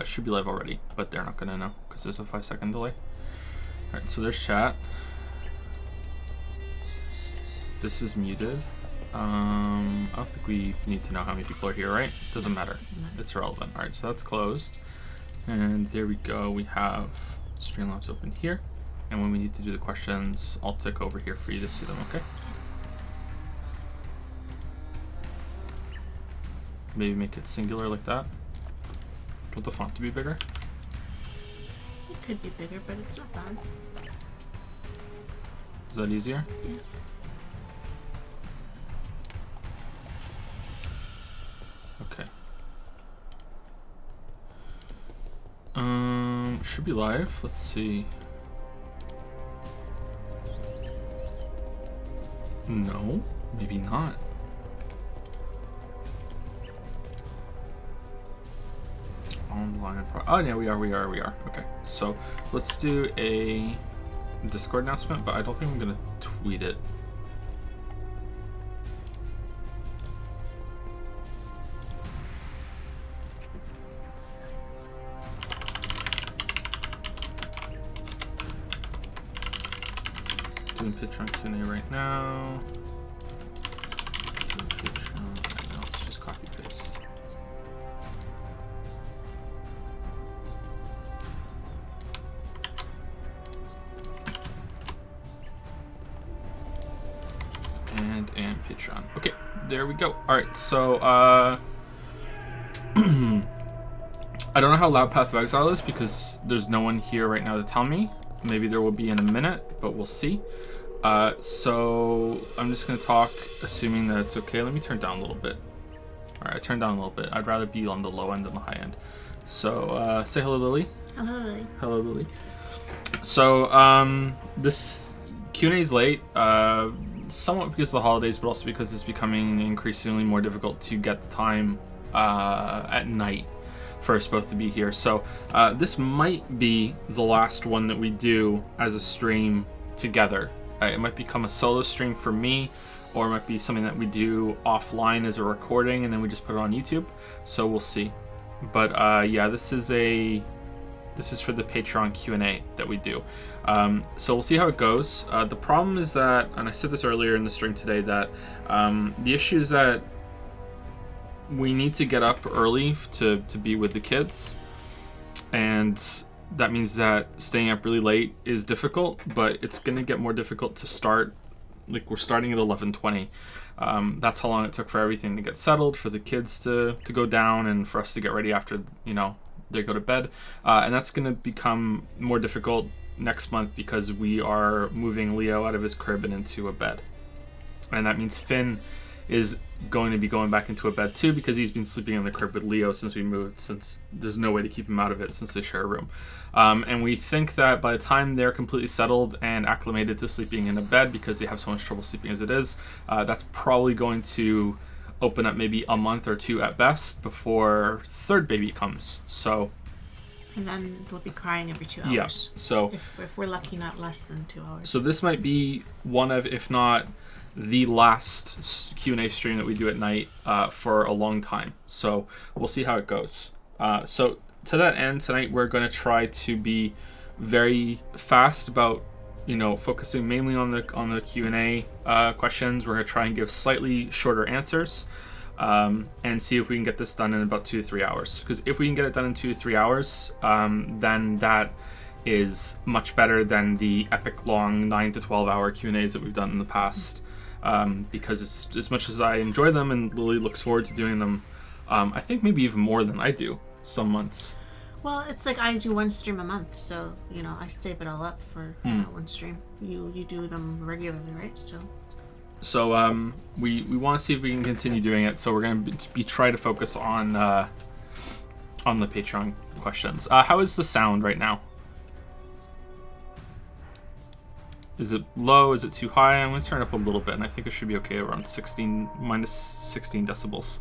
should be live already, but they're not gonna know because there's a 5-second delay. All right, so there's chat. This is muted. I don't think we need to know how many people are here, right? Doesn't matter. It's irrelevant. All right, so that's closed. And there we go. We have Streamlabs open here. And when we need to do the questions, I'll tick over here for you to see them, okay? Maybe make it singular like that. Do you want the font to be bigger? It could be bigger, but it's not bad. Is that easier? Yeah. Okay. Should be live. Let's see. No, maybe not. Online. Oh yeah, we are. Okay, so let's do a Discord announcement, but I don't think I'm gonna tweet it. Doing Patreon Q&A right now. Doing Patreon right now. Let's just copy paste. And Patreon. Okay, there we go. All right, so I don't know how loud Path of Exile is because there's no one here right now to tell me. Maybe there will be in a minute, but we'll see. So I'm just gonna talk, assuming that it's okay. Let me turn down a little bit. All right, I turned down a little bit. I'd rather be on the low end than the high end. So say hello, Lily. Hello, Lily. Hello, Lily. So this Q&A is late, somewhat because of the holidays, but also because it's becoming increasingly more difficult to get the time at night for us both to be here. So this might be the last one that we do as a stream together. It might become a solo stream for me, or it might be something that we do offline as a recording and then we just put it on YouTube. So we'll see. But yeah, this is for the Patreon Q&A that we do. So we'll see how it goes. The problem is that, and I said this earlier in the stream today, that the issue is that we need to get up early to be with the kids. And that means that staying up really late is difficult, but it's going to get more difficult to start. Like, we're starting at 11:20. That's how long it took for everything to get settled, for the kids to go down, and for us to get ready after, they go to bed. And that's going to become more difficult next month because we are moving Leo out of his crib and into a bed. And that means Finn is going to be going back into a bed too, because he's been sleeping in the crib with Leo since we moved, since there's no way to keep him out of it since they share a room. And we think that by the time they're completely settled and acclimated to sleeping in a bed, because they have so much trouble sleeping as it is, that's probably going to open up maybe a month or two at best before third baby comes. So, and then they'll be crying every 2 hours. Yeah. So if we're lucky, not less than 2 hours. So this might be one of, if not the last Q&A stream that we do at night for a long time. So we'll see how it goes. So to that end, tonight we're going to try to be very fast about, focusing mainly on the Q&A questions. We're going to try and give slightly shorter answers and see if we can get this done in about 2 to 3 hours. Because if we can get it done in 2 to 3 hours, then that is much better than the epic long 9 to 12 hour Q&As that we've done in the past. Because it's, as much as I enjoy them and Lily looks forward to doing them, I think maybe even more than I do some months. Well, it's like I do one stream a month, so I save it all up for that one stream. You do them regularly, right? So we want to see if we can continue doing it. So we're going to be try to focus on the Patreon questions. How is the sound right now? Is it low? Is it too high? I'm going to turn it up a little bit, and I think it should be okay around minus 16 decibels.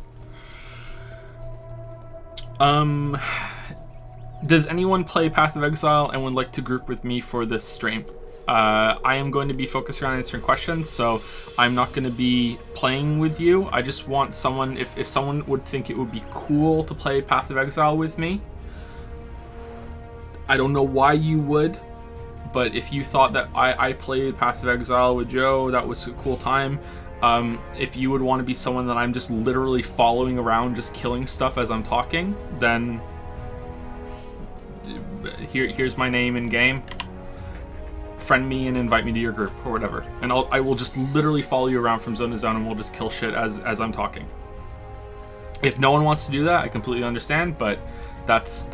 Does anyone play Path of Exile and would like to group with me for this stream? I am going to be focusing on answering questions, so I'm not going to be playing with you. I just want someone, if someone would think it would be cool to play Path of Exile with me, I don't know why you would, but if you thought that I played Path of Exile with Joe, that was a cool time. If you would want to be someone that I'm just literally following around, just killing stuff as I'm talking, then here's my name in game. Friend me and invite me to your group or whatever, and I will just literally follow you around from zone to zone, and we'll just kill shit as I'm talking. If no one wants to do that, I completely understand, but that's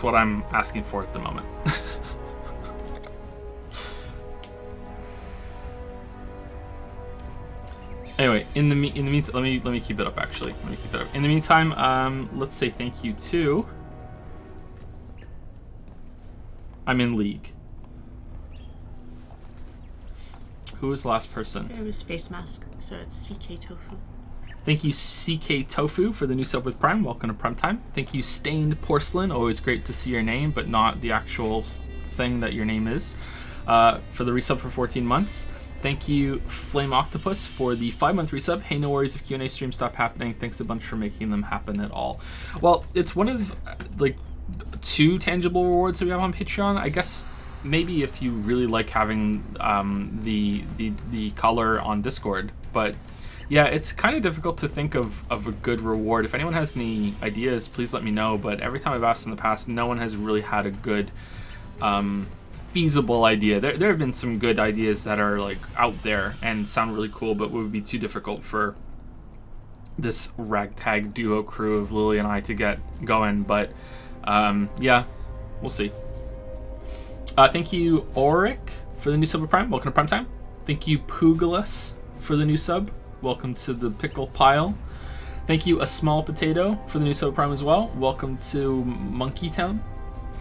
what I'm asking for at the moment. Anyway, in the meantime, let me keep it up. Actually, let me keep it up. In the meantime, let's say thank you to. I'm in League. Who was the last person? It was Face Mask, so it's CK Tofu. Thank you, CK Tofu, for the new sub with Prime. Welcome to Prime Time. Thank you, Stained Porcelain. Always great to see your name, but not the actual thing that your name is. For the resub for 14 months. Thank you, Flame Octopus, for the 5-month resub. Hey, no worries if Q&A streams stop happening. Thanks a bunch for making them happen at all. Well, it's one of, like, 2 tangible rewards that we have on Patreon. I guess maybe if you really like having the color on Discord, but yeah, it's kind of difficult to think of a good reward. If anyone has any ideas, please let me know, but every time I've asked in the past, no one has really had a good feasible idea. There have been some good ideas that are like out there and sound really cool, but would be too difficult for this ragtag duo crew of Lily and I to get going, but yeah, we'll see. Thank you, Auric, for the new sub of Prime. Welcome to Prime Time. Thank you, Poogalus, for the new sub. Welcome to the pickle pile. Thank you, A Small Potato, for the new sub of Prime as well. Welcome to Monkey Town.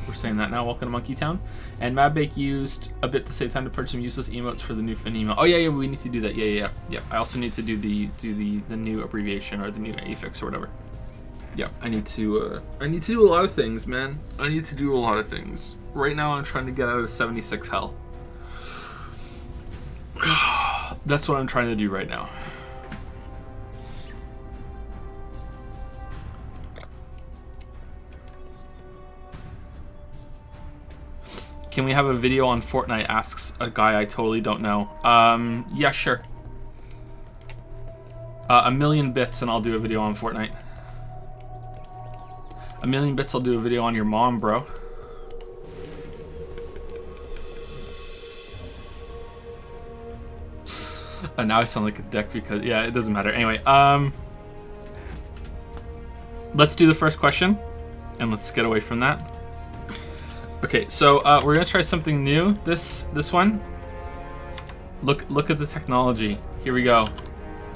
We're saying that now. Welcome to Monkey Town. And Madbake used a bit to save time to purchase some useless emotes for the new fin email. Oh yeah, we need to do that. Yeah. I also need to do the new abbreviation or the new affix or whatever. Yeah, I need to do a lot of things, man. I need to do a lot of things. Right now, I'm trying to get out of 76 hell. That's what I'm trying to do right now. Can we have a video on Fortnite? Asks a guy I totally don't know. Yeah, sure. 1,000,000 bits and I'll do a video on Fortnite. 1,000,000 bits, I'll do a video on your mom, bro. And now I sound like a dick because, yeah, it doesn't matter. Anyway, let's do the first question and let's get away from that. Okay, so we're gonna try something new. This one. Look at the technology. Here we go.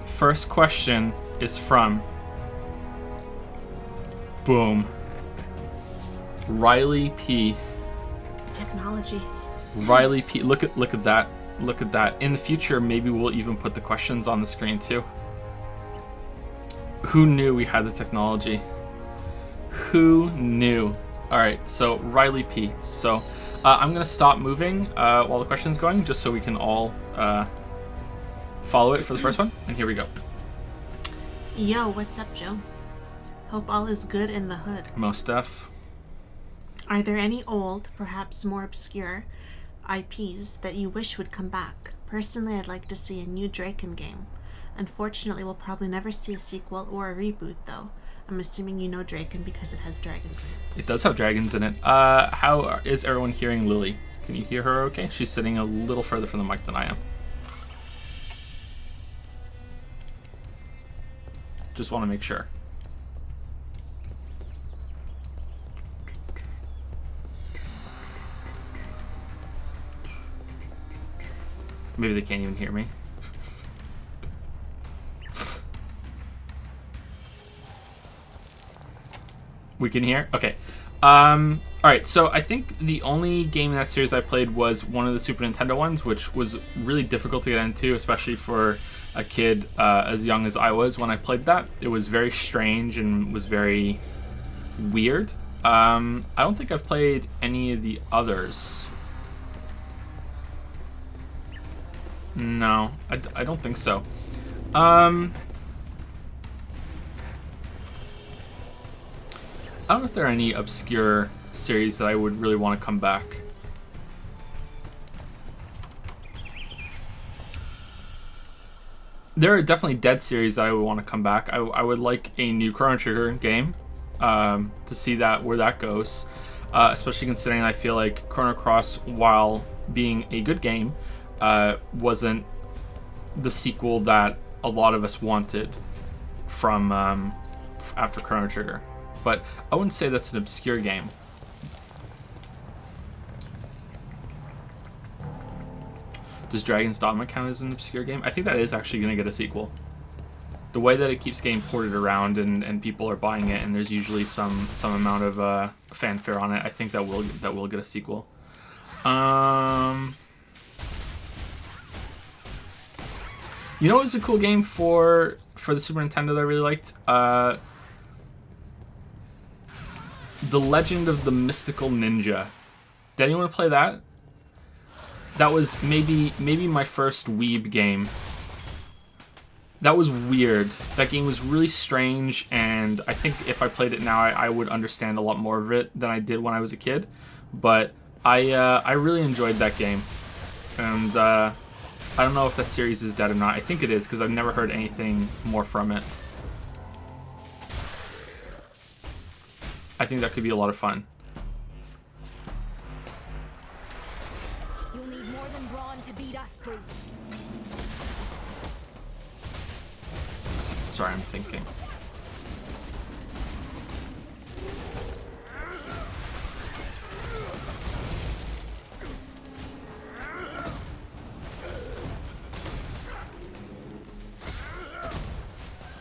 First question is from. Boom. Riley P. Technology. Riley P. Look at that. Look at that. In the future, maybe we'll even put the questions on the screen too. Who knew we had the technology? Who knew? All right, so Riley P. So I'm gonna stop moving while the question's going, just so we can all follow it for the first one. And here we go. Yo, what's up, Joe? Hope all is good in the hood. Most def. Are there any old, perhaps more obscure, IPs that you wish would come back? Personally, I'd like to see a new Draken game. Unfortunately, we'll probably never see a sequel or a reboot, though. I'm assuming you know Draken because it has dragons in it. It does have dragons in it. How is everyone hearing Lily? Can you hear her okay? She's sitting a little further from the mic than I am. Just want to make sure. Maybe they can't even hear me. We can hear? Okay. Alright, so I think the only game in that series I played was one of the Super Nintendo ones, which was really difficult to get into, especially for a kid as young as I was when I played that. It was very strange and was very weird. I don't think I've played any of the others. No, I don't think so. I don't know if there are any obscure series that I would really want to come back. There are definitely dead series that I would want to come back. I would like a new Chrono Trigger game to see where that goes. Especially considering I feel like Chrono Cross, while being a good game, wasn't the sequel that a lot of us wanted from after Chrono Trigger. But I wouldn't say that's an obscure game. Does Dragon's Dogma count as an obscure game? I think that is actually going to get a sequel. The way that it keeps getting ported around and people are buying it, and there's usually some amount of fanfare on it, I think that will get a sequel. You know what was a cool game for the Super Nintendo that I really liked? The Legend of the Mystical Ninja. Did anyone play that? That was maybe my first weeb game. That was weird. That game was really strange, and I think if I played it now, I would understand a lot more of it than I did when I was a kid. But I really enjoyed that game, and I don't know if that series is dead or not. I think it is, because I've never heard anything more from it. I think that could be a lot of fun. You'll need more than brawn to beat us, brute. Sorry, I'm thinking.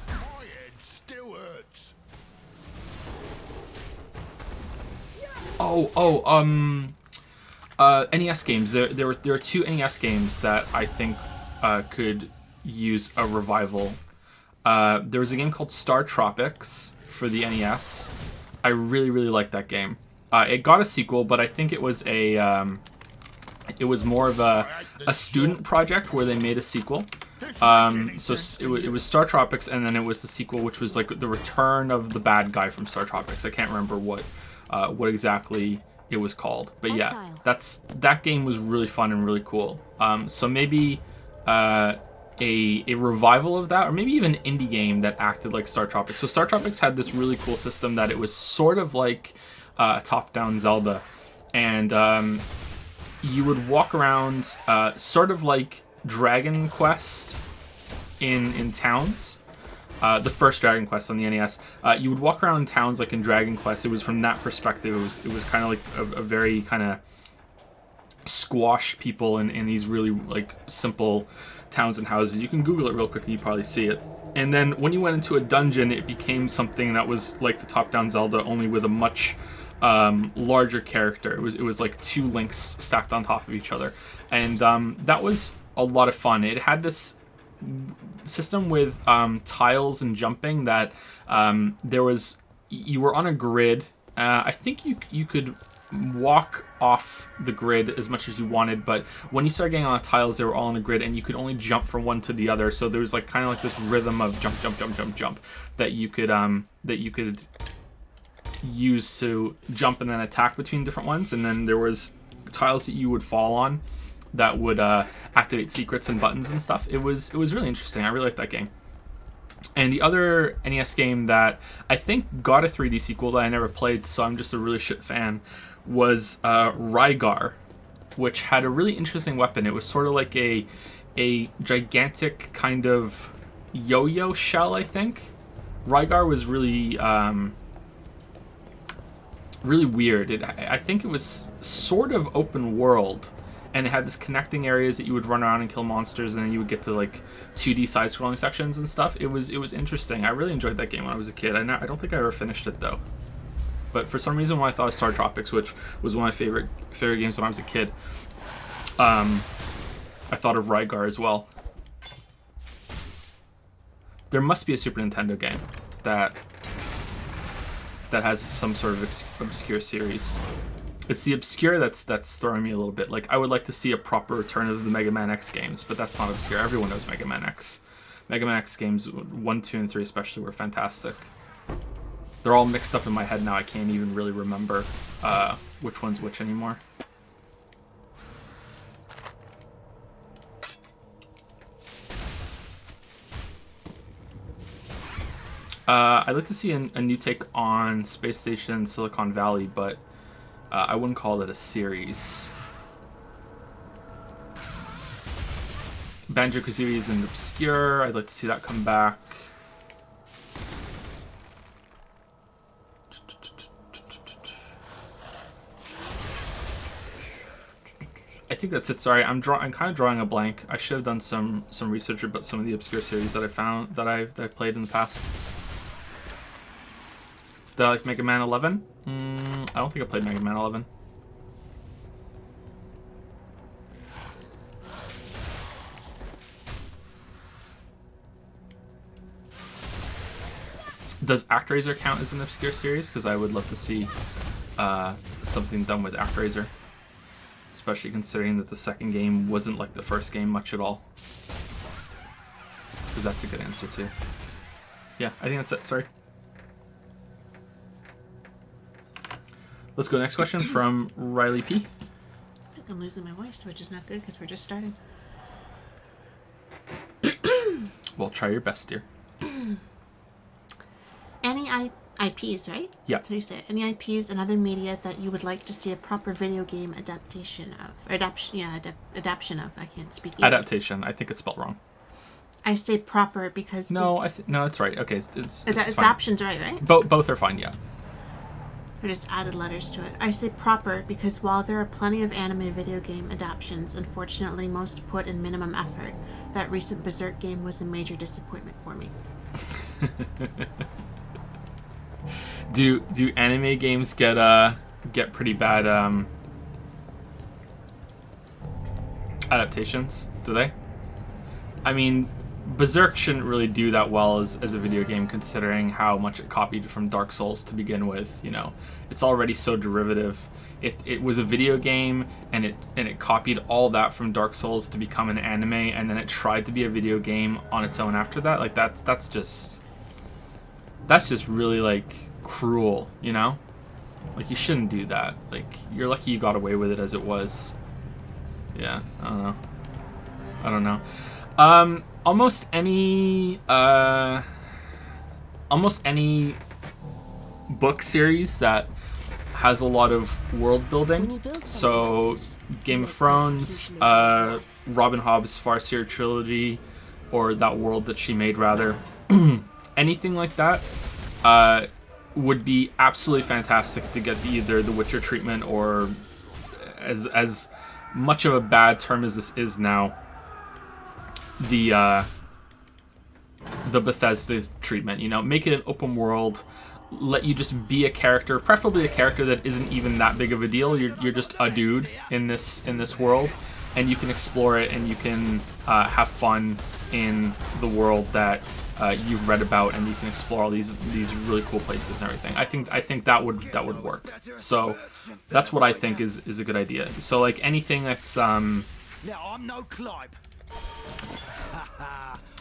My head still hurts. NES games. There are two NES games that I think could use a revival. There was a game called Star Tropics for the NES. I really liked that game. It got a sequel, but I think it was it was more of a student project where they made a sequel. So it was Star Tropics, and then it was the sequel, which was like the return of the bad guy from Star Tropics. I can't remember what exactly it was called, but yeah, that game was really fun and really cool. So maybe a revival of that, or maybe even an indie game that acted like Star Tropics. So Star Tropics had this really cool system that it was sort of like a top-down Zelda, and you would walk around sort of like Dragon Quest in towns. The first Dragon Quest on the NES, you would walk around towns like in Dragon Quest. It was from that perspective. It was kind of like a very kind of squashed people in these really like simple towns and houses. You can Google it real quick and you probably see it. And then when you went into a dungeon, it became something that was like the top-down Zelda, only with a much larger character. It was like two links stacked on top of each other, and that was a lot of fun. It had this system with tiles and jumping that you were on a grid. I think you could walk off the grid as much as you wanted, but when you started getting on the tiles, they were all on a grid, and you could only jump from one to the other. So there was like kind of like this rhythm of jump that you could use to jump and then attack between different ones. And then there was tiles that you would fall on that would activate secrets and buttons and stuff. It was really interesting. I really liked that game. And the other NES game that I think got a 3D sequel that I never played, so I'm just a really shit fan, was Rygar, which had a really interesting weapon. It was sort of like a gigantic kind of yo-yo shell, I think. Rygar was really really weird. I think it was sort of open world, and it had this connecting areas that you would run around and kill monsters, and then you would get to like 2D side-scrolling sections and stuff. It was interesting. I really enjoyed that game when I was a kid. I don't think I ever finished it though. But for some reason, when I thought of Star Tropics, which was one of my favorite games when I was a kid, I thought of Rygar as well. There must be a Super Nintendo game that has some sort of obscure series. It's the obscure that's throwing me a little bit. Like, I would like to see a proper return of the Mega Man X games, but that's not obscure. Everyone knows Mega Man X. Mega Man X games 1, 2, and 3 especially were fantastic. They're all mixed up in my head now. I can't even really remember which one's which anymore. I'd like to see a new take on Space Station Silicon Valley, but I wouldn't call it a series. Banjo-Kazooie is an obscure. I'd like to see that come back. I think that's it. Sorry, I'm kind of drawing a blank. I should have done some research about some of the obscure series that I found that I've played in the past. Did I like Mega Man 11? I don't think I played Mega Man 11. Does ActRaiser count as an obscure series? Because I would love to see something done with ActRaiser. Especially considering that the second game wasn't like the first game much at all. Because that's a good answer too. Yeah, I think that's it. Sorry. Let's go next question from Riley P. I think I'm losing my voice, which is not good because we're just starting. Well, try your best, dear. Any IPs, right? Yeah. That's how you say it. Any IPs and other media that you would like to see a proper video game adaptation of? Or adaptation of. I can't speak either. Adaptation. I think it's spelled wrong. I say proper because... No, no, it's right. Okay, it's adaptation's right? Both are fine, yeah. I just added letters to it. I say proper because while there are plenty of anime video game adaptations, unfortunately most put in minimum effort. That recent Berserk game was a major disappointment for me. Do anime games get pretty bad adaptations? Do they? I mean, Berserk shouldn't really do that well as a video game, considering how much it copied from Dark Souls to begin with. You know, it's already so derivative. It was a video game, and it copied all that from Dark Souls to become an anime, and then it tried to be a video game on its own after that. Like that's just really like cruel, you know? Like, you shouldn't do that. Like, you're lucky you got away with it as it was. Yeah, I don't know. Almost any book series that has a lot of world building. So Game of Thrones, Robin Hobb's Farseer trilogy, or that world that she made, rather. Anything like that would be absolutely fantastic to get either the Witcher treatment, or as much of a bad term as this is now, the Bethesda treatment. You know, make it an open world, let you just be a character, preferably a character that isn't even that big of a deal. You're just a dude in this world, and you can explore it, and you can have fun in the world that you've read about, and you can explore all these really cool places and everything. I think that would work. So that's what I think is a good idea. So like anything that's Now I'm no Clive.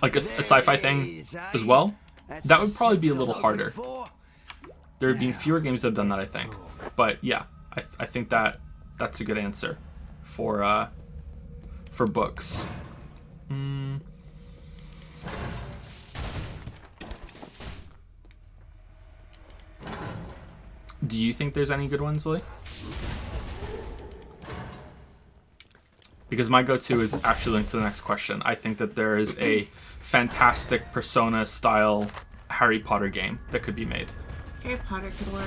like a sci-fi thing as well, that would probably be a little harder. There have been fewer games that have done that, I think. But yeah, I think that's a good answer for books. Do you think there's any good ones, Lily? Because my go-to is actually linked to the next question. I think that there is a fantastic Persona-style Harry Potter game that could be made. Harry Potter could work.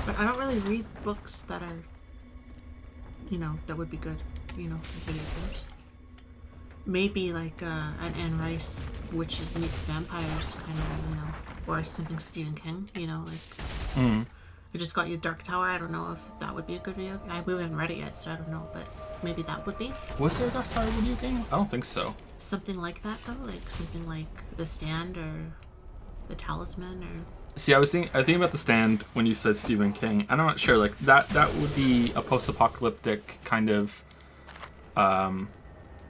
But I don't really read books that are, that would be good, for video games. Maybe like an Anne Rice Witches Meets Vampires kind of, or something Stephen King, I just got you Dark Tower. I don't know if that would be a good video. We haven't read it yet, so I don't know, but maybe that would be. Was there a Dark Tower video game? I don't think so. Something like that, though, like something like The Stand or The Talisman, or. See, I think about The Stand when you said Stephen King. I'm not sure. Like that would be a post-apocalyptic kind of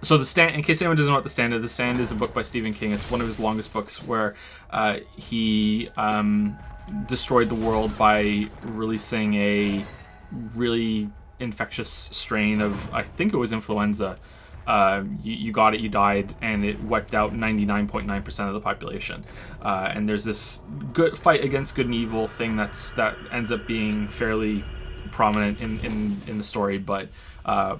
So The Stand, in case anyone doesn't know what The Stand is a book by Stephen King. It's one of his longest books where he destroyed the world by releasing a really infectious strain of, I think it was influenza. You got it, you died, and it wiped out 99.9% of the population. And there's this good fight against good and evil thing that ends up being fairly prominent in the story, but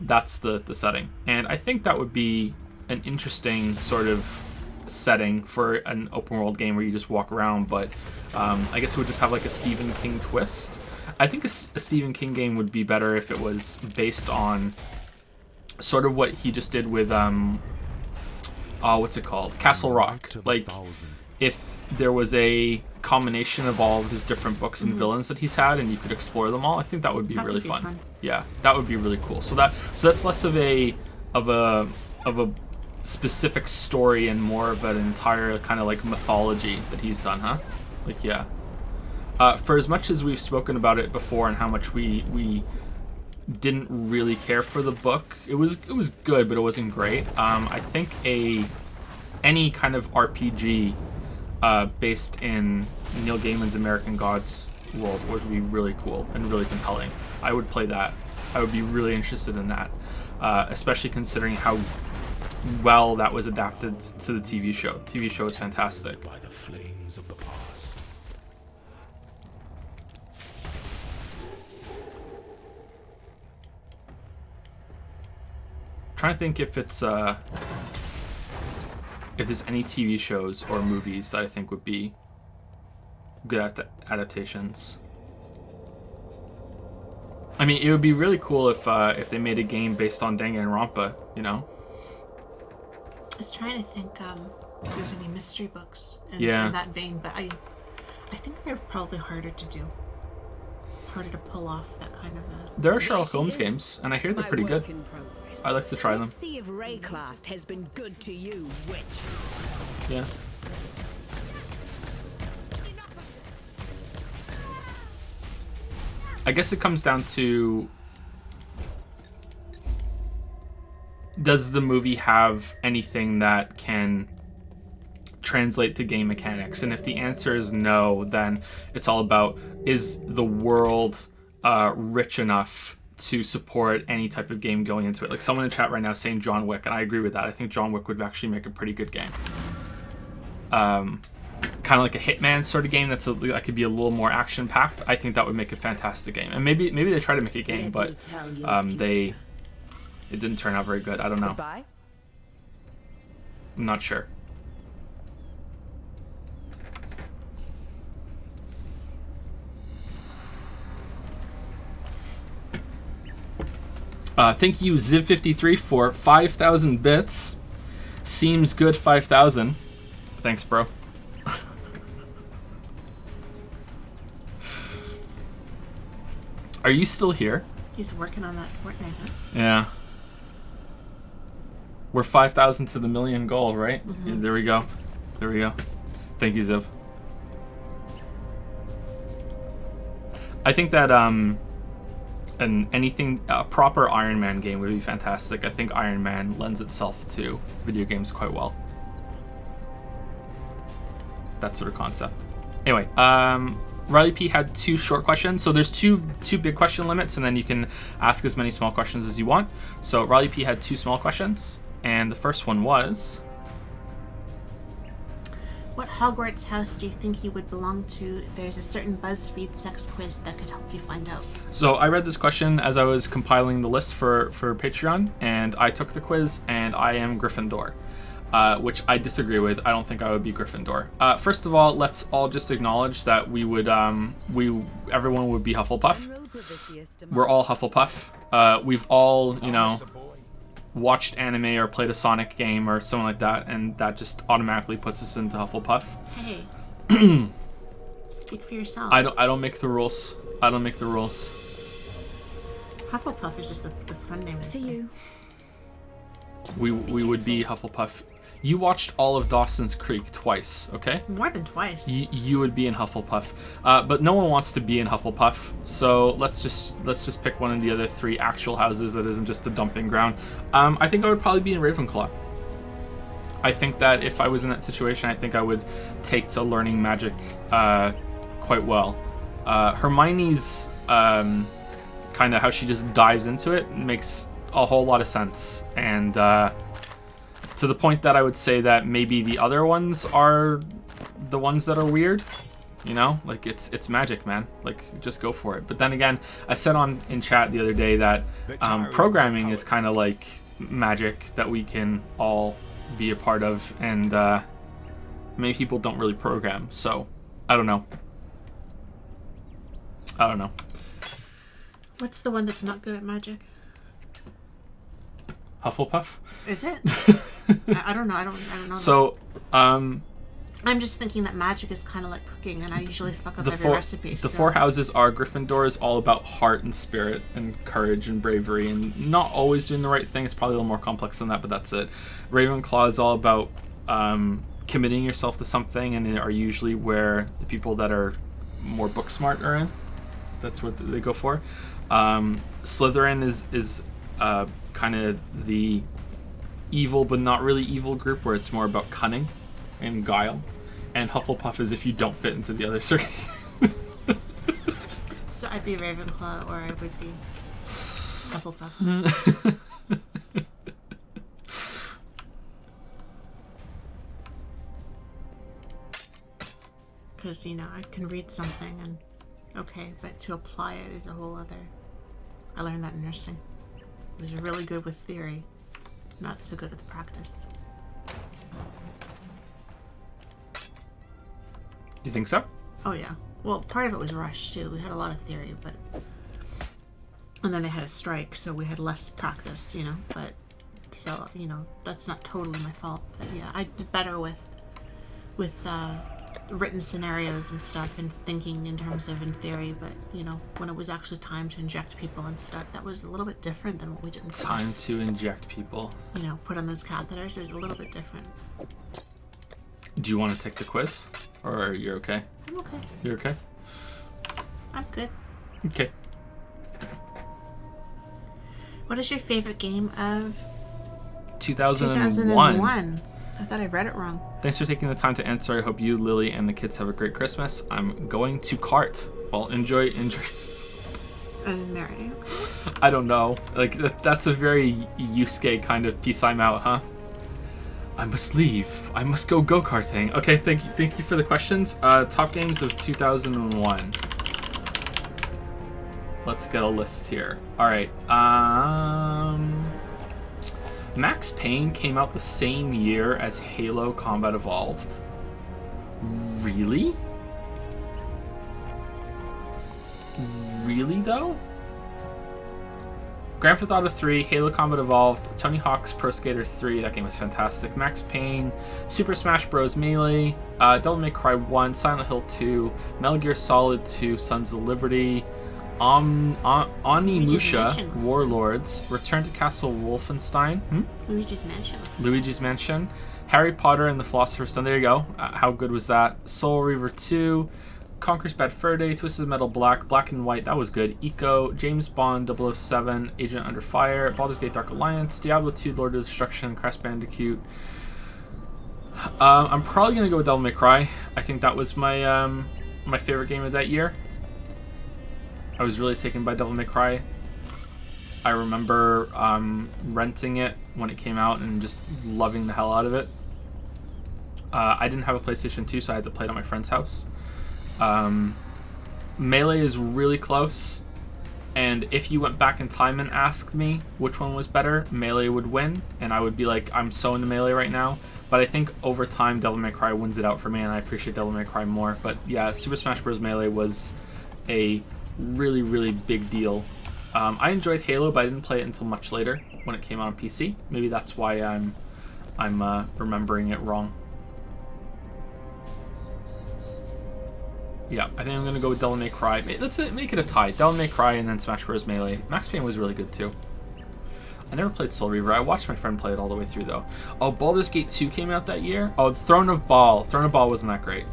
that's the setting. And I think that would be an interesting sort of setting for an open world game where you just walk around, but I guess it would just have like a Stephen King twist. I think a Stephen King game would be better if it was based on sort of what he just did with what's it called? Castle Rock. Like, if there was a combination of all of his different books and villains that he's had, and you could explore them all, I think that would be really fun. Yeah, that would be really cool. So that's less of a specific story and more of an entire kind of like mythology that he's done, huh? Like, yeah. For as much as we've spoken about it before and how much we didn't really care for the book, it was good, but it wasn't great. I think any kind of RPG based in Neil Gaiman's American Gods world would be really cool and really compelling. I would play that. I would be really interested in that, especially considering how well that was adapted to the TV show. The TV show is fantastic. By the flames of the past. Trying to think if it's if there's any TV shows or movies that I think would be good adaptations. I mean, it would be really cool if they made a game based on Danganronpa, you know? I was trying to think if there's any mystery books in that vein, but I think they're probably harder to do. Harder to pull off that kind of a... There are Sherlock Holmes games, and I hear they're pretty good. I like to try them. Let's see if Rayclast has been good to you, witch. Yeah. I guess it comes down to, does the movie have anything that can translate to game mechanics? And if the answer is no, then it's all about, is the world rich enough to support any type of game going into it? Like someone in chat right now saying John Wick, and I agree with that. I think John Wick would actually make a pretty good game. Kind of like a Hitman sort of game that could be a little more action packed. I think that would make a fantastic game. And maybe they try to make a game, but it didn't turn out very good. I don't know. Goodbye. I'm not sure. Thank you, Ziv53, for 5,000 bits. Seems good, 5,000. Thanks, bro. Are you still here? He's working on that Fortnite, huh? Yeah. We're 5,000 to the million goal, right? Yeah, there we go. There we go. Thank you, Ziv. I think that a proper Iron Man game would be fantastic. I think Iron Man lends itself to video games quite well. That sort of concept. Anyway, Riley P had 2 short questions. So there's two big question limits, and then you can ask as many small questions as you want. So Riley P had 2 small questions, and the first one was, what Hogwarts house do you think you would belong to? There's a certain BuzzFeed sex quiz that could help you find out. So I read this question as I was compiling the list for Patreon, and I took the quiz, and I am Gryffindor, which I disagree with. I don't think I would be Gryffindor. First of all, let's all just acknowledge that everyone would be Hufflepuff. We're all Hufflepuff. We've all, watched anime or played a Sonic game or something like that, and that just automatically puts us into Hufflepuff. Hey. Speak for yourself. I don't make the rules. I don't make the rules. Hufflepuff is just the fun name. See you. We would be Hufflepuff you watched all of Dawson's Creek twice, okay? More than twice. You would be in Hufflepuff, but no one wants to be in Hufflepuff. So let's just pick one of the other 3 actual houses that isn't just a dumping ground. I think I would probably be in Ravenclaw. I think that if I was in that situation, I think I would take to learning magic quite well. Hermione's kind of how she just dives into it makes a whole lot of sense, and to the point that I would say that maybe the other ones are the ones that are weird. You know, like it's magic, man. Like, just go for it. But then again, I said in chat the other day that programming is kind of like magic that we can all be a part of, and many people don't really program. So I don't know. What's the one that's not good at magic? Hufflepuff. Is it? I don't know. I don't know. So, I'm just thinking that magic is kind of like cooking, and I usually fuck up every recipe. The 4 houses are Gryffindor is all about heart and spirit and courage and bravery, and not always doing the right thing. It's probably a little more complex than that, but that's it. Ravenclaw is all about committing yourself to something, and are usually where the people that are more book smart are in. That's what they go for. Slytherin is kind of the evil but not really evil group, where it's more about cunning and guile, and Hufflepuff is if you don't fit into the other three. So I'd be Ravenclaw, or I would be Hufflepuff. Because, you know, I can read something and okay, but to apply it is a whole other. I learned that in nursing. I was really good with theory, not so good with practice. You think so? Oh yeah. Well, part of it was rushed too. We had a lot of theory, but and then they had a strike, so we had less practice, you know. But so, you know, that's not totally my fault. But yeah, I did better with written scenarios and stuff, and thinking in terms of in theory. But you know, when it was actually time to inject people and stuff, that was a little bit different than what we did in Time class. to inject people. You know, put on those catheters. It was a little bit different. Do you want to take the quiz, or are you okay? I'm okay. You're okay? I'm good. Okay. What is your favorite game of 2001. I thought I read it wrong. Thanks for taking the time to answer. I hope you, Lily, and the kids have a great Christmas. I'm going to cart. Well, enjoy. As in marry. I don't know. Like, that's a very Yusuke kind of peace I'm out, huh? I must leave. I must go go-karting. Okay, thank you for the questions. Top games of 2001. Let's get a list here. All right. Max Payne came out the same year as Halo Combat Evolved. Really? Really though? Grand Theft Auto 3, Halo Combat Evolved, Tony Hawk's Pro Skater 3, that game was fantastic, Max Payne, Super Smash Bros. Melee, Devil May Cry 1, Silent Hill 2, Metal Gear Solid 2, Sons of Liberty, Onimusha, Warlords, Return to Castle Wolfenstein, Luigi's Mansion. Harry Potter and the Philosopher's Stone, there you go, how good was that, Soul Reaver 2, Conquer's Bad Fur Day, Twisted Metal Black, Black and White, that was good. Eco, James Bond 007, Agent Under Fire, Baldur's Gate Dark Alliance, Diablo 2, Lord of Destruction, Crash Bandicoot. I'm probably going to go with Devil May Cry. I think that was my my favorite game of that year. I was really taken by Devil May Cry. I remember renting it when it came out and just loving the hell out of it. I didn't have a PlayStation 2, so I had to play it at my friend's house. Melee is really close, and if you went back in time and asked me which one was better, Melee would win, and I would be like, I'm so into Melee right now. But I think over time, Devil May Cry wins it out for me, and I appreciate Devil May Cry more. But yeah, Super Smash Bros. Melee was a really, really big deal. I enjoyed Halo, but I didn't play it until much later when it came out on PC. Maybe that's why I'm remembering it wrong. Yeah, I think I'm gonna go with Devil May Cry. Let's make it a tie. Devil May Cry and then Smash Bros. Melee. Max Payne was really good too. I never played Soul Reaver. I watched my friend play it all the way through, though. Oh, Baldur's Gate 2 came out that year? Oh, Throne of Ball. Throne of Ball wasn't that great.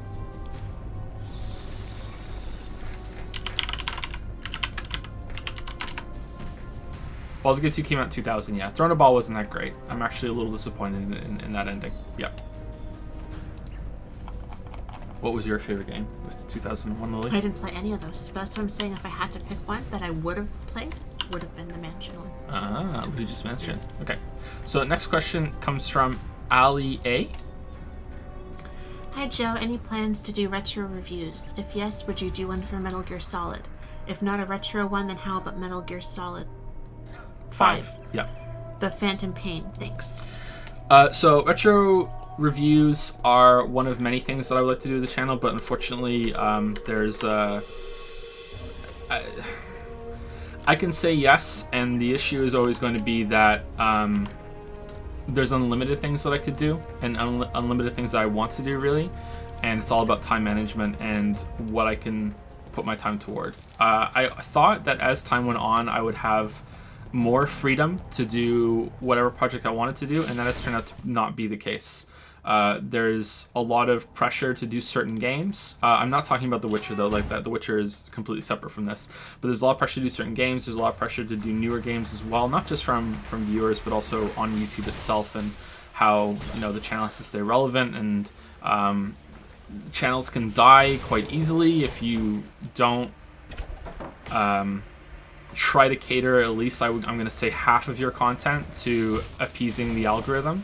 Baldur's Gate 2 came out in 2000, yeah. Throne of Ball wasn't that great. I'm actually a little disappointed in that ending. Yep. What was your favorite game? Was it 2001, Lily? I didn't play any of those. But that's what I'm saying. If I had to pick one that I would have played, would have been the Mansion one. Ah, Luigi's Mansion. Okay. So next question comes from Ali A. Hi Joe, any plans to do retro reviews? If yes, would you do one for Metal Gear Solid? If not a retro one, then how about Metal Gear Solid 5? Yep. The Phantom Pain, thanks. So retro reviews are one of many things that I would like to do with the channel, but unfortunately, there's I can say yes, and the issue is always going to be that there's unlimited things that I could do, and unlimited things that I want to do, really, and it's all about time management and what I can put my time toward. I thought that as time went on, I would have more freedom to do whatever project I wanted to do, and that has turned out to not be the case. There's a lot of pressure to do certain games. I'm not talking about The Witcher, though, like that. The Witcher is completely separate from this. But there's a lot of pressure to do certain games. There's a lot of pressure to do newer games as well, not just from viewers, but also on YouTube itself, and how, you know, the channel has to stay relevant, and channels can die quite easily if you don't try to cater at least, I'm going to say, half of your content to appeasing the algorithm.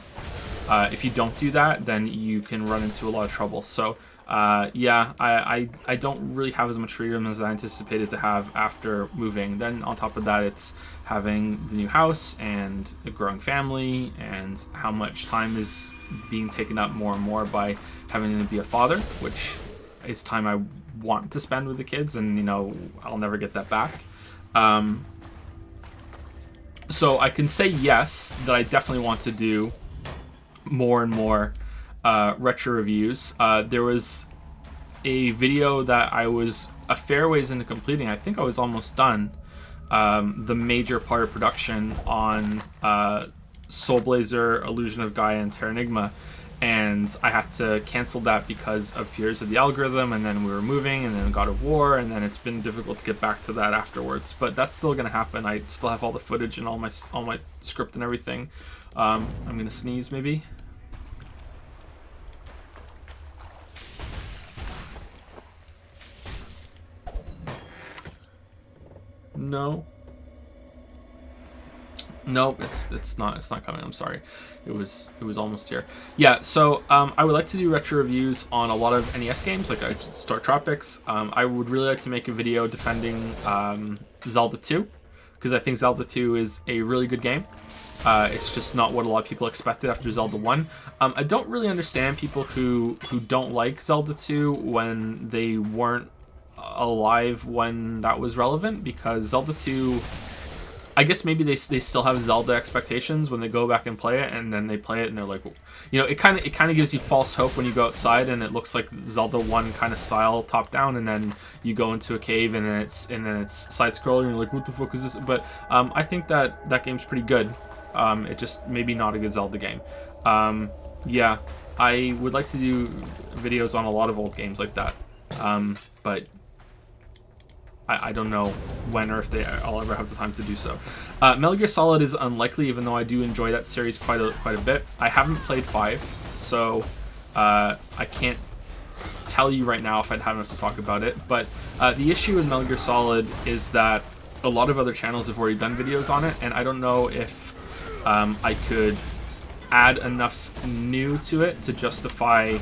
If you don't do that, then you can run into a lot of trouble. So yeah, I don't really have as much freedom as I anticipated to have after moving. Then on top of that, it's having the new house and a growing family, and how much time is being taken up more and more by having to be a father, which is time I want to spend with the kids, and, you know, I'll never get that back. So I can say yes, that I definitely want to do more and more retro reviews. There was a video that I was a fair ways into completing. I think I was almost done. The major part of production on Soul Blazer, Illusion of Gaia, and Terranigma, and I had to cancel that because of fears of the algorithm, and then we were moving, and then God of War, and then it's been difficult to get back to that afterwards. But that's still going to happen. I still have all the footage and all my script and everything. I'm going to sneeze, maybe. No, it's not coming. I'm sorry. It was almost here. Yeah. So I would like to do retro reviews on a lot of NES games, like Star Tropics. I would really like to make a video defending Zelda 2, because I think Zelda 2 is a really good game. It's just not what a lot of people expected after Zelda 1. I don't really understand people who don't like Zelda 2 when they weren't alive when that was relevant, because Zelda 2, I guess maybe they still have Zelda expectations when they go back and play it, and then they play it and they're like, you know, it kind of gives you false hope when you go outside and it looks like Zelda 1 kind of style top down, and then you go into a cave and then it's side scrolling and you're like, what the fuck is this? But I think that game's pretty good. It just maybe not a good Zelda game. Yeah, I would like to do videos on a lot of old games like that, but I don't know when or if I'll ever have the time to do so. Metal Gear Solid is unlikely, even though I do enjoy that series quite a bit. I haven't played 5, so I can't tell you right now if I'd have enough to talk about it. But the issue with Metal Gear Solid is that a lot of other channels have already done videos on it, and I don't know if I could add enough new to it to justify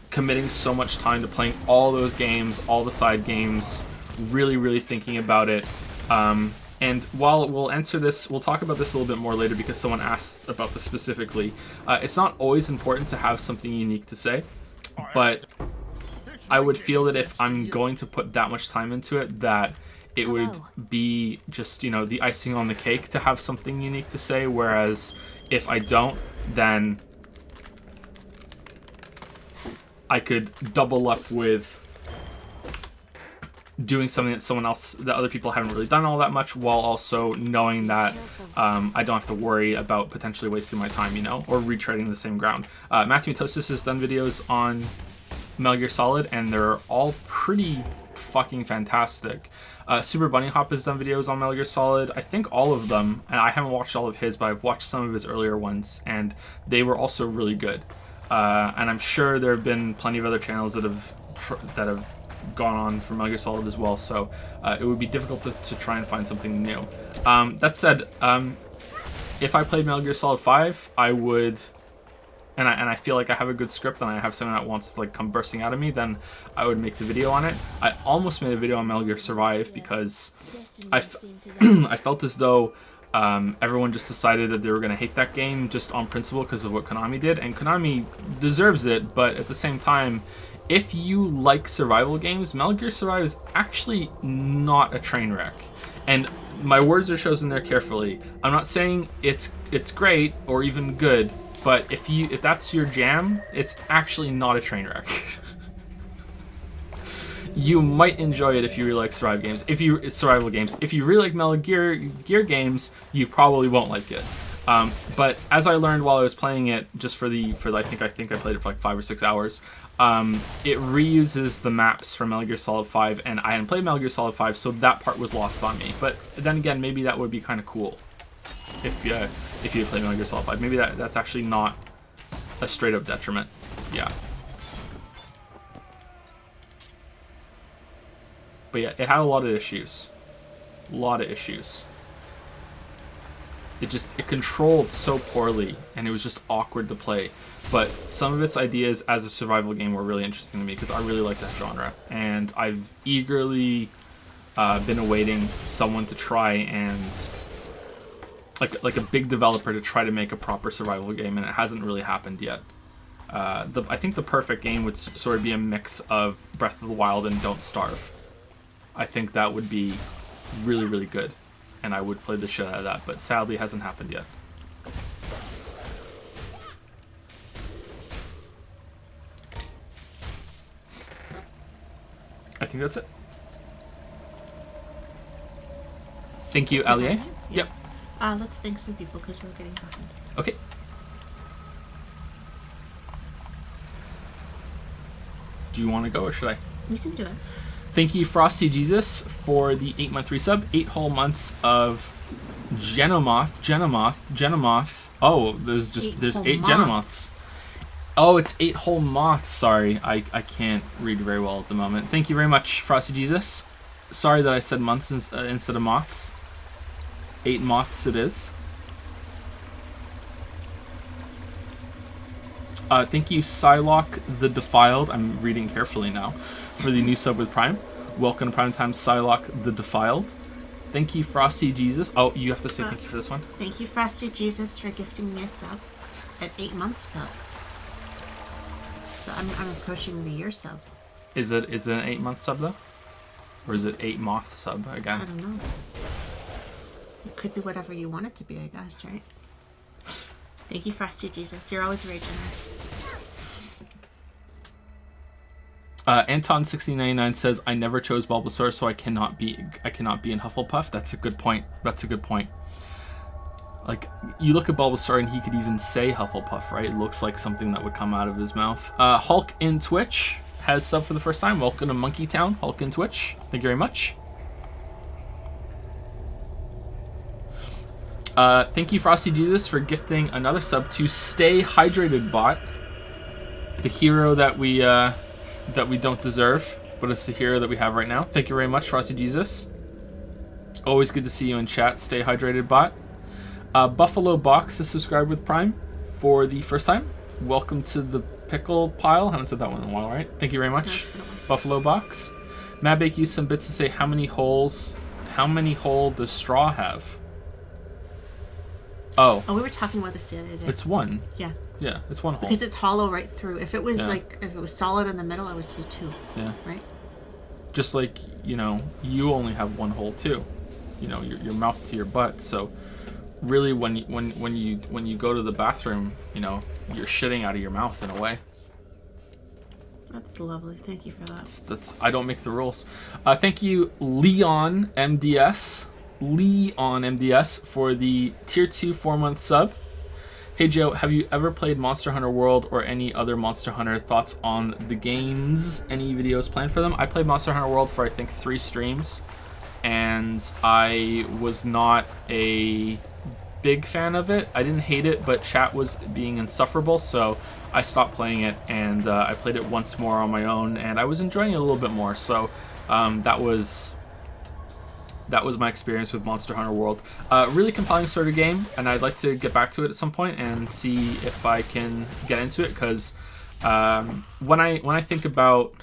committing so much time to playing all those games, all the side games, really thinking about it. And while we'll talk about this a little bit more later because someone asked about this specifically. It's not always important to have something unique to say, but I would feel that if I'm going to put that much time into it, that it would be just, you know, the icing on the cake to have something unique to say, whereas if I don't, then I could double up with doing something that other people haven't really done all that much, while also knowing that I don't have to worry about potentially wasting my time, or retreading the same ground. Matthew Tosis has done videos on Metal Gear Solid, and they're all pretty fucking fantastic. Super Bunny Hop has done videos on Metal Gear Solid. I think all of them, and I haven't watched all of his, but I've watched some of his earlier ones, and they were also really good. And I'm sure there have been plenty of other channels that have gone on for Metal Gear Solid as well, so it would be difficult to try and find something new. That said, if I played Metal Gear Solid 5, I would, and I feel like I have a good script and I have someone that wants to come bursting out of me, then I would make the video on it. I almost made a video on Metal Gear Survive because I felt as though everyone just decided that they were going to hate that game just on principle because of what Konami did, and Konami deserves it, but at the same time, if you like survival games, Metal Gear Survive is actually not a train wreck. And my words are chosen there carefully. I'm not saying it's great or even good, but if that's your jam, it's actually not a train wreck. You might enjoy it if you really like survival games. If you really like Metal Gear games, you probably won't like it. But as I learned while I was playing it, just I think I played it for 5 or 6 hours. It reuses the maps from Metal Gear Solid 5, and I hadn't played Metal Gear Solid 5, so that part was lost on me. But then again, maybe that would be kind of cool if you play Metal Gear Solid 5. Maybe that's actually not a straight up detriment. Yeah. But yeah, it had a lot of issues. It controlled so poorly, and it was just awkward to play. But some of its ideas as a survival game were really interesting to me because I really like that genre, and I've eagerly been awaiting someone to try and like a big developer to try to make a proper survival game, and it hasn't really happened yet. I think the perfect game would sort of be a mix of Breath of the Wild and Don't Starve. I think that would be really, really good, and I would play the shit out of that, but sadly it hasn't happened yet. I think that's it. Thank you, Allier. Yep. Let's thank some people because we're getting behind. Okay. Do you want to go or should I? You can do it. Thank you, Frosty Jesus, for the 8-month resub. 8 whole months of Genomoth. Oh, there's 8 Genomoths. Oh, it's 8 whole moths. Sorry, I can't read very well at the moment. Thank you very much, Frosty Jesus. Sorry that I said months instead of moths. 8 moths it is. Thank you, Psylocke the Defiled. I'm reading carefully now. For the new sub with Prime. Welcome to Primetime, Psylocke the Defiled. Thank you, Frosty Jesus. Oh, you have to say thank you for this one. Thank you, Frosty Jesus, for gifting me a sub. An 8-month sub. So I'm approaching the year sub. Is it an 8-month sub though? Or is it 8 moth sub again? I don't know. It could be whatever you want it to be, I guess, right? Thank you, Frosty Jesus. You're always very generous. Anton6099 says, I never chose Bulbasaur, so I cannot be in Hufflepuff. That's a good point. Like, you look at Bulbasaur and he could even say Hufflepuff, right? It looks like something that would come out of his mouth. Hulk in Twitch has sub for the first time. Welcome to Monkey Town, Hulk in Twitch. Thank you very much. Thank you, Frosty Jesus, for gifting another sub to Stay Hydrated Bot, the hero that we don't deserve, but it's the hero that we have right now. Thank you very much, Frosty Jesus. Always good to see you in chat. Stay Hydrated Bot. Buffalo Box is subscribed with Prime for the first time. Welcome to the pickle pile. Haven't said that one in a while, right? Thank you very much, Buffalo Box. Madbake used some bits to say how many holes does straw have? Oh, we were talking about this the other day. It's one. Yeah. Yeah, it's one hole. Because it's hollow right through. If it was if it was solid in the middle, I would see 2. Yeah. Right? Just like, you only have one hole too. Your mouth to your butt. So really when you go to the bathroom, you're shitting out of your mouth in a way. That's lovely. Thank you for that. That's I don't make the rules. Thank you, Leon MDS. Leon MDS for the tier 2 4-month sub. Hey Joe, have you ever played Monster Hunter World or any other Monster Hunter? Thoughts on the games? Any videos planned for them? I played Monster Hunter World for I think 3 streams, and I was not a big fan of it. I didn't hate it, but chat was being insufferable, so I stopped playing it, and I played it once more on my own, and I was enjoying it a little bit more. So that was my experience with Monster Hunter World. Really compelling sort of game, and I'd like to get back to it at some point and see if I can get into it, because when I think about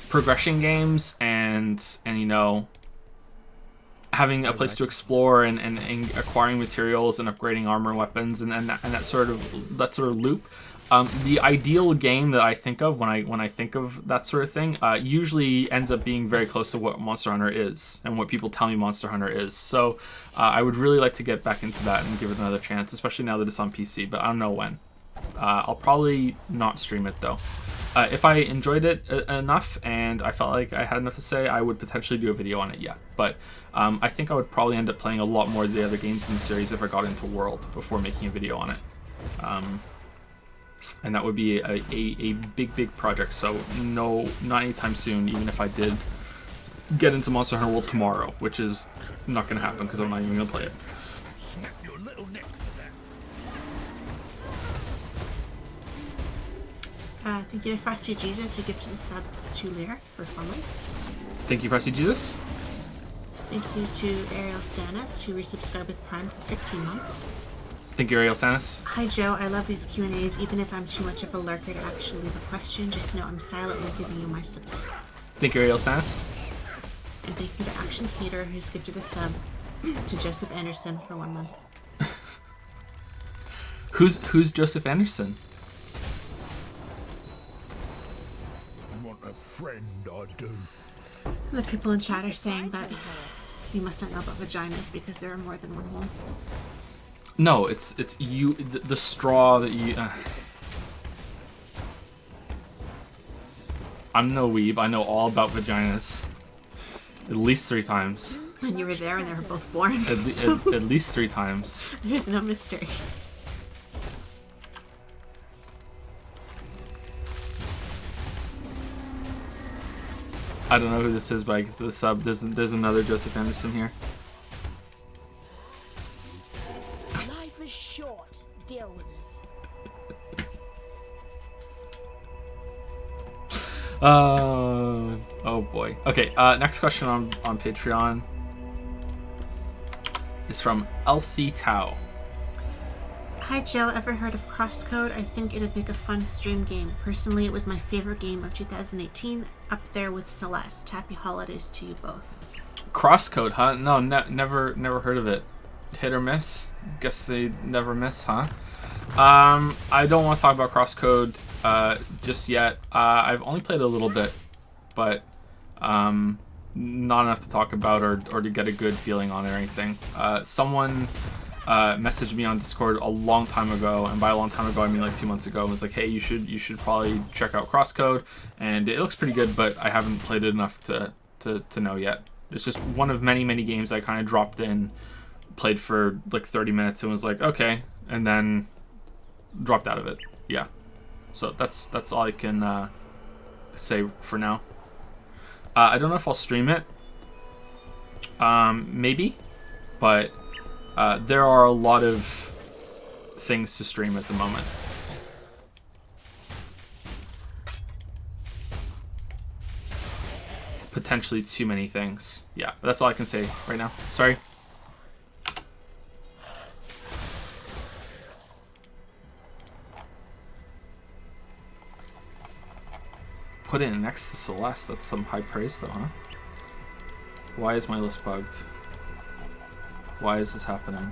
progression games and you know, having a place to explore and acquiring materials and upgrading armor and weapons and that sort of loop. The ideal game that I think of when I think of that sort of thing usually ends up being very close to what Monster Hunter is and what people tell me Monster Hunter is. So I would really like to get back into that and give it another chance, especially now that it's on PC, but I don't know when. I'll probably not stream it though. If I enjoyed it enough and I felt like I had enough to say, I would potentially do a video on it, yeah. But I think I would probably end up playing a lot more of the other games in the series if I got into World before making a video on it. And that would be a big project, so no, not anytime soon, even if I did get into Monster Hunter World tomorrow, which is not going to happen because I'm not even going to play it. Thank you to Frosty Jesus, who gifted a sub to Lear for 4 months. Thank you, Frosty Jesus. Thank you to Ariel Stannis, who resubscribed with Prime for 15 months. Thank you, Ariel Stannis. Hi Joe, I love these Q&As. Even if I'm too much of a lurker to actually leave a question, just know I'm silently giving you my support. Thank you, Ariel Stannis. And thank you to Action Hater, who's gifted a sub to Joseph Anderson for 1 month. Who's Joseph Anderson? Want a friend, I do. The people in chat are saying that you must not know about vaginas because there are more than one hole. No, it's you. The straw that you. I'm no weeb. I know all about vaginas. At least 3 times. And you were there and they were both born. At least 3 times. There's no mystery. I don't know who this is, but I give the sub. There's another Joseph Anderson here. Life is short. Deal with it. Oh boy. Okay. Next question on Patreon is from LC Tao. Hi Joe, ever heard of Crosscode? I think it'd make a fun stream game. Personally, it was my favorite game of 2018, up there with Celeste. Happy holidays to you both. Crosscode, huh? No, never heard of it. Hit or miss? Guess they never miss, huh? I don't want to talk about Crosscode just yet. I've only played a little bit, but not enough to talk about or to get a good feeling on it or anything. Someone messaged me on Discord a long time ago, and by a long time ago I mean like 2 months ago, and was like, hey, you should probably check out Crosscode, and it looks pretty good, but I haven't played it enough to know yet. It's just one of many games I kind of dropped in, played for like 30 minutes and was like, okay, and then dropped out of it. Yeah, so that's all I can say for now. I don't know if I'll stream it, maybe, but there are a lot of things to stream at the moment. Potentially too many things. Yeah, but that's all I can say right now. Sorry. Put it next to Celeste. That's some high praise though, huh? Why is my list bugged? Why is this happening?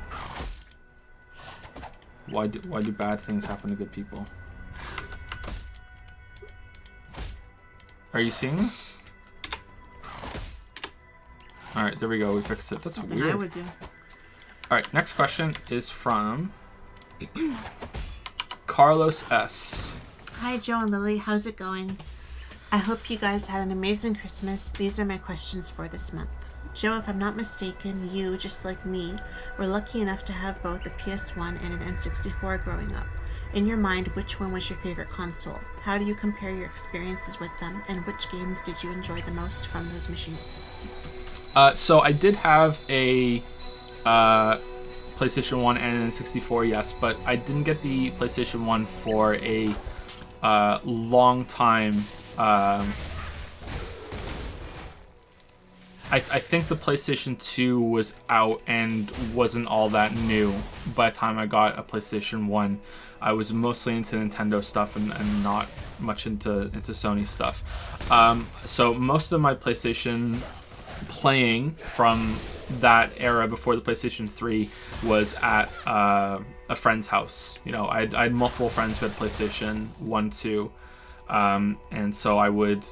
Why do bad things happen to good people? Are you seeing this? Alright, there we go. We fixed it. That's something weird. I would do. Alright, next question is from Carlos S. Hi, Joe and Lily. How's it going? I hope you guys had an amazing Christmas. These are my questions for this month. Joe, if I'm not mistaken, you, just like me, were lucky enough to have both a PS1 and an N64 growing up. In your mind, which one was your favorite console? How do you compare your experiences with them, and which games did you enjoy the most from those machines? So I did have a PlayStation 1 and an N64, yes, but I didn't get the PlayStation 1 for a long time. I think the PlayStation 2 was out and wasn't all that new by the time I got a PlayStation 1. I was mostly into Nintendo stuff and not much into Sony stuff. So most of my PlayStation playing from that era before the PlayStation 3 was at a friend's house. You know, I had multiple friends who had PlayStation 1, 2, and so I would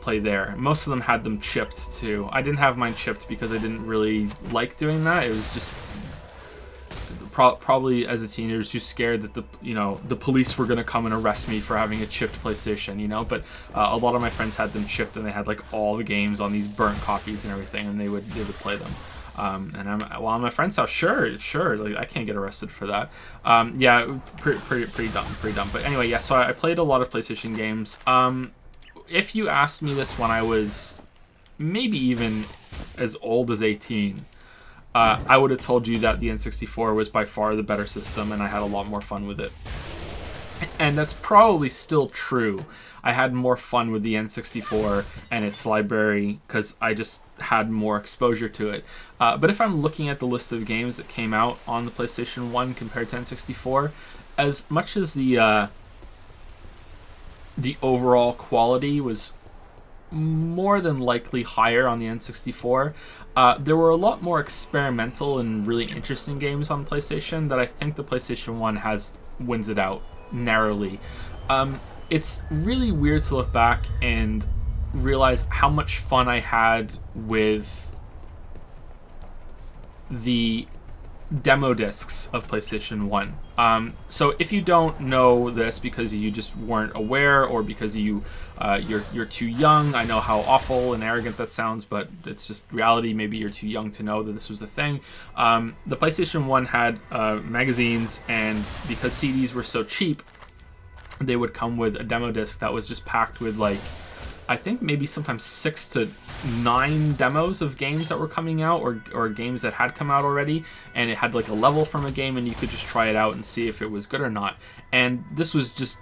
play there. Most of them had them chipped too. I didn't have mine chipped because I didn't really like doing that. It was just probably as a teenager too scared that the police were going to come and arrest me for having a chipped PlayStation, you know. But a lot of my friends had them chipped, and they had like all the games on these burnt copies and everything, and they would play them. And I'm at my friend's house. Sure, like I can't get arrested for that. Yeah, pretty dumb. But anyway, yeah. So I played a lot of PlayStation games. If you asked me this when I was maybe even as old as 18, I would have told you that the N64 was by far the better system, and I had a lot more fun with it. And that's probably still true. I had more fun with the N64 and its library because I just had more exposure to it. But if I'm looking at the list of games that came out on the PlayStation 1 compared to N64, as much as the overall quality was more than likely higher on the N64, there were a lot more experimental and really interesting games on PlayStation that I think the PlayStation 1 wins it out narrowly. It's really weird to look back and realize how much fun I had with the demo discs of PlayStation 1. So if you don't know this because you just weren't aware, or because you're too young, I know how awful and arrogant that sounds, but it's just reality. Maybe you're too young to know that this was a thing. The PlayStation 1 had magazines, and because CDs were so cheap, they would come with a demo disc that was just packed with, like, I think maybe sometimes 6 to 9 demos of games that were coming out, or games that had come out already, and it had like a level from a game, and you could just try it out and see if it was good or not. And this was just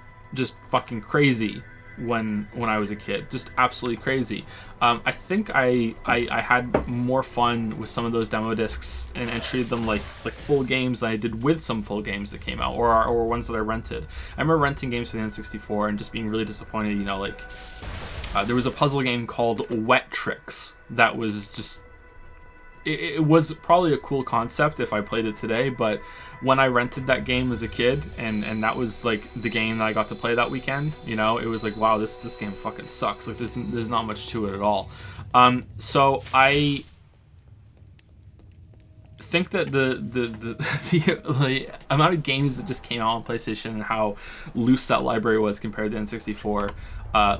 fucking crazy when I was a kid, just absolutely crazy. I think I had more fun with some of those demo discs and treated them like full games than I did with some full games that came out, or ones that I rented. I remember renting games for the N64 and just being really disappointed, you know, like there was a puzzle game called Wet Tricks that was just, it was probably a cool concept if I played it today, but when I rented that game as a kid, and that was like the game that I got to play that weekend, you know, it was like, wow, this game fucking sucks. Like there's not much to it at all. So I think that the amount of games that just came out on PlayStation and how loose that library was compared to N64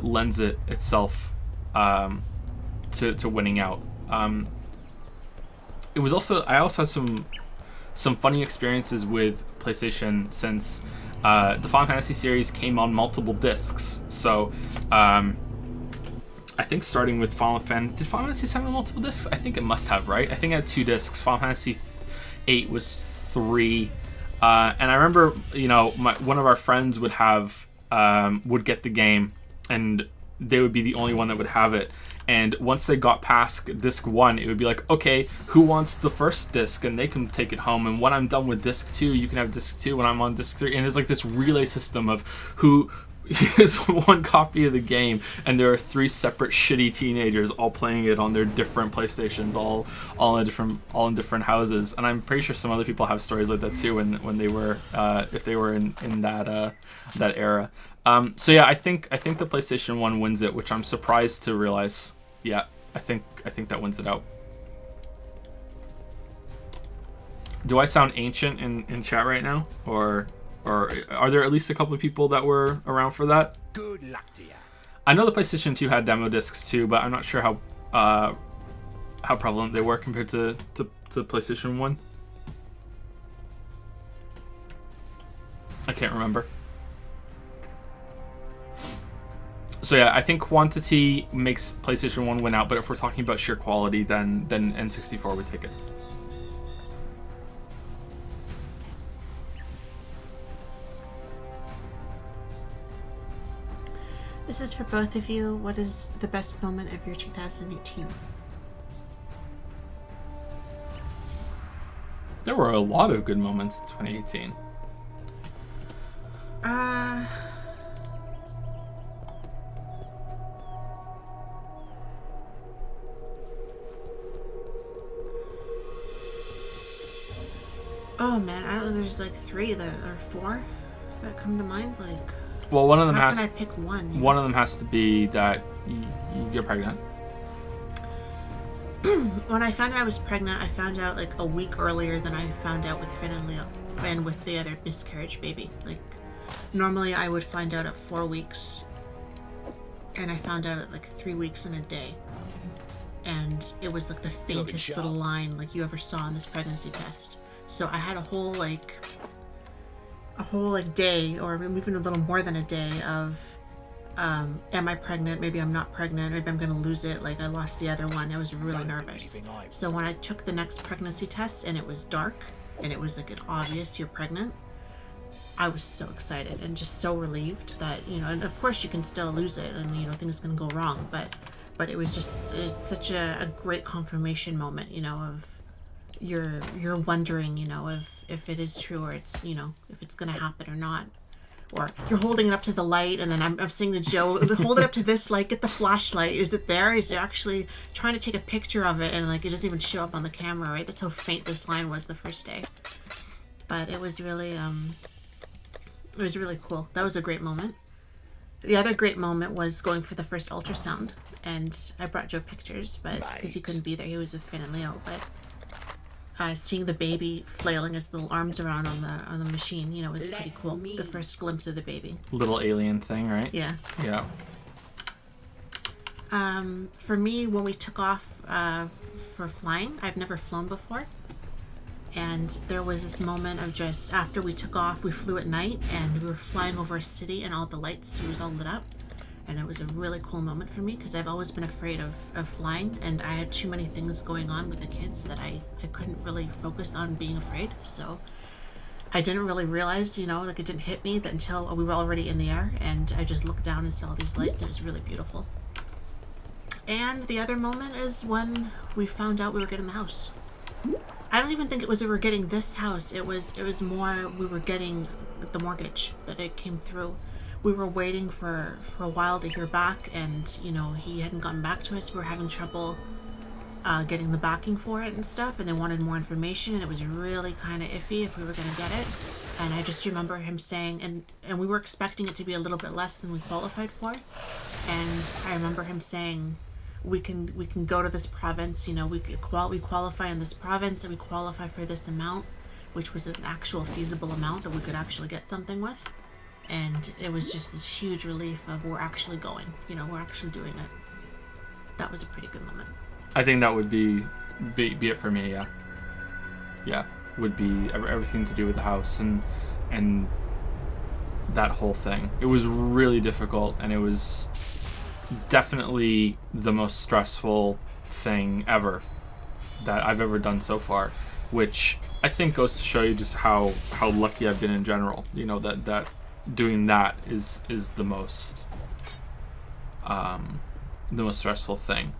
lends it itself to winning out. It was also, I also had some funny experiences with PlayStation since the Final Fantasy series came on multiple discs. So I think starting with Final Fantasy, did Final Fantasy 7 have multiple discs? I think it must have, right? I think it had 2 discs. Final Fantasy 8 was 3. And I remember, you know, one of our friends would get the game, and they would be the only one that would have it. And once they got past disc 1, it would be like, okay, who wants the first disc? And they can take it home. And when I'm done with disc 2, you can have disc 2 when I'm on disc 3. And it's like this relay system of who is one copy of the game. And there are 3 separate shitty teenagers all playing it on their different PlayStations, all in different houses. And I'm pretty sure some other people have stories like that too when they were, if they were in that era. So yeah, I think the PlayStation 1 wins it, which I'm surprised to realize. Yeah, I think that wins it out. Do I sound ancient in chat right now, or or are there at least a couple of people that were around for that? Good luck to you. I know the PlayStation 2 had demo discs too, but I'm not sure how prevalent they were compared to PlayStation 1. I can't remember. So yeah, I think quantity makes PlayStation 1 win out, but if we're talking about sheer quality, then N64 would take it. This is for both of you. What is the best moment of your 2018? There were a lot of good moments in 2018. Oh man, I don't know. There's like 3 that or 4 that come to mind. Like, Well, one of them how has. can I pick one? One of them has to be that you get pregnant. When I found out I was pregnant, I found out like a week earlier than I found out with Finn and Leo and with the other miscarriage baby. Like, normally I would find out at 4 weeks, and I found out at like 3 weeks and a day. And it was like the faintest little line like you ever saw in this pregnancy test. So I had a whole day, or even a little more than a day of am I pregnant? Maybe I'm not pregnant. Maybe I'm gonna lose it. Like, I lost the other one. I was really nervous. So when I took the next pregnancy test and it was dark and it was like an obvious you're pregnant, I was so excited and just so relieved that, you know, and of course you can still lose it and, you know, things can go wrong, but it was just, it's such a great confirmation moment, you know, of you're wondering, you know, if it is true, or it's, you know, if it's gonna happen or not. Or you're holding it up to the light, and then I'm saying to Joe, hold it up to this light, get the flashlight. Is it there? Is it actually trying to take a picture of it, and like it doesn't even show up on the camera, right? That's how faint this line was the first day. But it was really cool. That was a great moment. The other great moment was going for the first ultrasound, and I brought Joe pictures, but because he couldn't be there, he was with Finn and Leo. But seeing the baby flailing his little arms around on the machine, you know, was pretty cool. The first glimpse of the baby. Little alien thing, right? Yeah. Yeah. For me, when we took off for flying, I've never flown before. And there was this moment of just, after we took off, we flew at night and we were flying over a city and all the lights, it was all lit up. And it was a really cool moment for me because I've always been afraid of flying, and I had too many things going on with the kids that I couldn't really focus on being afraid. So I didn't really realize, you know, like it didn't hit me that until we were already in the air, and I just looked down and saw these lights. It was really beautiful. And the other moment is when we found out we were getting the house. I don't even think it was we were getting this house. It was more we were getting the mortgage, that it came through. We were waiting for a while to hear back, and, you know, he hadn't gotten back to us. We were having trouble getting the backing for it and stuff, and they wanted more information, and it was really kind of iffy if we were going to get it. And I just remember him saying, and we were expecting it to be a little bit less than we qualified for, and I remember him saying, we can go to this province, you know, we qualify in this province, and we qualify for this amount, which was an actual feasible amount that we could actually get something with. And it was just this huge relief of we're actually going, you know, we're actually doing it. That was a pretty good moment. I think that would be it for me. Yeah, would be everything to do with the house and that whole thing. It was really difficult, and it was definitely the most stressful thing ever that I've ever done so far, which I think goes to show you just how lucky I've been in general. You know, that doing that is the most stressful thing.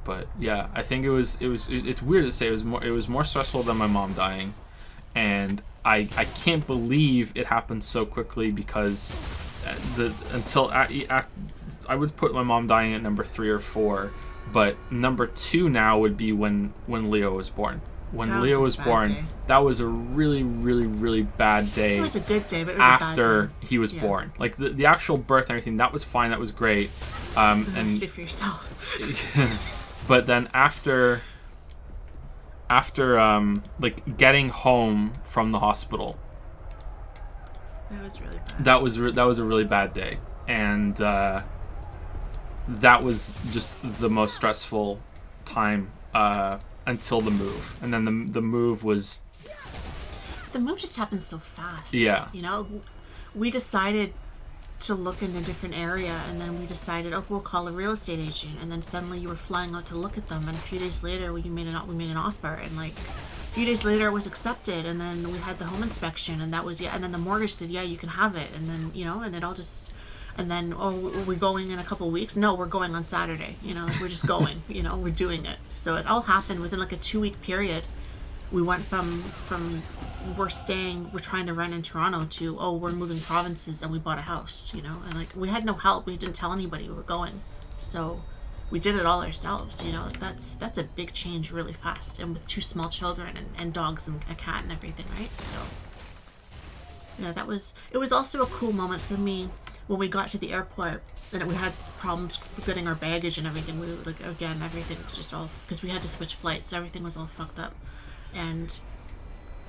But yeah, I think it's weird to say it was more stressful than my mom dying, and I can't believe it happened so quickly, because I would put my mom dying at number 3 or 4, but number 2 now would be when Leo was born. When Leo was born, that was a really, really, really bad day. It was a good day, but it was a bad day. After he was born. Like, the actual birth and everything, that was fine, that was great. And speak for yourself. But then after like getting home from the hospital, That was really bad. That was a really bad day, and that was just the most stressful time until the move, and then the move was. The move just happened so fast. Yeah. You know, we decided to look in a different area, and then we decided, oh, we'll call a real estate agent, and then suddenly you were flying out to look at them, and a few days later we made an offer, and like a few days later it was accepted, and then we had the home inspection, and that was and then the mortgage said, yeah, you can have it, and then and it all just. And then, we're going in a couple of weeks? No, we're going on Saturday. Like we're just going. We're doing it. So it all happened within like a 2-week period. We went from we're trying to rent in Toronto to, we're moving provinces and we bought a house, and like we had no help. We didn't tell anybody we were going. So we did it all ourselves, like that's a big change really fast. And with 2 small children and dogs and a cat and everything, right? So yeah, it was also a cool moment for me when we got to the airport and we had problems getting our baggage and everything. We like, again, everything was just all, because we had to switch flights, so everything was all fucked up. And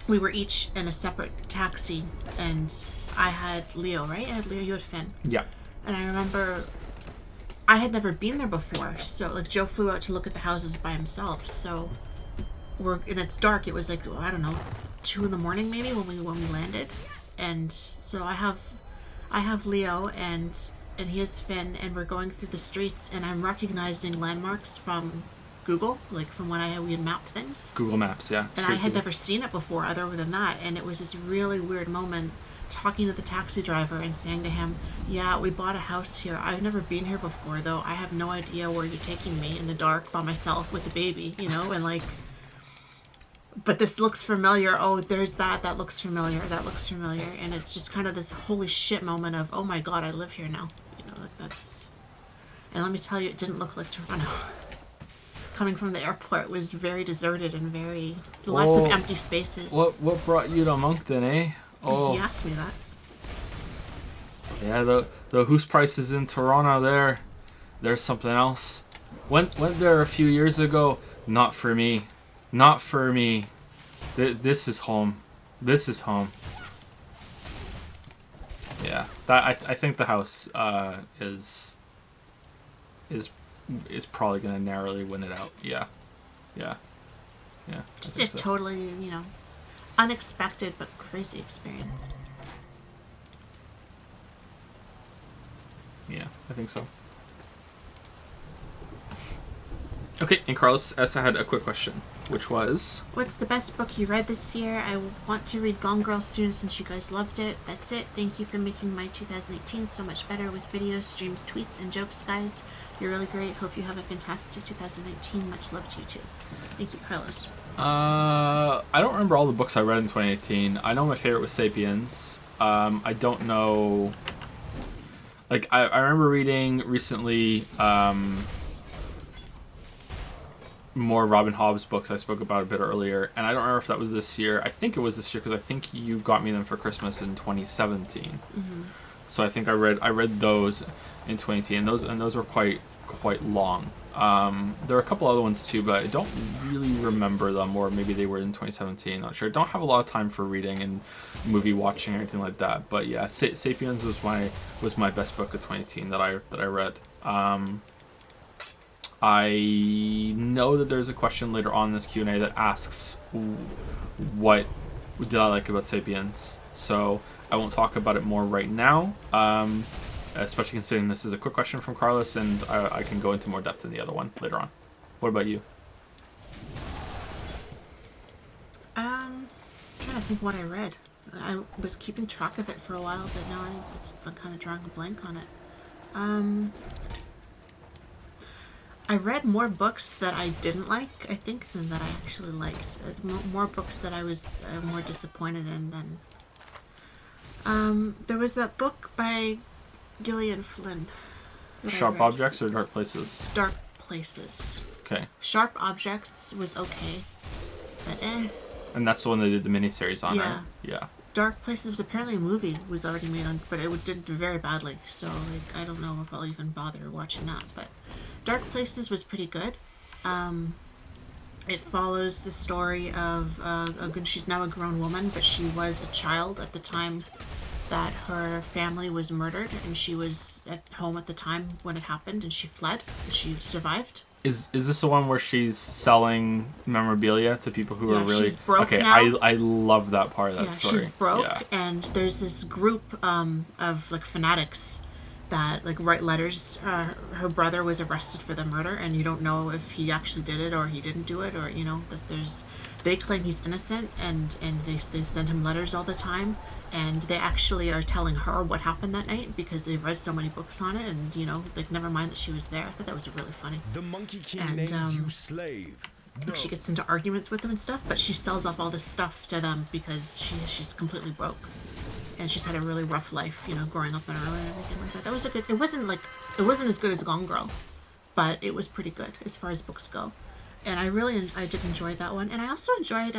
we were each in a separate taxi, and I had Leo, right? I had Leo, you had Finn. Yeah. And I remember I had never been there before, so like Joe flew out to look at the houses by himself, so and it's dark. It was like, I don't know, 2 a.m. maybe when we landed. And so I have Leo and he has Finn, and we're going through the streets, and I'm recognizing landmarks from Google, like from when we had mapped things. Google Maps, yeah. And I had never seen it before other than that, and it was this really weird moment talking to the taxi driver and saying to him, yeah, we bought a house here. I've never been here before, though. I have no idea where you're taking me in the dark by myself with the baby, and like, but this looks familiar. Oh, there's that looks familiar. That looks familiar. And it's just kind of this holy shit moment of, oh my God, I live here now. Like that's, and let me tell you, it didn't look like Toronto. Coming from the airport was very deserted and lots of empty spaces. What brought you to Moncton, eh? Oh. He asked me that. Yeah, the house prices in Toronto there's something else. Went there a few years ago. Not for me. Not for me. This is home. This is home. Yeah, that I think the house is probably gonna narrowly win it out. Yeah. Just a totally unexpected but crazy experience. Yeah, I think so. Okay, and Carlos S. had a quick question, which was... What's the best book you read this year? I want to read Gone Girl soon since you guys loved it. That's it. Thank you for making my 2018 so much better with videos, streams, tweets, and jokes, guys. You're really great. Hope you have a fantastic 2019. Much love to you, too. Thank you, Carlos. I don't remember all the books I read in 2018. I know my favorite was Sapiens. I don't know... Like, I remember reading recently... more Robin Hobb's books I spoke about a bit earlier, and I don't remember if that was this year. I think it was this year because I think you got me them for Christmas in 2017. Mm-hmm. So I think I read those in 2018, and those were quite long. There are a couple other ones too, but I don't really remember them, or maybe they were in 2017. Not sure. I don't have a lot of time for reading and movie watching or anything like that. But yeah, Sapiens was my best book of 2018 that I read. I know that there's a question later on in this Q&A that asks what did I like about Sapiens, so I won't talk about it more right now, especially considering this is a quick question from Carlos, and I can go into more depth in the other one later on. What about you? I'm trying to think what I read. I was keeping track of it for a while, but now I'm kind of drawing a blank on it. I read more books that I didn't like, I think, than that I actually liked. More books that I was more disappointed in than... there was that book by Gillian Flynn. Sharp Objects or Dark Places? Dark Places. Okay. Sharp Objects was okay, but And that's the one they did the miniseries on, yeah. right? Yeah. Dark Places was apparently a movie was already made on, but it did very badly, so like, I don't know if I'll even bother watching that, but... Dark Places was pretty good. It follows the story of she's now a grown woman, but she was a child at the time that her family was murdered and she was at home at the time when it happened and she fled and she survived. Is this the one where she's selling memorabilia to people who are really... she's broke okay, now. I love that part of that story. She's broke, Yeah. and there's this group of like fanatics that like write letters. Her brother was arrested for the murder, and you don't know if he actually did it or he didn't do it, or you know that they claim he's innocent, and they send him letters all the time, and they actually are telling her what happened that night because they've read so many books on it, and you know, like, never mind that she was there. I thought that was really funny. The Monkey King And, names you slave. No. She gets into arguments with them and stuff, but she sells off all this stuff to them because she's completely broke, and she's had a really rough life, you know, growing up in Ireland and everything like that. That was a good. It wasn't as good as Gone Girl, but it was pretty good as far as books go, and I did enjoy that one, and I also enjoyed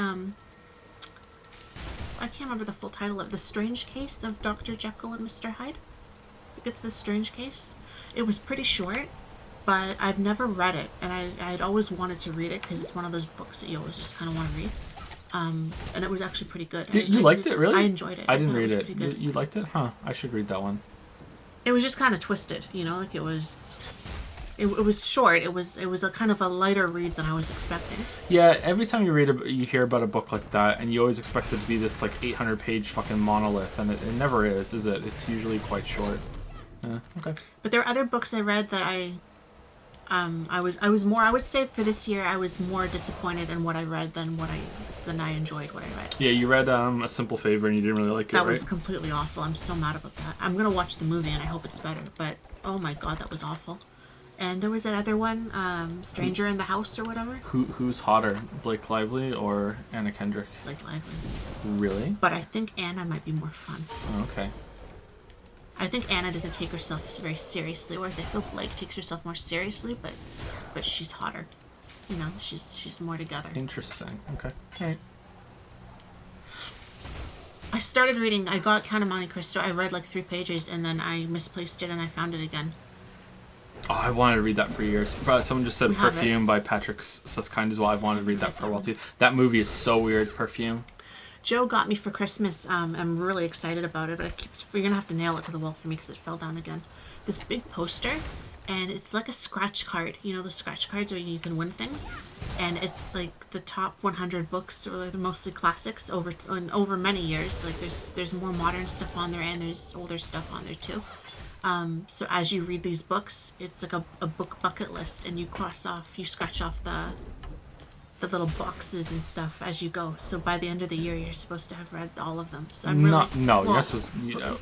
I can't remember the full title of The Strange Case of Dr. Jekyll and Mr. Hyde. I think it's The Strange Case. It was pretty short, but I've never read it, and I'd always wanted to read it because it's one of those books that you always just kind of want to read. And it was actually pretty good. You liked it, really? I enjoyed it. I didn't thought read was it. pretty good. You liked it? Huh. I should read that one. It was just kind of twisted, you know, like it was short. It was a kind of a lighter read than I was expecting. Yeah, every time you hear about a book like that, and you always expect it to be this like 800-page fucking monolith, and it never is it? It's usually quite short. Okay. But there are other books I read that I would say for this year I was more disappointed in what I read than I enjoyed what I read. Yeah, you read A Simple Favor and you didn't really like it, That right? was completely awful. I'm so mad about that. I'm gonna watch the movie and I hope it's better, but oh my god, that was awful. And there was that other one, Stranger in the House or whatever. Who's hotter, Blake Lively or Anna Kendrick? Blake Lively. Really? But I think Anna might be more fun. Oh, okay. I think Anna doesn't take herself very seriously, whereas I feel Blake takes herself more seriously, but she's hotter. You know, she's more together. Interesting. Okay. All right. I started reading. I got Count of Monte Cristo. I read like 3 pages and then I misplaced it and I found it again. Oh, I wanted to read that for years. Someone just said We have Perfume by Patrick Susskind as well. I've wanted to read that for a while too. That movie is so weird, Perfume. Joe got me for Christmas. I'm really excited about it, but you're gonna have to nail it to the wall for me because it fell down again. This big poster, and it's like a scratch card. You know the scratch cards where you can win things, and it's like the top 100 books, or like mostly classics over many years. Like there's more modern stuff on there, and there's older stuff on there too. So as you read these books, it's like a book bucket list, and you scratch off the little boxes and stuff as you go. So by the end of the year, you're supposed to have read all of them. So I'm really you're not supposed to,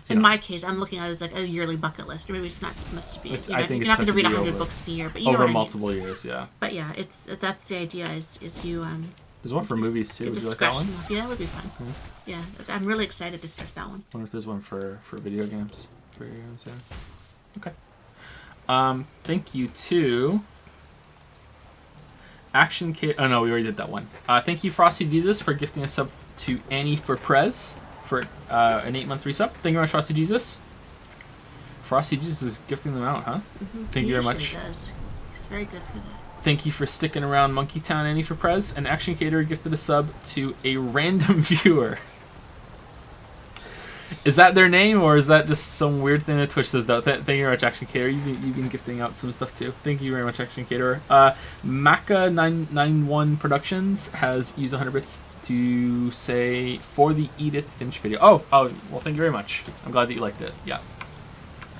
in my case, I'm looking at it as like a yearly bucket list, or maybe it's not supposed to be. I think you're not going to read meant to be 100 over- books in a year, but you know over what I mean. multiple years, yeah. But yeah, that's the idea. Is you There's one for movies too. get Would to you like that scratch one? them off. Yeah, that would be fun. Yeah, I'm really excited to start that one. Wonder if there's one for video games. Yeah. Okay. Thank you to Action Kid. Oh no, we already did that one. Thank you, Frosty Jesus, for gifting a sub to Annie for Prez for an 8-month resub. Thank you very much, Frosty Jesus. Frosty Jesus is gifting them out, huh? Mm-hmm. Thank you very much. He does. He's very good for that. Thank you for sticking around Monkey Town, Annie for Prez. And Action Cater gifted a sub to a random viewer. Is that their name, or is that just some weird thing that Twitch says? Thank you very much, Action Caterer. You've been gifting out some stuff too. Thank you very much, Action Caterer. Maca991 Productions has used 100 bits to say for the Edith Finch video. Oh, well, thank you very much. I'm glad that you liked it. Yeah,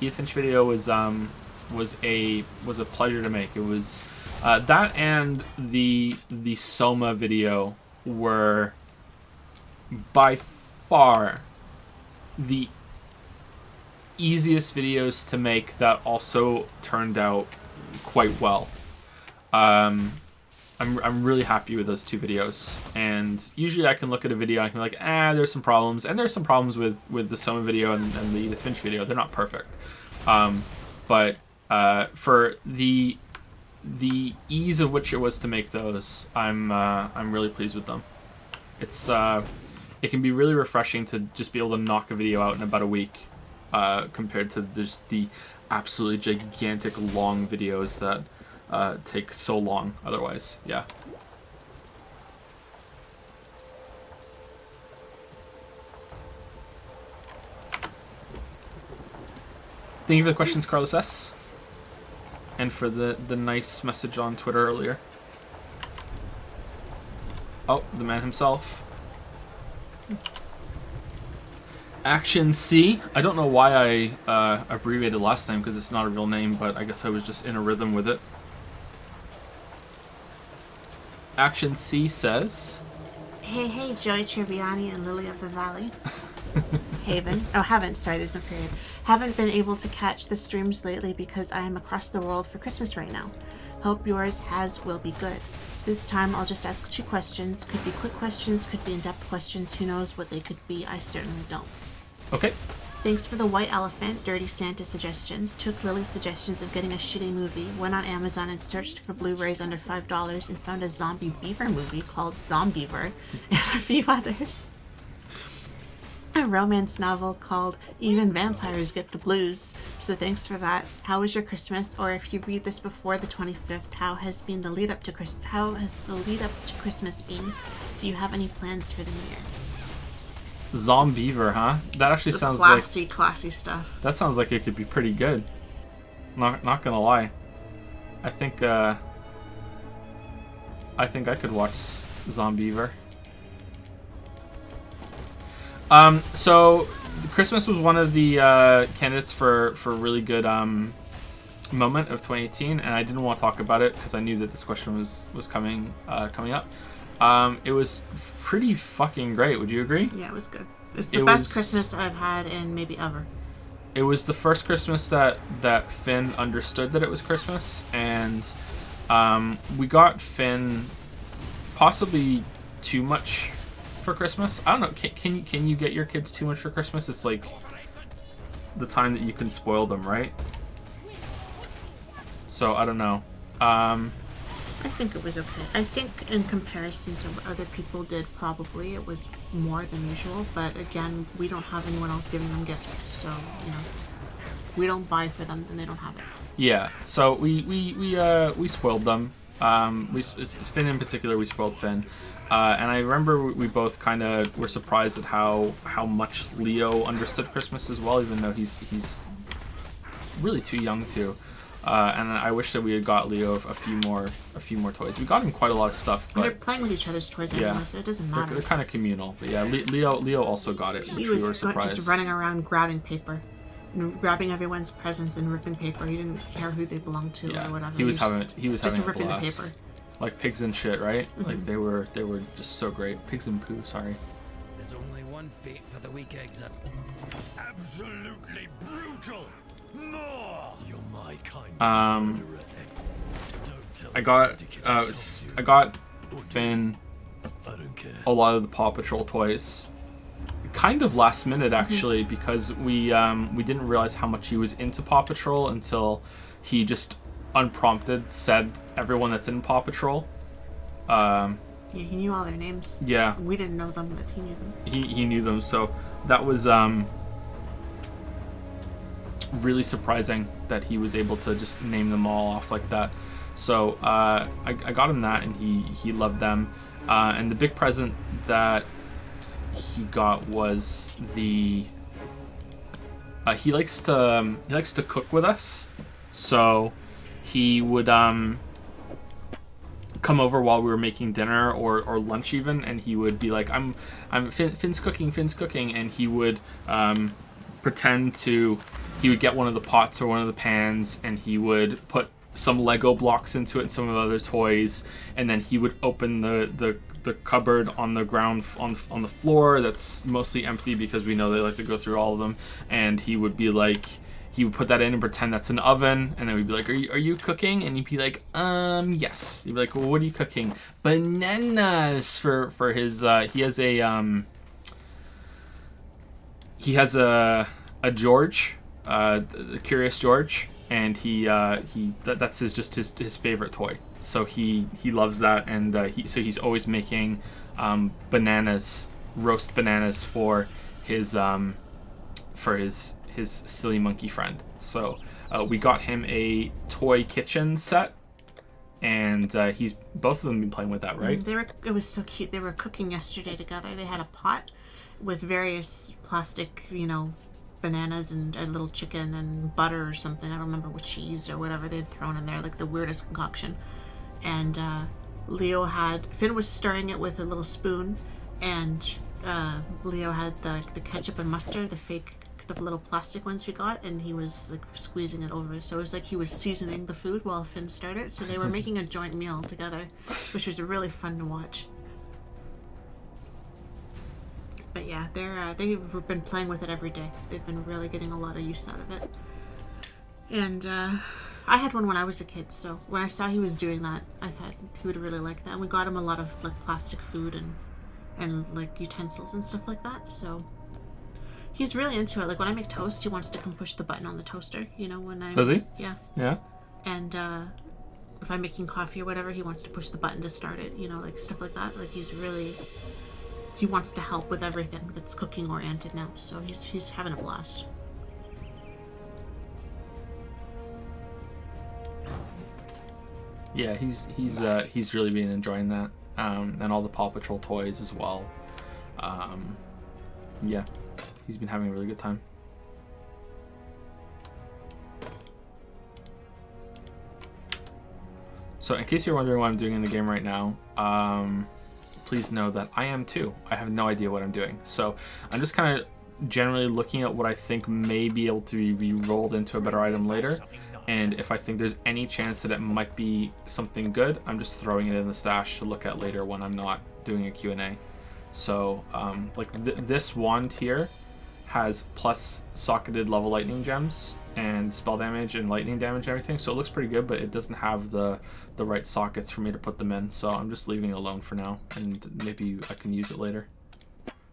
Edith Finch video was a pleasure to make. It was that and the Soma video were by far the easiest videos to make that also turned out quite well. I'm really happy with those 2 videos, and usually I can look at a video and I can be like, there's some problems, and there's some problems with the Soma video and the Edith Finch video. They're not perfect, but for the ease of which it was to make those, I'm really pleased with them. It can be really refreshing to just be able to knock a video out in about a week, compared to just the absolutely gigantic long videos that take so long otherwise. Yeah. Thank you for the questions, Carlos S. And for the nice message on Twitter earlier. Oh, the man himself. Action C. I don't know why I abbreviated last time because it's not a real name, but I guess I was just in a rhythm with it. Action C says... Hey, Joy Triviani and Lily of the Valley. Haven. Oh, haven't. Sorry, there's no period. Haven't been able to catch the streams lately because I am across the world for Christmas right now. Hope yours will be good. This time I'll just ask 2 questions. Could be quick questions, could be in-depth questions. Who knows what they could be? I certainly don't. Okay. Thanks for the White Elephant, Dirty Santa suggestions. Took Lily's suggestions of getting a shitty movie, went on Amazon and searched for Blu-rays under $5 and found a zombie beaver movie called Zombiever and a few others. A romance novel called Even Vampires Get the Blues. So thanks for that. How was your Christmas? Or if you read this before the 25th, how has the lead up to Christmas been? Do you have any plans for the new year? Zombiever, huh? That actually sounds classy stuff. That sounds like it could be pretty good. Not gonna lie. I think I could watch Zombiever. So Christmas was one of the candidates for a really good moment of 2018, and I didn't want to talk about it because I knew that this question was coming up. It was pretty fucking great. Would you agree? Yeah, it was good. It's the best Christmas I've had in maybe ever. It was the first Christmas that Finn understood that it was Christmas, and we got Finn possibly too much for Christmas. I don't know. Can you get your kids too much for Christmas? It's like the time that you can spoil them, right? So I don't know. I think it was okay. I think in comparison to what other people did, probably it was more than usual. But again, we don't have anyone else giving them gifts, so we don't buy for them, and they don't have it. Yeah. So we spoiled them. It's Finn in particular. We spoiled Finn. And I remember we both kind of were surprised at how much Leo understood Christmas as well, even though he's really too young to. And I wish that we had got Leo a few more toys. We got him quite a lot of stuff, but they're playing with each other's toys anyway, so it doesn't matter. They're kind of communal. But yeah, Leo also got it, which we were surprised. Just running around grabbing paper, grabbing everyone's presents and ripping paper. He didn't care who they belonged to or whatever. He was having a ripping blast. the paper. Like pigs and shit, right? Mm-hmm. Like they were just so great. Pigs and poo, sorry. There's only one fate for the weak eggs up. Absolutely brutal. More. You're my kind of I got Finn a lot of the Paw Patrol toys. Kind of last minute actually, because we didn't realize how much he was into Paw Patrol until he just unprompted said everyone that's in Paw Patrol. Yeah, he knew all their names. Yeah. We didn't know them, but he knew them. He knew them, so that was really surprising that he was able to just name them all off like that. So I got him that, and he loved them. And the big present that he got was the he likes to cook with us, so he would come over while we were making dinner or lunch even, and he would be like, Finn's cooking, and he would pretend to, he would get one of the pots or one of the pans, and he would put some Lego blocks into it and some of the other toys, and then he would open the cupboard on the ground on the floor that's mostly empty because we know they like to go through all of them, and he would be like, he would put that in and pretend that's an oven, and then we'd be like, are you cooking? And he'd be like, yes. He'd be like, well, what are you cooking? Bananas for his he has a George, Curious George, and that's his favorite toy. So he loves that, and he's always making roast bananas for his silly monkey friend. So we got him a toy kitchen set, and he's both of them been playing with that, right? It was so cute. They were cooking yesterday together. They had a pot with various plastic, bananas and a little chicken and butter or something. I don't remember what cheese or whatever they'd thrown in there, like the weirdest concoction. And Finn was stirring it with a little spoon, and Leo had the ketchup and mustard, the little plastic ones we got, and he was like squeezing it over. So it was like he was seasoning the food while Finn stirred it. So they were making a joint meal together, which was really fun to watch. But yeah, they've been playing with it every day. They've been really getting a lot of use out of it. And I had one when I was a kid, so when I saw he was doing that, I thought he would really like that. And we got him a lot of like plastic food and like utensils and stuff like that. So he's really into it. Like when I make toast, he wants to come push the button on the toaster. You know, when I Does he? Yeah. Yeah. And if I'm making coffee or whatever, he wants to push the button to start it. You know, like stuff like that. Like he wants to help with everything that's cooking oriented now. So he's having a blast. Yeah, he's really been enjoying that, and all the Paw Patrol toys as well. Yeah, he's been having a really good time. So, in case you're wondering what I'm doing in the game right now, please know that I am too. I have no idea what I'm doing. So, I'm just kind of generally looking at what I think may be able to be rolled into a better item later. And if I think there's any chance that it might be something good, I'm just throwing it in the stash to look at later when I'm not doing a Q&A. So, like this wand here has plus socketed level lightning gems and spell damage and lightning damage and everything. So it looks pretty good, but it doesn't have the right sockets for me to put them in. So I'm just leaving it alone for now, and maybe I can use it later.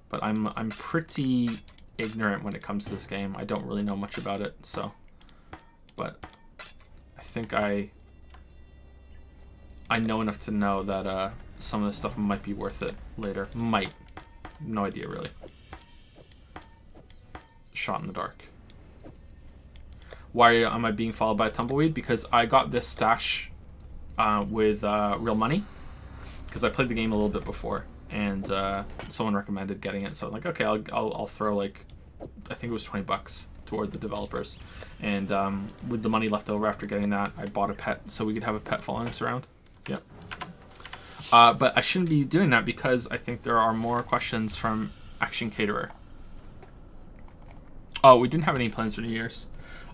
But I'm pretty ignorant when it comes to this game. I don't really know much about it, so. But I think I know enough to know that some of this stuff might be worth it later. Might. No idea, really. Shot in the dark. Why am I being followed by a tumbleweed? Because I got this stash with real money. Because I played the game a little bit before, and someone recommended getting it. So I'm like, okay, I'll throw like, I think it was $20 toward the developers. And with the money left over after getting that, I bought a pet so we could have a pet following us around. Yep. But I shouldn't be doing that because I think there are more questions from Action Caterer. Oh, we didn't have any plans for New Year's.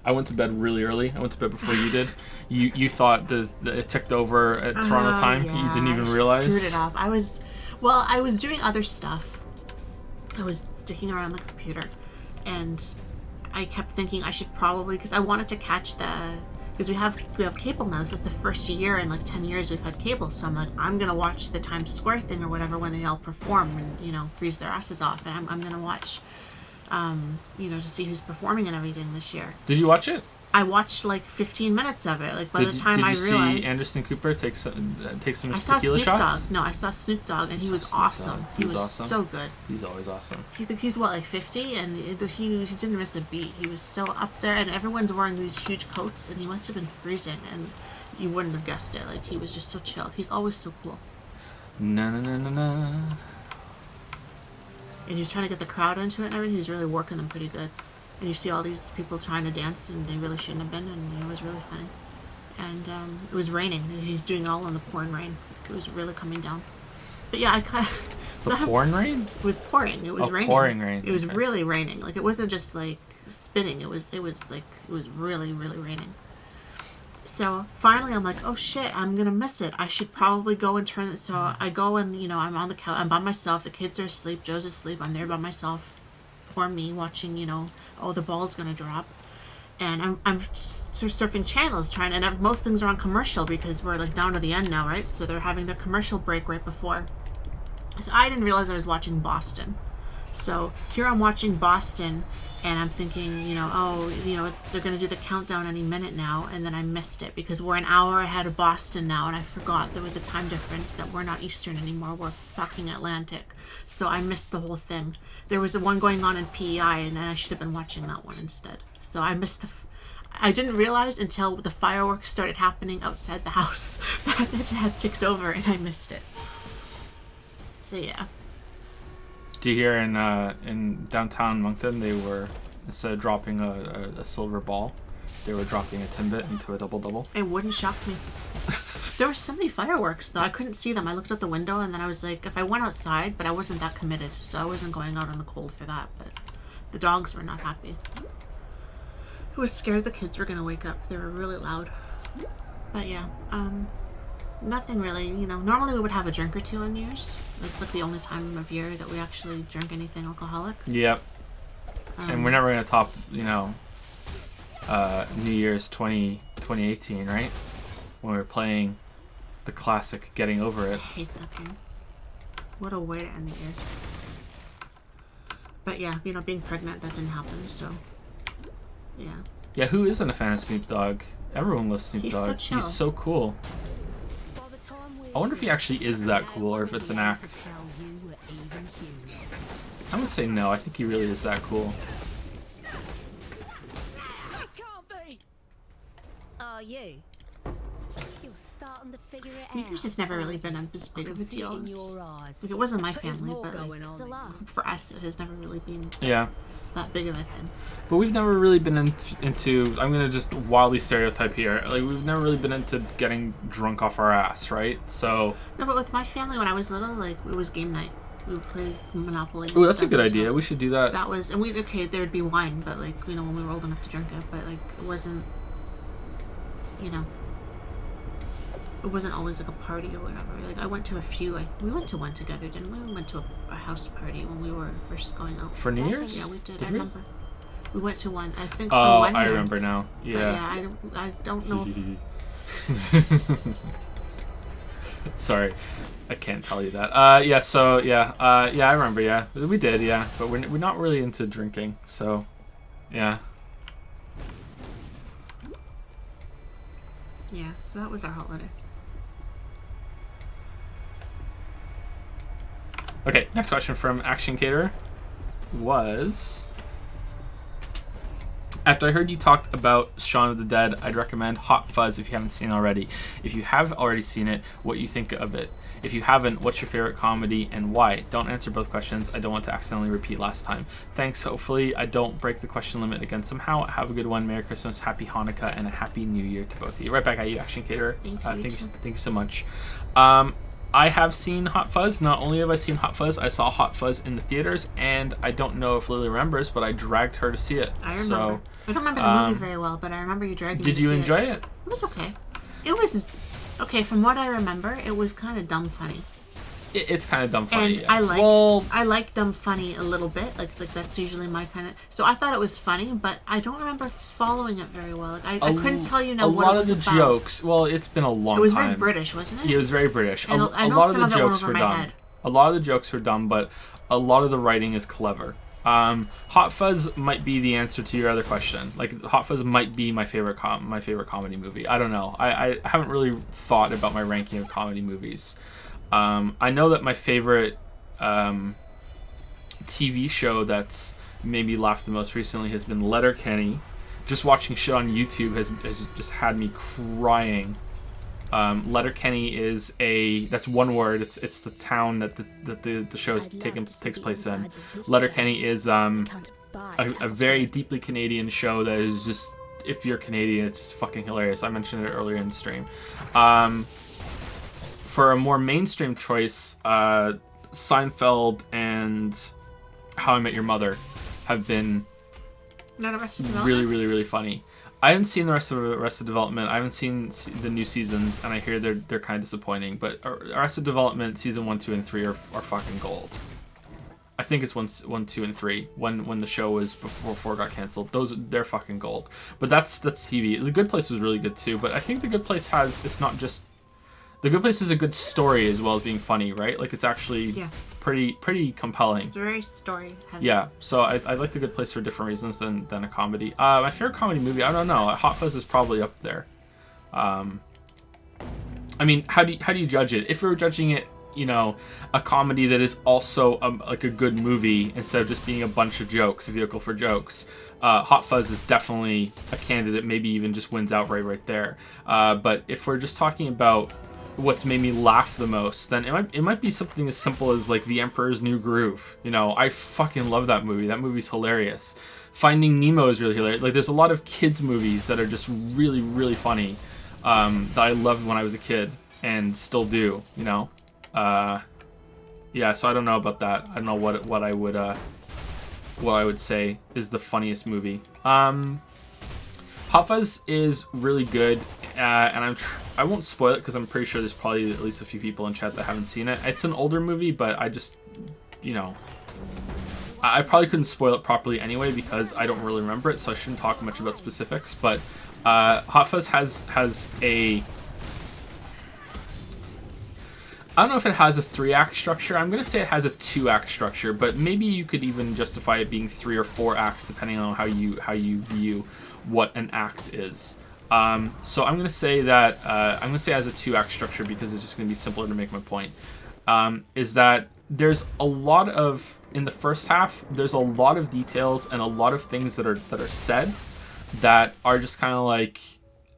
I went to bed really early. I went to bed before you did. You thought that it ticked over at Toronto time. Yeah, You didn't even realize. Screwed it up. I was doing other stuff. I was dicking around the computer, and I kept thinking I should probably, because I wanted to catch because we have cable now. This is the first year in like 10 years we've had cable. So I'm like, I'm gonna watch the Times Square thing or whatever when they all perform and freeze their asses off, and I'm gonna watch. To see who's performing and everything this year. Did you watch it? I watched like 15 minutes of it. Like by the time I realized. Did you see Anderson Cooper take some I saw tequila Snoop shots? Dogg. No, I saw Snoop Dogg, and he was awesome. He was awesome. so good. He's always awesome. He's what, like 50, and he didn't miss a beat. He was so up there, and everyone's wearing these huge coats, and he must have been freezing, and you wouldn't have guessed it. Like he was just so chill. He's always so cool. Na na na na na. And he was trying to get the crowd into it and everything. He was really working them pretty good. And you see all these people trying to dance, and they really shouldn't have been, and it was really funny. And it was raining. He's doing it all in the pouring rain. It was really coming down. But yeah, I kind of... The pouring rain? It was pouring. It was raining. Pouring rain. It was really raining. Like, it wasn't just, like, spitting. It was really, really raining. So finally I'm like, oh shit, I'm gonna miss it. I should probably go and turn it. So I go and, I'm on the couch. I'm by myself. The kids are asleep. Joe's asleep. I'm there by myself. Poor me watching, oh, the ball's gonna drop. And I'm surfing channels and most things are on commercial because we're like down to the end now, right? So they're having their commercial break right before. So I didn't realize I was watching Boston. So here I'm watching Boston, and I'm thinking, they're going to do the countdown any minute now, and then I missed it because we're an hour ahead of Boston now, and I forgot there was the time difference that we're not Eastern anymore, we're fucking Atlantic. So I missed the whole thing. There was one going on in PEI, and then I should have been watching that one instead. So I missed I didn't realize until the fireworks started happening outside the house that it had ticked over, and I missed it. So yeah. Do you hear in downtown Moncton they were Instead of dropping a silver ball, they were dropping a Timbit into a double-double. It wouldn't shock me. There were so many fireworks, though. I couldn't see them. I looked out the window, and then I was like, if I went outside, but I wasn't that committed, so I wasn't going out in the cold for that, but the dogs were not happy. I was scared the kids were going to wake up. They were really loud. But yeah, nothing really, you know. Normally we would have a drink or two on New Year's. That's like the only time of year that we actually drink anything alcoholic. Yep. And we're never going to top, you know, New Year's 2018, right? When we were playing the classic Getting Over It. I hate that game. What a way to end the year. But yeah, you know, being pregnant, that didn't happen, so yeah. Yeah, who isn't a fan of Snoop Dogg? Everyone loves Snoop He's Dogg. so chill. He's so cool. By the time we're I wonder if he actually is that cool or if it's an act. I'm gonna say no. I think he really is that cool. Are you? You're starting to figure it New out. Year's has never really been as big of a See it deal in as... your eyes. Like, it wasn't my But there's family, more but going like, It's a on. laugh. for us, it has never really been Yeah. that big of a thing. But we've never really been into, I'm going to just wildly stereotype here. Like, we've never really been into getting drunk off our ass, right? So... No, but with my family, when I was little, like, it was game night. We would play Monopoly. and Ooh, that's a stuff good until- idea. We should do that. That was, and okay, there would be wine, but like, you know, when we were old enough to drink it, but like, it wasn't, you know, it wasn't always like a party or whatever. Like, I went to a few, we went to one together, didn't we? We went to a house party when we were first going out. For New Year's? Yeah, we did. Did I we? remember. We went to one, I think, for Oh, one I year. remember now. But Yeah. I don't know. Sorry. I can't tell you that. Yeah, so, yeah. Yeah, I remember, yeah. We did, yeah. But we're not really into drinking, so, yeah. Yeah, so that was our holiday. Okay, next question from Action Caterer was... After I heard you talked about Shaun of the Dead, I'd recommend Hot Fuzz if you haven't seen it already. If you have already seen it, what you think of it. If you haven't, what's your favorite comedy and why? Don't answer both questions. I don't want to accidentally repeat last time. Thanks. Hopefully I don't break the question limit again somehow. Have a good one. Merry Christmas, Happy Hanukkah, and a Happy New Year to both of you. Right back at you, Action Caterer. Thank you. Thank you so much. I have seen Hot Fuzz. Not only have I seen Hot Fuzz, I saw Hot Fuzz in the theaters, and I don't know if Lily remembers, but I dragged her to see it. I remember. So, I don't remember the movie very well, but I remember you dragging me did to you see enjoy it. it? It was okay. It was okay from what I remember. It was kind of dumb funny, It's kind of dumb funny. and yeah. I like dumb funny a little bit. Like that's usually my kind of. So I thought it was funny, but I don't remember following it very well. Like I couldn't tell you now what it was A lot of the about. jokes. Well, it's been a long time. It was very British, wasn't it? Yeah, it was very British. And I know lot some of the of it went jokes over were my dumb. head. A lot of the jokes were dumb, but a lot of the writing is clever. Hot Fuzz might be the answer to your other question. Like, Hot Fuzz might be my favorite comedy movie. I don't know. I haven't really thought about my ranking of comedy movies. I know that my favorite TV show that's made me laugh the most recently has been Letterkenny. Just watching shit on YouTube has just had me crying. Letterkenny is that's one word. It's the town that the show takes place in. Letterkenny is a very deeply Canadian show that is just, if you're Canadian, it's just fucking hilarious. I mentioned it earlier in the stream. For a more mainstream choice, Seinfeld and How I Met Your Mother have been Not Arrested Development. really, really, really funny. I haven't seen the rest of Arrested Development. I haven't seen the new seasons, and I hear they're kind of disappointing. But Arrested Development season 1, 2, and 3 are fucking gold. I think it's 1, 2, and 3 when the show was before it got canceled. They're fucking gold. But that's TV. The Good Place was really good too. But I think The Good Place it's not just. The Good Place is a good story as well as being funny, right? Like, it's actually pretty compelling. It's very story heavy. Yeah, so I like The Good Place for different reasons than a comedy. My favorite comedy movie, I don't know. Hot Fuzz is probably up there. I mean, how do you judge it? If you're judging it, you know, a comedy that is also like a good movie instead of just being a bunch of jokes, a vehicle for jokes, Hot Fuzz is definitely a candidate. Maybe even just wins outright right there. But if we're just talking about what's made me laugh the most, then it might be something as simple as like The Emperor's New Groove. You know, I fucking love that movie. That movie's hilarious. Finding Nemo is really hilarious. Like, there's a lot of kids movies that are just really, really funny that I loved when I was a kid and still do. You know, yeah. So I don't know about that. I don't know what I would say is the funniest movie. Hot Fuzz is really good, and I won't spoil it because I'm pretty sure there's probably at least a few people in chat that haven't seen it. It's an older movie, but I just, you know, I probably couldn't spoil it properly anyway because I don't really remember it, so I shouldn't talk much about specifics. But Hot Fuzz has a, I don't know if it has a 3-act structure. I'm gonna say it has a 2-act structure, but maybe you could even justify it being 3 or 4 acts depending on how you view what an act is. So I'm gonna say that it has a 2-act structure because it's just gonna be simpler to make my point. Is that there's a lot of, in the first half, there's a lot of details and a lot of things that are said that are just kind of like,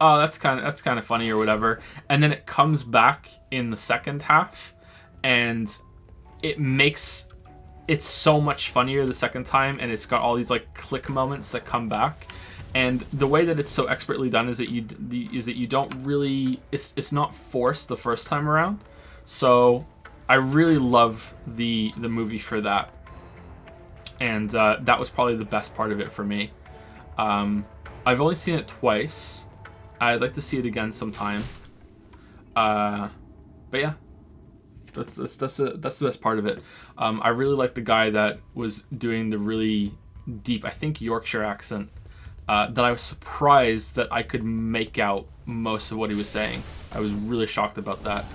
oh, that's kind of funny or whatever, and then it comes back in the second half, and it makes it so much funnier the second time, and it's got all these like click moments that come back. And the way that it's so expertly done is that you don't really, it's not forced the first time around. So I really love the movie for that, and that was probably the best part of it for me. I've only seen it twice. I'd like to see it again sometime. But yeah, that's the best part of it. I really like the guy that was doing the really deep, I think, Yorkshire accent. That I was surprised that I could make out most of what he was saying. I was really shocked about that.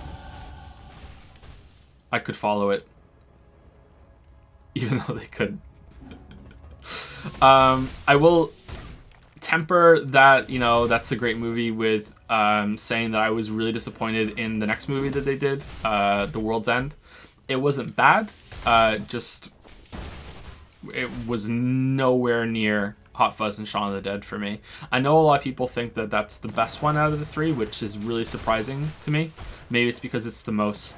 I could follow it, even though they couldn't. I will temper that, you know, that's a great movie with saying that I was really disappointed in the next movie that they did, The World's End. It wasn't bad, just it was nowhere near Hot Fuzz and Shaun of the Dead for me. I know a lot of people think that that's the best one out of the 3, which is really surprising to me. Maybe it's because it's the most,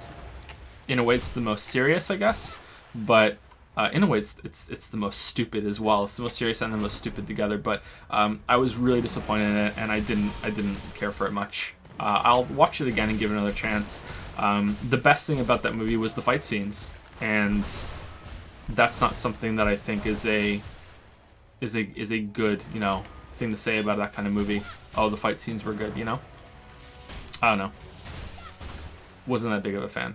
in a way, it's the most serious, I guess. But in a way, it's the most stupid as well. It's the most serious and the most stupid together. But I was really disappointed in it, and I didn't care for it much. I'll watch it again and give it another chance. The best thing about that movie was the fight scenes, and that's not something that I think is a good, you know, thing to say about that kind of movie. Oh, the fight scenes were good, you know? I don't know. Wasn't that big of a fan.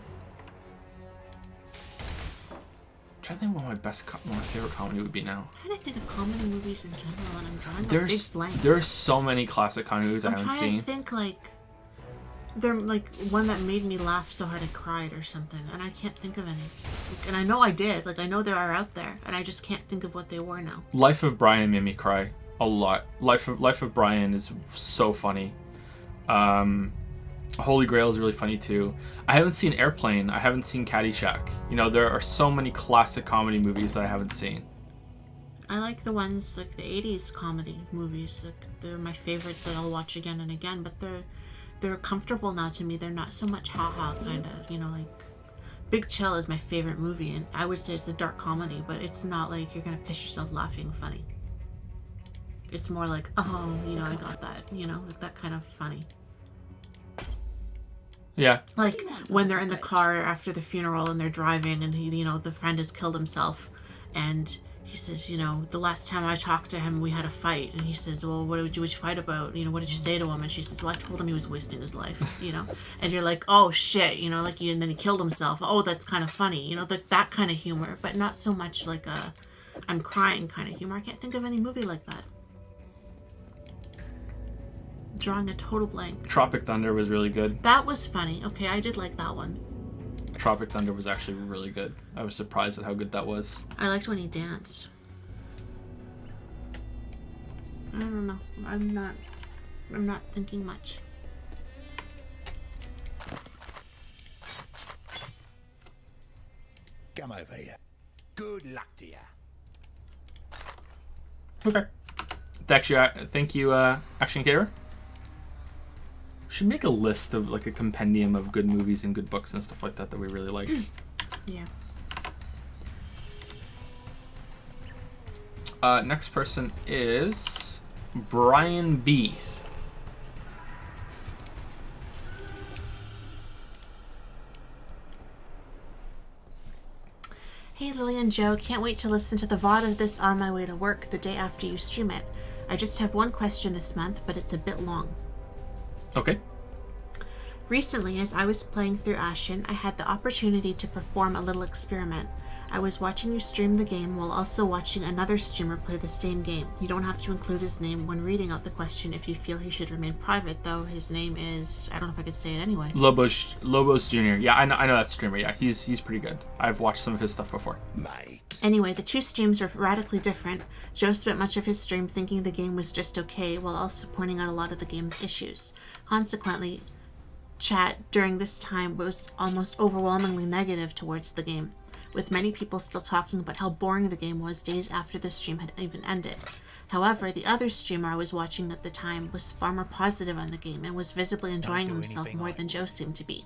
I'm trying to think what my favorite comedy would be now. I'm trying to think of comedy movies in general, and I'm drawing a big blank. There's so many classic comedy movies I haven't seen. I'm trying to think, like, they're like one that made me laugh so hard I cried or something, and I can't think of any. Like, and I know I did. Like, I know there are out there, and I just can't think of what they were now. Life of Brian made me cry a lot. Life of Brian is so funny. Holy Grail is really funny too. I haven't seen Airplane. I haven't seen Caddyshack. You know, there are so many classic comedy movies that I haven't seen. I like the ones, like the 80s comedy movies. Like, they're my favorites that I'll watch again and again, but they're comfortable now to me. They're not so much haha kind of, you know, like Big Chill is my favorite movie, and I would say it's a dark comedy, but it's not like you're gonna piss yourself laughing funny. It's more like, oh, you know, I got that, you know, like that kind of funny. Yeah. Like when they're in the car after the funeral and they're driving, and he, you know, the friend has killed himself, and he says, you know, the last time I talked to him, we had a fight. And he says, well, what did you fight about? You know, what did you say to him? And she says, well, I told him he was wasting his life, you know. And you're like, oh, shit, you know, like, and then he killed himself. Oh, that's kind of funny, you know, that kind of humor. But not so much like a I'm crying kind of humor. I can't think of any movie like that. Drawing a total blank. Tropic Thunder was really good. That was funny. Okay, I did like that one. Tropic Thunder was actually really good. I was surprised at how good that was. I liked when he danced. I don't know. I'm not thinking much. Come over here. Good luck to you. Okay. Thank you, Action Caterer. Should make a list of like a compendium of good movies and good books and stuff like that we really like. Yeah. Next person is Brian B. Hey Lily and Joe, can't wait to listen to the VOD of this on my way to work the day after you stream it. I just have one question this month, but it's a bit long. Okay. Recently, as I was playing through Ashen, I had the opportunity to perform a little experiment. I was watching you stream the game while also watching another streamer play the same game. You don't have to include his name when reading out the question if you feel he should remain private, though. His name is... I don't know if I could say it anyway. Lobos Jr. Yeah, I know that streamer. Yeah, he's pretty good. I've watched some of his stuff before. Mate. Anyway, the two streams were radically different. Joe spent much of his stream thinking the game was just okay, while also pointing out a lot of the game's issues. Consequently, chat during this time was almost overwhelmingly negative towards the game, with many people still talking about how boring the game was days after the stream had even ended. However, the other streamer I was watching at the time was far more positive on the game and was visibly enjoying himself more than Joe seemed to be.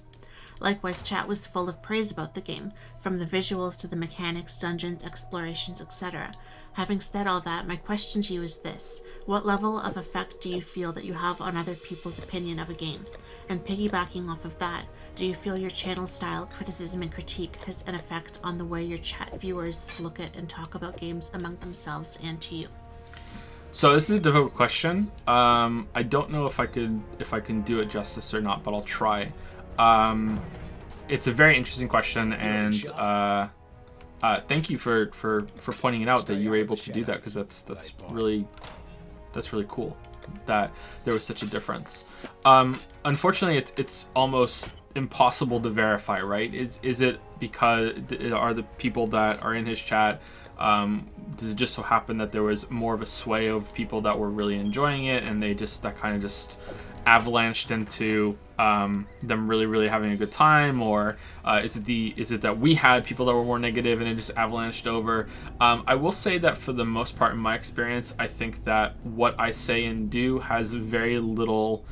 Likewise, chat was full of praise about the game, from the visuals to the mechanics, dungeons, explorations, etc. Having said all that, my question to you is this: what level of effect do you feel that you have on other people's opinion of a game? And piggybacking off of that, do you feel your channel style, criticism, and critique has an effect on the way your chat viewers look at and talk about games among themselves and to you? So this is a difficult question. I don't know if I can do it justice or not, but I'll try. It's a very interesting question, and thank you for pointing it out that you were able to do that, because that's really cool that there was such a difference. Unfortunately, it's almost impossible to verify, right? Is it because are the people that are in his chat, does it just so happen that there was more of a sway of people that were really enjoying it, and that kind of just avalanched into them really having a good time, or is it that we had people that were more negative and it just avalanched over? I will say that for the most part, in my experience, I think that what I say and do has very little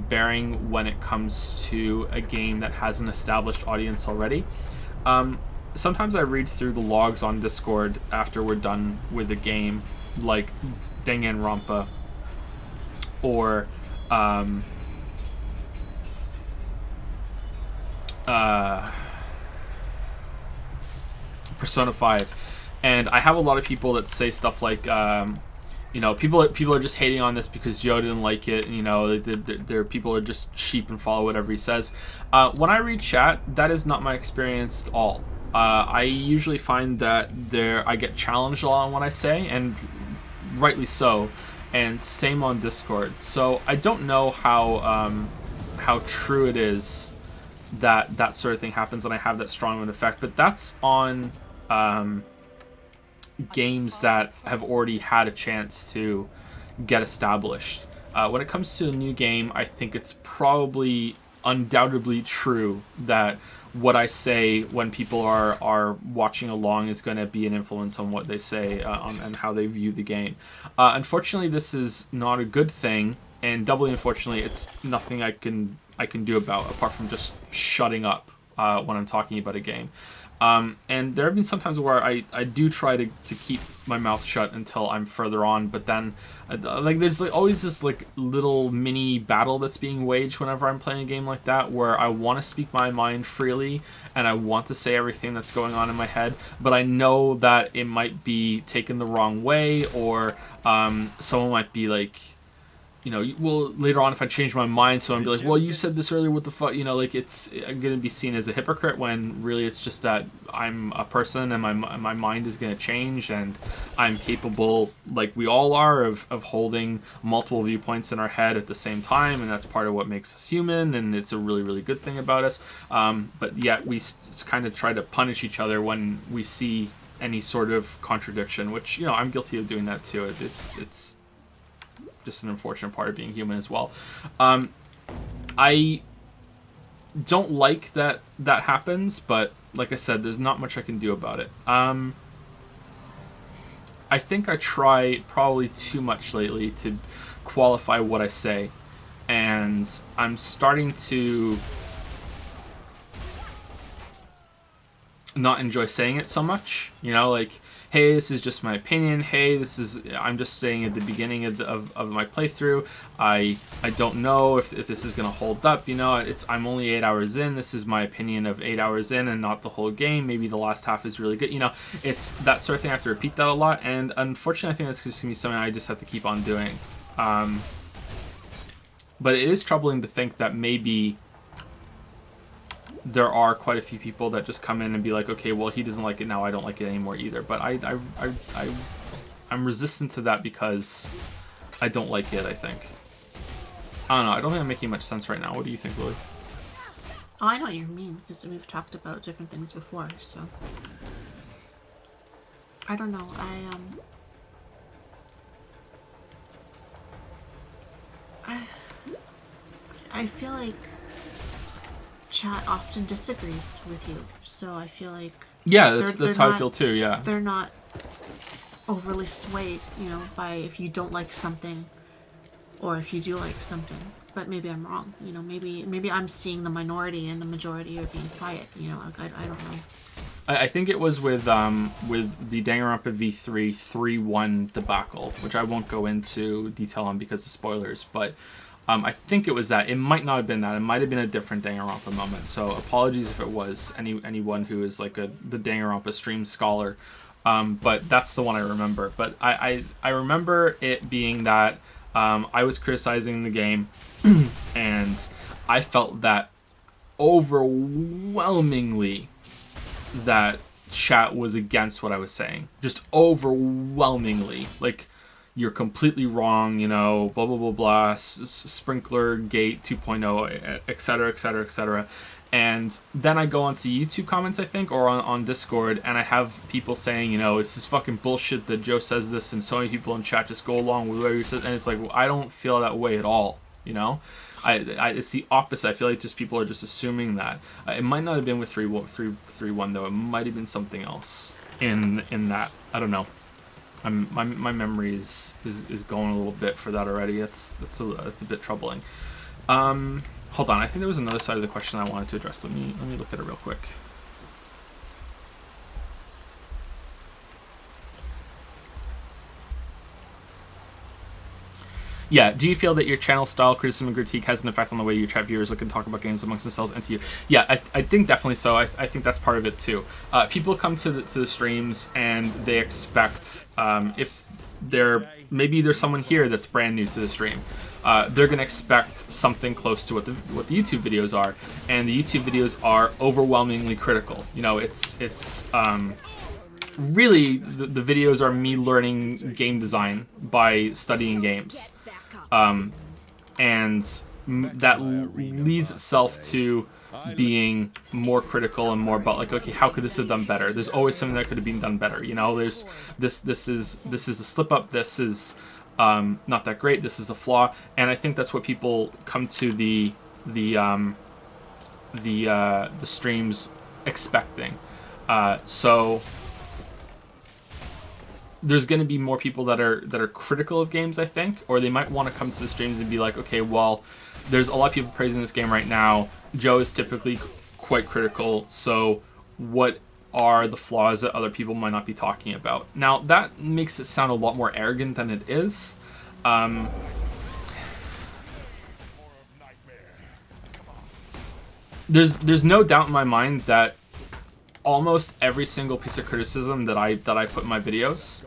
bearing when it comes to a game that has an established audience already. Sometimes I read through the logs on Discord after we're done with a game, like Danganronpa, or Persona 5, and I have a lot of people that say stuff like, people are just hating on this because Joe didn't like it, and, there people are just sheep and follow whatever he says. When I read chat, that is not my experience at all. I usually find that I get challenged a lot on what I say, and rightly so, and same on Discord. So I don't know how true it is that sort of thing happens and I have that strong of an effect, but that's on games that have already had a chance to get established. When it comes to a new game, I think it's probably undoubtedly true that what I say when people are watching along is going to be an influence on what they say and how they view the game. Unfortunately, this is not a good thing, and doubly unfortunately, it's nothing I can do about, apart from just shutting up when I'm talking about a game. And there have been some times where I do try to keep my mouth shut until I'm further on, but then there's always this little mini battle that's being waged whenever I'm playing a game like that, where I want to speak my mind freely and I want to say everything that's going on in my head, but I know that it might be taken the wrong way, or someone might be like, well, later on if I change my mind, so I'm be like, well, you said this earlier, what the fuck, I'm gonna be seen as a hypocrite, when really it's just that I'm a person and my mind is gonna change, and I'm capable, like we all are, of holding multiple viewpoints in our head at the same time, and that's part of what makes us human, and it's a really good thing about us. But yet we kind of try to punish each other when we see any sort of contradiction, which I'm guilty of doing that too. It's just an unfortunate part of being human as well. I don't like that happens, but like I said, there's not much I can do about it. I think I try probably too much lately to qualify what I say, and I'm starting to not enjoy saying it so much. hey, this is just my opinion. Hey, I'm just saying at the beginning of my playthrough. I don't know if this is gonna hold up. You know, I'm only 8 hours in. This is my opinion of 8 hours in, and not the whole game. Maybe the last half is really good. You know, it's that sort of thing. I have to repeat that a lot, and unfortunately, I think that's just gonna be something I just have to keep on doing. But it is troubling to think that maybe there are quite a few people that just come in and be like, okay, well, he doesn't like it now, I don't like it anymore either. But I'm resistant to that because I don't like it, I think. I don't know, I don't think I'm making much sense right now. What do you think, Lily? Oh, I know what you mean, because we've talked about different things before, so... I don't know, I feel like chat often disagrees with you, so I feel like yeah, that's how I feel too. Yeah, they're not overly swayed, you know, by if you don't like something or if you do like something. But maybe I'm wrong, you know. Maybe I'm seeing the minority and the majority are being quiet. You know, like I don't know. I think it was with the Danganronpa V3 3-1 debacle, which I won't go into detail on because of spoilers, but. I think it was that. It might not have been that. It might have been a different Danganronpa moment. So apologies if it was anyone who is like the Danganronpa stream scholar. But that's the one I remember. But I remember it being that I was criticizing the game, and I felt that overwhelmingly that chat was against what I was saying. Just overwhelmingly. Like, you're completely wrong, you know, blah, blah, blah, blah, sprinkler gate 2.0, etc., etc., etc. And then I go onto YouTube comments, I think, or on Discord, and I have people saying, you know, it's this fucking bullshit that Joe says this, and so many people in chat just go along with whatever he says, and it's like, well, I don't feel that way at all, you know? It's the opposite. I feel like just people are just assuming that. It might not have been with 3-1, though. It might have been something else in that. I don't know. My memory is going a little bit for that already. It's a bit troubling. Hold on, I think there was another side of the question I wanted to address. Let me look at it real quick. Yeah, do you feel that your channel style, criticism, and critique has an effect on the way your chat viewers look and talk about games amongst themselves and to you? Yeah, I think definitely so. I think that's part of it too. People come to the streams and they expect, if maybe there's someone here that's brand new to the stream, they're gonna expect something close to what the YouTube videos are, and the YouTube videos are overwhelmingly critical. You know, it's really the videos are me learning game design by studying games. And that leads itself to being more critical and more about like, okay, how could this have done better? There's always something that could have been done better. You know, there's this is a slip up. This is not that great. This is a flaw. And I think that's what people come to the streams expecting. So there's going to be more people that are critical of games, I think, or they might want to come to the streams and be like, okay, well, there's a lot of people praising this game right now. Joe is typically quite critical, so what are the flaws that other people might not be talking about? Now, that makes it sound a lot more arrogant than it is. There's no doubt in my mind that almost every single piece of criticism that I put in my videos,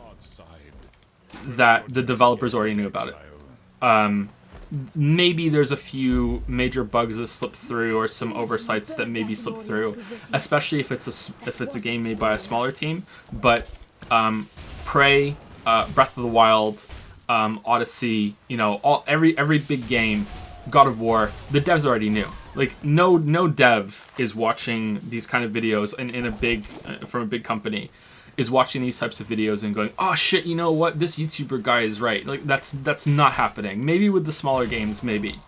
that the developers already knew about it. Maybe there's a few major bugs that slip through, or some oversights that maybe slip through, especially if it's a game made by a smaller team. But Prey, Breath of the Wild, Odyssey, you know, every big game, God of War, the devs already knew. Like no dev is watching these kind of videos from a big company, is watching these types of videos and going, oh shit, you know what, this YouTuber guy is right. Like that's not happening. Maybe with the smaller games, maybe,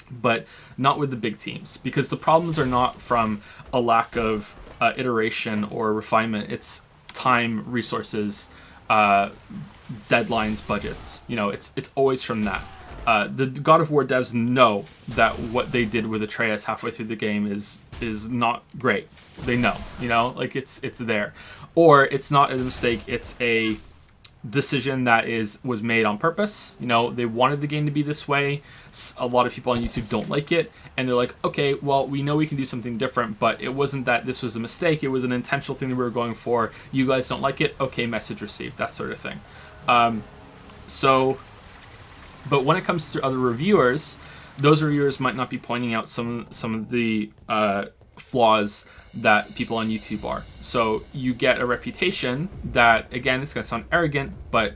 but not with the big teams, because the problems are not from a lack of iteration or refinement. It's time, resources, deadlines, budgets. You know, it's always from that. The God of War devs know that what they did with Atreus halfway through the game is is not great. They know, like it's there, or it's not a mistake. It's a decision that was made on purpose. They wanted the game to be this way. A lot of people on YouTube don't like it, and they're like, okay, well, we know we can do something different, but it wasn't that this was a mistake. It was an intentional thing that we were going for. You guys don't like it, okay, message received, that sort of thing. But when it comes to other reviewers, those reviewers might not be pointing out some of the flaws that people on YouTube are. So you get a reputation that, again, it's going to sound arrogant, but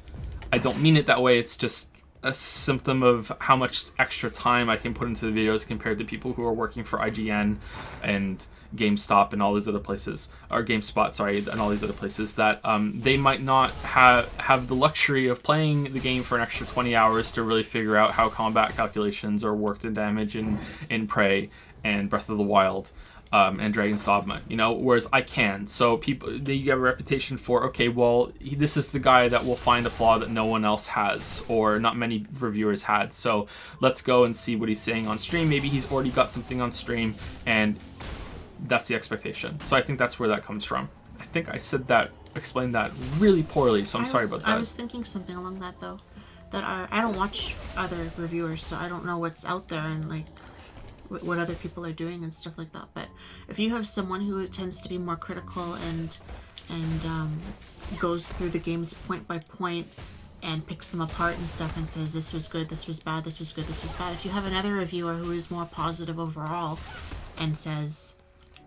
I don't mean it that way. It's just a symptom of how much extra time I can put into the videos compared to people who are working for IGN and GameStop and all these other places, or GameSpot, sorry, and all these other places, that they might not have the luxury of playing the game for an extra 20 hours to really figure out how combat calculations are worked in damage in Prey and Breath of the Wild. And Dragon's Dogma, whereas I can. So they get a reputation for, okay, well, this is the guy that will find a flaw that no one else has, or not many reviewers had. So let's go and see what he's saying on stream. Maybe he's already got something on stream, and that's the expectation. So I think that's where that comes from. I think I explained that really poorly, so I'm sorry about that. I was thinking something along that, though. I don't watch other reviewers, so I don't know what's out there and, like, what other people are doing and stuff like that. But if you have someone who tends to be more critical and goes through the games point by point and picks them apart and stuff and says this was good, this was bad, this was good, this was bad. If you have another reviewer who is more positive overall and says,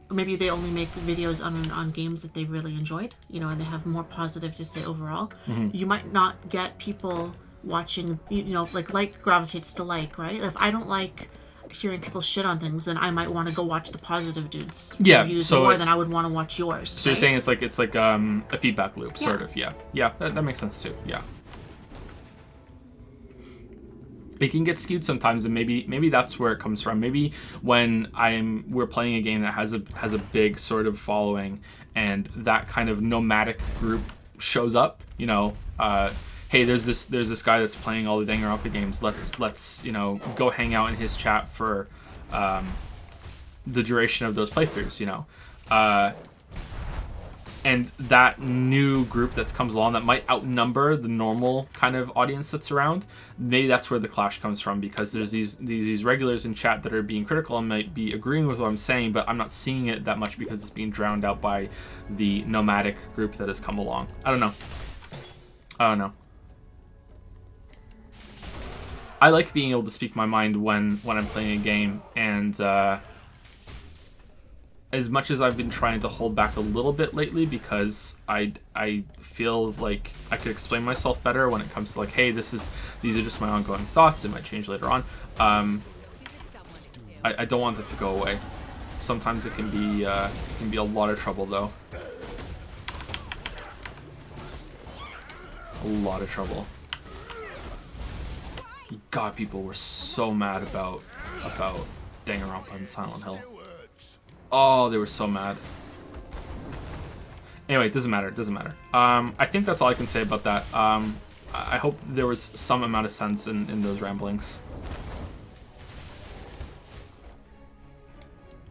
maybe they only make videos on games that they really enjoyed, and they have more positive to say overall, you might not get people watching, like gravitates to like, right? If I don't like hearing people shit on things, then I might want to go watch the positive dudes reviews more than I would want to watch yours. So you're saying it's like a feedback loop, sort of. Yeah, that makes sense too. Yeah, it can get skewed sometimes, and maybe that's where it comes from. Maybe when we're playing a game that has a big sort of following, and that kind of nomadic group shows up, hey, there's this guy that's playing all the Danganronpa games. Let's go hang out in his chat for the duration of those playthroughs. And that new group that comes along that might outnumber the normal kind of audience that's around. Maybe that's where the clash comes from, because there's these regulars in chat that are being critical and might be agreeing with what I'm saying, but I'm not seeing it that much because it's being drowned out by the nomadic group that has come along. I don't know. I like being able to speak my mind when I'm playing a game, and as much as I've been trying to hold back a little bit lately, because I feel like I could explain myself better when it comes to, like, hey, these are just my ongoing thoughts. It might change later on. I don't want that to go away. Sometimes it can be a lot of trouble, though. A lot of trouble. God, people were so mad about Danganronpa and Silent Hill. Oh, they were so mad. Anyway, it doesn't matter. I think that's all I can say about that. I hope there was some amount of sense in those ramblings.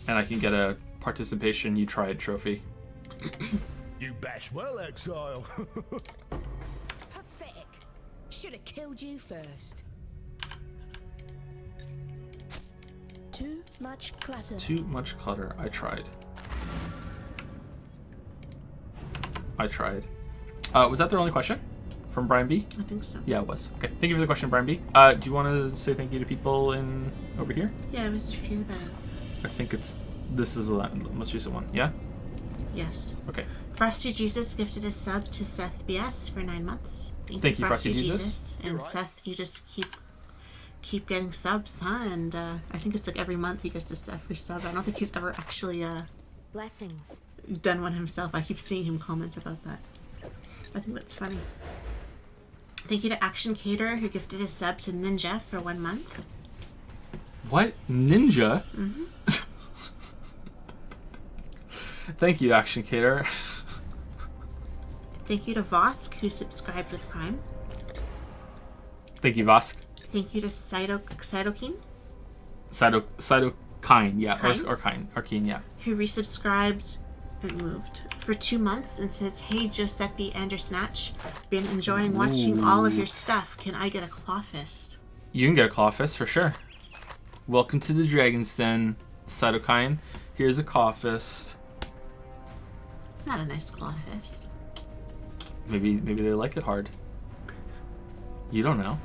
And I can get a participation you tried trophy. You bash well, Exile. Pathetic. Should have killed you first. Too much clutter. Too much clutter. I tried. Was that their only question? From Brian B? I think so. Yeah, it was. Okay, thank you for the question, Brian B. Do you want to say thank you to people over here? Yeah, there was a few that... I think this is the most recent one, yeah? Yes. Okay. Frosty Jesus gifted a sub to Seth BS for 9 months. Thank you, Frosty Jesus. And Seth, you just keep getting subs, huh? And I think it's like every month he gets this free sub. I don't think he's ever actually Blessings. done one himself. I keep seeing him comment about that. I think that's funny. Thank you to Action Cater, who gifted a sub to Ninja for 1 month. What? Ninja? Mm-hmm. Thank you, Action Cater. Thank you to Vosk, who subscribed with Prime. Thank you, Vosk. Thank you to Cytokine. Cytokine? Kine, yeah. Kine? Or Kine. Or Keen, yeah. who resubscribed and moved for 2 months and says, "Hey Giuseppe Andersnatch, been enjoying watching all of your stuff. Can I get a claw fist?" You can get a claw fist for sure. Welcome to the Dragon's Den, Cytokine. Here's a claw fist. It's not a nice claw fist. Maybe they like it hard. You don't know.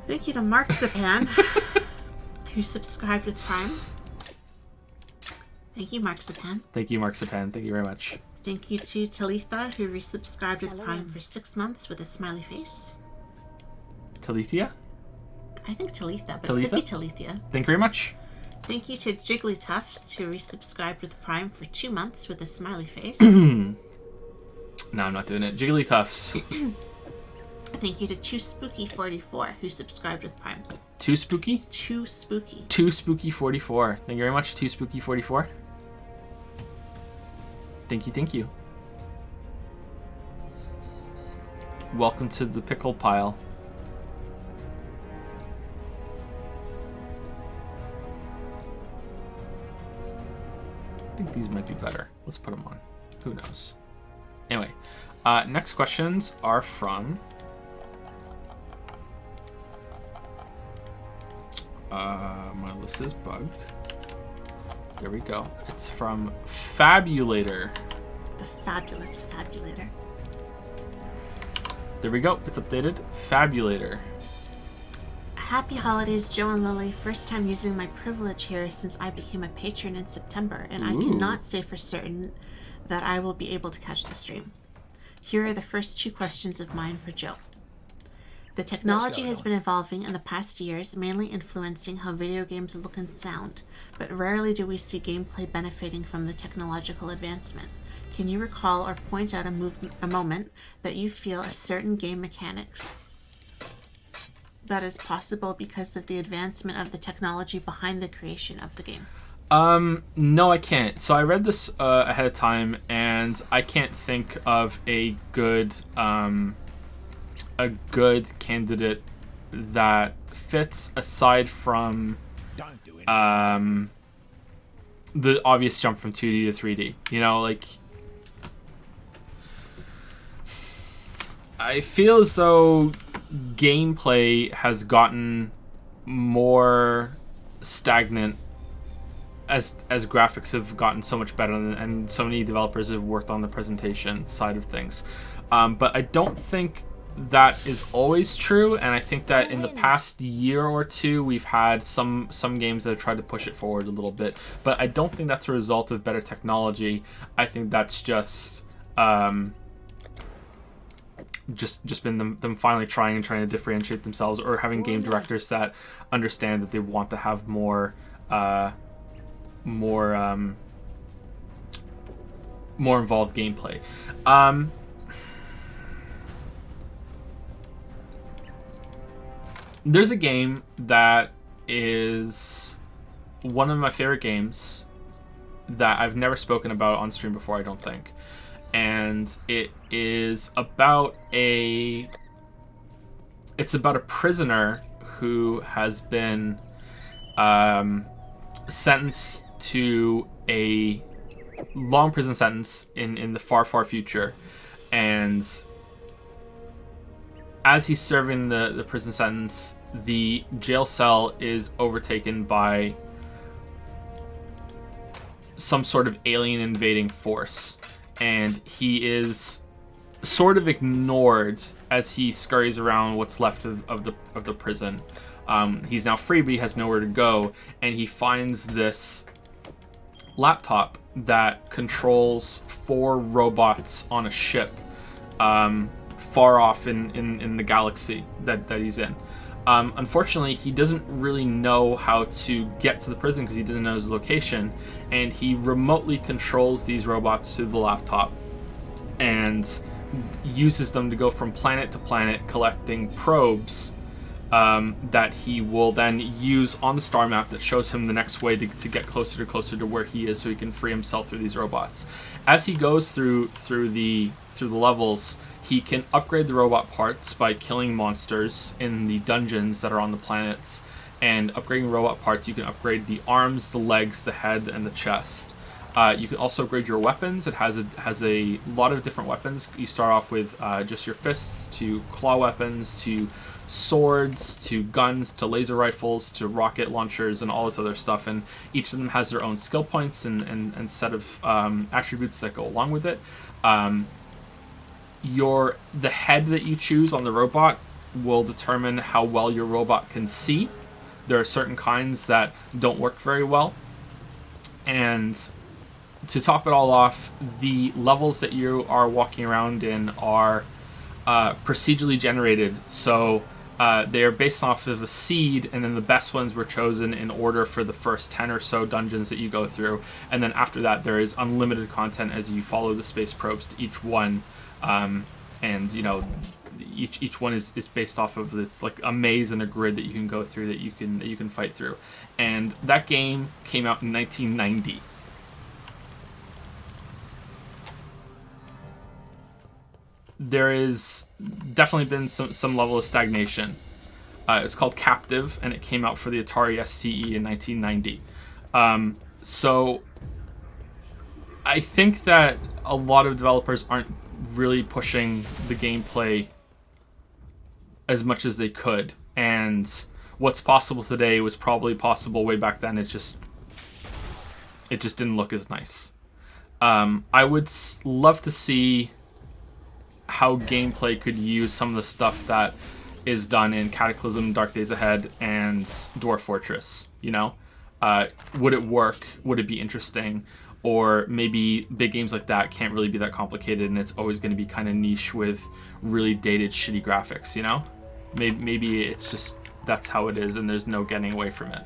Thank you to Markzipan, who subscribed with Prime. Thank you, Markzipan. Thank you, Markzipan. Thank you very much. Thank you to Talitha, who resubscribed with Prime for 6 months with a smiley face. Talithia? I think Talitha, but Talitha? it could be Talithia. Thank you very much. Thank you to Jigglytuffs, who resubscribed with Prime for 2 months with a smiley face. No, I'm not doing it. Jigglytuffs. Thank you to Too Spooky 44, who subscribed with Prime. Too spooky? Too Spooky. Too spooky 44. Thank you very much, Too spooky 44. Thank you, thank you. Welcome to the pickle pile. I think these might be better. Let's put them on. Who knows? Anyway, next questions are from my list is bugged. There we go. It's from Fabulator. The fabulous Fabulator. There we go. It's updated. Fabulator. Happy holidays, Joe and Lily. First time using my privilege here since I became a patron in September, and I cannot say for certain that I will be able to catch the stream. Here are the first 2 questions of mine for Joe. The technology has been evolving in the past years, mainly influencing how video games look and sound, but rarely do we see gameplay benefiting from the technological advancement. Can you recall or point out a moment that you feel a certain game mechanics that is possible because of the advancement of the technology behind the creation of the game? No, I can't. So I read this ahead of time, and I can't think of a good candidate that fits aside from the obvious jump from 2D to 3D. You know, like, I feel as though gameplay has gotten more stagnant as graphics have gotten so much better, and so many developers have worked on the presentation side of things. But I don't think that is always true, and I think that in the past year or two we've had some games that have tried to push it forward a little bit, but I don't think that's a result of better technology. I think that's just been them finally trying to differentiate themselves, or having game directors that understand that they want to have more involved gameplay. There's a game that is one of my favorite games that I've never spoken about on stream before, I don't think. And it is about a prisoner who has been sentenced to a long prison sentence in the far, far future. And as he's serving the prison sentence, the jail cell is overtaken by some sort of alien invading force, and he is sort of ignored as he scurries around what's left of the prison. He's now free, but he has nowhere to go, and he finds this laptop that controls 4 robots on a ship far off in the galaxy that he's in. Unfortunately, he doesn't really know how to get to the prison because he doesn't know his location, and he remotely controls these robots through the laptop and uses them to go from planet to planet collecting probes that he will then use on the star map that shows him the next way to get closer to where he is, so he can free himself through these robots. As he goes through the levels, he can upgrade the robot parts by killing monsters in the dungeons that are on the planets. And upgrading robot parts, you can upgrade the arms, the legs, the head, and the chest. You can also upgrade your weapons. It has a lot of different weapons. You start off with just your fists, to claw weapons, to swords, to guns, to laser rifles, to rocket launchers, and all this other stuff. And each of them has their own skill points and set of attributes that go along with it. The head that you choose on the robot will determine how well your robot can see. There are certain kinds that don't work very well. And to top it all off, the levels that you are walking around in are procedurally generated. So they are based off of a seed, and then the best ones were chosen in order for the first 10 or so dungeons that you go through. And then after that, there is unlimited content as you follow the space probes to each one. And, you know, each one is based off of this like a maze and a grid that you can go through that you can fight through. And that game came out in 1990. There is definitely been some level of stagnation. It's called Captive, and it came out for the Atari STE in 1990. So I think that a lot of developers aren't really pushing the gameplay as much as they could, and what's possible today was probably possible way back then. It just didn't look as nice. I would love to see how gameplay could use some of the stuff that is done in Cataclysm, Dark Days Ahead, and Dwarf Fortress. You know, would it work? Would it be interesting? Or maybe big games like that can't really be that complicated, and it's always going to be kind of niche with really dated, shitty graphics, you know? Maybe it's just, that's how it is, and there's no getting away from it.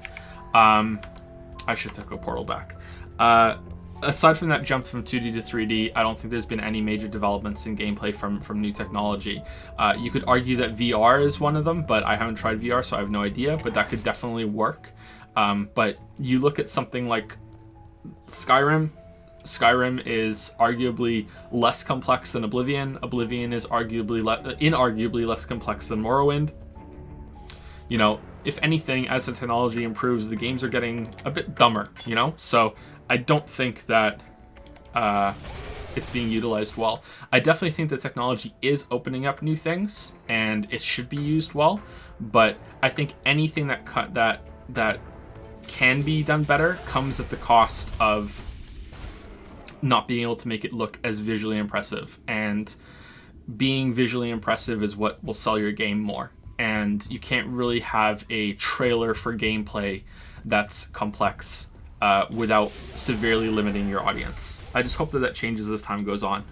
I should take a portal back. Aside from that jump from 2D to 3D, I don't think there's been any major developments in gameplay from new technology. You could argue that VR is one of them, but I haven't tried VR, so I have no idea, but that could definitely work. But you look at something like Skyrim. Skyrim is arguably less complex than Oblivion. Oblivion is inarguably less complex than Morrowind. You know, if anything, as the technology improves, the games are getting a bit dumber, you know? So I don't think that it's being utilized well. I definitely think the technology is opening up new things, and it should be used well. But I think anything that can be done better comes at the cost of not being able to make it look as visually impressive. And being visually impressive is what will sell your game more. And you can't really have a trailer for gameplay that's complex without severely limiting your audience. I just hope that changes as time goes on.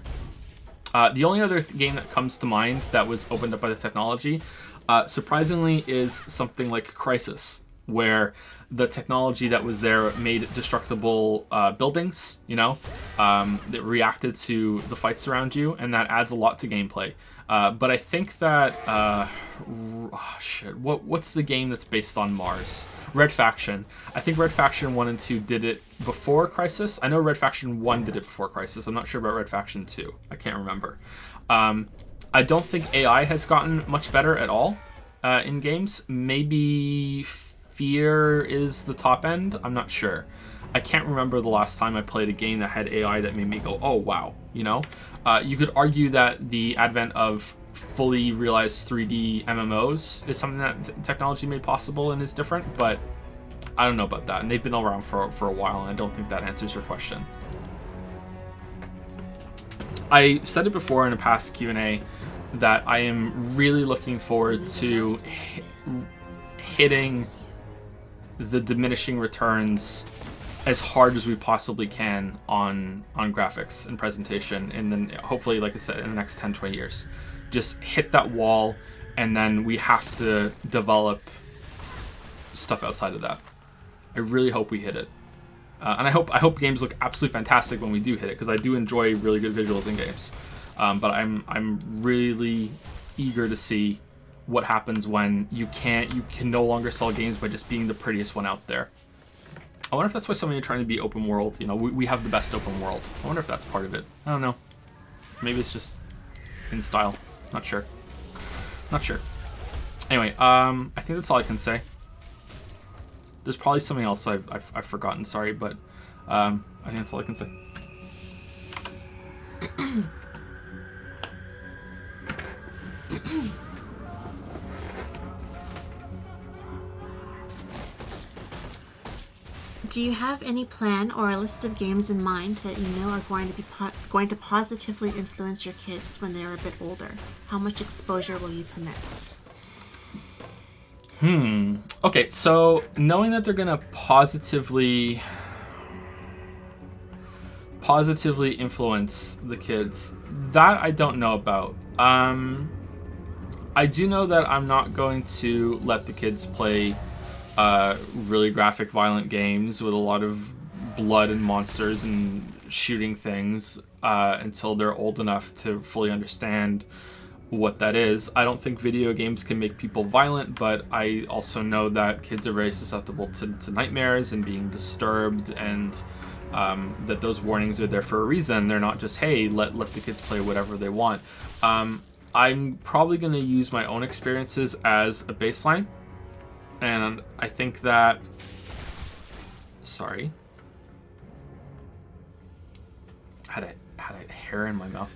The only other game that comes to mind that was opened up by the technology, surprisingly, is something like Crysis, where the technology that was there made destructible buildings, you know, that reacted to the fights around you, and that adds a lot to gameplay. But I think that what's the game that's based on Mars? Red Faction. I think Red Faction 1 and 2 did it before Crysis. I know Red Faction 1 did it before Crysis. I'm not sure about Red Faction 2. I can't remember. I don't think AI has gotten much better at all in games. Maybe Fear is the top end. I'm not sure. I can't remember the last time I played a game that had AI that made me go, oh wow, you know? You could argue that the advent of fully realized 3D MMOs is something that technology made possible and is different, but I don't know about that. And they've been around for a while, and I don't think that answers your question. I said it before in a past Q&A that I am really looking forward to hitting the diminishing returns as hard as we possibly can on graphics and presentation, and then hopefully, like I said, in the next 10-20 years. Just hit that wall, and then we have to develop stuff outside of that. I really hope we hit it. And I hope games look absolutely fantastic when we do hit it, because I do enjoy really good visuals in games. But I'm really eager to see what happens when you can no longer sell games by just being the prettiest one out there. I wonder if that's why so many are trying to be open world. You know, we have the best open world. I wonder if that's part of it. I don't know. Maybe it's just in style. Not sure. Not sure. Anyway, I think that's all I can say. There's probably something else I've forgotten. Sorry, but I think that's all I can say. Do you have any plan or a list of games in mind that you know are going to positively influence your kids when they're a bit older? How much exposure will you permit? Okay, so knowing that they're gonna positively influence the kids, that I don't know about. I do know that I'm not going to let the kids play really graphic, violent games with a lot of blood and monsters and shooting things until they're old enough to fully understand what that is. I don't think video games can make people violent, but I also know that kids are very susceptible to nightmares and being disturbed, and that those warnings are there for a reason. They're not just, hey, let the kids play whatever they want. I'm probably going to use my own experiences as a baseline. And I think that... Sorry. Had a hair in my mouth.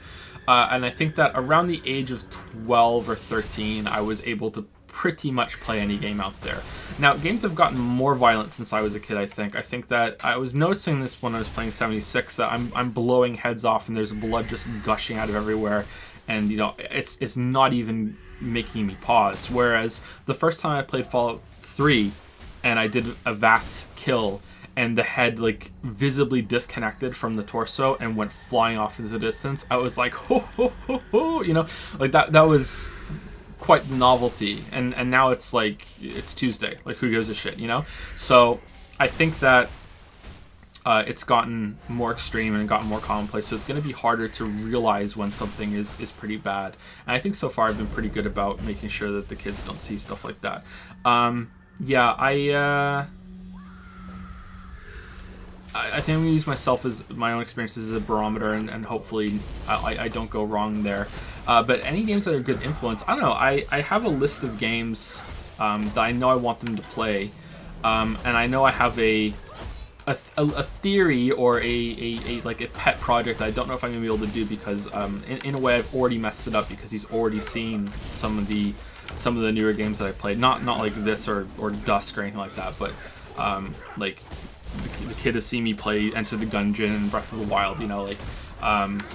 And I think that around the age of 12 or 13, I was able to pretty much play any game out there. Now, games have gotten more violent since I was a kid, I think. I think that I was noticing this when I was playing 76, that I'm blowing heads off and there's blood just gushing out of everywhere. And, you know, it's not even making me pause. Whereas the first time I played Fallout 3 and I did a VATS kill and the head like visibly disconnected from the torso and went flying off into the distance, I was like, ho, ho, ho, ho, you know, like that was quite the novelty. And now it's like, it's Tuesday, like who gives a shit, you know? So I think that it's gotten more extreme and gotten more commonplace, so it's going to be harder to realize when something is pretty bad. And I think so far I've been pretty good about making sure that the kids don't see stuff like that. Yeah, I think I'm going to use myself as my own experiences as a barometer, and hopefully I don't go wrong there. But any games that are good influence, I don't know. I have a list of games that I know I want them to play, and I know I have a theory or a like a pet project I don't know if I'm gonna be able to do, because in a way I've already messed it up, because he's already seen some of the newer games that I played. Not like this or Dusk or anything like that, but like the kid has seen me play Enter the Gungeon and Breath of the Wild, you know, like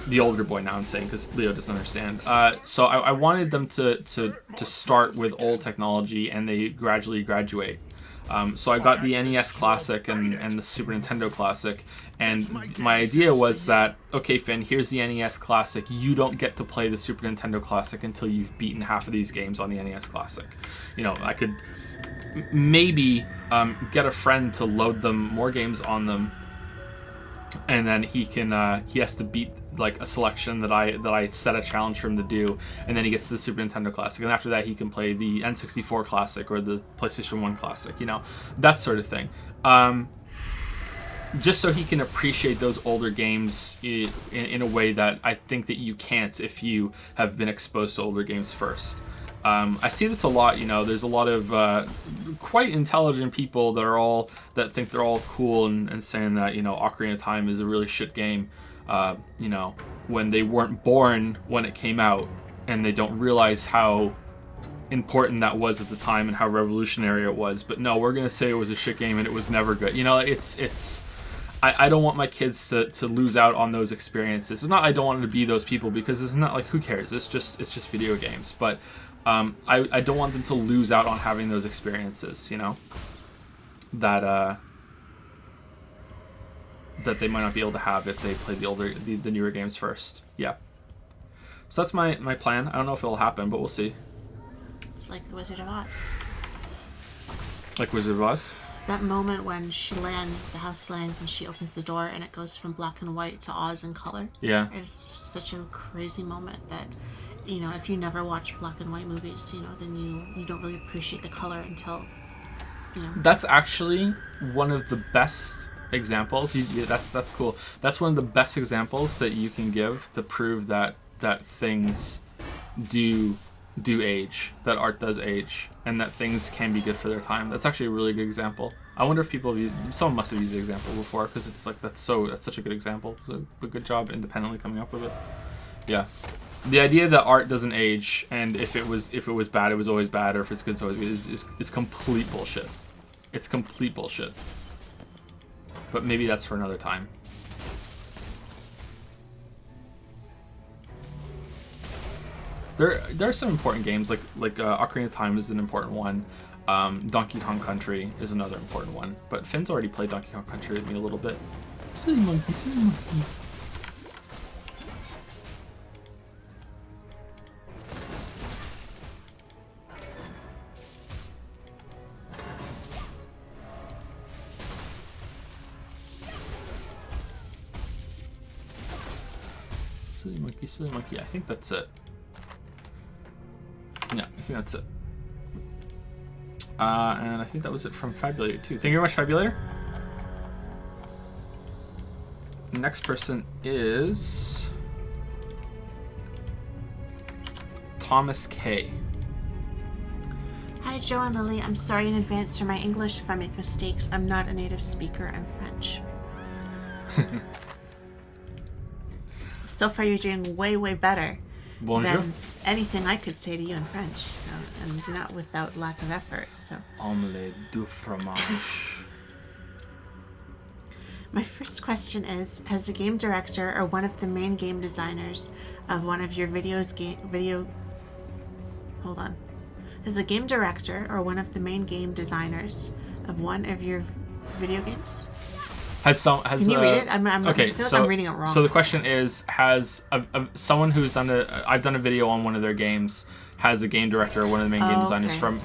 the older boy now I'm saying, because Leo doesn't understand. So I wanted them to start with old technology and they gradually graduate. So I got the NES Classic and the Super Nintendo Classic, and my idea was that, okay, Finn, here's the NES Classic. You don't get to play the Super Nintendo Classic until you've beaten half of these games on the NES Classic. You know, I could maybe get a friend to load them more games on them, and then he has to beat like a selection that I set a challenge for him to do, and then he gets to the Super Nintendo Classic, and after that he can play the N64 Classic or the PlayStation 1 Classic, you know, that sort of thing. Just so he can appreciate those older games in a way that I think that you can't if you have been exposed to older games first. I see this a lot, you know, there's a lot of quite intelligent people that think they're all cool and saying that, you know, Ocarina of Time is a really shit game, you know, when they weren't born when it came out, and they don't realize how important that was at the time and how revolutionary it was. But no, we're going to say it was a shit game and it was never good. You know, I don't want my kids to lose out on those experiences. It's not I don't want them to be those people, because it's not like, who cares? It's just video games. But I don't want them to lose out on having those experiences, you know, that they might not be able to have if they play the newer games first. Yeah. So that's my plan. I don't know if it'll happen, but we'll see. It's like the Wizard of Oz. Like Wizard of Oz? That moment when the house lands and she opens the door and it goes from black and white to Oz in color. Yeah. It's just such a crazy moment that you know, if you never watch black and white movies, you know, then you don't really appreciate the color until, you know. That's actually one of the best examples. That's cool. That's one of the best examples that you can give to prove that things do age, that art does age, and that things can be good for their time. That's actually a really good example. I wonder if someone must have used the example before, because it's like that's such a good example. So a good job independently coming up with it. Yeah, the idea that art doesn't age, and if it was bad, it was always bad, or if it's good, it's always good, is complete bullshit. It's complete bullshit. But maybe that's for another time. There are some important games like Ocarina of Time is an important one. Donkey Kong Country is another important one. But Finn's already played Donkey Kong Country with me a little bit. Silly monkey, silly monkey. Silly monkey, silly monkey. I think that's it. Yeah, I think that's it. And I think that was it from Fabulator too. Thank you very much, Fabulator. Next person is Thomas K. Hi, Joe and Lily. I'm sorry in advance for my English if I make mistakes. I'm not a native speaker. I'm French. So far, you're doing way, way better Bonjour. than anything I could say to you in French, so, and not without lack of effort. So, Omelette du fromage. my first question is: has the game director or one of the main game designers of one of your Has the game director or one of the main game designers of one of your video games? Can you read it? Okay, I feel like I'm reading it wrong. So the question is, has someone who's done I've done a video on one of their games, has a game director or one of the main game designers okay. from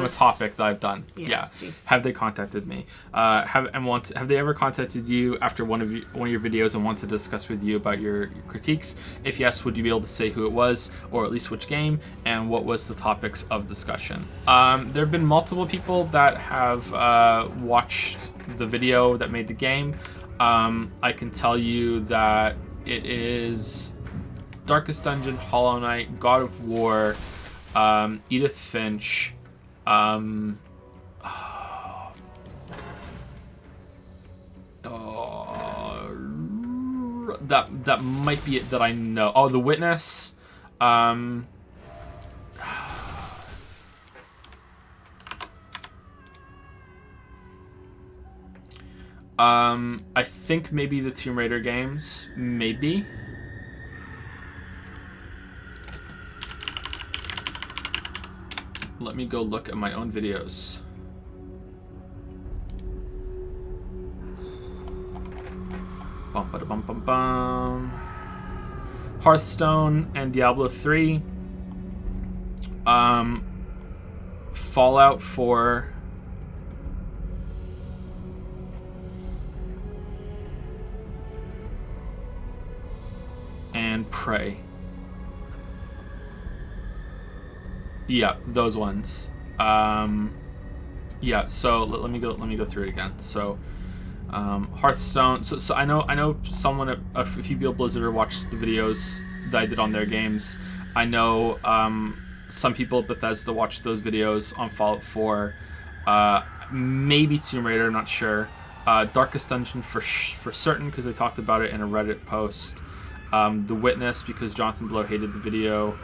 a topic that I've done. Yeah. Have they contacted me? Have they ever contacted you after one of your videos and want to discuss with you about your critiques? If yes, would you be able to say who it was, or at least which game, and what was the topics of discussion? There have been multiple people that have watched the video that made the game. I can tell you that it is Darkest Dungeon, Hollow Knight, God of War, Edith Finch, that might be it that I know. Oh, The Witness. I think maybe the Tomb Raider games, maybe. Let me go look at my own videos. Bum ba da bum bum bum. Hearthstone and Diablo 3. Fallout 4. And Prey. Yeah, those ones. Yeah, so let me go through it again. So Hearthstone. So I know someone, a few people at Blizzard watched the videos that I did on their games. I know some people at Bethesda watched those videos on Fallout 4. Maybe Tomb Raider, I'm not sure. Darkest Dungeon for certain, because they talked about it in a Reddit post. The Witness, because Jonathan Blow hated the video.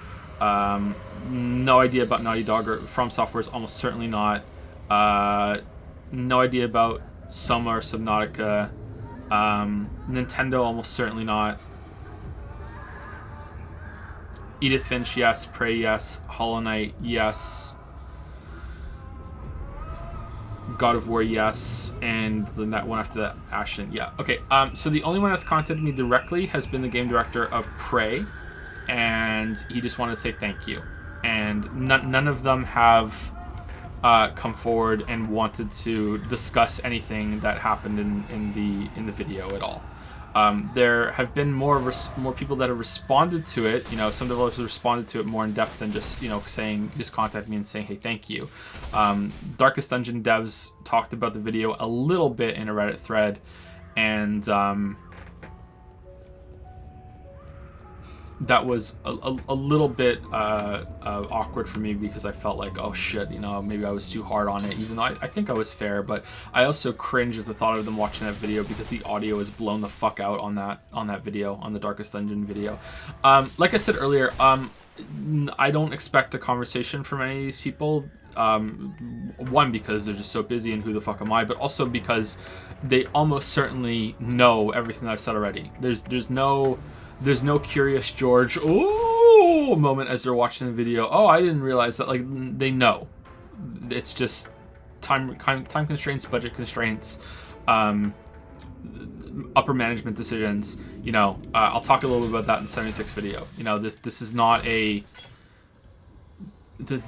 No idea about Naughty Dog or From Software's almost certainly not. No idea about Soma or Subnautica. Nintendo almost certainly not. Edith Finch, yes. Prey, yes. Hollow Knight, yes. God of War, yes. And the one after that, Ashen, yeah. Okay, so the only one that's contacted me directly has been the game director of Prey, and he just wanted to say thank you. And none of them have come forward and wanted to discuss anything that happened in the video at all. There have been more people that have responded to it. You know, some developers have responded to it more in depth than just, you know, saying, just contact me and saying, hey, thank you. Darkest Dungeon devs talked about the video a little bit in a Reddit thread, and that was a little bit awkward for me, because I felt like, oh shit, you know, maybe I was too hard on it, even though I think I was fair. But I also cringe at the thought of them watching that video, because the audio is blown the fuck out on that video, on the Darkest Dungeon video. Like I said earlier, I don't expect a conversation from any of these people. One, because they're just so busy, and who the fuck am I? But also because they almost certainly know everything I've said already. There's no Curious George ooh moment as they're watching the video. Oh, I didn't realize that. Like, they know. It's just time constraints, budget constraints, upper management decisions. You know, I'll talk a little bit about that in 76 video. You know, this is not a the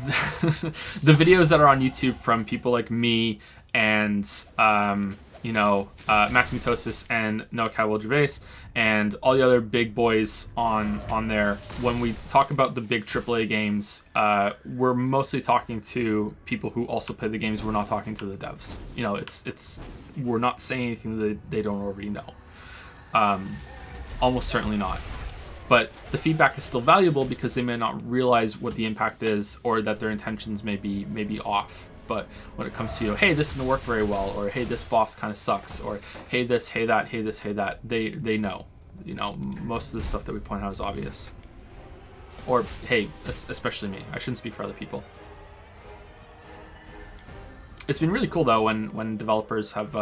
videos that are on YouTube from people like me and you know, Max Mitosis and Noah Cowell Gervais and all the other big boys on there. When we talk about the big AAA games, we're mostly talking to people who also play the games. We're not talking to the devs. You know, we're not saying anything that they don't already know. Almost certainly not. But the feedback is still valuable, because they may not realize what the impact is, or that their intentions may be off. But when it comes to, you know, hey, this didn't work very well, or hey, this boss kind of sucks, or hey this, hey that, hey this, hey that, they know. You know, most of the stuff that we point out is obvious. Or hey, especially me. I shouldn't speak for other people. It's been really cool though when developers have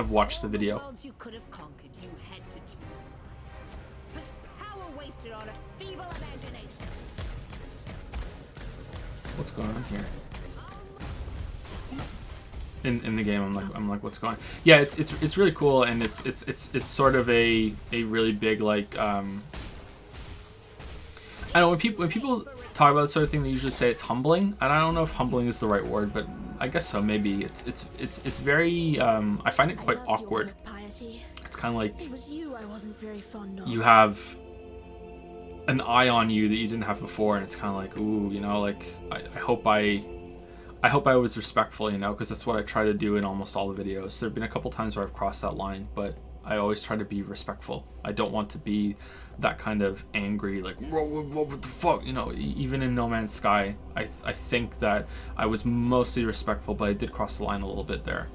watched the video. Worlds you could have conquered, you had to choose. Such power wasted on a feeble imagination. What's going on here? In the game, I'm like, what's going on? Yeah, it's really cool, and it's sort of a really big, like, I don't know, when people talk about this sort of thing, they usually say it's humbling, and I don't know if humbling is the right word, but I guess so. Maybe it's very I find it quite awkward. It's kind of like It was you I wasn't very fond of. you have an eye on you that you didn't have before, and it's kind of like, ooh, you know, like I hope I was respectful, you know, because that's what I try to do in almost all the videos. There have been a couple times where I've crossed that line, but I always try to be respectful. I don't want to be that kind of angry, like, what the fuck, you know. Even in No Man's Sky, I think that I was mostly respectful, but I did cross the line a little bit there.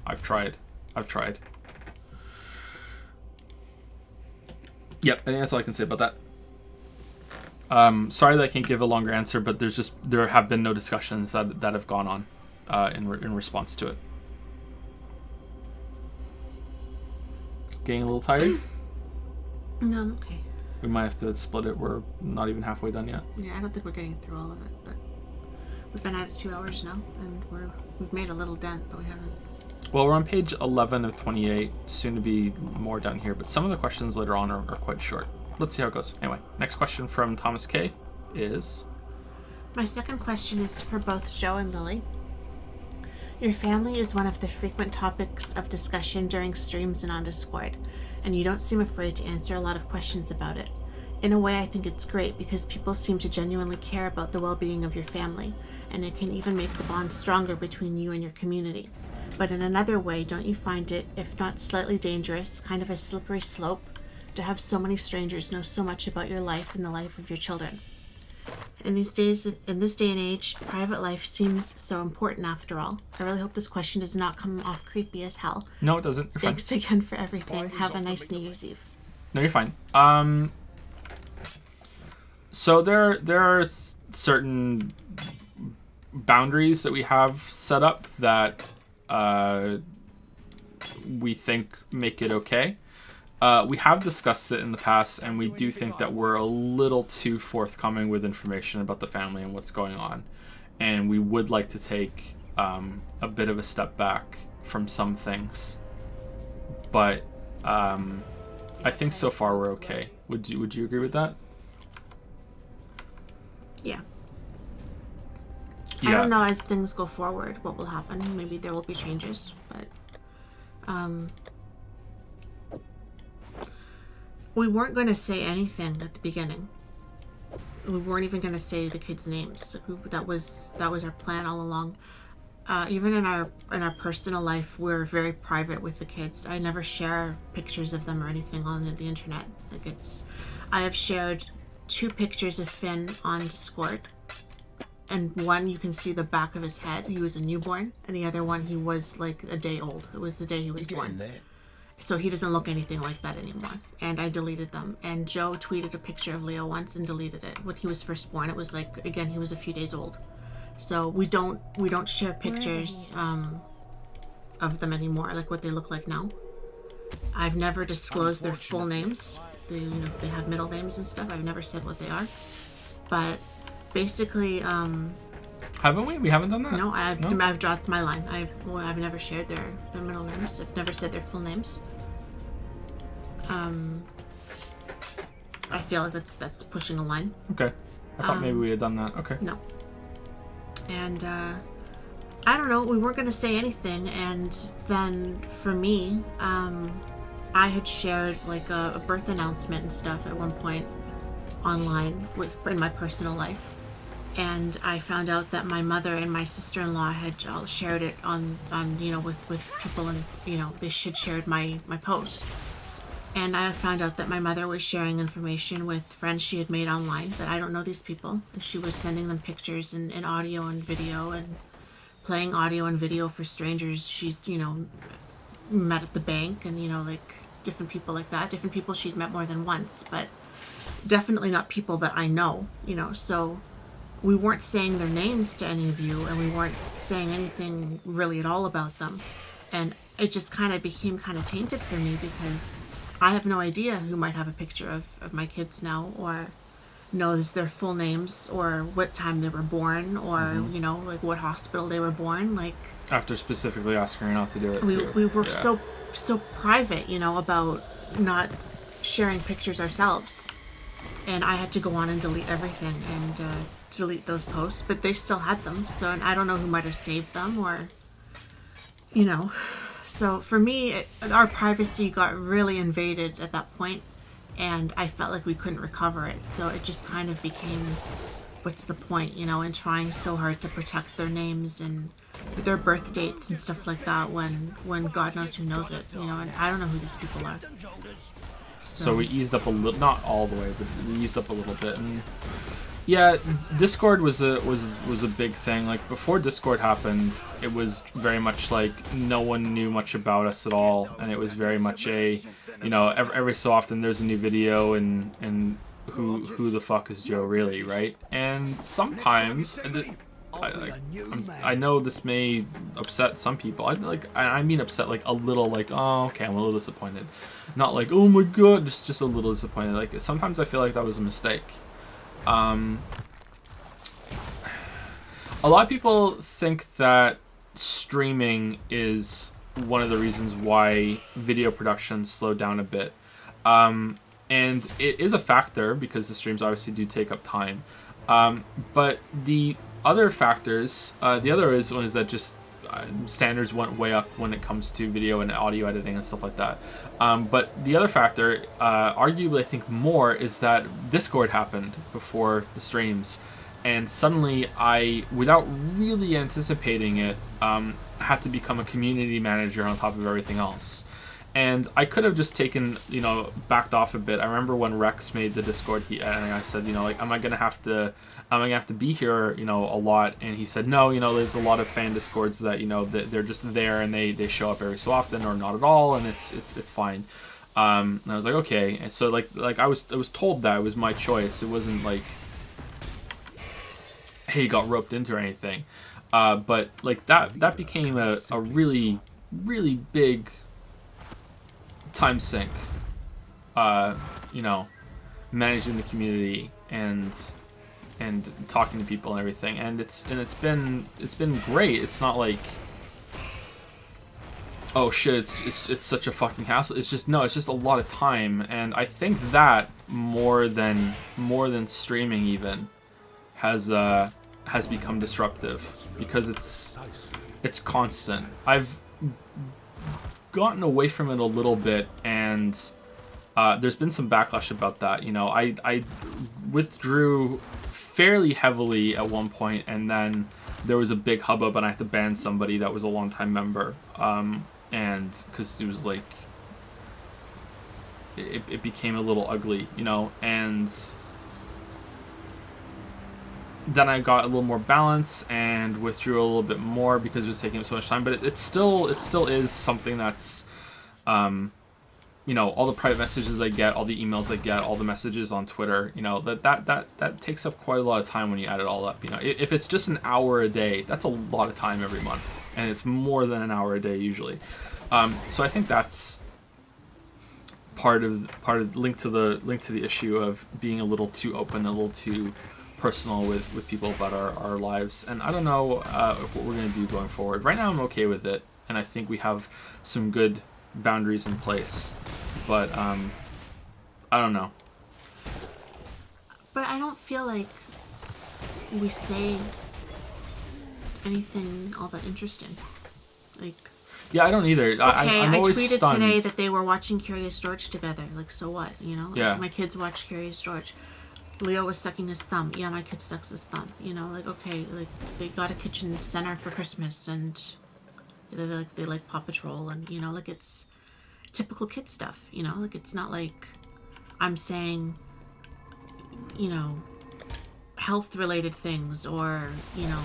I've tried. Yep, I think that's all I can say about that. Sorry that I can't give a longer answer, but there have been no discussions that have gone on in response to it. Getting a little tired? No, I'm okay. We might have to split it. We're not even halfway done yet. Yeah, I don't think we're getting through all of it, but we've been at it 2 hours now, and we've made a little dent, but we haven't. Well, we're on page 11 of 28, soon to be more down here, but some of the questions later on are quite short. Let's see how it goes. Anyway, next question from Thomas K is... My second question is for both Joe and Lily. Your family is one of the frequent topics of discussion during streams and on Discord, and you don't seem afraid to answer a lot of questions about it. In a way, I think it's great because people seem to genuinely care about the well-being of your family, and it can even make the bond stronger between you and your community. But in another way, don't you find it, if not slightly dangerous, kind of a slippery slope, to have so many strangers know so much about your life and the life of your children? In this day and age, private life seems so important after all. I really hope this question does not come off creepy as hell. No, it doesn't. You're Thanks fine. again for everything. Have a nice New Year's Eve. No, you're fine. So there are certain boundaries that we have set up that we think make it okay. We have discussed it in the past, and we do think that we're a little too forthcoming with information about the family and what's going on. And we would like to take a bit of a step back from some things. But I think so far we're okay. Would you agree with that? Yeah. Yeah. I don't know as things go forward what will happen. Maybe there will be changes, but We weren't going to say anything at the beginning. We weren't even going to say the kids' names. That was our plan all along. Even in our personal life, we're very private with the kids. I never share pictures of them or anything on the internet. Like I have shared 2 pictures of Finn on Discord, and one you can see the back of his head. He was a newborn, and the other one he was like a day old. It was the day he was born. So he doesn't look anything like that anymore. And I deleted them. And Joe tweeted a picture of Leo once and deleted it. When he was first born, it was like, again, he was a few days old. So we don't share pictures of them anymore, like what they look like now. I've never disclosed their full names. They have middle names and stuff. I've never said what they are. But basically, haven't we? We haven't done that? No, I've drawn my line. I've never shared their middle names. I've never said their full names. I feel like that's pushing a line. Okay. I thought maybe we had done that. Okay. No. And I don't know, we weren't going to say anything, and then for me, I had shared like a birth announcement and stuff at one point online in my personal life, and I found out that my mother and my sister-in-law had all shared it on with people, and they should shared my post. And I found out that my mother was sharing information with friends she had made online that I don't know these people. And she was sending them pictures and audio and video and playing audio and video for strangers she, met at the bank and, like different people like that. Different people she'd met more than once, but definitely not people that I know, So we weren't saying their names to any of you, and we weren't saying anything really at all about them. And it just kind of became kind of tainted for me because I have no idea who might have a picture of my kids now, or knows their full names, or what time they were born, or like what hospital they were born. Like after specifically asking her not to do it, we were so private, about not sharing pictures ourselves, and I had to go on and delete everything and delete those posts, but they still had them. So, and I don't know who might have saved them, or So for me, our privacy got really invaded at that point, and I felt like we couldn't recover it. So it just kind of became, what's the point, and trying so hard to protect their names and their birth dates and stuff like that when God knows who knows it, and I don't know who these people are. So we eased up a little, not all the way, but we eased up a little bit. And yeah, Discord was a big thing. Like before Discord happened, it was very much like no one knew much about us at all, and it was very much a, every so often there's a new video and who the fuck is Joe really, right? And sometimes, I know this may upset some people. I mean upset like a little, like, oh okay, I'm a little disappointed, not like oh my god, just a little disappointed. Like sometimes I feel like that was a mistake. A lot of people think that streaming is one of the reasons why video production slowed down a bit. And it is a factor because the streams obviously do take up time. But the other factors, the other one is that just standards went way up when it comes to video and audio editing and stuff like that. But the other factor, arguably I think more, is that Discord happened before the streams, and suddenly I, without really anticipating it, had to become a community manager on top of everything else. And I could have just taken, backed off a bit. I remember when Rex made the Discord, and I said, like, am I gonna have to be here, a lot? And he said, no, there's a lot of fan Discords that, that they're just there and they show up every so often or not at all, and it's fine. And I was like, okay. And so like I was told that it was my choice. It wasn't like, hey, you got roped into or anything. But like that became a really, really big time sink, managing the community and talking to people and everything, and it's been great. It's not like, oh shit, it's such a fucking hassle. It's just a lot of time, and I think that more than streaming even has become disruptive because it's constant. gotten away from it a little bit, and there's been some backlash about that. You know, I withdrew fairly heavily at one point, and then there was a big hubbub, and I had to ban somebody that was a longtime member, and because it was like it became a little ugly, you know, and then I got a little more balance and withdrew a little bit more because it was taking up so much time. But it still is something that's, you know, all the private messages I get, all the emails I get, all the messages on Twitter, you know, that takes up quite a lot of time when you add it all up. You know, if it's just an hour a day, that's a lot of time every month, and it's more than an hour a day usually. So I think that's part of linked to the issue of being a little too open, a little too personal with people about our lives. And I don't know what we're going to do going forward. Right now I'm okay with it, and I think we have some good boundaries in place, but I don't know. But I don't feel like we say anything all that interesting. Like, yeah, I don't either. okay, I'm always tweeted stunned. today that they were watching Curious George together. Like, so what? You know? Like, Yeah. my kids watch Curious George. Leo was sucking his thumb. Yeah, my kid sucks his thumb. You know, like, okay, like, they got a kitchen center for Christmas, and they like Paw Patrol, and, you know, like, it's typical kid stuff, you know? Like, it's not like I'm saying, you know, health-related things, or, you know,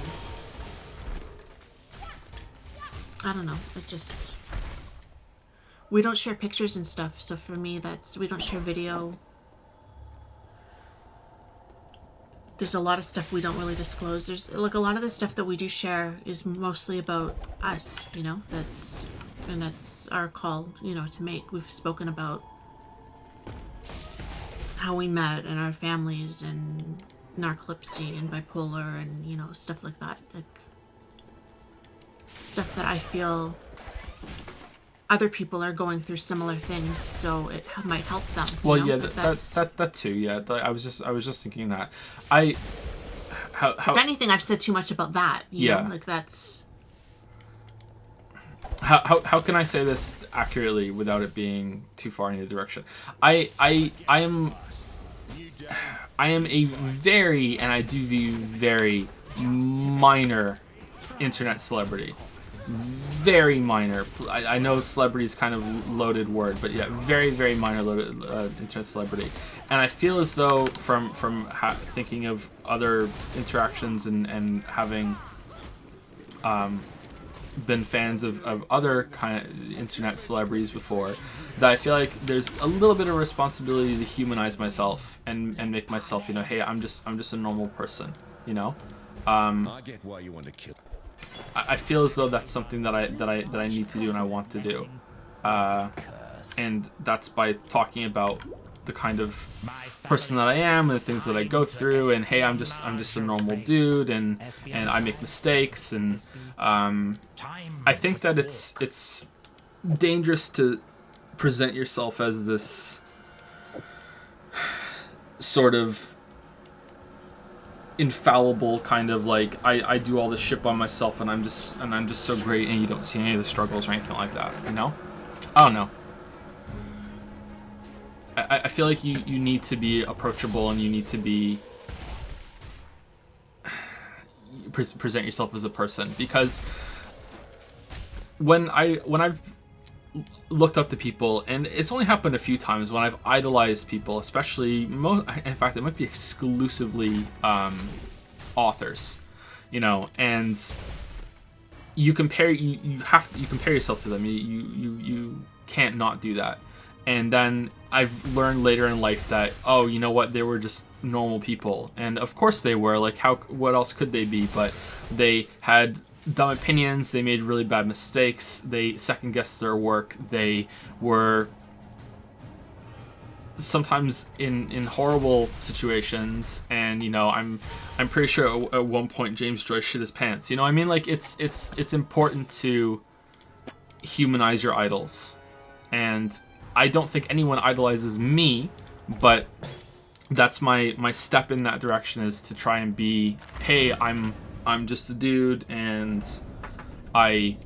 I don't know. It just... We don't share pictures and stuff, so for me, we don't share video. There's a lot of stuff we don't really disclose. There's, like, a lot of the stuff that we do share is mostly about us, you know? That's our call, you know, to make. We've spoken about how we met and our families and narcolepsy and bipolar and, you know, stuff like that. Like, stuff that I feel other people are going through similar things, so it might help them. Well, you know? yeah, that too. Yeah, I was just thinking that. How if anything, I've said too much about that. You know? Like, that's... How can I say this accurately without it being too far in either direction? I am a very, and I do view very, minor internet celebrity. Very minor. I know celebrity is kind of loaded word, but yeah, very, very minor loaded internet celebrity. And I feel as though from thinking of other interactions and having been fans of other kind of internet celebrities before, that I feel like there's a little bit of responsibility to humanize myself and make myself, you know, hey, I'm just a normal person, you know. I get why you want to kill. I feel as though that's something that I need to do and I want to do, and that's by talking about the kind of person that I am and the things that I go through, and hey, I'm just a normal dude, and I make mistakes, and I think that it's dangerous to present yourself as this sort of infallible kind of, like, I do all this shit by myself, and I'm just so great, and you don't see any of the struggles or anything like that, you know? I don't know. I feel like you need to be approachable, and you need to be present yourself as a person, because when I've looked up to people, and it's only happened a few times when I've idolized people, especially in fact it might be exclusively authors, you know, and you compare yourself to them. You can't not do that. And then I've learned later in life that, oh, you know what, they were just normal people, and of course they were, like, what else could they be? But they had dumb opinions, they made really bad mistakes, they second guessed their work, they were sometimes in horrible situations, and, you know, I'm pretty sure at one point James Joyce shit his pants, you know. I mean, like, it's important to humanize your idols, and I don't think anyone idolizes me, but that's my step in that direction, is to try and be, hey, I'm just a dude, and I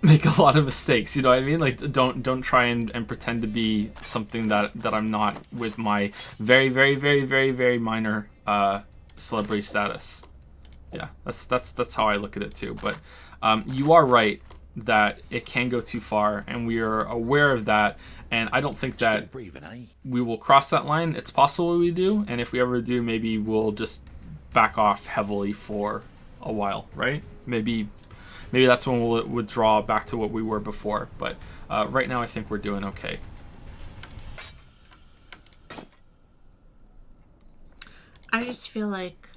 make a lot of mistakes. You know what I mean? Like, don't try and pretend to be something that I'm not with my very, very, very, very, very minor celebrity status. Yeah, that's how I look at it too. But you are right that it can go too far, and we are aware of that. And I don't think that we will cross that line. It's possible we do, and if we ever do, maybe we'll just back off heavily for a while, right? Maybe that's when we'll withdraw back to what we were before. But right now, I think we're doing okay. I just feel like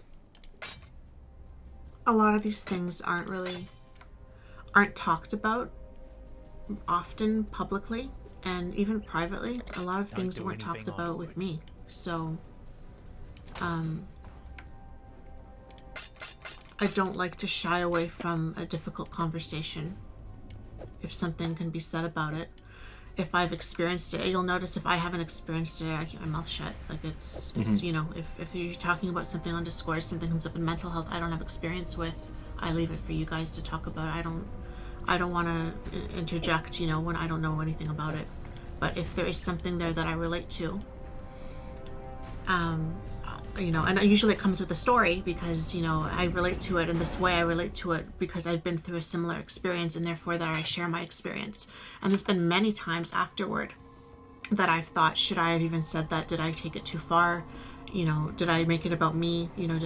a lot of these things aren't talked about often publicly, and even privately. A lot of things weren't talked about with me. So I don't like to shy away from a difficult conversation if something can be said about it. If I've experienced it, you'll notice if I haven't experienced it, I keep my mouth shut. Like it's you know, if you're talking about something on Discord, something comes up in mental health I don't have experience with, I leave it for you guys to talk about. I don't want to interject, you know, when I don't know anything about it. But if there is something there that I relate to, you know, and usually it comes with a story because, you know, I relate to it in this way. I relate to it because I've been through a similar experience, and therefore that I share my experience. And there's been many times afterward that I've thought, should I have even said that? Did I take it too far? You know, did I make it about me? You know,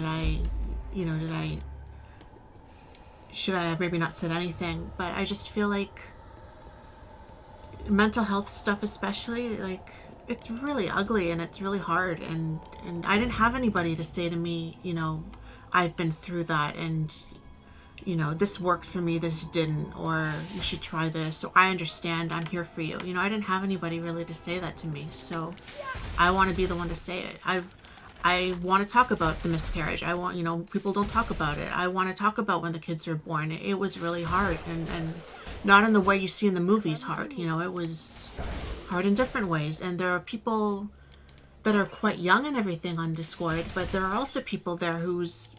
should I have maybe not said anything? But I just feel like mental health stuff especially, like, it's really ugly and it's really hard, and I didn't have anybody to say to me, you know, I've been through that, and you know, this worked for me, this didn't, or you should try this, or I understand, I'm here for you. You know, I didn't have anybody really to say that to me, so I want to be the one to say it. I want to talk about the miscarriage. I want, you know, people don't talk about it. I want to talk about when the kids were born. It was really hard, and not in the way you see in the movies hard. You know, it was hard in different ways. And there are people that are quite young and everything on Discord, but there are also people there whose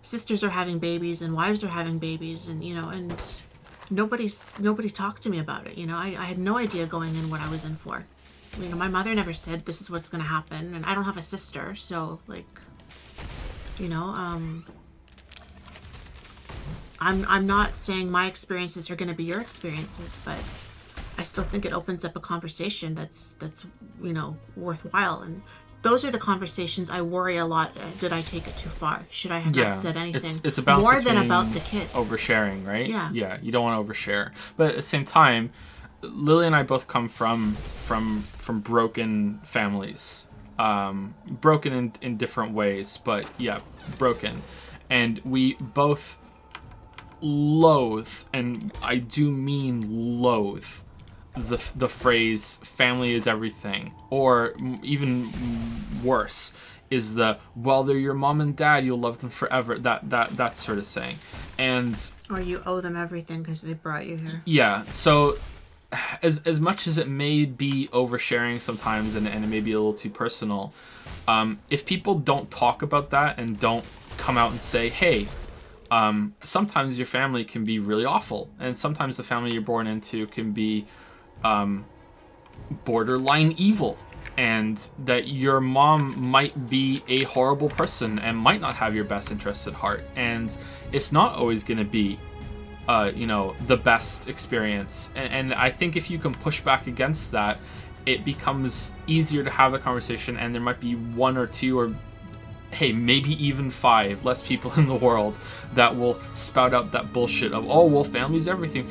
sisters are having babies and wives are having babies, and, you know, and nobody talked to me about it. You know, I had no idea going in what I was in for. You know, my mother never said this is what's going to happen, and I don't have a sister, so, like, you know, I'm not saying my experiences are going to be your experiences, but I still think it opens up a conversation that's you know, worthwhile. And those are the conversations I worry a lot. Did I take it too far? Should I have not said anything? It's a balance more than between about the kids. Oversharing, right? Yeah. Yeah, you don't want to overshare. But at the same time, Lily and I both come from broken families. Broken in different ways, but yeah, broken. And we both loathe, and I do mean loathe, the phrase family is everything, or even worse is the, well, they're your mom and dad, you'll love them forever, that sort of saying. And or you owe them everything because they brought you here. Yeah, so as much as it may be oversharing sometimes, and it may be a little too personal, if people don't talk about that and don't come out and say, hey, sometimes your family can be really awful, and sometimes the family you're born into can be borderline evil, and that your mom might be a horrible person and might not have your best interests at heart, and it's not always going to be you know, the best experience. And I think if you can push back against that, it becomes easier to have the conversation, and there might be one or two, or hey, maybe even 5 less people in the world that will spout out that bullshit of, oh, well, family's everything,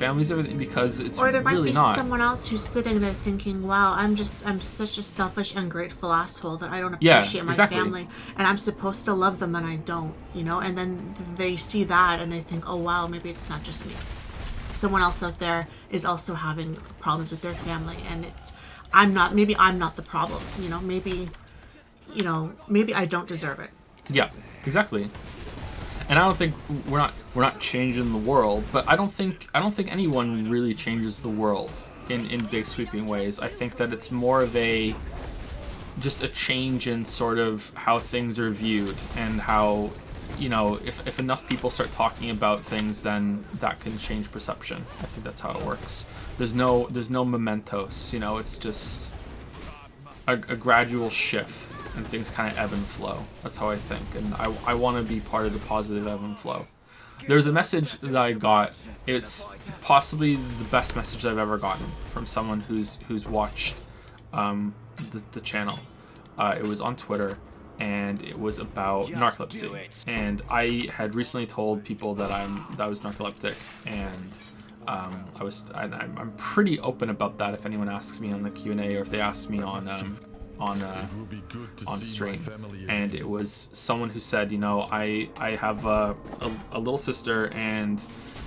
because it's really not. Or there might be someone else who's sitting there thinking, wow, I'm such a selfish, ungrateful asshole that I don't appreciate my family, and I'm supposed to love them and I don't, you know? And then they see that and they think, oh, wow, maybe it's not just me. Someone else out there is also having problems with their family, and maybe I'm not the problem, you know? Maybe I don't deserve it. Yeah, exactly. And I don't think we're not changing the world, but I don't think anyone really changes the world in big sweeping ways. I think that it's more of just a change in sort of how things are viewed, and how you know, if enough people start talking about things, then that can change perception. I think that's how it works. There's no mementos, you know, it's just a gradual shift, and things kind of ebb and flow. That's how I think, and I want to be part of the positive ebb and flow. There's a message that I got. It's possibly the best message I've ever gotten from someone who's watched the channel. It was on Twitter, and it was about narcolepsy. And I had recently told people that I was narcoleptic, and I'm pretty open about that if anyone asks me on the Q&A, or if they ask me on stream. And it was someone who said, you know, I have a little sister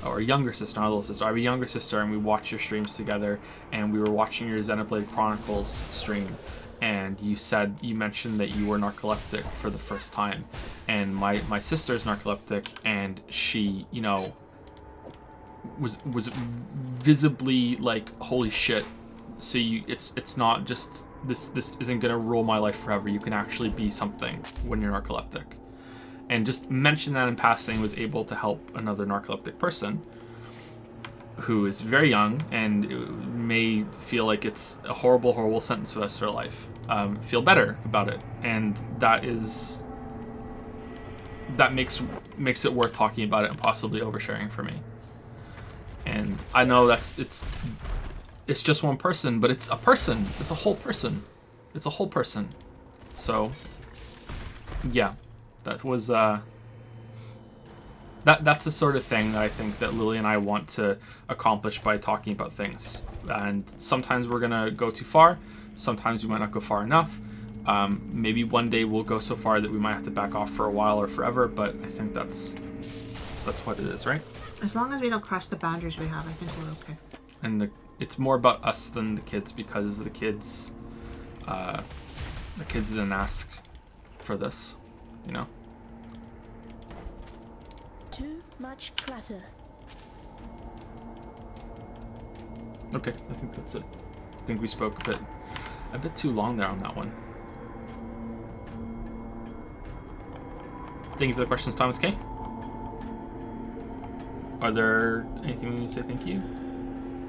or a younger sister, not a little sister. I have a younger sister, and we watch your streams together, and we were watching your Xenoblade Chronicles stream, and you mentioned that you were narcoleptic for the first time, and my sister's narcoleptic, and she, you know, was visibly like, holy shit. So it's not just this isn't gonna rule my life forever. You can actually be something when you're narcoleptic. And just mention that in passing was able to help another narcoleptic person who is very young and may feel like it's a horrible sentence for the rest of their life. Feel better about it, and that makes it worth talking about it and possibly oversharing for me. And I know it's just one person, but it's a person. It's a whole person. It's a whole person. So, yeah, that was that's the sort of thing that I think that Lily and I want to accomplish by talking about things. And sometimes we're gonna go too far. Sometimes we might not go far enough. Maybe one day we'll go so far that we might have to back off for a while or forever. But I think that's what it is, right? As long as we don't cross the boundaries we have, I think we're okay. And it's more about us than the kids, because the kids didn't ask for this, you know. Too much clutter. Okay, I think that's it. I think we spoke a bit too long there on that one. Thank you for the questions, Thomas K. Are there anything we need to say thank you?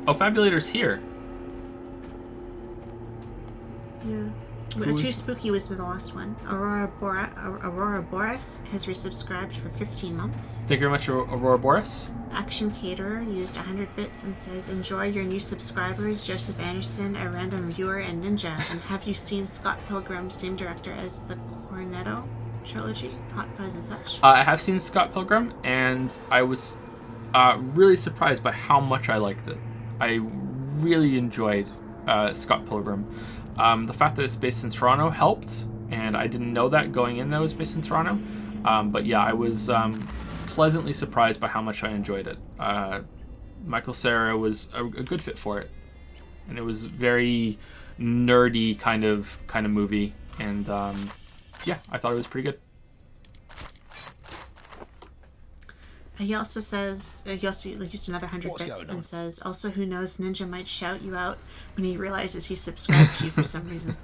Oh, Fabulator's here. Yeah. Too Spooky was the last one. Aurora Boris has resubscribed for 15 months. Thank you very much, Aurora Boris. Action Caterer used 100 bits and says, enjoy your new subscribers, Joseph Anderson, a random viewer, and Ninja. And have you seen Scott Pilgrim, same director as the Cornetto trilogy, Hot Fuzz and such? I have seen Scott Pilgrim, and I was really surprised by how much I liked it. I really enjoyed Scott Pilgrim. The fact that it's based in Toronto helped, and I didn't know that going in that it was based in Toronto. But yeah, I was pleasantly surprised by how much I enjoyed it. Michael Cera was a good fit for it, and it was very nerdy kind of movie, and yeah, I thought it was pretty good. He also says, he also used another 100 bits and says, also, who knows, Ninja might shout you out when he realizes he's subscribed to you for some reason.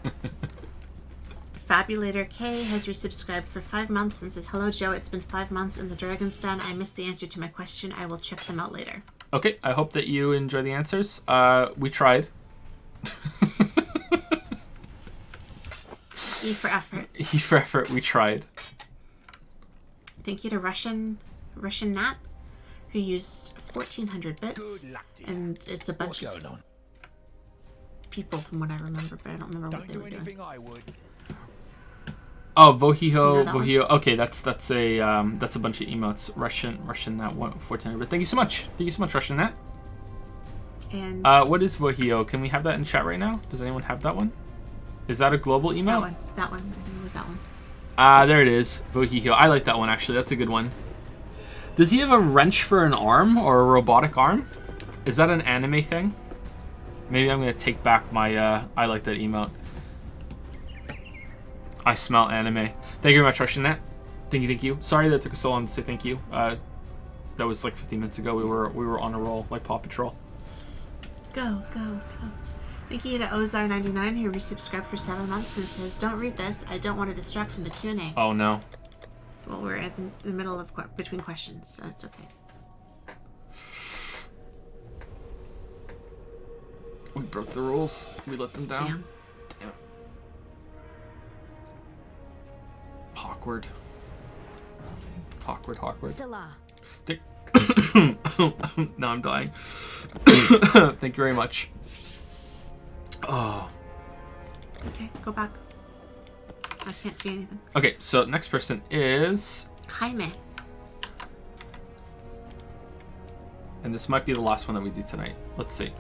Fabulator K has resubscribed for 5 months and says, hello, Joe, it's been 5 months in the Dragon's Den. I missed the answer to my question. I will check them out later. Okay, I hope that you enjoy the answers. We tried. E for effort. E for effort, we tried. Thank you to Russian Nat, who used 1,400 bits, and it's a bunch of people from what I remember, but I don't remember what they were doing. Oh, Vohiho. Okay, that's a bunch of emotes. Russian Nat 1,400. But thank you so much, Russian Nat. And what is Vohiho? Can we have that in chat right now? Does anyone have that one? Is that a global emote? That one. I think it was that one. There it is. Vohiho. I like that one actually. That's a good one. Does he have a wrench for an arm or a robotic arm? Is that an anime thing? Maybe I'm gonna take back my I like that emote. I smell anime. Thank you very much, Russian Nat. Thank you. Sorry that it took us so long to say thank you. That was like 15 minutes ago. We were on a roll like Paw Patrol. Go. Thank you to Ozar99, who resubscribed for 7 months and says, don't read this. I don't want to distract from the Q&A. Oh no. Well, we're at the middle of between questions, so it's okay. We broke the rules. We let them down. Damn. Awkward. Awkward. Salah. Now I'm dying. Thank you very much. Oh. Okay, go back. I can't see anything. Okay, so next person is... Jaime. And this might be the last one that we do tonight. Let's see.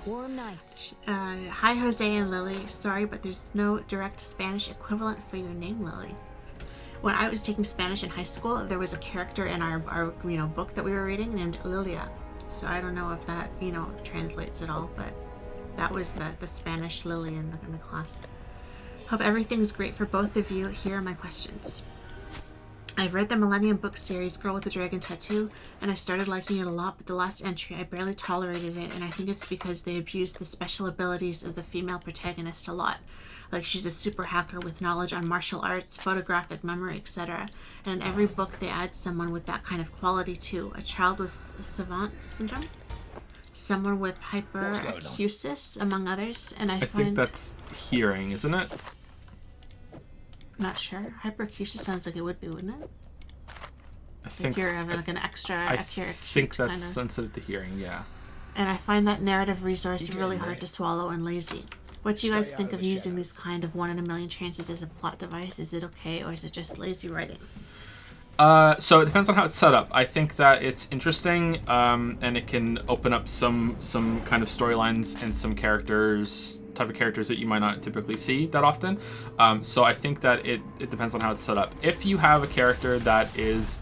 Warm nights. Hi, Jose and Lily. Sorry, but there's no direct Spanish equivalent for your name, Lily. When I was taking Spanish in high school, there was a character in our book that we were reading named Lilia. So I don't know if that, translates at all, but that was the Spanish Lily in the class. Hope everything's great for both of you. Here are my questions. I've read the Millennium book series Girl with the Dragon Tattoo, and I started liking it a lot, but the last entry I barely tolerated it, and I think it's because they abused the special abilities of the female protagonist a lot. Like, she's a super hacker with knowledge on martial arts, photographic memory, etc. And in every book they add someone with that kind of quality too. A child with savant syndrome? Someone with hyperacusis, among others. And I think that's hearing, isn't it? Not sure. Hyperacusis sounds like it would be, wouldn't it? I think you're having like an extra I think that's sensitive to hearing, yeah. And I find that narrative resource really hard to swallow and lazy. What do you guys think of using these kind of 1 in a million chances as a plot device? Is it okay, or is it just lazy writing? So it depends on how it's set up. I think that it's interesting, and it can open up some kind of storylines and some type of characters that you might not typically see that often. So I think that it depends on how it's set up. If you have a character that is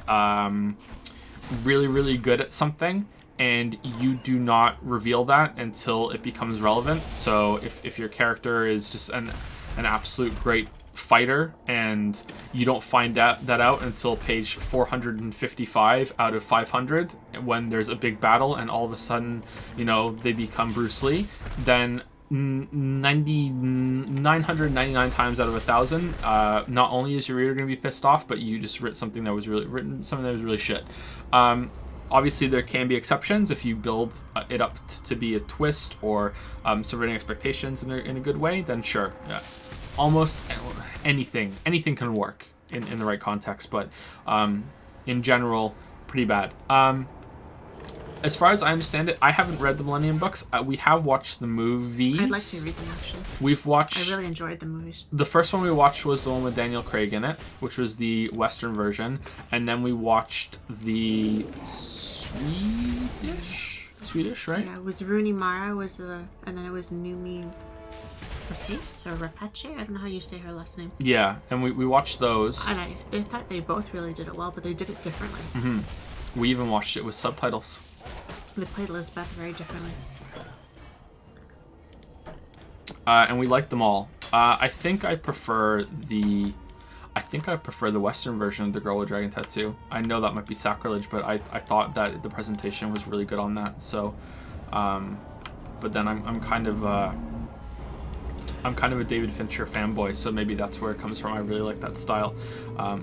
really, really good at something, and you do not reveal that until it becomes relevant. So if your character is just an absolute great fighter and you don't find that out until page 455 out of 500 when there's a big battle and all of a sudden, they become Bruce Lee, then 999 times out of 1,000, not only is your reader going to be pissed off, but you just written something that was really shit. Obviously, there can be exceptions if you build it up to be a twist or subverting expectations in a good way. Then sure, yeah. Almost anything can work in the right context, but in general, pretty bad. As far as I understand it, I haven't read the Millennium books. We have watched the movies. I'd like to read them, actually. I really enjoyed the movies. The first one we watched was the one with Daniel Craig in it, which was the Western version. And then we watched the Swedish, right? Yeah, it was Rooney Mara and then it was Numi Rapace or Rapace. I don't know how you say her last name. Yeah, and we watched those. And they thought they both really did it well, but they did it differently. Mm-hmm. We even watched it with subtitles. They played Lisbeth very differently. And we liked them all. I think I prefer the Western version of The Girl with Dragon Tattoo. I know that might be sacrilege, but I thought that the presentation was really good on that. So, but then I'm kind of a David Fincher fanboy, so maybe that's where it comes from. I really like that style.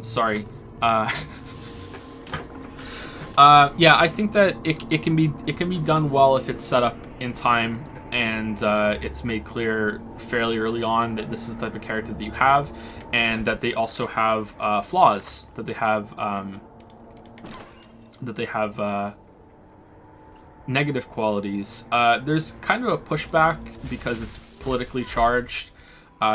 Sorry. Yeah, I think that it can be done well if it's set up in time and it's made clear fairly early on that this is the type of character that you have, and that they also have flaws, that they have negative qualities. There's kind of a pushback because it's politically charged.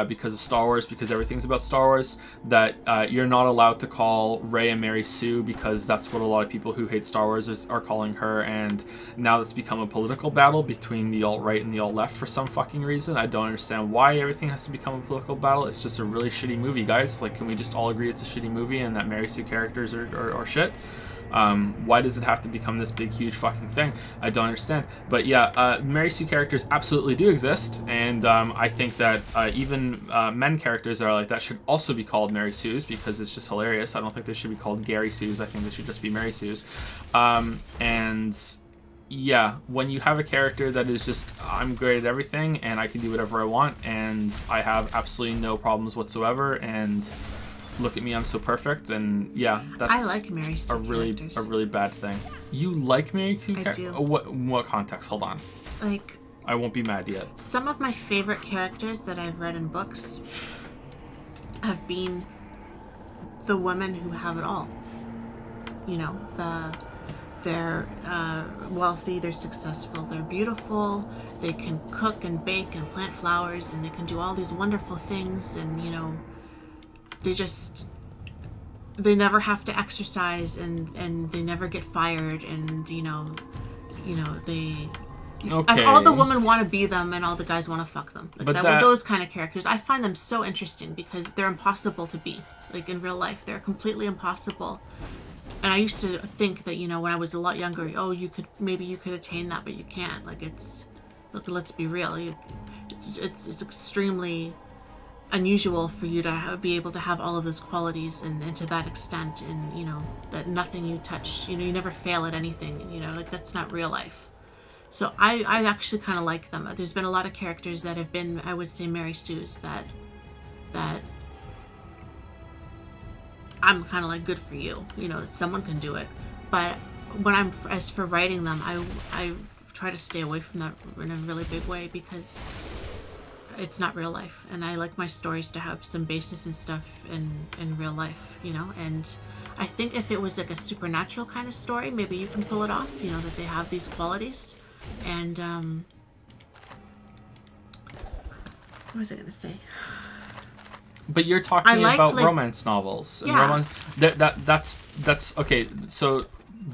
Because of Star Wars, because everything's about Star Wars, that you're not allowed to call Rey and Mary Sue, because that's what a lot of people who hate Star Wars are calling her, and now that's become a political battle between the alt-right and the alt-left for some fucking reason. I don't understand why everything has to become a political battle. It's just a really shitty movie, guys. Like, can we just all agree it's a shitty movie and that Mary Sue characters are shit? Why does it have to become this big, huge fucking thing? I don't understand. But yeah, Mary Sue characters absolutely do exist, and I think that even men characters that are like that should also be called Mary Sues, because it's just hilarious. I don't think they should be called Gary Sues. I think they should just be Mary Sues. And yeah, when you have a character that is just, I'm great at everything and I can do whatever I want and I have absolutely no problems whatsoever, and look at me, I'm so perfect, and yeah, that's I like Mary Sue characters. a really bad thing. You like Mary Sue characters? do. What context? Hold on. Like, I won't be mad yet. some of my favorite characters that I've read in books have been the women who have it all. You know, they're wealthy, they're successful, they're beautiful, they can cook and bake and plant flowers, and they can do all these wonderful things, and, you know, they never have to exercise, and they never get fired, and, you know, they... Okay. All the women want to be them, and all the guys want to fuck them. Like, But those kind of characters, I find them so interesting because they're impossible to be. Like, in real life, they're completely impossible. And I used to think that, you know, when I was a lot younger, oh, you could attain that, but you can't. Like, let's be real. It's extremely unusual for you to be able to have all of those qualities and to that extent, and, you know, that nothing you touch, you know, you never fail at anything, you know, like, that's not real life. So I actually kind of like them. There's been a lot of characters that have been, I would say, Mary Sue's that I'm kind of like, good for you, you know, that someone can do it. But when as for writing them, I try to stay away from that in a really big way because it's not real life, and I like my stories to have some basis and stuff in real life, you know. And I think if it was like a supernatural kind of story, maybe you can pull it off, you know, that they have these qualities. And what was I gonna say? But you're talking about romance novels. And yeah. That's okay. So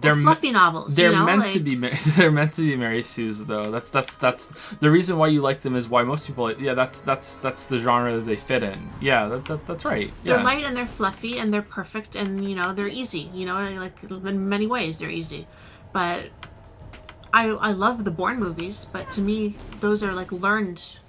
they're fluffy novels. They're you know? meant to be. They're meant to be Mary Sue's, though. That's the reason why you like them is why most people. Yeah, that's the genre that they fit in. Yeah, that's right. Yeah. They're light and they're fluffy and they're perfect and, you know, they're easy. You know, like, in many ways they're easy, but I love the Bourne movies. But to me, those are like learned.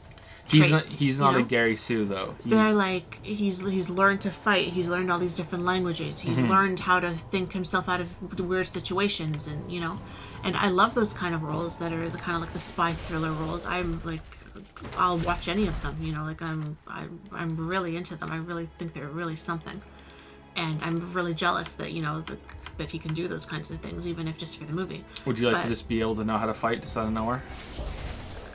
He's not a Gary Sue, though. They're like, he's learned to fight. He's learned all these different languages. He's learned how to think himself out of weird situations, and, you know, and I love those kind of roles that are the kind of like the spy thriller roles. I'm like, I'll watch any of them, you know, like I'm really into them. I really think they're really something, and I'm really jealous that, you know, that he can do those kinds of things, even if just for the movie. Would you like to just be able to know how to fight just out of nowhere?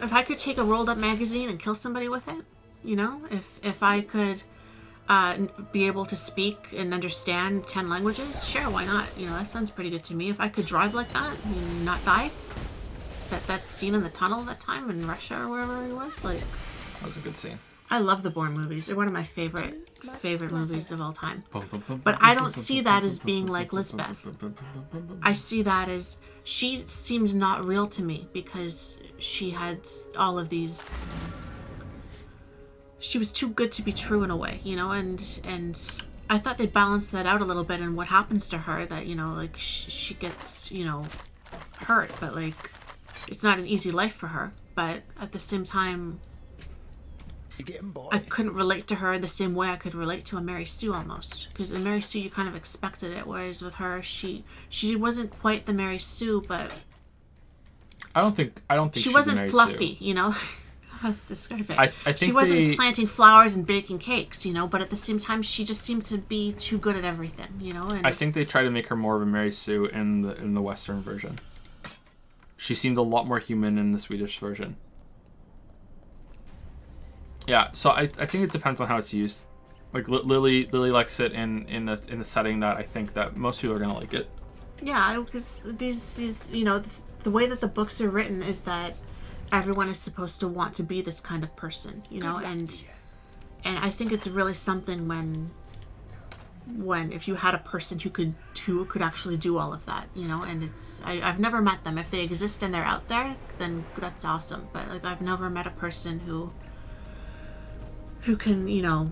If I could take a rolled up magazine and kill somebody with it, you know, if I could be able to speak and understand 10 languages, sure, why not? You know, that sounds pretty good to me. If I could drive like that and not die, that scene in the tunnel that time in Russia or wherever it was, like, that was a good scene. I love the Bourne movies. They're one of my favorite movies of all time. But I don't see that as being like Lisbeth. I see that as, she seemed not real to me because she had all of these, she was too good to be true in a way, you know, and I thought they balanced that out a little bit in what happens to her, that, you know, like, she gets, you know, hurt, but, like, it's not an easy life for her. But at the same time, I couldn't relate to her the same way I could relate to a Mary Sue almost, because in Mary Sue you kind of expected it, whereas with her she wasn't quite the Mary Sue, but I don't think she she's wasn't Mary fluffy, Sue. you know. How to describe it? I think she wasn't planting flowers and baking cakes, you know, but at the same time she just seemed to be too good at everything, you know. And I think they try to make her more of a Mary Sue in the Western version. She seemed a lot more human in the Swedish version. Yeah, so I think it depends on how it's used. Like, Lily likes it in a setting that I think that most people are gonna like it. Yeah, because these you know, the way that the books are written is that everyone is supposed to want to be this kind of person, you know, and I think it's really something when if you had a person who could actually do all of that, you know. And I've never met them. If they exist and they're out there, then that's awesome. But, like, I've never met a person who can, you know,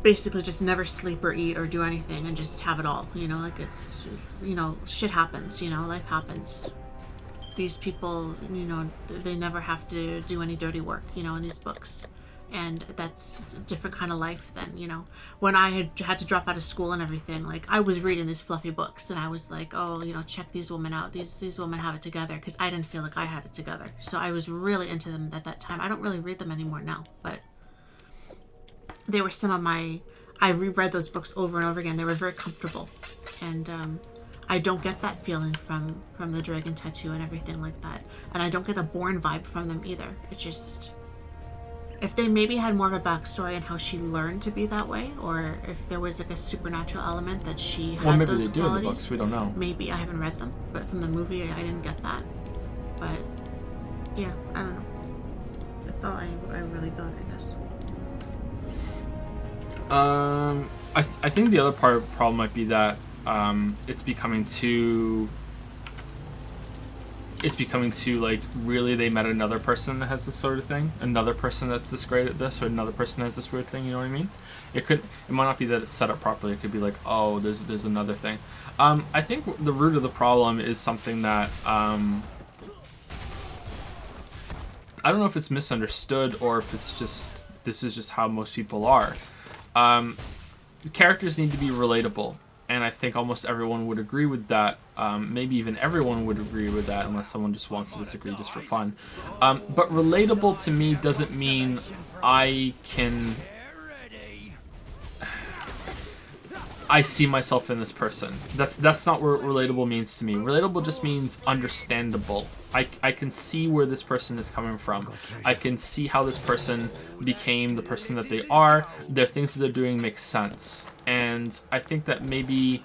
basically just never sleep or eat or do anything and just have it all, you know. Like, it's you know, shit happens, you know, life happens. These people, you know, they never have to do any dirty work, you know, in these books. And that's a different kind of life than, you know, when I had to drop out of school and everything. Like, I was reading these fluffy books and I was like, oh, you know, check these women out. These women have it together, because I didn't feel like I had it together. So I was really into them at that time. I don't really read them anymore now, but they were some of my I reread those books over and over again. They were very comfortable, and I don't get that feeling from the dragon tattoo and everything like that. And I don't get a Born vibe from them either. It's just, if they maybe had more of a backstory on how she learned to be that way, or if there was like a supernatural element that she had, Well, maybe those they do in the qualities. books. We don't know. Maybe. I haven't read them, but from the movie I didn't get that. But yeah, I don't know. That's all I really got, I guess. I think the other problem might be that it's becoming too like, really they met another person that has this sort of thing, another person that's this great at this, or another person has this weird thing. You know what I mean? It might not be that it's set up properly. It could be like, oh, there's another thing. I think the root of the problem is something that I don't know if it's misunderstood or if it's just, this is just how most people are. The characters need to be relatable, and I think almost everyone would agree with that. Maybe even everyone would agree with that, unless someone just wants to disagree just for fun. But relatable to me doesn't mean I see myself in this person. That's not what relatable means to me. Relatable just means understandable. I can see where this person is coming from. I can see how this person became the person that they are. The things that they're doing make sense. And I think that maybe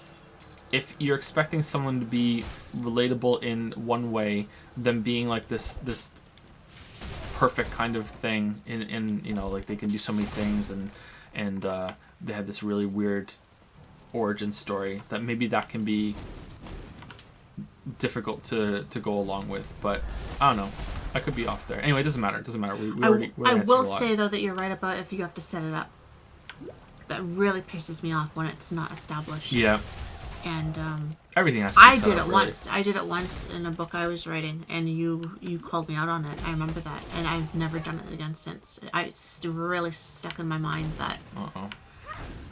if you're expecting someone to be relatable in one way, them being like this perfect kind of thing in you know, like they can do so many things and they had this really weird origin story, that maybe that can be difficult to go along with. But I don't know, I could be off there. Anyway, it doesn't matter. I will say though that you're right about if you have to set it up. That really pisses me off when it's not established. Yeah. And everything has to be I set did up, it really. once. I did it once in a book I was writing, and you called me out on it. I remember that, and I've never done it again since. It's really stuck in my mind that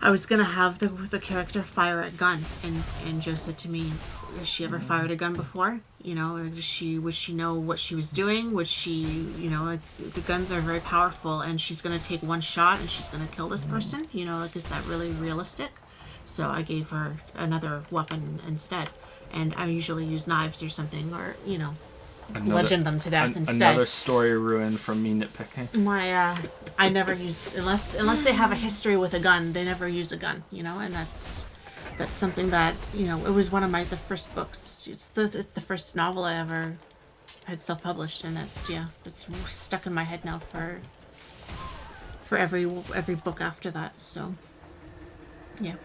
I was gonna have the character fire a gun, and Joe said to me, "Has she ever fired a gun before? You know, would she know what she was doing? Would she, you know, like, the guns are very powerful, and she's gonna take one shot and she's gonna kill this person? You know, like, is that really realistic?" So I gave her another weapon instead, and I usually use knives or something, or you know, bludgeon them to death instead. Another story ruined from me nitpicking. I never use, unless they have a history with a gun, they never use a gun, you know, and that's something that, you know, it was one of the first books. It's the first novel I ever had self-published, and it's stuck in my head now for every book after that. So yeah,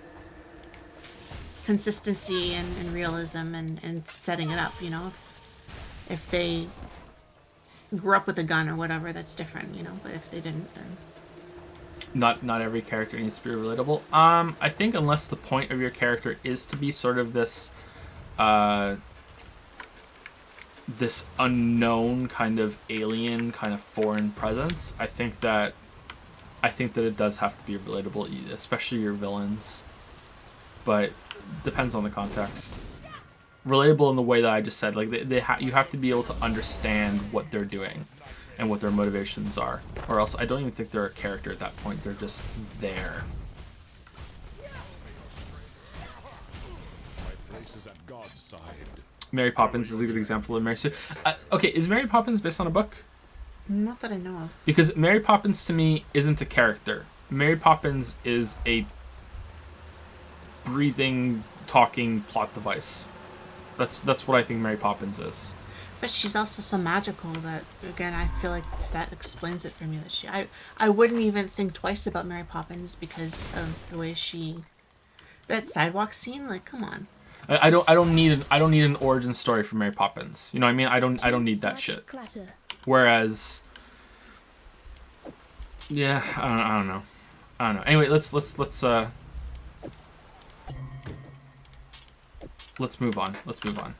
consistency and realism and setting it up, you know, if they grew up with a gun or whatever, that's different, you know, but if they didn't, then not every character needs to be relatable. I think unless the point of your character is to be sort of this this unknown kind of alien, kind of foreign presence, I think that it does have to be relatable, especially your villains. But depends on the context. Relatable in the way that I just said, like you have to be able to understand what they're doing and what their motivations are, or else I don't even think they're a character at that point. They're just there. My place is at God's side. Mary Poppins is a good example of Mary. Okay, is Mary Poppins based on a book? not that I know of. Because Mary Poppins to me isn't a character. Mary Poppins is a breathing, talking plot device. That's what I think Mary Poppins is. But she's also so magical that, again, I feel like that explains it for me. That I wouldn't even think twice about Mary Poppins because of the way that sidewalk scene. Like, come on. I don't need an origin story for Mary Poppins. You know what I mean? I don't need that shit. Whereas, yeah, I don't know. Anyway, let's move on. Let's move on.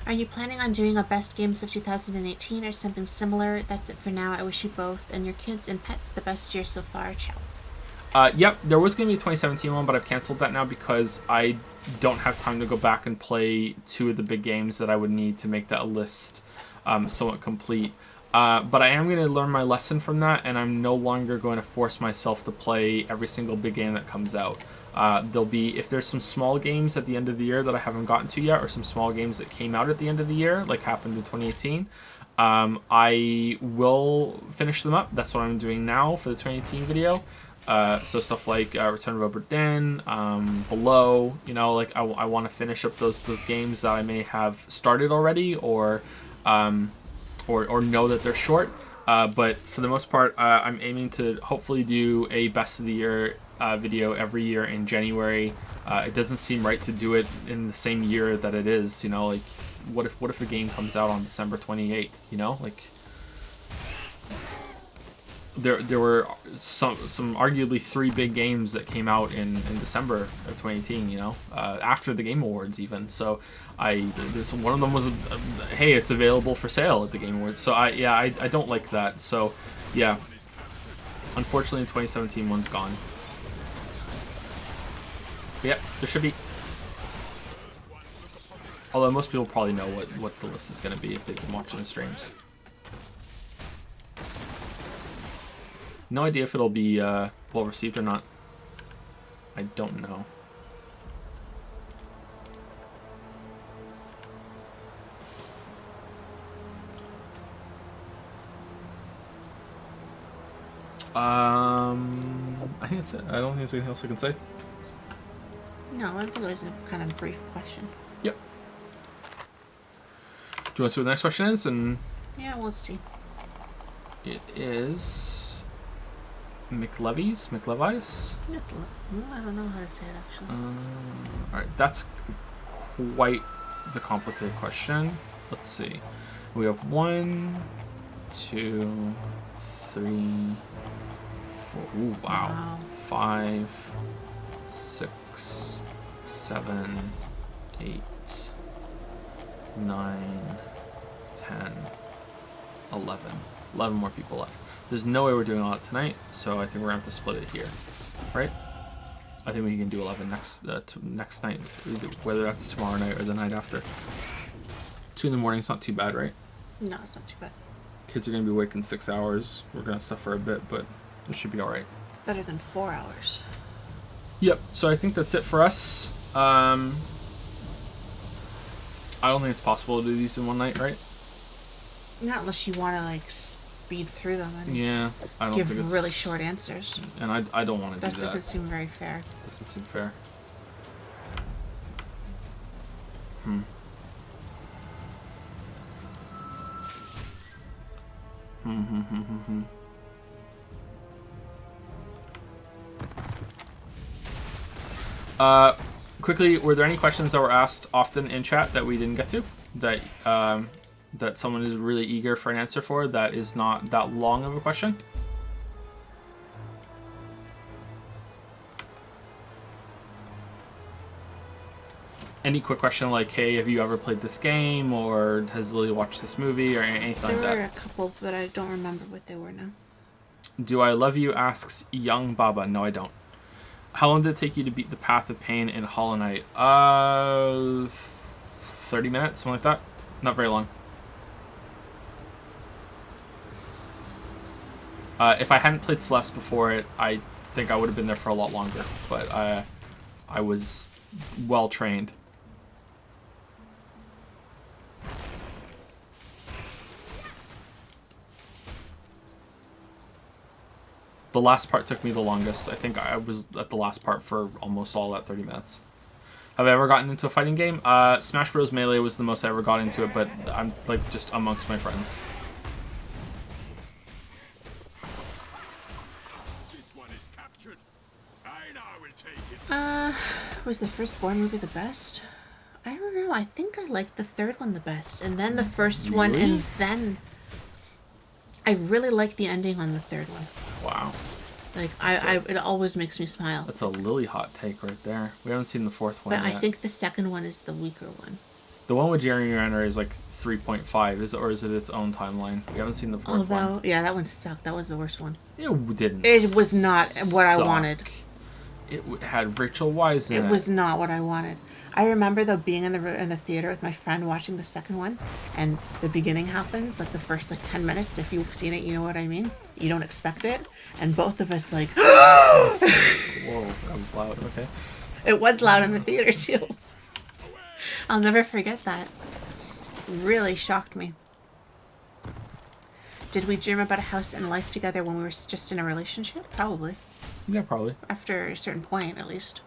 Are you planning on doing a best games of 2018 or something similar? That's it for now. I wish you both and your kids and pets the best year so far. Ciao. Yep, there was going to be a 2017 one, but I've canceled that now because I don't have time to go back and play two of the big games that I would need to make that list somewhat complete. But I am going to learn my lesson from that, and I'm no longer going to force myself to play every single big game that comes out. There'll be, if there's some small games at the end of the year that I haven't gotten to yet, or some small games that came out at the end of the year, like happened in 2018, I will finish them up. That's what I'm doing now for the 2018 video. So stuff like Return of Obra Dinn, Below, you know, like I want to finish up those games that I may have started already, or know that they're short. But for the most part, I'm aiming to hopefully do a best of the year video every year in January. It doesn't seem right to do it in the same year that it is, you know, like what if a game comes out on December 28th, you know, like there were some arguably 3 big games that came out in December of 2018, you know, after the Game Awards even. So one of them was hey, it's available for sale at the Game Awards. So I don't like that. So yeah, unfortunately the 2017 one's gone. But yeah, there should be. Although most people probably know what the list is going to be if they've been watching the streams. No idea if it'll be well received or not. I don't know. I think that's it. I don't think there's anything else I can say. No, I think it was a kind of brief question. Yep. Do you want to see what the next question is? And yeah, we'll see. It is McLevi's? Yes, I don't know how to say it actually. Alright, that's quite the complicated question. Let's see. We have 1, 2, 3, 4. Ooh, wow. 5, 6, 7, 8, 9, 10, 11. 11 more people left. There's no way we're doing all that tonight, so I think we're gonna have to split it here, right? I think we can do 11 next night, whether that's tomorrow night or the night after. 2 in the morning is not too bad, right? No, it's not too bad. Kids are gonna be awake in 6 hours. We're gonna suffer a bit, but it should be all right. It's better than 4 hours. Yep. So I think that's it for us. I don't think it's possible to do these in one night, right? Not unless you want to like speed through them and yeah, I don't give think it's really short answers. And I don't want to do that. That doesn't seem very fair. Doesn't seem fair. Quickly, were there any questions that were asked often in chat that we didn't get to? That someone is really eager for an answer for, that is not that long of a question? Any quick question like, hey, have you ever played this game, or has Lily watched this movie, or anything like that? There were a couple, but I don't remember what they were now. Do I Love You asks Young Baba. No, I don't. How long did it take you to beat the Path of Pain in Hollow Knight? 30 minutes, something like that. Not very long. If I hadn't played Celeste before it, I think I would have been there for a lot longer. But I was well trained. The last part took me the longest. I think I was at the last part for almost all that 30 minutes. Have I ever gotten into a fighting game? Smash Bros. Melee was the most I ever got into it, but I'm like just amongst my friends. Was the first Bourne movie the best? I don't know. I think I liked the third one the best, and then the first one, and then I really liked the ending on the third one. Wow. Like it always makes me smile. That's a Lily hot take right there. We haven't seen the fourth one But yet. I think the second one is the weaker one. The one with Jeremy Renner is like 3.5, or is it its own timeline? We haven't seen the fourth one. Yeah, that one sucked. That was the worst one. It didn't. It was not what I suck. wanted. It had Rachel Weisz in it. It was not what I wanted. I remember though being in the theater with my friend watching the second one, and the beginning happens, like the first like 10 minutes. If you've seen it, you know what I mean. You don't expect it, and both of us like. Whoa, that was loud. Okay. It was loud in the theater too. I'll never forget that. Really shocked me. Did we dream about a house and life together when we were just in a relationship? Probably. Yeah, probably. After a certain point, at least.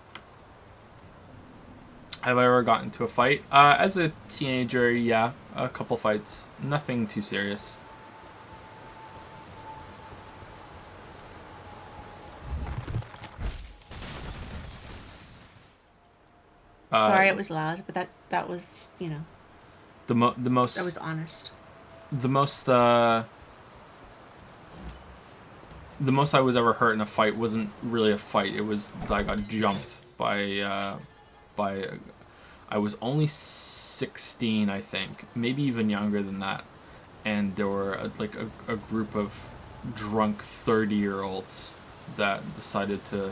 Have I ever gotten into a fight? As a teenager, yeah, a couple fights. Nothing too serious. Sorry, it was loud, but that was, you know. The most. That was honest. The most I was ever hurt in a fight wasn't really a fight. It was I got jumped by I was only 16, I think, maybe even younger than that, and there were a group of drunk 30-year-olds that decided to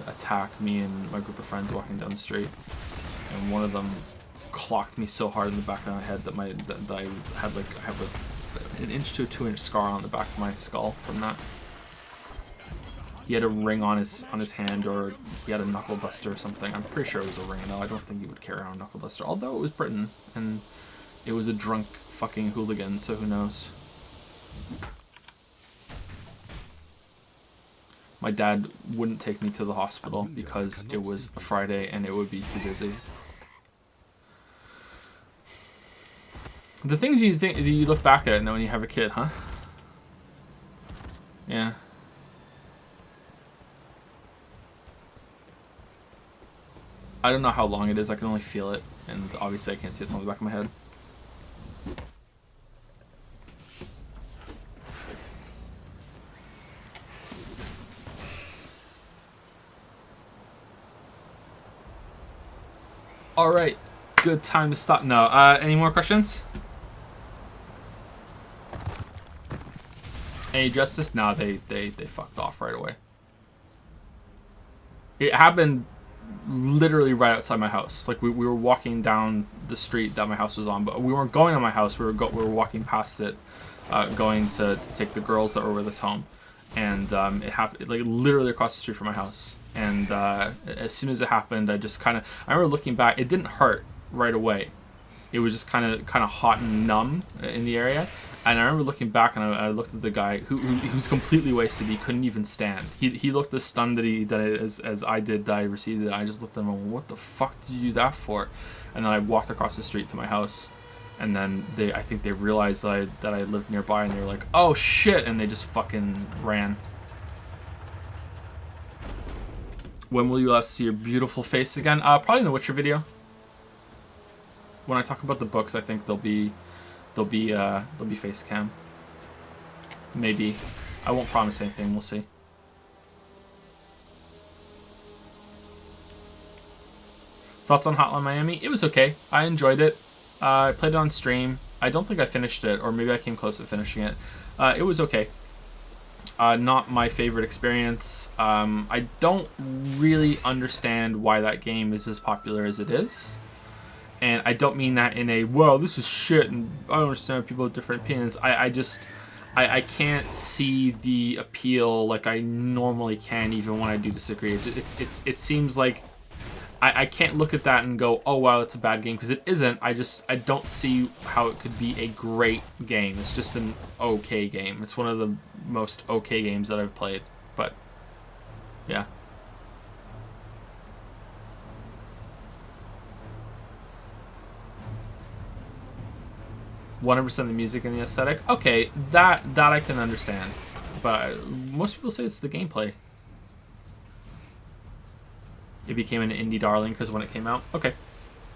attack me and my group of friends walking down the street, and one of them clocked me so hard in the back of my head that I have an inch to a 2-inch scar on the back of my skull from that. He had a ring on his hand, or he had a knuckle duster or something. I'm pretty sure it was a ring though. I don't think he would carry around a knuckle duster, although it was Britain and it was a drunk fucking hooligan, so who knows. My dad wouldn't take me to the hospital because it was a Friday and it would be too busy. The things you look back at when you have a kid, huh? Yeah. I don't know how long it is. I can only feel it, and obviously I can't see it on the back of my head. All right, good time to stop. No, any more questions? Any justice? No, they fucked off right away. It happened literally right outside my house. Like we were walking down the street that my house was on, but we weren't going to my house. We were walking past it, going to take the girls that were with us home, and it happened like literally across the street from my house. And as soon as it happened, I remember looking back. It didn't hurt right away. It was just kind of hot and numb in the area. And I remember looking back, and I looked at the guy who was completely wasted. He couldn't even stand. He looked as stunned as I did that I received it. I just looked at him and went, what the fuck did you do that for? And then I walked across the street to my house. And then I think they realized that I lived nearby, and they were like, oh shit, and they just fucking ran. When will you last see your beautiful face again? Probably in the Witcher video. When I talk about the books, I think they'll be face cam. Maybe. I won't promise anything. We'll see. Thoughts on Hotline Miami? It was okay. I enjoyed it. I played it on stream. I don't think I finished it, or maybe I came close to finishing it. It was okay. Not my favorite experience. I don't really understand why that game is as popular as it is. And I don't mean that in a, well, this is shit, and I don't understand people with different opinions. I can't see the appeal like I normally can, even when I do disagree. It seems like I can't look at that and go, oh wow, it's a bad game, because it isn't. I don't see how it could be a great game. It's just an okay game. It's one of the most okay games that I've played. But yeah. "100% the music and the aesthetic." Okay, that I can understand, but most people say it's the gameplay. It became an indie darling because when it came out. Okay,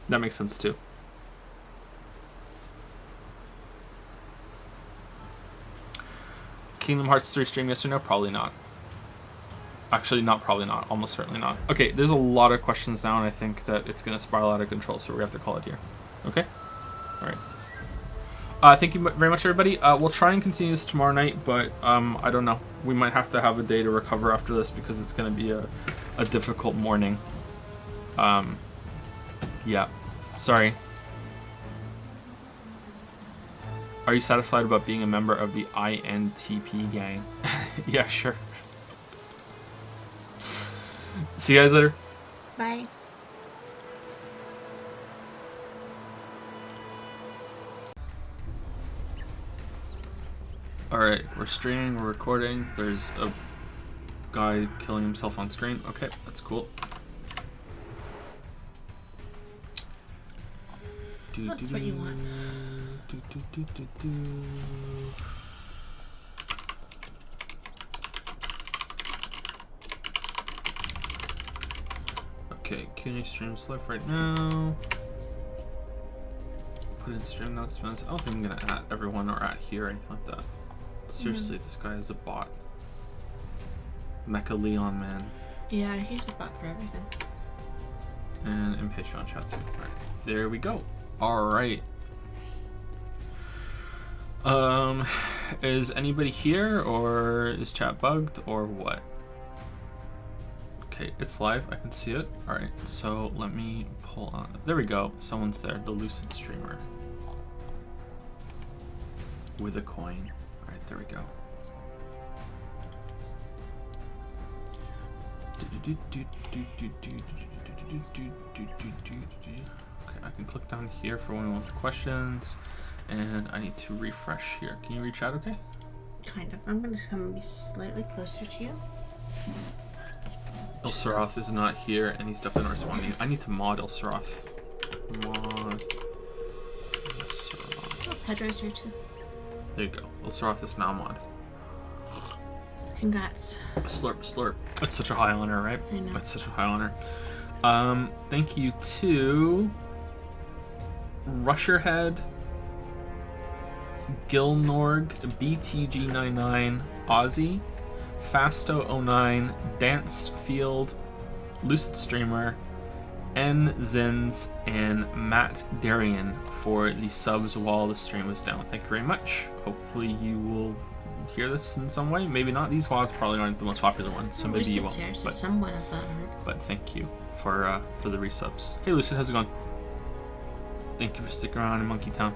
that makes sense too. Kingdom Hearts 3 stream, yes or no? Probably not. Actually, probably not. Almost certainly not. Okay, there's a lot of questions now, and I think that it's going to spiral out of control, so we're going to have to call it here. Okay? All right. Thank you very much, everybody. We'll try and continue this tomorrow night, but I don't know. We might have to have a day to recover after this because it's going to be a difficult morning. Yeah. Sorry. Are you satisfied about being a member of the INTP gang? Yeah, sure. See you guys later. Bye. Alright, we're streaming, we're recording. There's a guy killing himself on screen. Okay, that's cool. That's what you want. Okay, Q&A streams live right now. Put in stream announcements. I don't think I'm gonna at everyone or at here or anything like that. Seriously, this guy is a bot. Mecha Leon, man. Yeah, he's a bot for everything. And in Patreon chat too. Right, there we go. Alright. Is anybody here, or is chat bugged, or what? Okay, it's live. I can see it. Alright, so let me pull on. There we go. Someone's there. The Lucid Streamer. With a coin. Alright, there we go. Okay, I can click down here for when we want questions. And I need to refresh here. Can you reach out okay? Kind of. I'm gonna come be slightly closer to you. Ilsaroth is not here, and he's definitely not responding. I need to mod Ilsaroth. Mod Ilsaroth. Oh, Pedro's here too. There you go. Ilsaroth is now mod. Congrats. Slurp, slurp. That's such a high honor, right? I know. That's such a high honor. Thank you to Rusherhead, Gilnorg, BTG99, Aussie, Fasto09, Danced Field, Lucid Streamer, N Zins, and Matt Darian for the subs while the stream was down. Thank you very much. Hopefully you will hear this in some way. Maybe not. These VODs probably aren't the most popular ones, so maybe you won't. Here, so but, someone of that heard. but thank you for the resubs. Hey Lucid, how's it going? Thank you for sticking around in Monkey Town.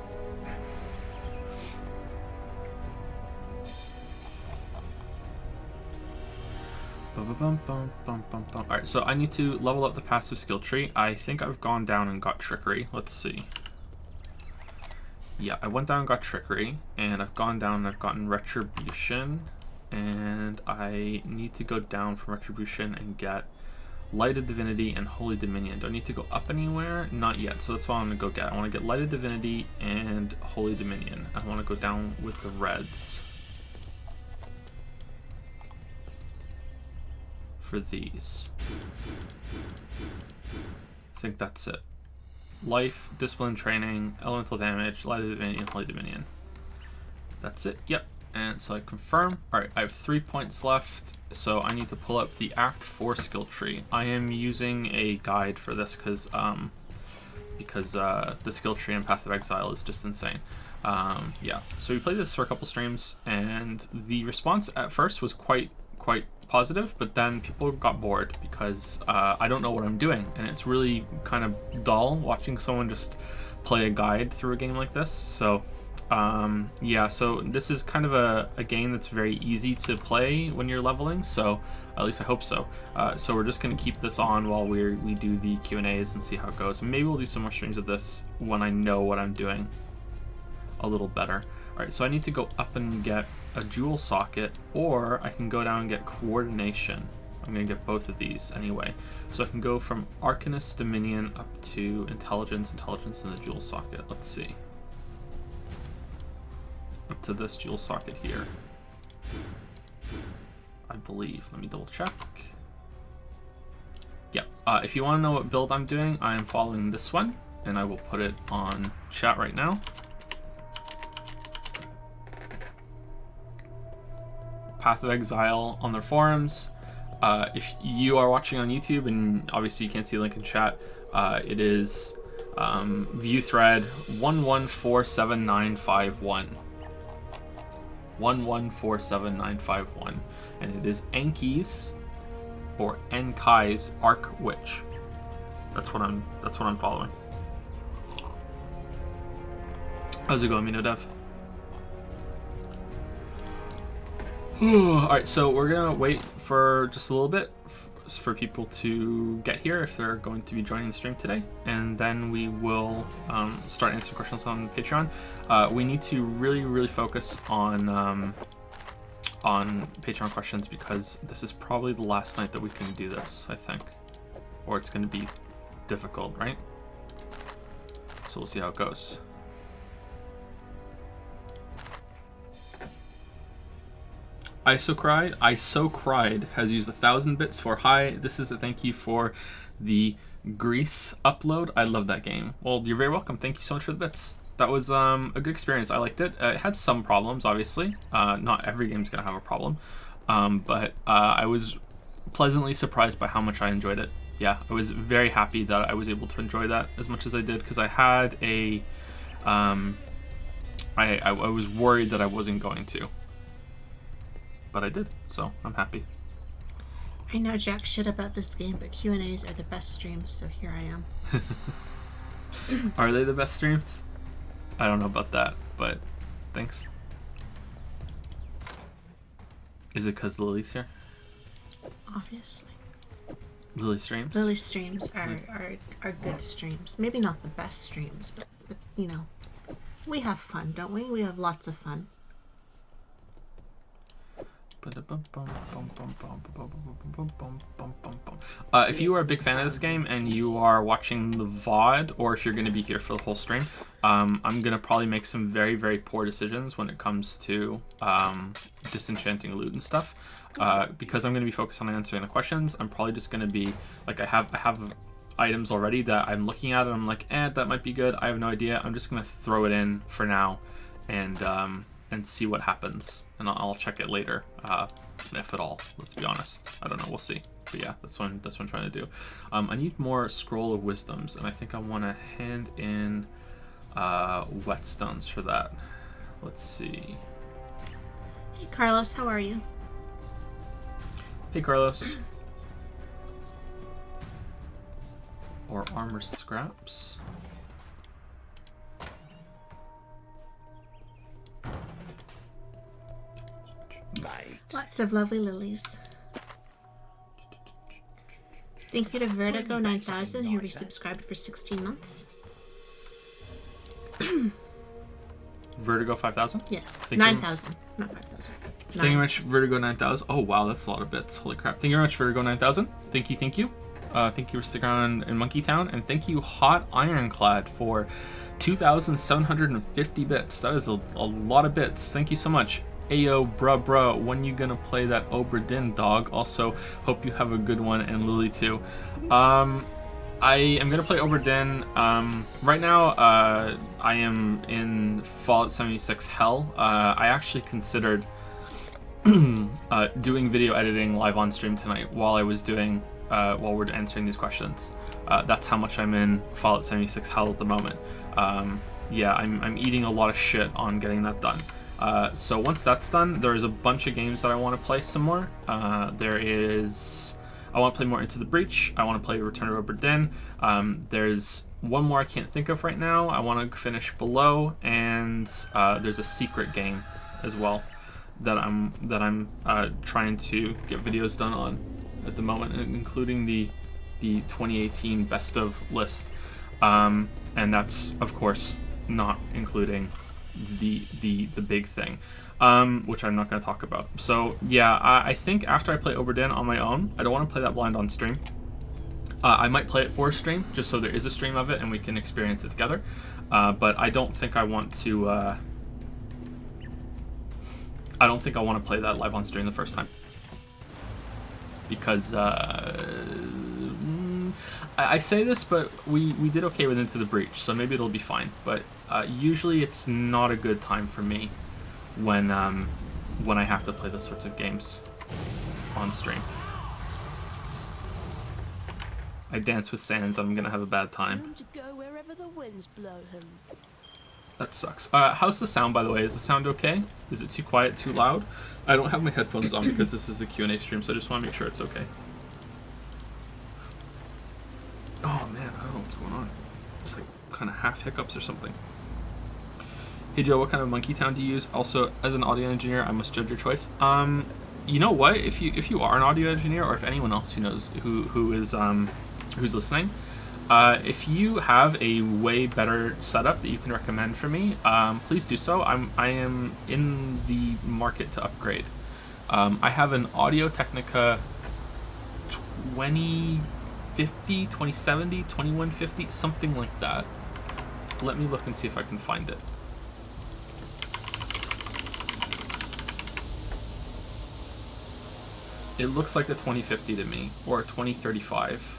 Alright, so I need to level up the passive skill tree. I think I've gone down and got Trickery. Let's see. Yeah, I went down and got Trickery, and I've gone down and I've gotten Retribution, and I need to go down from Retribution and get Lighted Divinity and Holy Dominion. Do I need to go up anywhere? Not yet, so that's what I'm going to go get. I want to get Lighted Divinity and Holy Dominion. I want to go down with the reds for these. I think that's it. Life, Discipline Training, Elemental Damage, Lighted Divinity, and Holy Dominion. That's it, yep. And so I confirm. Alright, I have 3 points left, so I need to pull up the Act 4 skill tree. I am using a guide for this because the skill tree in Path of Exile is just insane. Yeah, so we played this for a couple streams, and the response at first was quite positive, but then people got bored because I don't know what I'm doing, and it's really kind of dull watching someone just play a guide through a game like this. So yeah, so this is kind of a game that's very easy to play when you're leveling, so at least I hope so. So we're just going to keep this on while we do the Q&As and see how it goes. Maybe we'll do some more streams of this when I know what I'm doing a little better. Alright, so I need to go up and get a jewel socket, or I can go down and get coordination. I'm going to get both of these anyway. So I can go from Arcanist Dominion up to Intelligence, and the jewel socket. Let's see. Up to this jewel socket here, I believe. Let me double check. Yeah, if you want to know what build I'm doing, I am following this one, and I will put it on chat right now. Path of Exile on their forums. If you are watching on YouTube, and obviously you can't see the link in chat, it is view thread 1147951. 1147951, and it is Enki's or Enkai's Arc Witch. That's what I'm following. How's it going, Mino Dev? Alright, so we're gonna wait for just a little bit for people to get here if they're going to be joining the stream today, and then we will start answering questions on Patreon. We need to really focus on Patreon questions because this is probably the last night that we can do this, I think, or it's going to be difficult, right? So we'll see how it goes. I So Cried has used 1,000 bits for hi. This is a thank you for the Grease upload. I love that game. Well, you're very welcome. Thank you so much for the bits. That was a good experience. I liked it. It had some problems, obviously. Not every game's gonna have a problem, but I was pleasantly surprised by how much I enjoyed it. Yeah, I was very happy that I was able to enjoy that as much as I did because I had a I was worried that I wasn't going to. But I did, so I'm happy. I know jack shit about this game, but Q&As are the best streams, so here I am. Are they the best streams? I don't know about that, but thanks. Is it because Lily's here? Obviously. Lily streams? Lily streams are good streams. Maybe not the best streams, but you know, we have fun, don't we? We have lots of fun. If you are a big fan of this game and you are watching the VOD, or if you're going to be here for the whole stream, I'm going to probably make some very poor decisions when it comes to disenchanting loot and stuff. Because I'm going to be focused on answering the questions, I'm probably just going to be like, I have items already that I'm looking at and I'm like, that might be good. I have no idea. I'm just going to throw it in for now and see what happens, and I'll check it later, if at all. Let's be honest. I don't know. We'll see. But yeah, that's what I'm trying to do. I need more Scroll of Wisdoms, and I think I want to hand in Whetstones for that. Let's see. Hey Carlos, how are you? Hey Carlos. Or armor scraps. Lots of lovely lilies. Thank you to Vertigo 9000 who resubscribed for 16 months. Vertigo 5000? Yes, 9,000, not 5,000. Thank you very much, Vertigo 9000. Oh wow, that's a lot of bits. Holy crap. Thank you very much, Vertigo 9000. Thank you. Thank you for sticking around in Monkey Town, and thank you, Hot Ironclad, for 2,750 bits. That is a lot of bits. Thank you so much. Ayo, bruh, when you gonna play that Obra Dinn, dog? Also, hope you have a good one, and Lily too. I am gonna play Obra Dinn. Right now, I am in Fallout 76 Hell. I actually considered doing video editing live on stream tonight while we're answering these questions. That's how much I'm in Fallout 76 Hell at the moment. Yeah, I'm eating a lot of shit on getting that done. So once that's done, there's a bunch of games that I want to play some more. I want to play more Into the Breach. I want to play Return of Obra Dinn. There's one more I can't think of right now. I want to finish Below, and there's a secret game as well that I'm trying to get videos done on at the moment, including the 2018 best of list, and that's of course not including the big thing, which I'm not going to talk about. So yeah, I think after I play Obra Dinn on my own, I don't want to play that blind on stream. I might play it for a stream, just so there is a stream of it and we can experience it together. But I don't think I want to. I don't think I want to play that live on stream the first time, because I say this, but we did okay with Into the Breach, so maybe it'll be fine. But usually it's not a good time for me when I have to play those sorts of games on stream. I dance with Sans, I'm gonna have a bad time. To go wherever the winds blow him. That sucks. How's the sound, by the way? Is the sound okay? Is it too quiet, too loud? I don't have my headphones on because this is a Q&A stream, so I just want to make sure it's okay. Oh man, I don't know what's going on. It's like kind of half hiccups or something. Hey Joe, what kind of monkey town do you use? Also, as an audio engineer, I must judge your choice. You know what? If you are an audio engineer, or if anyone else who knows who's listening, if you have a way better setup that you can recommend for me, please do so. I am in the market to upgrade. I have an Audio Technica 2050, 2070, 2150, something like that. Let me look and see if I can find it. It looks like a 2050 to me, or a 2035.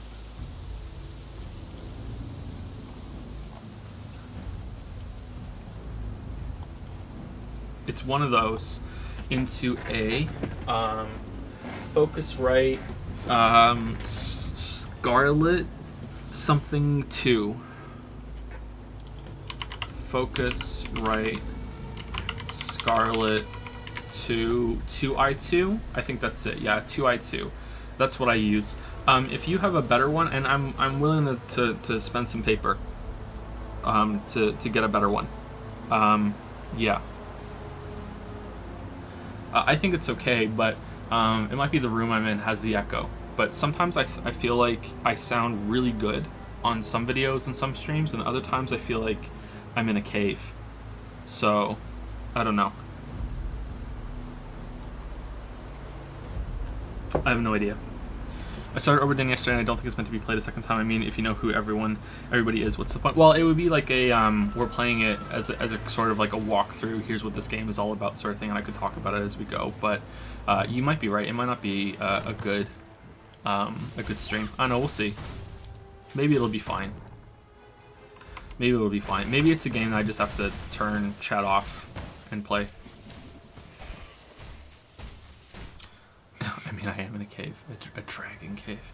It's one of those into a Focusrite Scarlet something 2. Focusrite Scarlet 2i2. I think that's it. Yeah, 2i2. That's what I use. If you have a better one, and I'm willing to spend some paper to get a better one. Yeah. I think it's okay, but it might be the room I'm in has the echo. But sometimes I feel like I sound really good on some videos and some streams, and other times I feel like I'm in a cave. So, I don't know. I have no idea. I started Overdone yesterday, and I don't think it's meant to be played a second time. I mean, if you know who everybody is, what's the point? Well, it would be like a we're playing it as a sort of like a walkthrough. Here's what this game is all about, sort of thing, and I could talk about it as we go. But you might be right. It might not be a good stream. I don't know. We'll see. Maybe it'll be fine. Maybe it'll be fine. Maybe it's a game that I just have to turn chat off and play. I mean, I am in a cave, a dragon cave.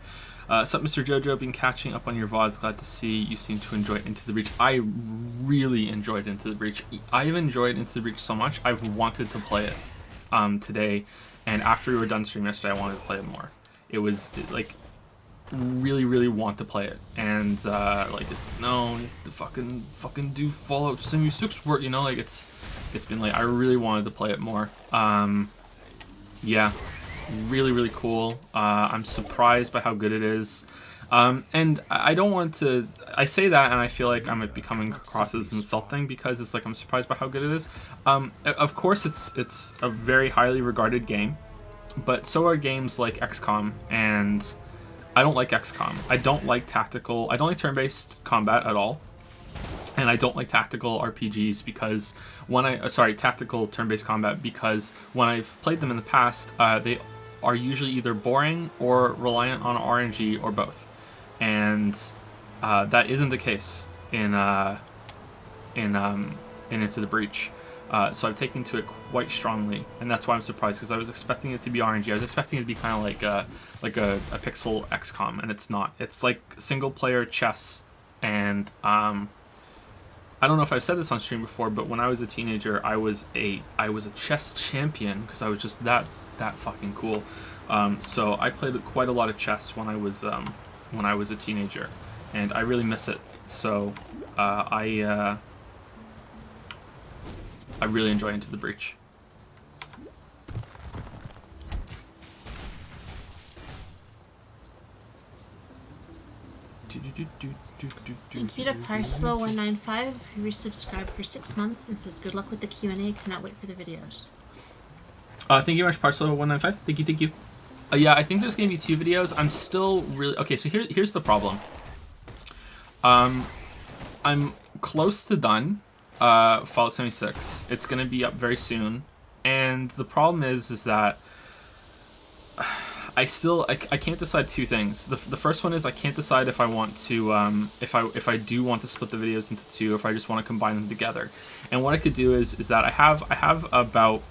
Sup, Mr. Jojo, been catching up on your VODs. Glad to see you seem to enjoy Into the Breach. I really enjoyed Into the Breach. I've enjoyed Into the Breach so much, I've wanted to play it today. And after we were done streaming yesterday, I wanted to play it more. It was, like, really, really want to play it. And, like, it's, no, you have to fucking do Fallout 76 work, you know? Like, it's been, like, I really wanted to play it more. Yeah. Really, really cool. I'm surprised by how good it is. And I don't want to... I say that and I feel like I'm becoming across as insulting because it's like I'm surprised by how good it is. Of course, it's a very highly regarded game, but so are games like XCOM, and I don't like XCOM. I don't like turn-based combat at all. And I don't like tactical RPGs because tactical turn-based combat, because when I've played them in the past, they are usually either boring or reliant on RNG or both. And that isn't the case in Into the Breach. So I've taken to it quite strongly, and that's why I'm surprised, because I was expecting it to be RNG. I was expecting it to be kind of like a pixel XCOM, and it's not. It's like single-player chess, and I don't know if I've said this on stream before, but when I was a teenager, I was a chess champion because I was just that fucking cool. So I played quite a lot of chess when I was a teenager, and I really miss it. So I really enjoy Into the Breach. Thank you to Parslow195, who resubscribed for 6 months and says good luck with the Q&A. Cannot wait for the videos. Thank you very much, Parslow195. Thank you. Yeah, I think there's gonna be 2 videos. I'm still really okay. So here's the problem. I'm close to done. Fallout 76. It's gonna be up very soon, and the problem is that I can't decide 2 things. The first one is I can't decide if I want to if I do want to split the videos into 2, or if I just want to combine them together. And what I could do is that I have about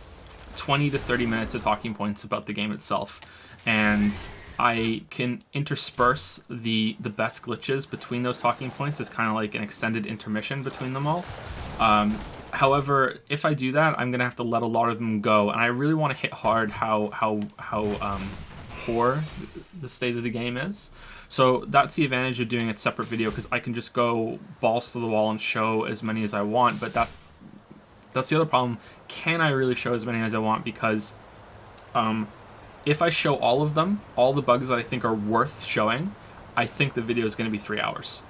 20 to 30 minutes of talking points about the game itself, and I can intersperse the best glitches between those talking points as kind of like an extended intermission between them all. However, if I do that, I'm gonna have to let a lot of them go, and I really want to hit hard how poor the state of the game is. So that's the advantage of doing a separate video, because I can just go balls to the wall and show as many as I want, but that That's the other problem. Can I really show as many as I want? Because if I show all of them, all the bugs that I think are worth showing, I think the video is going to be 3 hours.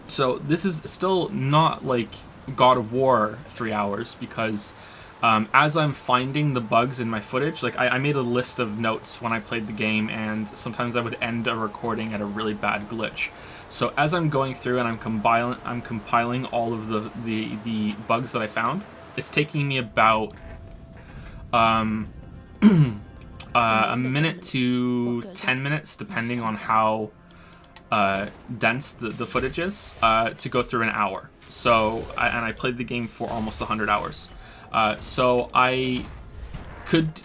So this is still not like God of War 3 hours, because as I'm finding the bugs in my footage, like I made a list of notes when I played the game, and sometimes I would end a recording at a really bad glitch. So as I'm going through and I'm compiling all of the bugs that I found, it's taking me about a minute to 10 minutes, depending on how dense the footage is, to go through an hour. So I played the game for almost 100 hours. So I could,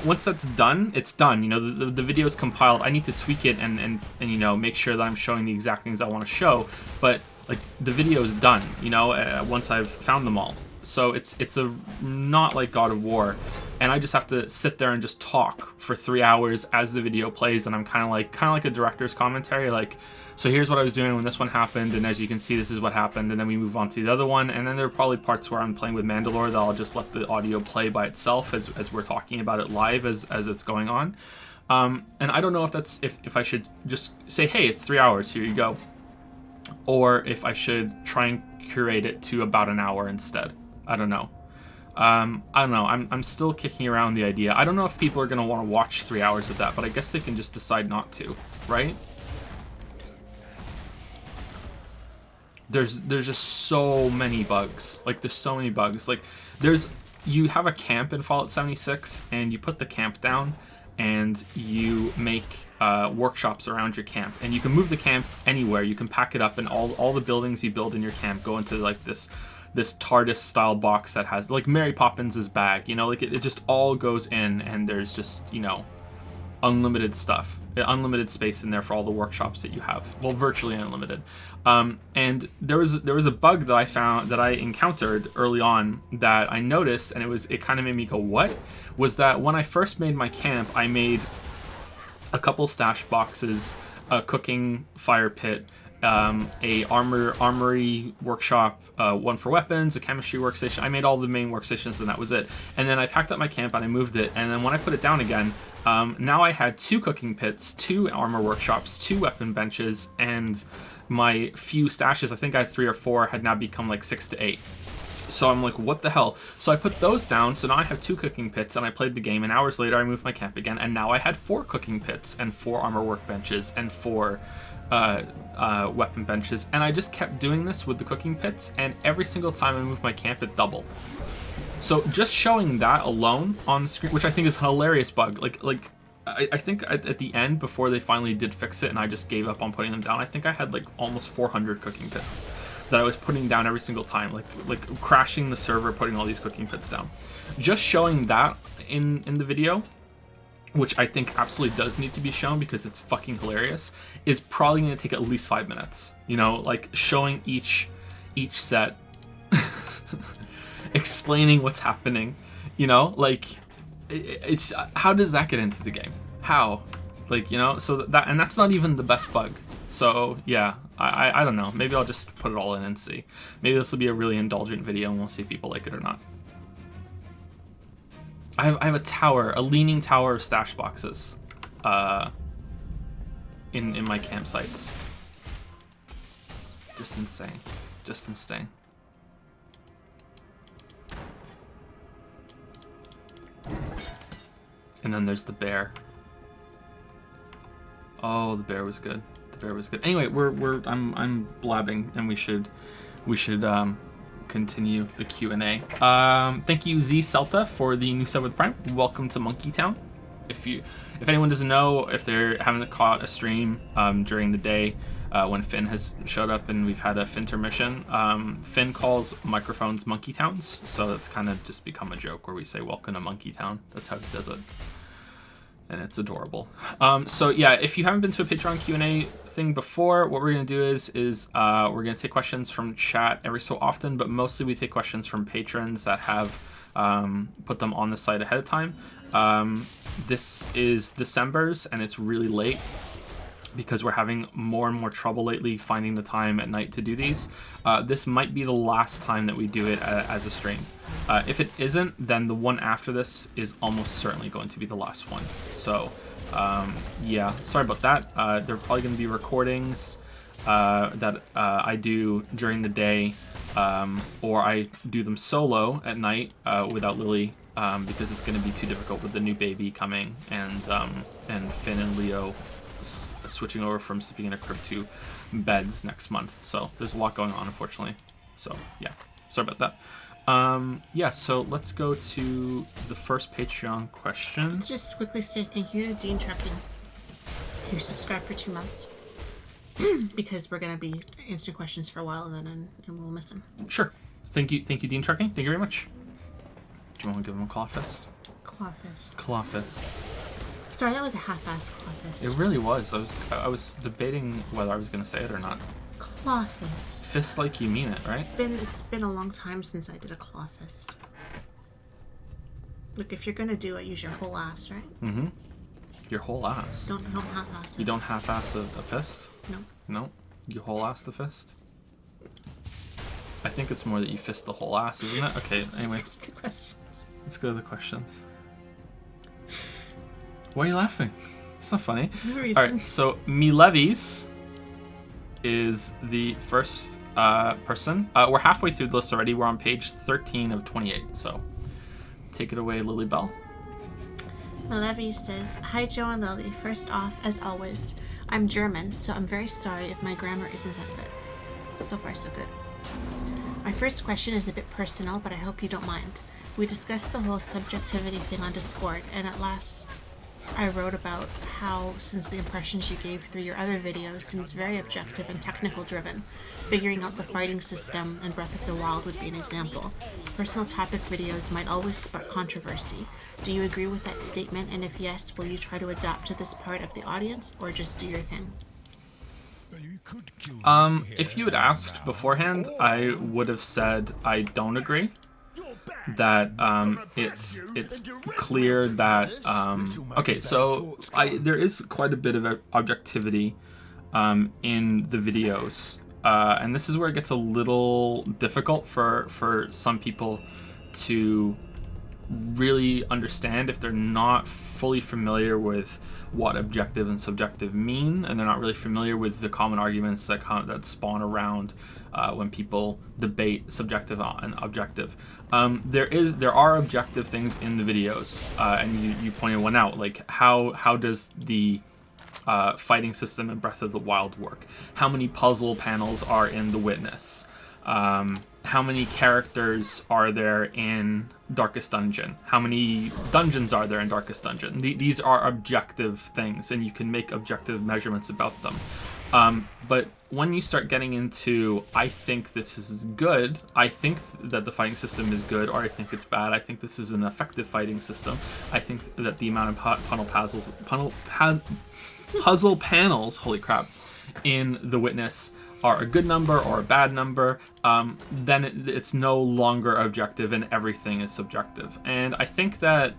once that's done, it's done. You know, the video is compiled. I need to tweak it and you know, make sure that I'm showing the exact things I want to show. But like, the video is done, you know, once I've found them all. So it's not like God of War, and I just have to sit there and just talk for 3 hours as the video plays, and I'm kind of like a director's commentary, like, so here's what I was doing when this one happened, and as you can see, this is what happened, and then we move on to the other one, and then there are probably parts where I'm playing with Mandalore that I'll just let the audio play by itself as we're talking about it live as it's going on. And I don't know if that's if I should just say, hey, it's 3 hours, here you go, or if I should try and curate it to about an hour instead. I don't know. I'm still kicking around the idea. I don't know if people are going to want to watch 3 hours of that, but I guess they can just decide not to, right? There's just so many bugs. Like, there's so many bugs. Like, you have a camp in Fallout 76, and you put the camp down, and you make workshops around your camp, and you can move the camp anywhere. You can pack it up, and all the buildings you build in your camp go into like this TARDIS style box that has like Mary Poppins' bag, you know, like it just all goes in, and there's just, you know, unlimited stuff, unlimited space in there for all the workshops that you have. Well, virtually unlimited. And there was a bug that I found, that I encountered early on, that I noticed, and it kind of made me go, what? Was that when I first made my camp, I made a couple stash boxes, a cooking fire pit, a armory workshop, one for weapons, a chemistry workstation. I made all the main workstations, and that was it. And then I packed up my camp and I moved it, and then when I put it down again, now I had 2 cooking pits, 2 armor workshops, 2 weapon benches, and my few stashes, I think I had 3 or 4, had now become like 6 to 8. So I'm like, what the hell? So I put those down, so now I have 2 cooking pits, and I played the game, and hours later I moved my camp again, and now I had 4 cooking pits, and 4 armor workbenches, and 4 weapon benches, and I just kept doing this with the cooking pits, and every single time I moved my camp, it doubled. So just showing that alone on the screen, which I think is a hilarious bug, like I think at the end, before they finally did fix it and I just gave up on putting them down, I think I had like almost 400 cooking pits that I was putting down every single time, like crashing the server, putting all these cooking pits down. Just showing that in the video, which I think absolutely does need to be shown because it's fucking hilarious, is probably going to take at least 5 minutes. You know, like showing each set, explaining what's happening. You know, like it's how does that get into the game? How? Like, you know, so that's not even the best bug. So yeah, I don't know. Maybe I'll just put it all in and see. Maybe this will be a really indulgent video, and we'll see if people like it or not. I have a tower, a leaning tower of stash boxes in my campsites. Just insane. Just insane. And then there's the bear. Oh, the bear was good. The bear was good. Anyway, I'm blabbing, and we should continue the Q&A. Thank you Z Celta for the new sub with Prime. Welcome to Monkey Town. If anyone doesn't know, if they haven't caught a stream during the day when Finn has showed up and we've had a Fintermission, Finn calls microphones Monkey Towns, so that's kind of just become a joke where we say welcome to Monkey Town. That's how he says it, and it's adorable. So yeah, if you haven't been to a Patreon Q&A thing before, what we're going to do is we're going to take questions from chat every so often, but mostly we take questions from patrons that have put them on the site ahead of time. This is December's, and it's really late, because we're having more and more trouble lately finding the time at night to do these. This might be the last time that we do it as a stream. If it isn't, then the one after this is almost certainly going to be the last one. So, yeah, sorry about that. There are probably going to be recordings that I do during the day, or I do them solo at night without Lily, because it's going to be too difficult with the new baby coming and Finn and Leo switching over from sleeping in a crib to beds next month. So there's a lot going on, unfortunately. So yeah, sorry about that. Yeah, so let's go to the first Patreon question. Let's just quickly say thank you to Dean Trucking, who subscribed for 2 months. Because we're going to be answering questions for a while and we'll miss him. Sure. Thank you, Dean Trucking. Thank you very much. Do you want to give him a claw fist? Claw fist. Claw fist. Sorry, that was a half-assed claw fist. It really was. I was debating whether I was going to say it or not. Claw fist. Fist like you mean it, right? It's been a long time since I did a claw fist. Look, if you're gonna do it, use your whole ass, right? Mm-hmm. Your whole ass. Don't half-ass it. You don't half-ass a fist? No. No? You whole ass the fist? I think it's more that you fist the whole ass, isn't it? Okay, anyway. Good questions. Let's go to the questions. Why are you laughing? It's not funny. No reason. Alright, so Me Levies is the first person. We're halfway through the list already. We're on page 13 of 28, so take it away, Lily Bell. Levy says, "Hi Joe and Lily. First off, as always, I'm German, so I'm very sorry if my grammar isn't that good. So far, so good. My first question is a bit personal, but I hope you don't mind. We discussed the whole subjectivity thing on Discord, and at last I wrote about how, since the impressions you gave through your other videos seems very objective and technical driven, figuring out the fighting system in Breath of the Wild would be an example. Personal topic videos might always spark controversy. Do you agree with that statement, and if yes, will you try to adapt to this part of the audience, or just do your thing?" If you had asked beforehand, I would have said I don't agree. That it's clear that okay, so there is quite a bit of objectivity in the videos, and this is where it gets a little difficult for some people to really understand if they're not fully familiar with what objective and subjective mean, and they're not really familiar with the common arguments that spawn around when people debate subjective and objective. There are objective things in the videos, and you pointed one out, like how does the fighting system in Breath of the Wild work? How many puzzle panels are in The Witness? How many characters are there in Darkest Dungeon? How many dungeons are there in Darkest Dungeon? These are objective things, and you can make objective measurements about them. But when you start getting into, I think this is good, I think that the fighting system is good, or I think it's bad, I think this is an effective fighting system, I think that the amount of puzzle panels, holy crap, in The Witness are a good number or a bad number, then it's no longer objective and everything is subjective. And I think that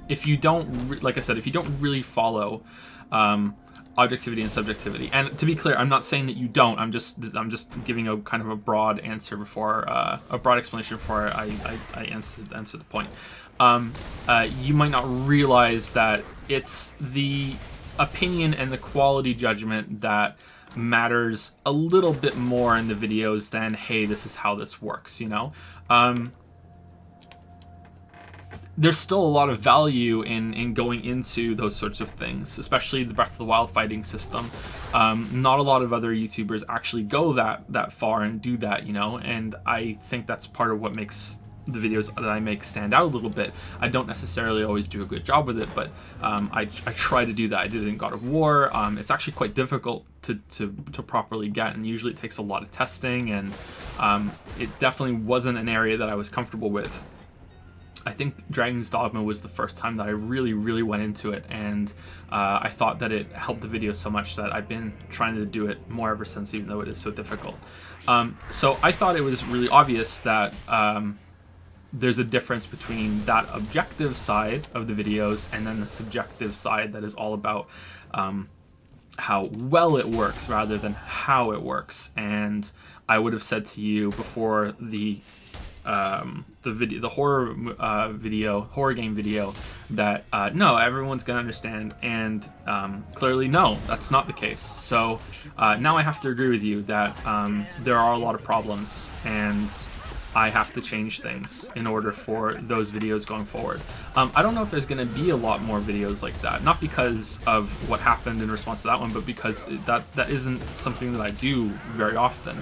if you don't, like I said, if you don't really follow objectivity and subjectivity, and to be clear, I'm not saying that you don't, I'm just giving a kind of a broad answer before, a broad explanation before I answer the point. You might not realize that it's the opinion and the quality judgment that matters a little bit more in the videos than, hey, this is how this works, you know? There's still a lot of value in going into those sorts of things, especially the Breath of the Wild fighting system. Not a lot of other YouTubers actually go that far and do that, you know? And I think that's part of what makes the videos that I make stand out a little bit. I don't necessarily always do a good job with it, but I try to do that. I did it in God of War. It's actually quite difficult to properly get, and usually it takes a lot of testing, and it definitely wasn't an area that I was comfortable with. I think Dragon's Dogma was the first time that I really, really went into it, and I thought that it helped the video so much that I've been trying to do it more ever since, even though it is so difficult. So I thought it was really obvious that there's a difference between that objective side of the videos and then the subjective side that is all about how well it works rather than how it works. And I would have said to you before the horror game video, that no, everyone's gonna understand, and clearly no, that's not the case. So now I have to agree with you that there are a lot of problems, and I have to change things in order for those videos going forward. I don't know if there's going to be a lot more videos like that, not because of what happened in response to that one, but because that isn't something that I do very often.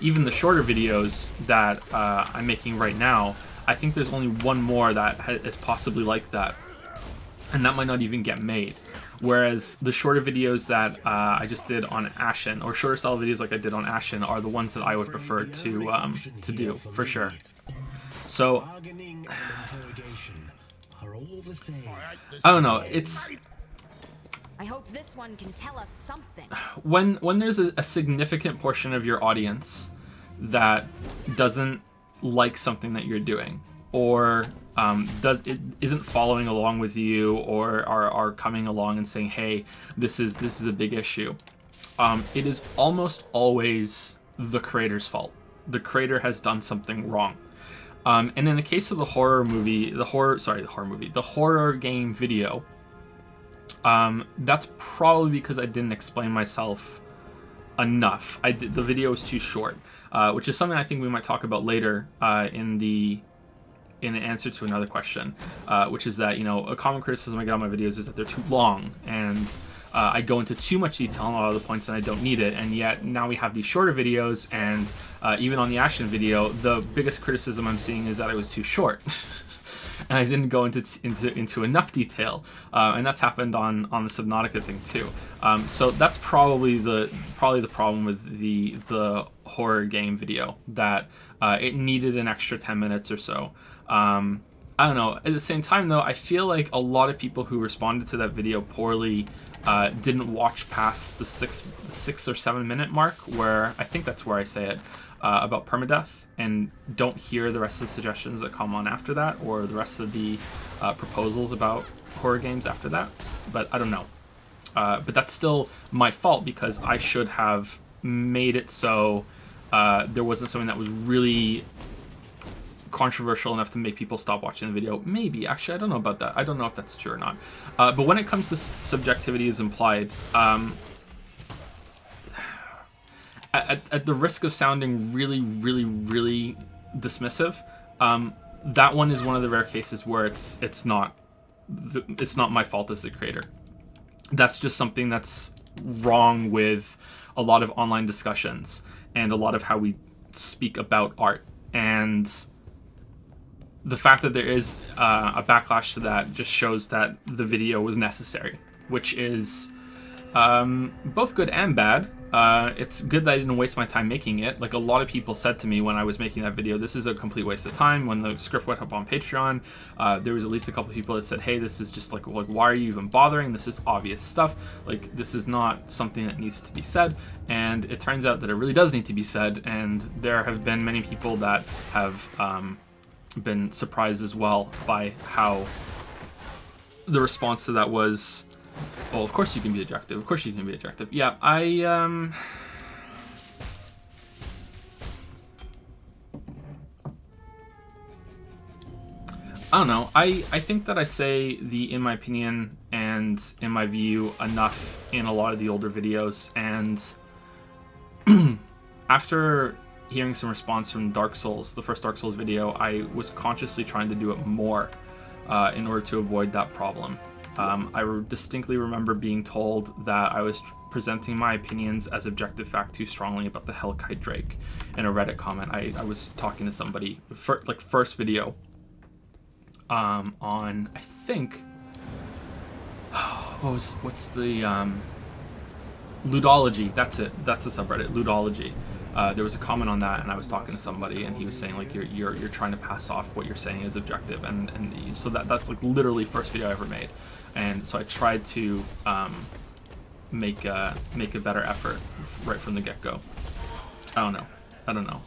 Even the shorter videos that I'm making right now, I think there's only one more that is possibly like that, and that might not even get made. Whereas the shorter videos that I just did on Ashen, or shorter style videos like I did on Ashen, are the ones that I would prefer to do, for sure. So, I don't know, it's... I hope this one can tell us something. When there's a significant portion of your audience that doesn't like something that you're doing, or isn't following along with you, or are coming along and saying, hey, this is a big issue, it is almost always the creator's fault. The creator has done something wrong. And in the case of the horror game video, that's probably because I didn't explain myself enough. The video was too short, which is something I think we might talk about later in answer to another question, which is that, a common criticism I get on my videos is that they're too long, and I go into too much detail on a lot of the points and I don't need it. And yet now we have these shorter videos, and even on the Ashen video, the biggest criticism I'm seeing is that it was too short. And I didn't go into enough detail, and that's happened on the Subnautica thing too. So that's probably the problem with the horror game video, that it needed an extra 10 minutes or so. I don't know. At the same time, though, I feel like a lot of people who responded to that video poorly didn't watch past the 6 or 7 minute mark, where I think that's where I say it. About permadeath, and don't hear the rest of the suggestions that come on after that, or the rest of the proposals about horror games after that. But I don't know. But that's still my fault, because I should have made it so there wasn't something that was really controversial enough to make people stop watching the video. Maybe. Actually, I don't know about that. I don't know if that's true or not. But when it comes to subjectivity is implied, at the risk of sounding really, really, really dismissive, that one is one of the rare cases where it's not my fault as the creator. That's just something that's wrong with a lot of online discussions and a lot of how we speak about art. And the fact that there is a backlash to that just shows that the video was necessary, which is both good and bad. It's good that I didn't waste my time making it. Like, a lot of people said to me when I was making that video, this is a complete waste of time. When the script went up on Patreon, there was at least a couple people that said, hey, this is just like why are you even bothering? This is obvious stuff. Like, this is not something that needs to be said. And it turns out that it really does need to be said. And there have been many people that have been surprised as well by how the response to that was, well, of course you can be objective. Of course you can be objective. Yeah, I don't know. I think that I say the in my opinion and in my view enough in a lot of the older videos, and after hearing some response from Dark Souls, the first Dark Souls video, I was consciously trying to do it more in order to avoid that problem. I distinctly remember being told that I was presenting my opinions as objective fact too strongly about the Hellkite Drake in a Reddit comment. I was talking to somebody, first video, on, I think, what's the, Ludology, that's it, that's the subreddit, Ludology. There was a comment on that, and I was talking to somebody, and he was saying, like, you're trying to pass off what you're saying as objective, and so that's like literally first video I ever made. And so I tried to make a better effort right from the get-go. I don't know.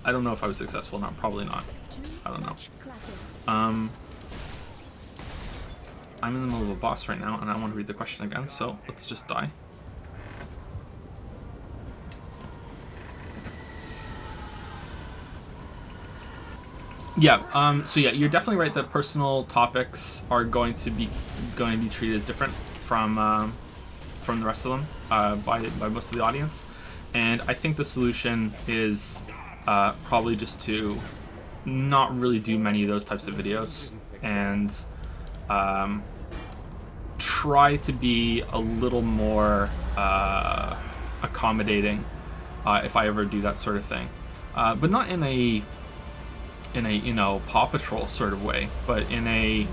I don't know if I was successful or not. Probably not. I don't know. I'm in the middle of a boss right now, and I want to read the question again, so let's just die. Yeah, so yeah, you're definitely right that personal topics are going to be treated as different from the rest of them by most of the audience, and I think the solution is probably just to not really do many of those types of videos and try to be a little more accommodating if I ever do that sort of thing, but not in a Paw Patrol sort of way, but in a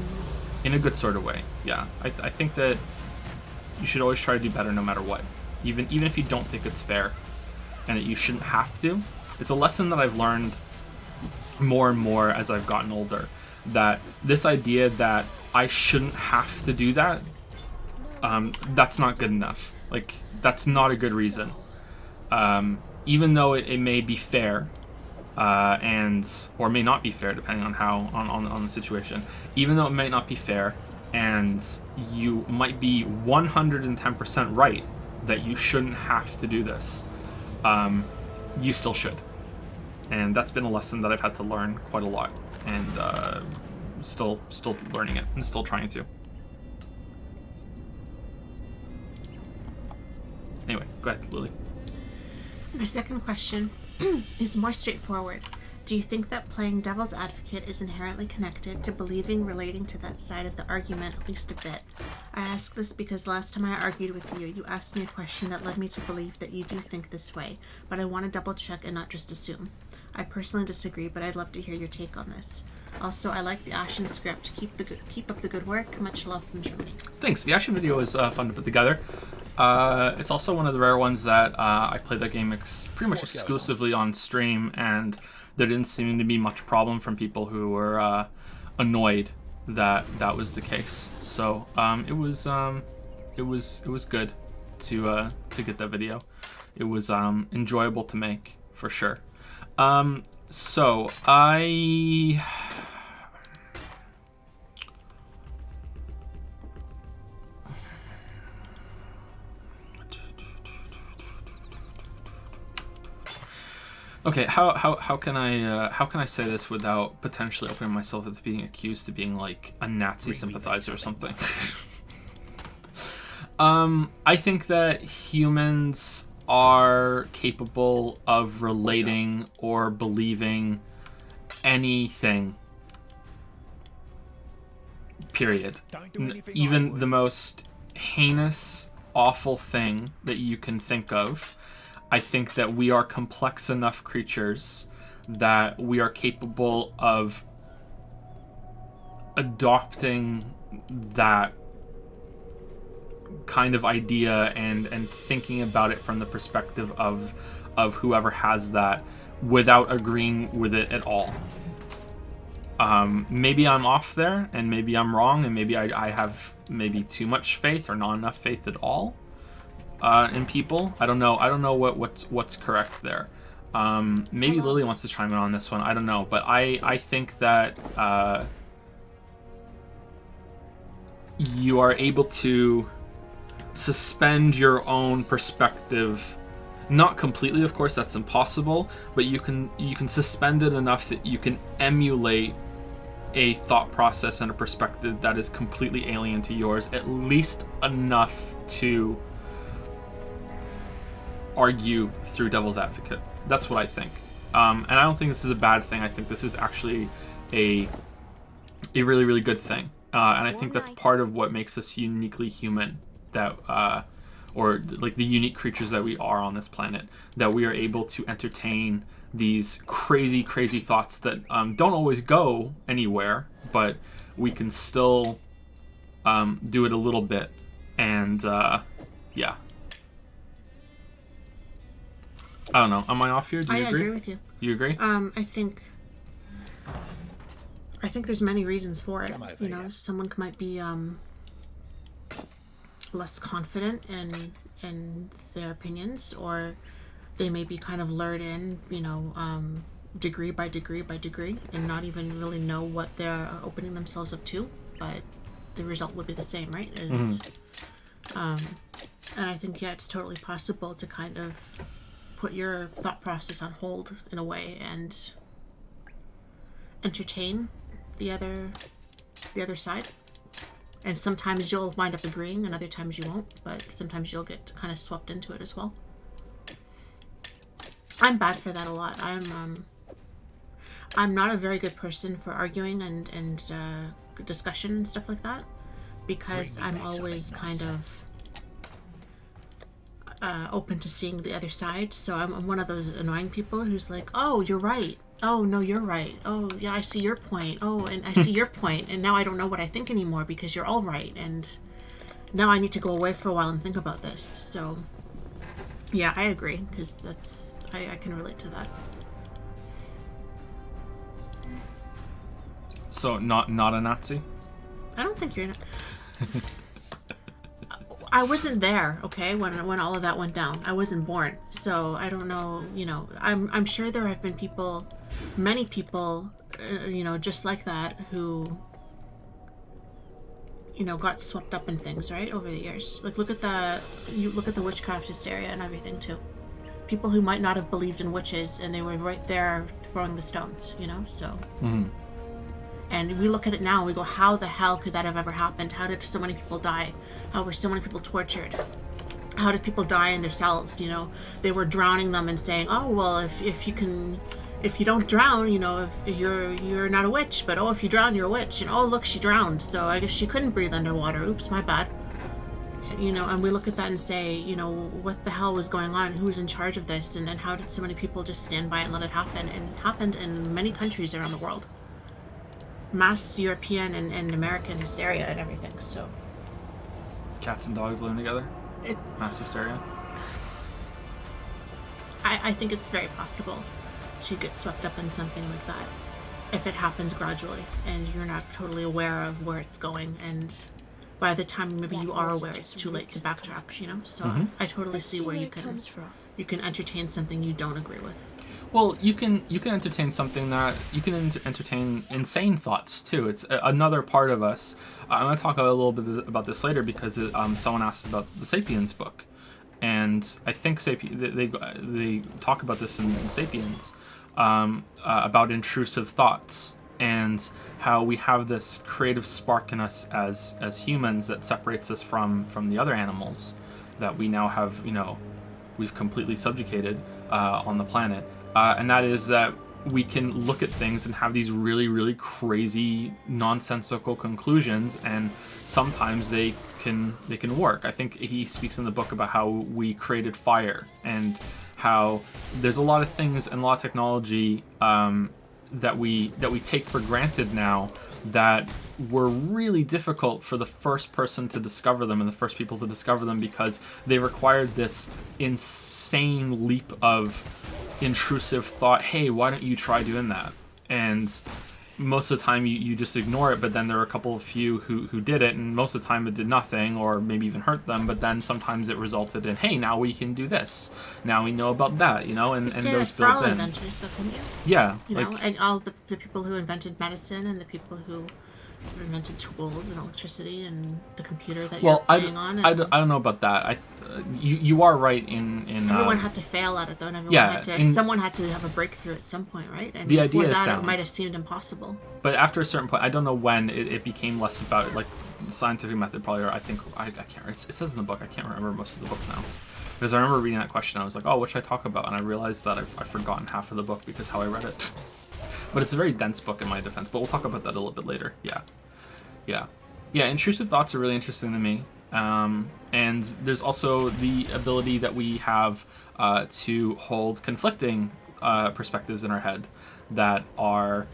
good sort of way. Yeah, I think that you should always try to do better no matter what, even if you don't think it's fair, and that you shouldn't have to. It's a lesson that I've learned more and more as I've gotten older, that this idea that I shouldn't have to do that, that's not good enough. Like, that's not a good reason. Even though it may be fair, or may not be fair depending on how on the situation. Even though it might not be fair, and you might be 110% right that you shouldn't have to do this, you still should. And that's been a lesson that I've had to learn quite a lot, and still learning it and still trying to. Anyway, go ahead, Lily. My second question is more straightforward. Do you think that playing devil's advocate is inherently connected to believing relating to that side of the argument at least a bit? I ask this because last time I argued with you, you asked me a question that led me to believe that you do think this way, but I want to double check and not just assume. I personally disagree, but I'd love to hear your take on this. Also, I like the Ashen script. Keep up the good work. Much love from Germany. Thanks. The Ashen video was fun to put together. It's also one of the rare ones that I played that game pretty much exclusively on stream, and there didn't seem to be much problem from people who were annoyed that that was the case. So it was good to get that video. It was enjoyable to make for sure. So I. Okay, how can I say this without potentially opening myself as being accused of being like a Nazi sympathizer or something? I think that humans are capable of relating or believing anything. Period. Even the most heinous, awful thing that you can think of. I think that we are complex enough creatures that we are capable of adopting that kind of idea and thinking about it from the perspective of whoever has that without agreeing with it at all. Maybe I'm off there, and maybe I'm wrong, and maybe I have maybe too much faith or not enough faith at all. In people, I don't know what's correct there. Maybe Lily wants to chime in on this one. I don't know, but I think that you are able to suspend your own perspective, not completely, of course, that's impossible, but you can suspend it enough that you can emulate a thought process and a perspective that is completely alien to yours, at least enough to argue through devil's advocate. That's what I think. And I don't think this is a bad thing. I think this is actually a really, really good thing. And I think that's part of what makes us uniquely human, that or like the unique creatures that we are on this planet, that we are able to entertain these crazy thoughts that don't always go anywhere, but we can still do it a little bit. And yeah, I don't know, am I off here? Do you agree? I agree with you. You agree? I think there's many reasons for it. You know, someone might be less confident in their opinions, or they may be kind of lured in, you know, degree by degree by degree and not even really know what they're opening themselves up to, but the result would be the same, right? And I think, yeah, it's totally possible to kind of put your thought process on hold in a way and entertain the other side. And sometimes you'll wind up agreeing and other times you won't, but sometimes you'll get kind of swept into it as well. I'm bad for that a lot. I'm not a very good person for arguing and discussion and stuff like that, because I'm always kind of open to seeing the other side. So I'm one of those annoying people who's like, oh, you're right. Oh, no, you're right. Oh, yeah, I see your point. Oh, and I see your point. And now I don't know what I think anymore because you're all right. And now I need to go away for a while and think about this. So, yeah, I agree, because I can relate to that. So, not a Nazi? I don't think you're not. I wasn't there, okay, when all of that went down. I wasn't born, so I don't know. You know, I'm sure there have been people, many people, just like that, who, got swept up in things, right, over the years. Like, look at the witchcraft hysteria and everything too. People who might not have believed in witches, and they were right there throwing the stones, so. Mm-hmm. And we look at it now and we go, how the hell could that have ever happened? How did so many people die? How were so many people tortured? How did people die in their cells? They were drowning them and saying, oh, well, if you don't drown, if you're not a witch, but if you drown, you're a witch. And oh, look, she drowned, so I guess she couldn't breathe underwater. Oops, my bad. And we look at that and say, what the hell was going on? Who was in charge of this? And how did so many people just stand by and let it happen? And it happened in many countries around the world. Mass European and American hysteria and everything, so. Cats and dogs living together? Mass hysteria? I think it's very possible to get swept up in something like that if it happens gradually and you're not totally aware of where it's going, and by the time maybe you are aware, it's too late to backtrack, So I totally see where you can entertain something you don't agree with. Well, you can entertain something that you can entertain insane thoughts too. It's another part of us. I'm going to talk a little bit about this later because someone asked about the Sapiens book, and I think they talk about this in Sapiens about intrusive thoughts and how we have this creative spark in us as humans that separates us from the other animals that we now have we've completely subjugated on the planet. And that is that we can look at things and have these really, really crazy, nonsensical conclusions, and sometimes they can work. I think he speaks in the book about how we created fire and how there's a lot of things and a lot of technology that we take for granted now that were really difficult for the first person to discover them and the first people to discover them, because they required this insane leap of intrusive thought. Hey, why don't you try doing that? And most of the time you just ignore it, but then there are a couple of few who did it, and most of the time it did nothing or maybe even hurt them, but then sometimes it resulted in, hey, now we can do this, now we know about that, and those for all built in. inventors, though, couldn't you? Yeah, and all the people who invented medicine and the people who invented tools and electricity and the computer that you're playing on. I don't know about that. You are right in everyone had to fail at it, though. And someone had to have a breakthrough at some point, right? And the before idea is that, sound. It might have seemed impossible. But after a certain point, I don't know when it became less about like scientific method, probably. Or I think I can't. It says in the book. I can't remember most of the book now. Because I remember reading that question, I was like, oh, what should I talk about? And I realized that I've forgotten half of the book because how I read it. But it's a very dense book in my defense. But we'll talk about that a little bit later. Yeah. Intrusive thoughts are really interesting to me. And there's also the ability that we have to hold conflicting perspectives in our head that are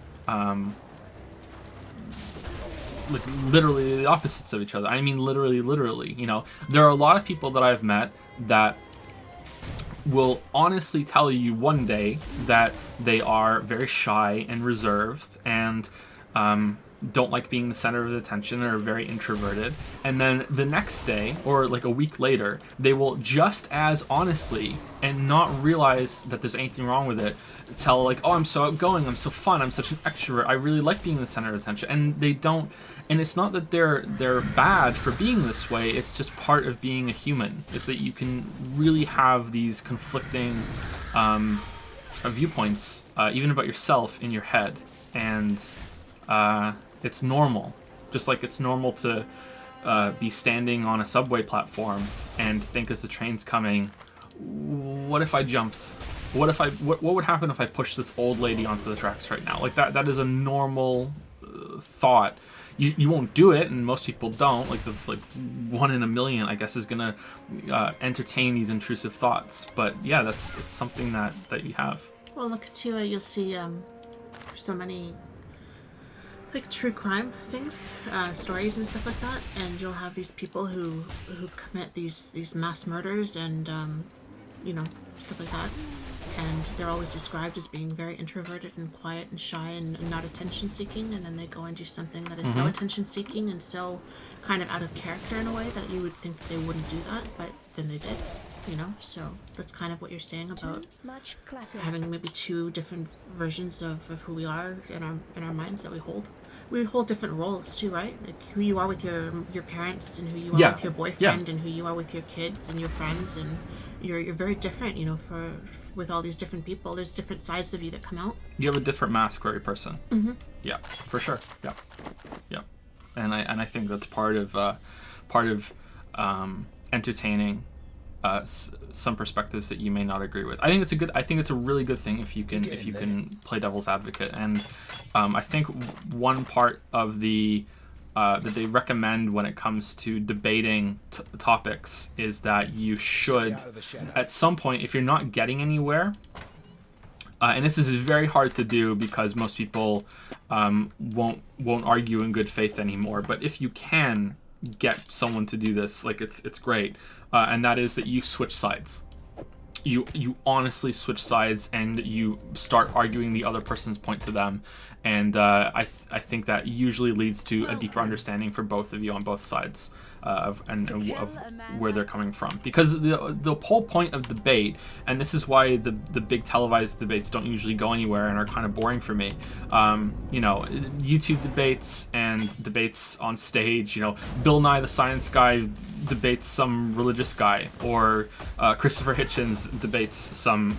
like literally the opposites of each other. I mean, literally. There are a lot of people that I've met that will honestly tell you one day that they are very shy and reserved and don't like being the center of attention, or are very introverted, and then the next day or like a week later, they will just as honestly and not realize that there's anything wrong with it tell like, oh, I'm so outgoing, I'm so fun, I'm such an extrovert, I really like being the center of attention. And they don't, and it's not that they're bad for being this way, it's just part of being a human, is that you can really have these conflicting viewpoints even about yourself in your head. And it's normal, just like it's normal to be standing on a subway platform and think as the train's coming, what if I jumped? What would happen if I pushed this old lady onto the tracks right now? Like that is a normal thought. You won't do it, and most people don't. Like 1 in a million, I guess, is gonna entertain these intrusive thoughts. But yeah, it's something that you have. Well, look too. You'll see so many like true crime things, stories and stuff like that, and you'll have these people who commit these mass murders and stuff like that, and they're always described as being very introverted and quiet and shy and not attention seeking, and then they go and do something that is so attention seeking and so kind of out of character in a way that you would think they wouldn't do that, but then they did. So that's kind of what you're saying about having maybe two different versions of who we are in our minds that we hold. We hold different roles too, right? Like who you are with your parents, and who you are with your boyfriend, and who you are with your kids and your friends, and you're very different, with all these different people. There's different sides of you that come out. You have a different mask for every person. Mm-hmm. Yeah, for sure. Yeah. And I think that's part of entertaining some perspectives that you may not agree with. I think it's a really good thing if you can play devil's advocate. And I think one part of the that they recommend when it comes to debating topics is that you should, at some point, if you're not getting anywhere, and this is very hard to do because most people won't argue in good faith anymore, but if you can get someone to do this, like it's great, and that is that you switch sides. You honestly switch sides and you start arguing the other person's point to them, and I think that usually leads to a deeper understanding for both of you on both sides of where they're coming from. Because the whole point of debate, and this is why the big televised debates don't usually go anywhere and are kind of boring for me. YouTube debates and debates on stage. Bill Nye the Science Guy debates some religious guy, or Christopher Hitchens debates some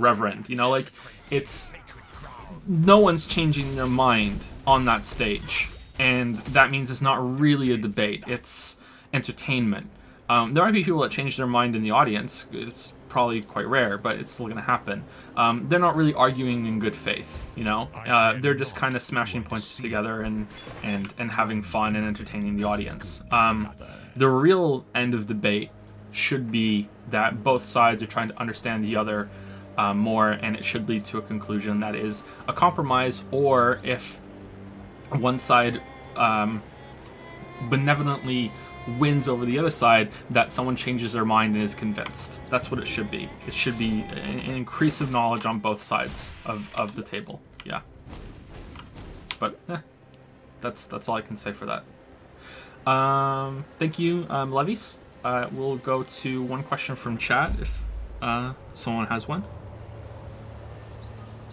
reverend. It's no one's changing their mind on that stage, and that means it's not really a debate. It's entertainment. There might be people that change their mind in the audience. It's probably quite rare, but it's still going to happen. They're not really arguing in good faith, they're just kind of smashing points together and having fun and entertaining the audience. The real end of debate should be that both sides are trying to understand the other more, and it should lead to a conclusion that is a compromise, or if one side benevolently wins over the other side, that someone changes their mind and is convinced. That's what it should be. It should be an increase of knowledge on both sides of the table. Yeah. But that's all I can say for that. Thank you, Levies. We'll go to one question from chat if someone has one.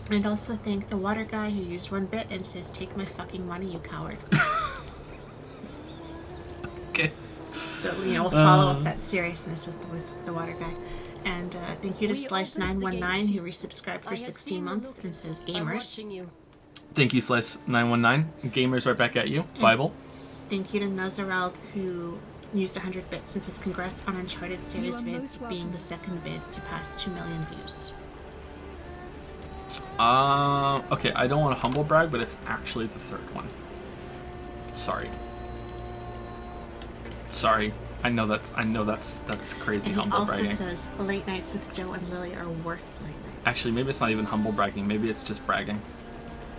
And also thank the water guy who used 1 bit and says, "Take my fucking money, you coward." Okay. So, we'll follow up that seriousness with the water guy. And thank you to Slice919 who resubscribed for 16 months and says, "Gamers." Thank you, Slice919. Gamers, right back at you. And Bible. Thank you to Nozerald who used 100 bits and says, "Congrats on Uncharted series vids being the second vid to pass 2 million views." Okay, I don't want to humble brag, but it's actually the third one. Sorry. I know that's crazy, and humble bragging. He also says late nights with Joe and Lily are worth late nights. Actually, maybe it's not even humble bragging. Maybe it's just bragging.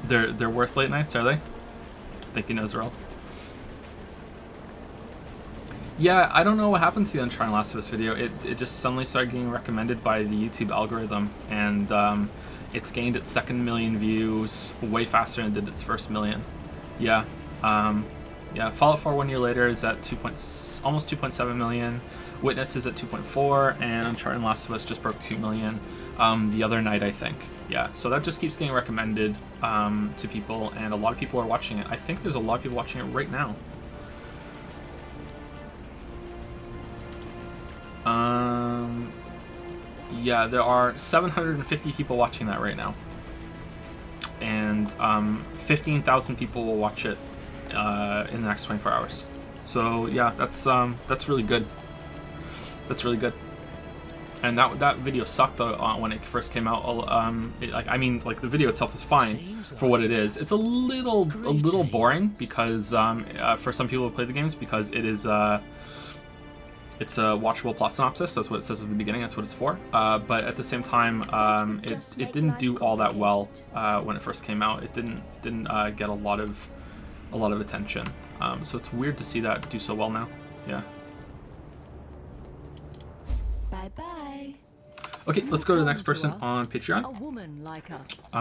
They're worth late nights, are they? Thank you, Nozerald. Yeah, I don't know what happened to the Uncharted Last of Us video. It just suddenly started getting recommended by the YouTube algorithm, and it's gained its second million views way faster than it did its first million. Yeah, Yeah, Fallout 4 1 year later is at almost 2.7 million. Witness is at 2.4, and Uncharted and Last of Us just broke 2 million the other night, I think. Yeah, so that just keeps getting recommended to people, and a lot of people are watching it. I think there's a lot of people watching it right now. Yeah, there are 750 people watching that right now, and 15,000 people will watch it in the next 24 hours. So yeah, that's really good. That's really good. And that video sucked when it first came out. The video itself is fine for what it is. It's a little boring because for some people who play the games, because it is it's a watchable plot synopsis. That's what it says at the beginning. That's what it's for. But at the same time, it didn't do all that well when it first came out. It didn't get a lot of attention. So it's weird to see that do so well now. Yeah. Bye-bye. Okay, let's go to the next person on Patreon. A woman like us.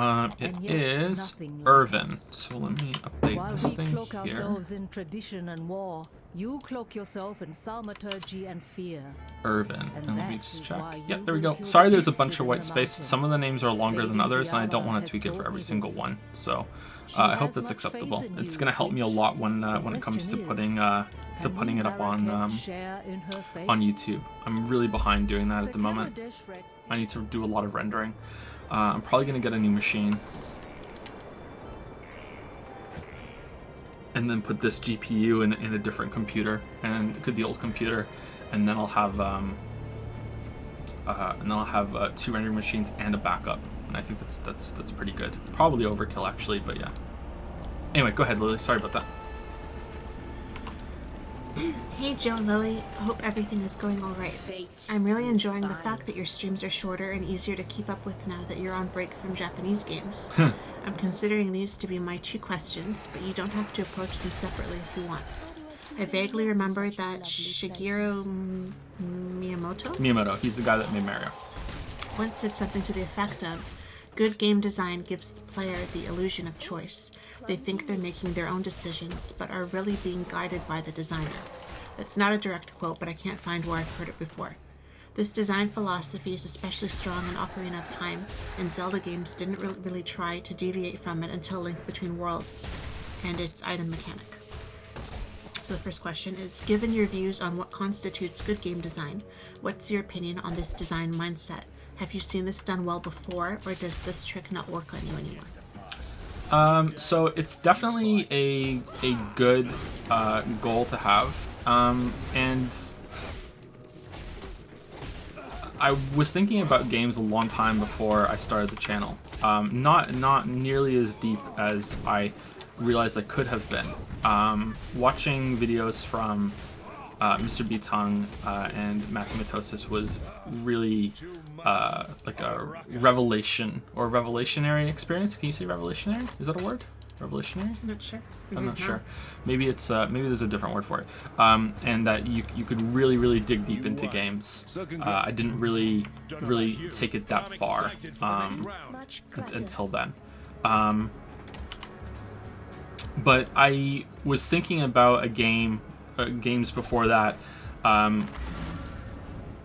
It is Irvin. So let me update this thing While we cloak here. ourselves in tradition and war, you cloak yourself in thaumaturgy and fear. Irvin. And let me that just is check. why Yeah, you there we go. will Sorry, kill there's a beast bunch of within white the space. mountain. Some of the names are longer than Lady others, and I don't Diana want it to has tweak it for told every me single this. one. So She I hope has that's much acceptable. faith in It's you, gonna help me a Witch. lot when it The comes to question putting it up on share in her faith? on YouTube. I'm really behind doing that So at the can moment. a dish Rex I need to do a lot of rendering. I'm probably gonna get a new machine, and then put this GPU in a different computer, and the old computer, and then I'll have 2 rendering machines and a backup, and I think that's pretty good. Probably overkill actually, but yeah. Anyway, go ahead, Lily. Sorry about that. Hey Joe and Lily, hope everything is going alright. I'm really enjoying the fact that your streams are shorter and easier to keep up with now that you're on break from Japanese games. I'm considering these to be my 2 questions, but you don't have to approach them separately if you want. I vaguely remember that Shigeru Miyamoto He's the guy that made Mario. once said something to the effect of, good game design gives the player the illusion of choice. They think they're making their own decisions, but are really being guided by the designer. That's not a direct quote, but I can't find where I've heard it before. This design philosophy is especially strong in Ocarina of Time, and Zelda games didn't really try to deviate from it until Link Between Worlds and its item mechanic. So the first question is, given your views on what constitutes good game design, what's your opinion on this design mindset? Have you seen this done well before, or does this trick not work on you anymore? So it's definitely a good goal to have, and I was thinking about games a long time before I started the channel. Not nearly as deep as I realized I could have been. Watching videos from Mr. Bitong and Matthew Matosis was really like a revelation or revelationary experience. Can you say revelationary? Is that a word? Revelationary? I'm not sure. I'm not sure. Maybe it's maybe there's a different word for it. And that you could really dig deep into games. I didn't really take it that far until then. But I was thinking about games before that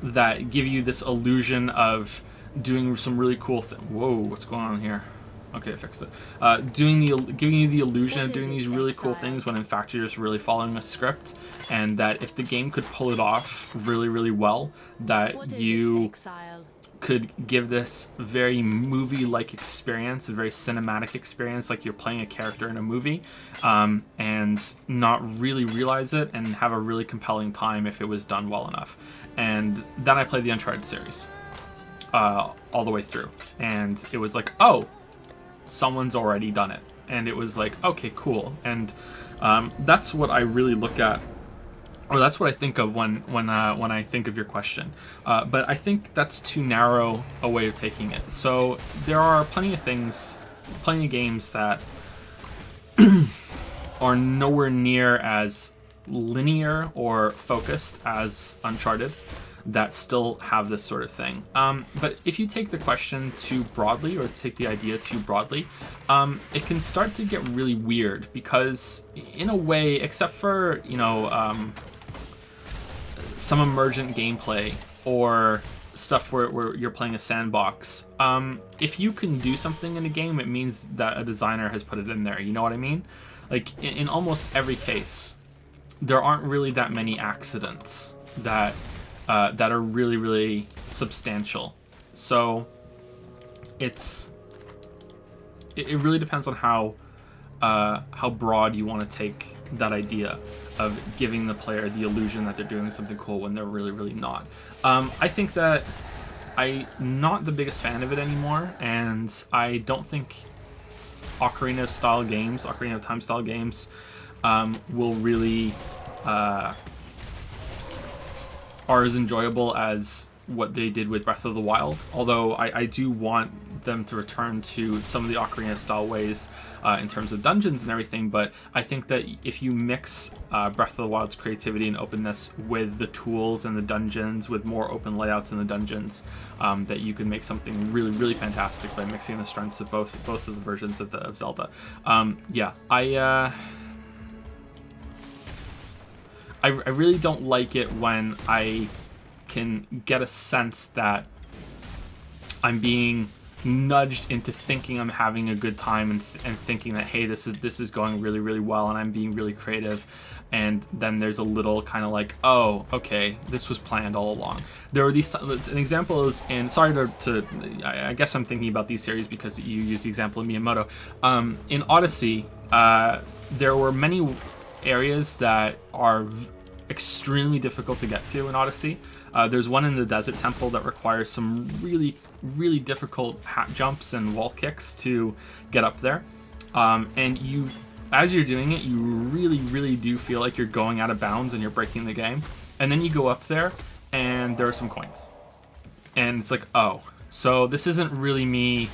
that give you this illusion of doing some really cool thing. Whoa, what's going on here? Okay, I fixed it. Giving you the illusion of doing these really cool things when in fact you're just really following a script, and that if the game could pull it off really well, that you could give this very movie-like experience, a very cinematic experience, like you're playing a character in a movie, and not really realize it and have a really compelling time if it was done well enough. And then I played the Uncharted series all the way through, and it was like, oh, someone's already done it, and it was like, okay, cool. And that's what I really look at, or that's what I think of when I think of your question. But I think that's too narrow a way of taking it. So there are plenty of games that are nowhere near as linear or focused as Uncharted. that still have this sort of thing. But if you take the question too broadly, or take the idea too broadly, it can start to get really weird, because in a way, except for, you know, some emergent gameplay or stuff where you're playing a sandbox, if you can do something in a game, it means that a designer has put it in there. You know what I mean? Like, in almost every case, there aren't really that many accidents that that are really, really substantial. So it really depends on how broad you want to take that idea of giving the player the illusion that they're doing something cool when they're really, really not. I think that I'm not the biggest fan of it anymore, and I don't think Ocarina of Time style games will really are as enjoyable as what they did with Breath of the Wild, although I do want them to return to some of the Ocarina style ways in terms of dungeons and everything. But I think that if you mix Breath of the Wild's creativity and openness with the tools and the dungeons, with more open layouts in the dungeons, that you can make something really, really fantastic by mixing the strengths of both of the versions of Zelda. Yeah, I really don't like it when I can get a sense that I'm being nudged into thinking I'm having a good time and thinking that, hey, this is going really, really well and I'm being really creative, and then there's a little kind of like, oh, okay, this was planned all along. There are these, an example is, and sorry I guess I'm thinking about these series because you use the example of Miyamoto. In Odyssey, there were many areas that are extremely difficult to get to in Odyssey. There's one in the Desert Temple that requires some really, really difficult hat jumps and wall kicks to get up there. And you, as you're doing it, you really, really do feel like you're going out of bounds and you're breaking the game. And then you go up there and there are some coins. And it's like, oh, so this isn't really me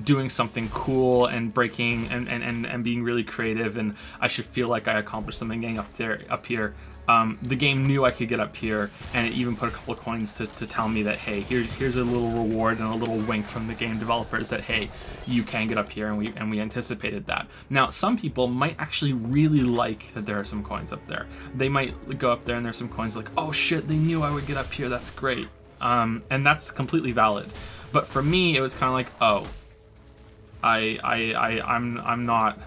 doing something cool and breaking and being really creative, and I should feel like I accomplished something getting up here. The game knew I could get up here, and it even put a couple of coins to tell me that, hey, here's a little reward and a little wink from the game developers that, hey, you can get up here, and we anticipated that. Now, some people might actually really like that there are some coins up there. They might go up there and there's some coins, like, oh shit, they knew I would get up here, that's great. And that's completely valid. But for me, it was kind of like, oh, I'm not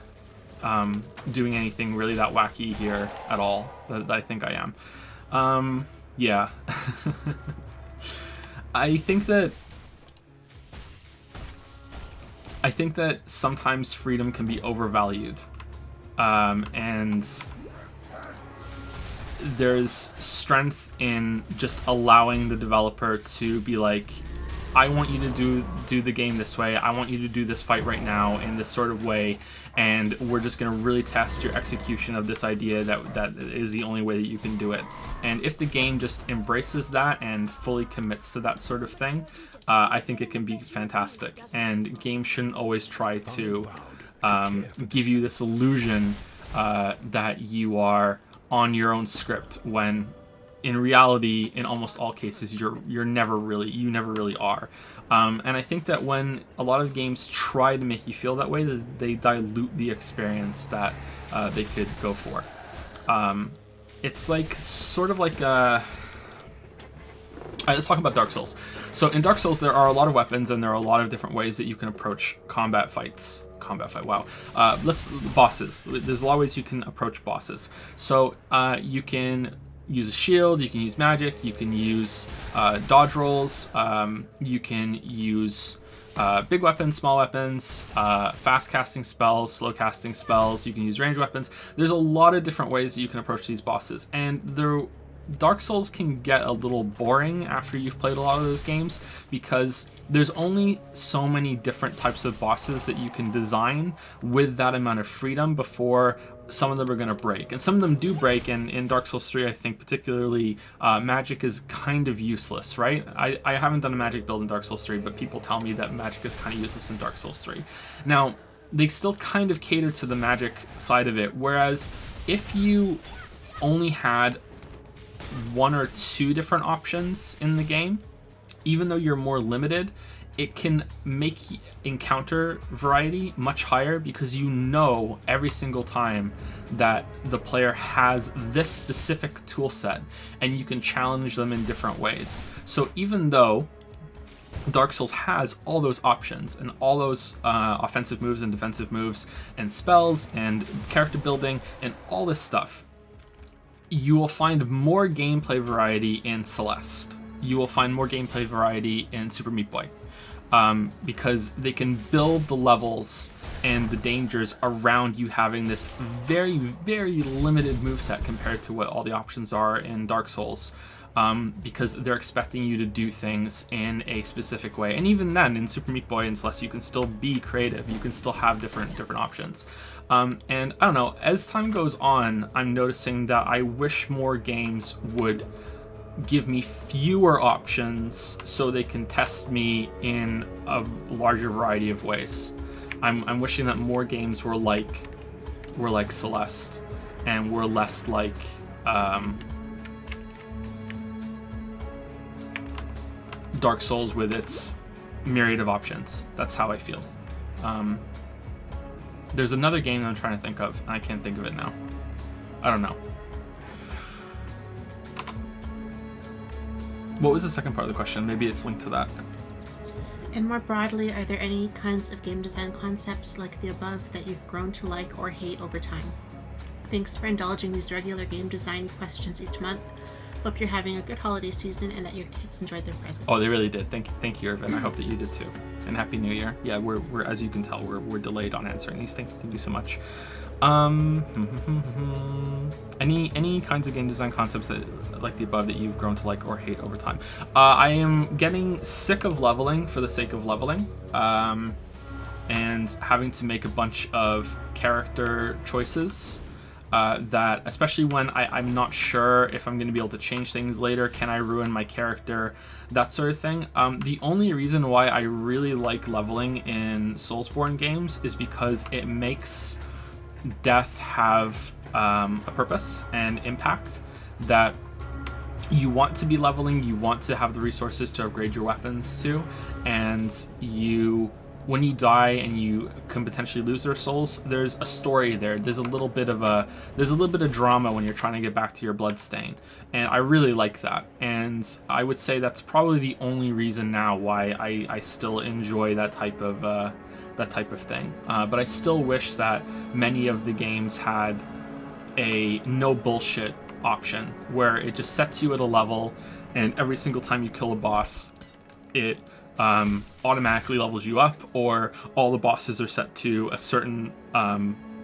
doing anything really that wacky here at all that I think I am. Yeah. I think that sometimes freedom can be overvalued, and there's strength in just allowing the developer to be like, I want you to do the game this way. I want you to do this fight right now in this sort of way, and we're just going to really test your execution of this idea that is the only way that you can do it. And if the game just embraces that and fully commits to that sort of thing, I think it can be fantastic. And games shouldn't always try to give you this illusion that you are on your own script, when in reality, in almost all cases, you never really are. And I think that when a lot of games try to make you feel that way, that they dilute the experience that they could go for. It's like sort of like let's talk about Dark Souls. So in Dark Souls, there are a lot of weapons and there are a lot of different ways that you can approach combat fights. Wow. Bosses. There's a lot of ways you can approach bosses. So you can use a shield, you can use magic, you can use dodge rolls, you can use big weapons, small weapons, fast casting spells, slow casting spells, you can use range weapons. There's a lot of different ways that you can approach these bosses, and Dark Souls can get a little boring after you've played a lot of those games, because there's only so many different types of bosses that you can design with that amount of freedom before some of them are going to break. And some of them do break, and in Dark Souls 3, I think particularly, magic is kind of useless, right? I haven't done a magic build in Dark Souls 3, but people tell me that magic is kind of useless in Dark Souls 3. Now, they still kind of cater to the magic side of it, whereas if you only had 1 or 2 different options in the game, even though you're more limited, it can make encounter variety much higher because you know every single time that the player has this specific tool set and you can challenge them in different ways. So even though Dark Souls has all those options and all those offensive moves and defensive moves and spells and character building and all this stuff, you will find more gameplay variety in Celeste. You will find more gameplay variety in Super Meat Boy. Because they can build the levels and the dangers around you having this very, very limited moveset compared to what all the options are in Dark Souls. Because they're expecting you to do things in a specific way. And even then, in Super Meat Boy and Celeste, you can still be creative. You can still have different options. And I don't know, as time goes on, I'm noticing that I wish more games would give me fewer options so they can test me in a larger variety of ways. I'm wishing that more games were like Celeste and were less like Dark Souls with its myriad of options. That's how I feel. There's another game that I'm trying to think of, and I can't think of it now. I don't know. What was the second part of the question? Maybe it's linked to that. And more broadly, are there any kinds of game design concepts like the above that you've grown to like or hate over time? Thanks for indulging these regular game design questions each month. Hope you're having a good holiday season and that your kids enjoyed their presents. Oh, they really did. Thank you, Irvin. I hope that you did too. And Happy New Year. Yeah, we're as you can tell, we're delayed on answering these. Thank you so much. Any kinds of game design concepts that like the above that you've grown to like or hate over time? I am getting sick of leveling for the sake of leveling, and having to make a bunch of character choices that, especially when I'm not sure if I'm going to be able to change things later, can I ruin my character, that sort of thing. The only reason why I really like leveling in Soulsborne games is because it makes death have a purpose and impact, that you want to be leveling, you want to have the resources to upgrade your weapons too, and when you die and you can potentially lose their souls, there's a story there. There's a little bit of drama when you're trying to get back to your bloodstain, and I really like that. And I would say that's probably the only reason now why I still enjoy that type of thing. But I still wish that many of the games had a no bullshit option where it just sets you at a level, and every single time you kill a boss, it automatically levels you up, or all the bosses are set to a certain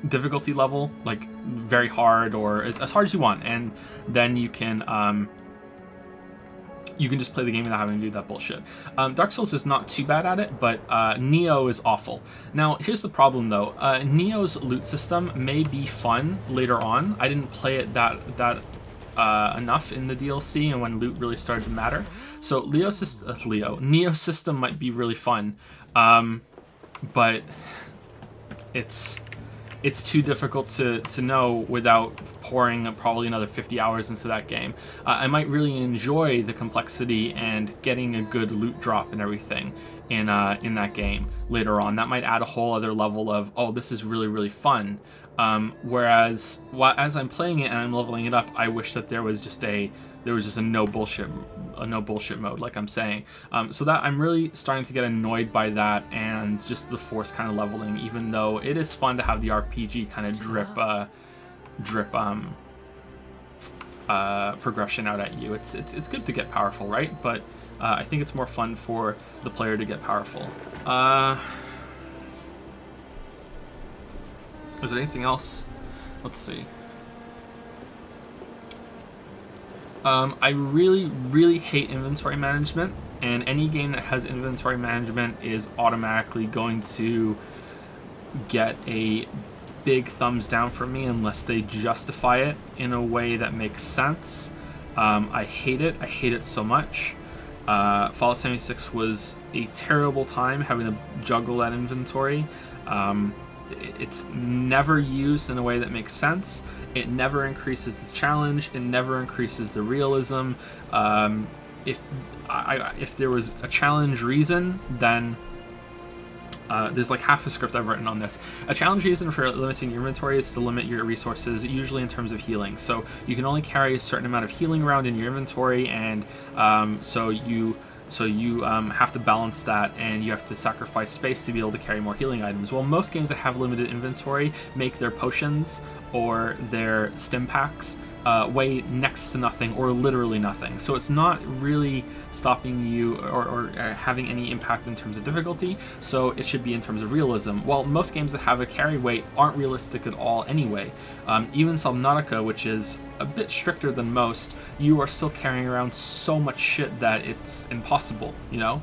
difficulty level, like very hard or as hard as you want, and then you can just play the game without having to do that bullshit. Dark Souls is not too bad at it, but Neo is awful. Now, here's the problem though. Neo's loot system may be fun later on. I didn't play it that enough in the DLC and when loot really started to matter. So Neo's system might be really fun, but it's too difficult to know without pouring probably another 50 hours into that game. I might really enjoy the complexity and getting a good loot drop and everything in that game later on. That might add a whole other level of, oh, this is really, really fun. Whereas as I'm playing it and I'm leveling it up, I wish that there was just a no bullshit mode, like I'm saying. So that I'm really starting to get annoyed by that, and just the forced kind of leveling, even though it is fun to have the RPG kind of drip progression out at you. It's good to get powerful, right? But I think it's more fun for the player to get powerful. Is there anything else? Let's see. I really, really hate inventory management, and any game that has inventory management is automatically going to get a big thumbs down from me unless they justify it in a way that makes sense. I hate it. I hate it so much. Fallout 76 was a terrible time having to juggle that inventory. it's never used in a way that makes sense. It never increases the challenge. It never increases the realism. If there was a challenge reason, then there's like half a script I've written on this. A challenge reason for limiting your inventory is to limit your resources, usually in terms of healing. So you can only carry a certain amount of healing around in your inventory, and so you have to balance that, and you have to sacrifice space to be able to carry more healing items. Well, most games that have limited inventory make their potions or their stim packs weigh next to nothing or literally nothing. So it's not really stopping you or having any impact in terms of difficulty, so it should be in terms of realism. Well, most games that have a carry weight aren't realistic at all anyway. Even Subnautica, which is a bit stricter than most, you are still carrying around so much shit that it's impossible, you know?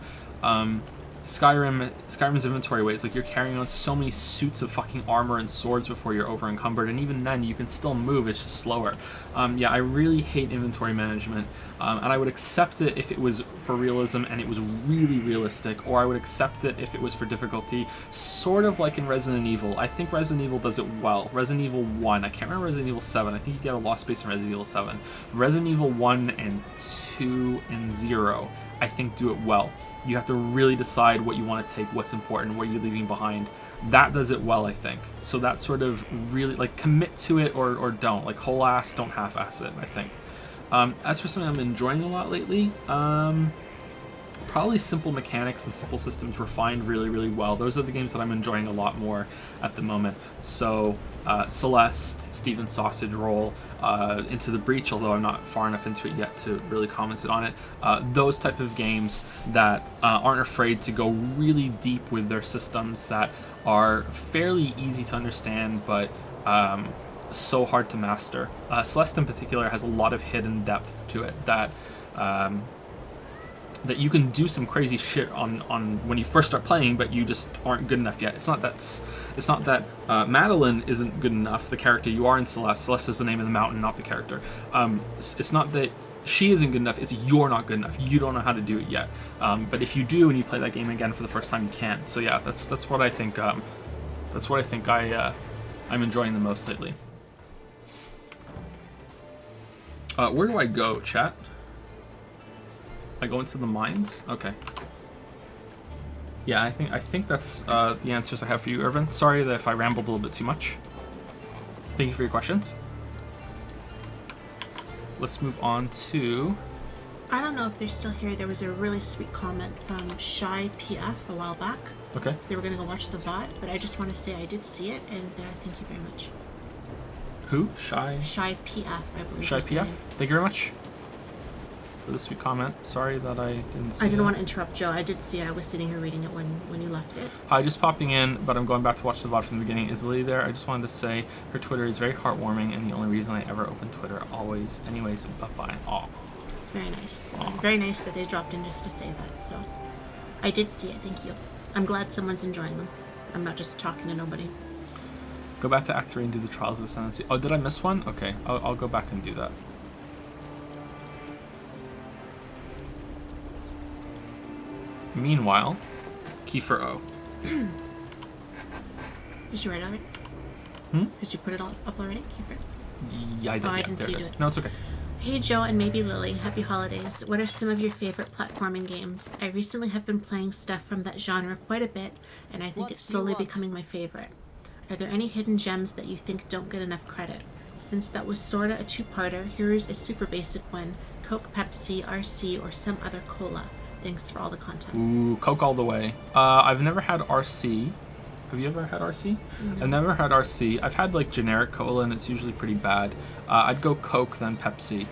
Skyrim's inventory weight is like you're carrying on so many suits of fucking armor and swords before you're over encumbered, and even then you can still move, it's just slower. Yeah, I really hate inventory management, and I would accept it if it was for realism and it was really realistic, or I would accept it if it was for difficulty, sort of like in Resident Evil. I think Resident Evil does it well. Resident Evil 1, I can't remember Resident Evil 7, I think you get a lost space in Resident Evil 7. Resident Evil 1 and 2 and 0, I think, do it well. You have to really decide what you want to take, what's important, what you're leaving behind. That does it well, I think. So that sort of really, like, commit to it or don't. Like, whole ass, don't half ass it, I think. As for something I'm enjoying a lot lately, probably simple mechanics and simple systems refined really, really well. Those are the games that I'm enjoying a lot more at the moment. So Celeste, Steven's Sausage Roll, Into the Breach, although I'm not far enough into it yet to really comment on it. Those type of games that aren't afraid to go really deep with their systems, that are fairly easy to understand, but so hard to master. Celeste in particular has a lot of hidden depth to it that that you can do some crazy shit on when you first start playing, but you just aren't good enough yet. It's not that Madeline isn't good enough, the character you are in Celeste. Celeste is the name of the mountain, not the character. It's not that she isn't good enough, it's you're not good enough. You don't know how to do it yet. But if you do and you play that game again for the first time, you can. So yeah, that's what I think. That's what I think I'm enjoying the most lately. Where do I go, chat? I go into the mines? Okay. Yeah, I think that's the answers I have for you, Irvin. Sorry that if I rambled a little bit too much. Thank you for your questions. Let's move on to... I don't know if they're still here. There was a really sweet comment from Shy PF a while back. Okay. They were going to go watch the VOD, but I just want to say I did see it, and thank you very much. Who? Shy PF, I believe. Shy PF? Thank you very much for the sweet comment. Sorry that I didn't see it. I didn't want to interrupt Joe. I did see it. I was sitting here reading it when you left it. Hi, just popping in, but I'm going back to watch the VOD from the beginning. Is Lily there? I just wanted to say her Twitter is very heartwarming and the only reason I ever open Twitter always. Anyways, bye-bye. Aw. It's very nice. Aw. Very nice that they dropped in just to say that, so. I did see it, thank you. I'm glad someone's enjoying them. I'm not just talking to nobody. Go back to Act 3 and do the Trials of Ascendancy. Oh, did I miss one? Okay, I'll go back and do that. Meanwhile, Kiefer O. Did you write it already? Did you put it all up already, Kiefer? Yeah, I did. Oh, I yeah, didn't there see it you is. do it. No, it's okay. Hey Joe and maybe Lily, happy holidays. What are some of your favorite platforming games? I recently have been playing stuff from that genre quite a bit, and I think it's slowly becoming my favorite. Are there any hidden gems that you think don't get enough credit? Since that was sorta a two-parter, here's a super basic one. Coke, Pepsi, RC, or some other cola. Thanks for all the content. Ooh, Coke all the way. I've never had RC. Have you ever had RC? No. I've never had RC. I've had like generic cola and it's usually pretty bad. I'd go Coke, then Pepsi.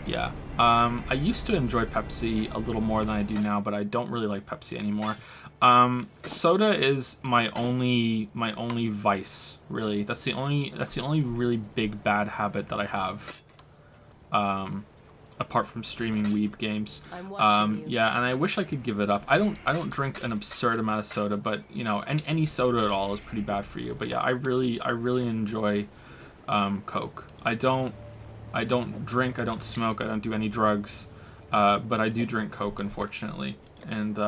Yeah. I used to enjoy Pepsi a little more than I do now, but I don't really like Pepsi anymore. Soda is my only vice, really. That's the only really big bad habit that I have. Apart from streaming weeb games. Yeah, and I wish I could give it up. I don't drink an absurd amount of soda, but you know, any soda at all is pretty bad for you. But yeah, I really enjoy Coke. I don't drink, I don't smoke, I don't do any drugs, but I do drink Coke, unfortunately. And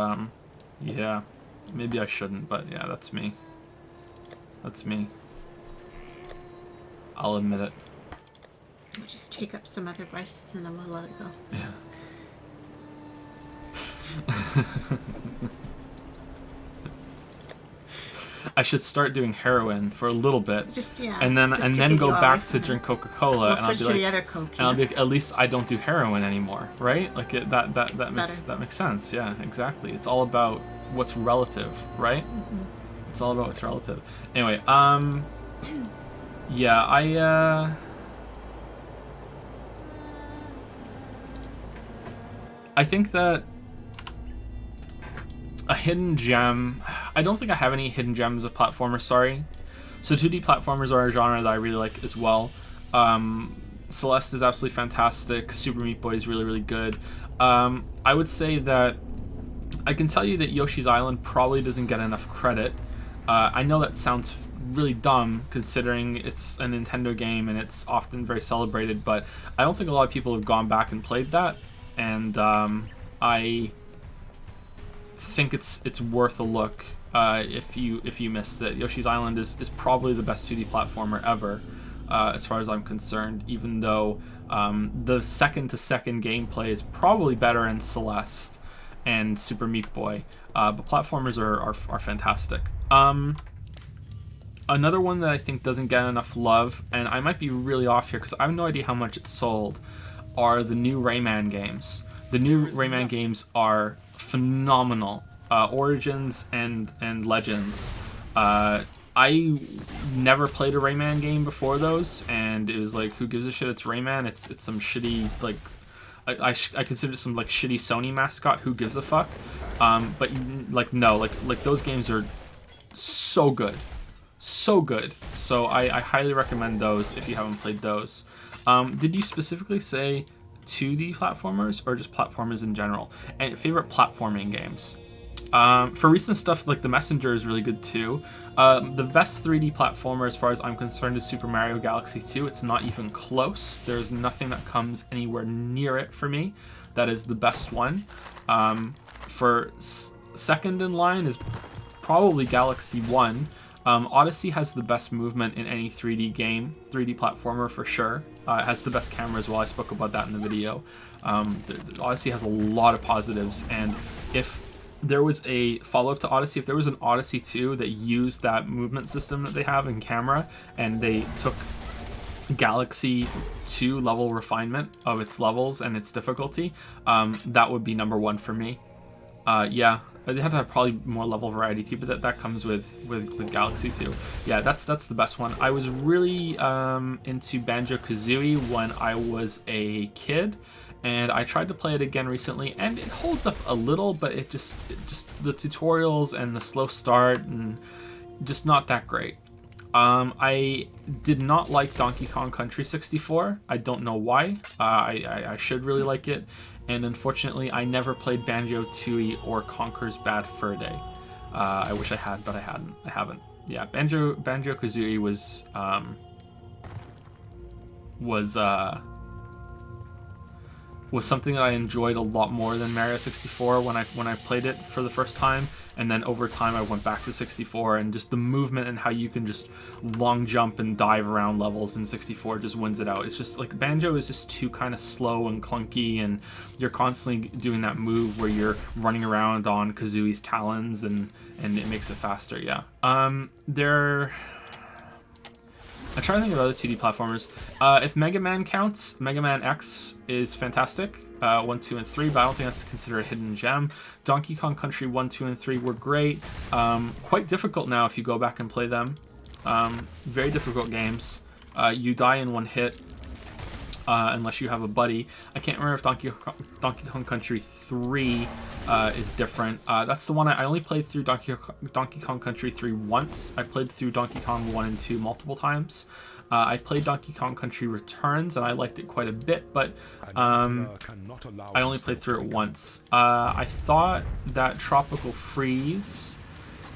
yeah, maybe I shouldn't, but yeah, that's me. That's me. I'll admit it. We'll just take up some other vices and then we'll let it go. Yeah. I should start doing heroin for a little bit, Just yeah. and then just to go get you away back from to it. drink Coca-Cola, We'll and I'll switch be to like, the other Coke. and I'll be like, at least I don't do heroin anymore, right? Like that makes better. sense. Yeah, exactly. It's all about what's relative, right? Mm-hmm. It's all about what's relative. Anyway, yeah, I think that a hidden gem. I don't think I have any hidden gems of platformers. Sorry. So 2D platformers are a genre that I really like as well. Celeste is absolutely fantastic. Super Meat Boy is really, really good. I would say that I can tell you that Yoshi's Island probably doesn't get enough credit. I know that sounds really dumb considering it's a Nintendo game and it's often very celebrated, but I don't think a lot of people have gone back and played that, and I think it's worth a look if you missed it. Yoshi's Island is probably the best 2D platformer ever, as far as I'm concerned, even though the second-to-second gameplay is probably better in Celeste and Super Meat Boy, but platformers are fantastic. Another one that I think doesn't get enough love, and I might be really off here because I have no idea how much it sold, are the new Rayman games. The new Rayman games are phenomenal. Origins and Legends. I never played a Rayman game before those, and it was like, who gives a shit? It's Rayman. It's some shitty, like, I consider it some like shitty Sony mascot. Who gives a fuck? But like no, like those games are so good, so good. So I highly recommend those if you haven't played those. Did you specifically say 2D platformers or just platformers in general? And favorite platforming games? For recent stuff, like The Messenger is really good too. The best 3D platformer as far as I'm concerned is Super Mario Galaxy 2. It's not even close. There's nothing that comes anywhere near it for me. That is the best one. For second in line is probably Galaxy 1. Odyssey has the best movement in any 3D game, 3D platformer for sure. It has the best camera as well. I spoke about that in the video. Odyssey has a lot of positives, and if there was a follow-up to Odyssey, if there was an Odyssey 2 that used that movement system that they have in camera, and they took Galaxy 2 level refinement of its levels and its difficulty, that would be number one for me. Yeah, they have to have probably more level variety too, but that comes with Galaxy 2. Yeah, that's the best one. I was really into Banjo-Kazooie when I was a kid, and I tried to play it again recently, and it holds up a little, but it just the tutorials and the slow start and just not that great. I did not like Donkey Kong Country 64. I don't know why. I should really like it, and unfortunately I never played Banjo-Tooie or Conker's Bad Fur Day. I wish I had, but I haven't. Yeah, Banjo-Kazooie was something that I enjoyed a lot more than Mario 64 when I played it for the first time, and then over time I went back to 64, and just the movement and how you can just long jump and dive around levels in 64 just wins it out. It's just like Banjo is just too kind of slow and clunky, and you're constantly doing that move where you're running around on Kazooie's talons, and it makes it faster. Yeah. I'm trying to think of other 2D platformers. If Mega Man counts, Mega Man X is fantastic. 1, 2, and 3, but I don't think that's considered a hidden gem. Donkey Kong Country 1, 2, and 3 were great. Quite difficult now if you go back and play them. Very difficult games. You die in one hit unless you have a buddy. I can't remember if Donkey Kong Country 3 is different. That's the one I only played through Donkey Kong Country 3 once. I played through Donkey Kong 1 and 2 multiple times. I played Donkey Kong Country Returns, and I liked it quite a bit, but I only played through it once. I thought that Tropical Freeze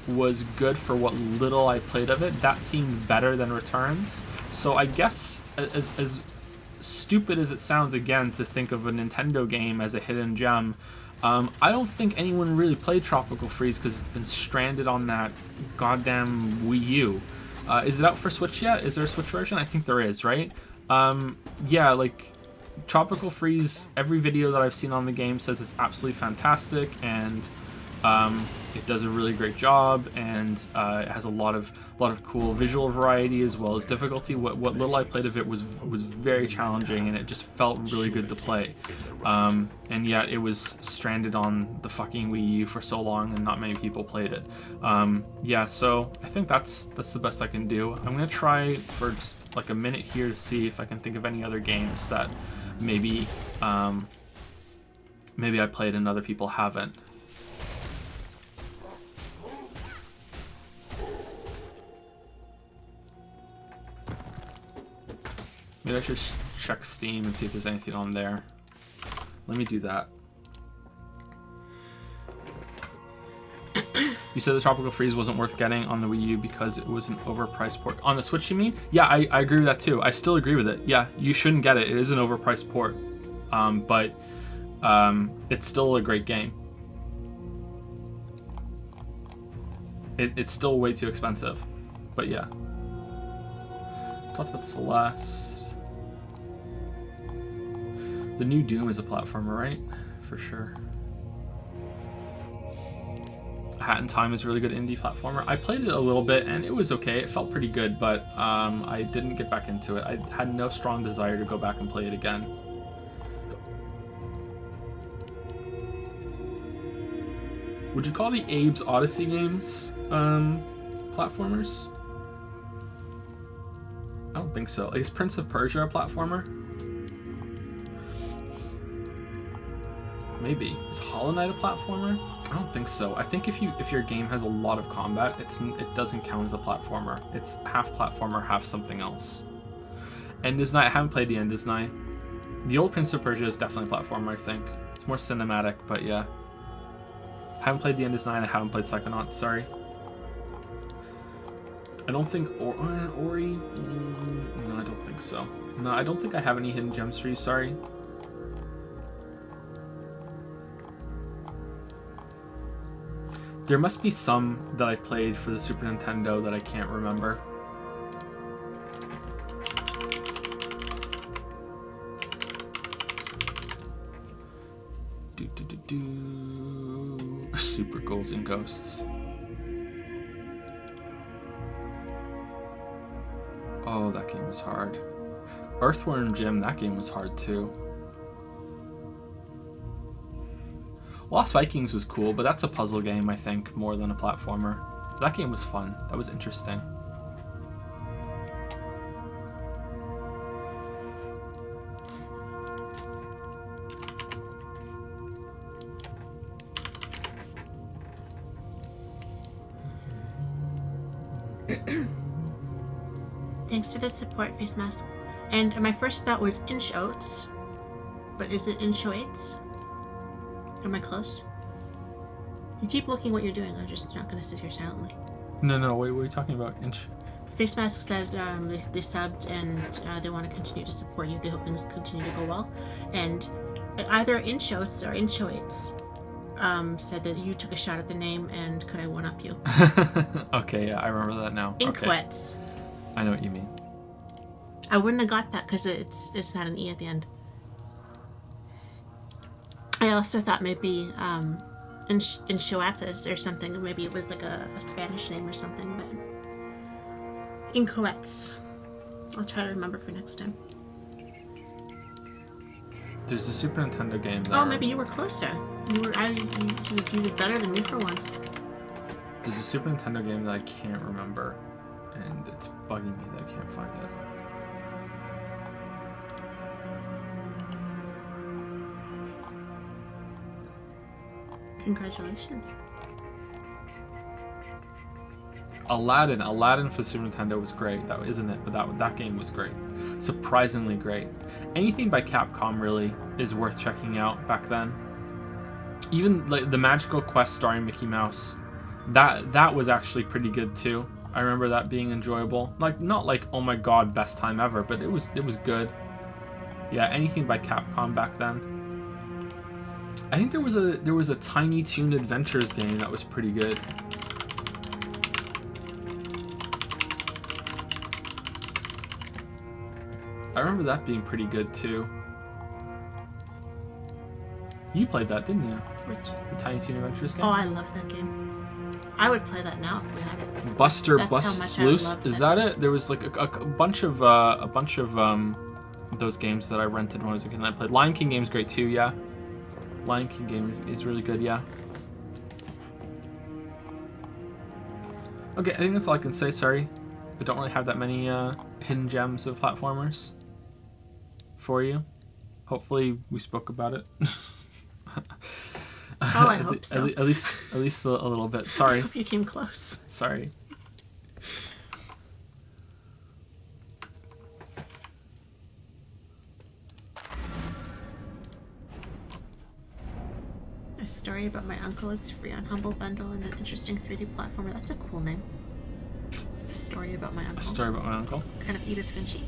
was good for what little I played of it. That seemed better than Returns. So I guess, as stupid as it sounds again to think of a Nintendo game as a hidden gem, I don't think anyone really played Tropical Freeze because it's been stranded on that goddamn Wii U. Is it out for Switch yet? Is there a Switch version? I think there is, right? Yeah, like Tropical Freeze, every video that I've seen on the game says it's absolutely fantastic, and it does a really great job, and it has a lot of cool visual variety as well as difficulty. What little I played of it was very challenging, and it just felt really good to play. And yet it was stranded on the fucking Wii U for so long, and not many people played it. Yeah, so I think that's the best I can do. I'm gonna try for just like a minute here to see if I can think of any other games that maybe maybe I played and other people haven't. Maybe I should check Steam and see if there's anything on there. Let me do that. You said the Tropical Freeze wasn't worth getting on the Wii U because it was an overpriced port. On the Switch, you mean? Yeah, I agree with that too. I still agree with it. Yeah, you shouldn't get it. It is an overpriced port. But it's still a great game. It's still way too expensive. But yeah. Talked about Celeste. The new Doom is a platformer, right? For sure. Hat in Time is a really good indie platformer. I played it a little bit and it was okay. It felt pretty good, but I didn't get back into it. I had no strong desire to go back and play it again. Would you call the Abe's Odyssey games platformers? I don't think so. Is Prince of Persia a platformer? Maybe. Is Hollow Knight a platformer? I don't think so. I think if your game has a lot of combat, it doesn't count as a platformer. It's half platformer, half something else. Endless Night, I haven't played the Endless Night. The old Prince of Persia is definitely a platformer, I think. It's more cinematic, but yeah. I haven't played the Endless Night, I haven't played Psychonauts, sorry. I don't think Ori... no, I don't think so. No, I don't think I have any hidden gems for you, sorry. There must be some that I played for the Super Nintendo that I can't remember. Super Ghouls and Ghosts. Oh, that game was hard. Earthworm Jim, that game was hard too. Lost Vikings was cool, but that's a puzzle game, I think, more than a platformer. That game was fun. That was interesting. Thanks for the support, Face Mask. And my first thought was Inch Oats, but is it Inch Oats? Am I close? You keep looking what you're doing. I'm just not going to sit here silently. No, wait, what are you talking about? Inch? Face Mask said they subbed and they want to continue to support you. They hope things continue to go well. And either Inch Oats or Inch Oats said that you took a shot at the name and could I one-up you? Okay, yeah, I remember that now. Inkwets. Okay. I know what you mean. I wouldn't have got that because it's not an E at the end. I also thought maybe Enchiladas or something. Maybe it was like a Spanish name or something, but Inkwets. I'll try to remember for next time. There's a Super Nintendo game that... Oh, maybe you were closer. You did better than me for once. There's a Super Nintendo game that I can't remember, and it's bugging me that I can't find it. Congratulations. Aladdin for Super Nintendo was great. That isn't it, but that game was great. Surprisingly great. Anything by Capcom really is worth checking out back then. Even like the Magical Quest starring Mickey Mouse, that was actually pretty good too. I remember that being enjoyable. Like not like oh my god best time ever, but it was good. Yeah, anything by Capcom back then. I think there was a Tiny Toon Adventures game that was pretty good. I remember that being pretty good too. You played that, didn't you? Which? The Tiny Toon Adventures game? Oh, I love that game. I would play that now if we had it. Buster That's Bust how much I Loose. loved Is that it? There was like a bunch of those games that I rented when I was a kid and I played. Lion King game's great too, yeah. Lion King game is really good, yeah. Okay, I think that's all I can say, sorry. I don't really have that many hidden gems of platformers for you. Hopefully we spoke about it. Oh, I hope so. At least a little bit. Sorry. I hope you came close. Sorry. A story about my uncle is free on Humble Bundle and an interesting 3D platformer. That's a cool name. A story about my uncle. A story about my uncle. Kind of Edith Finchie.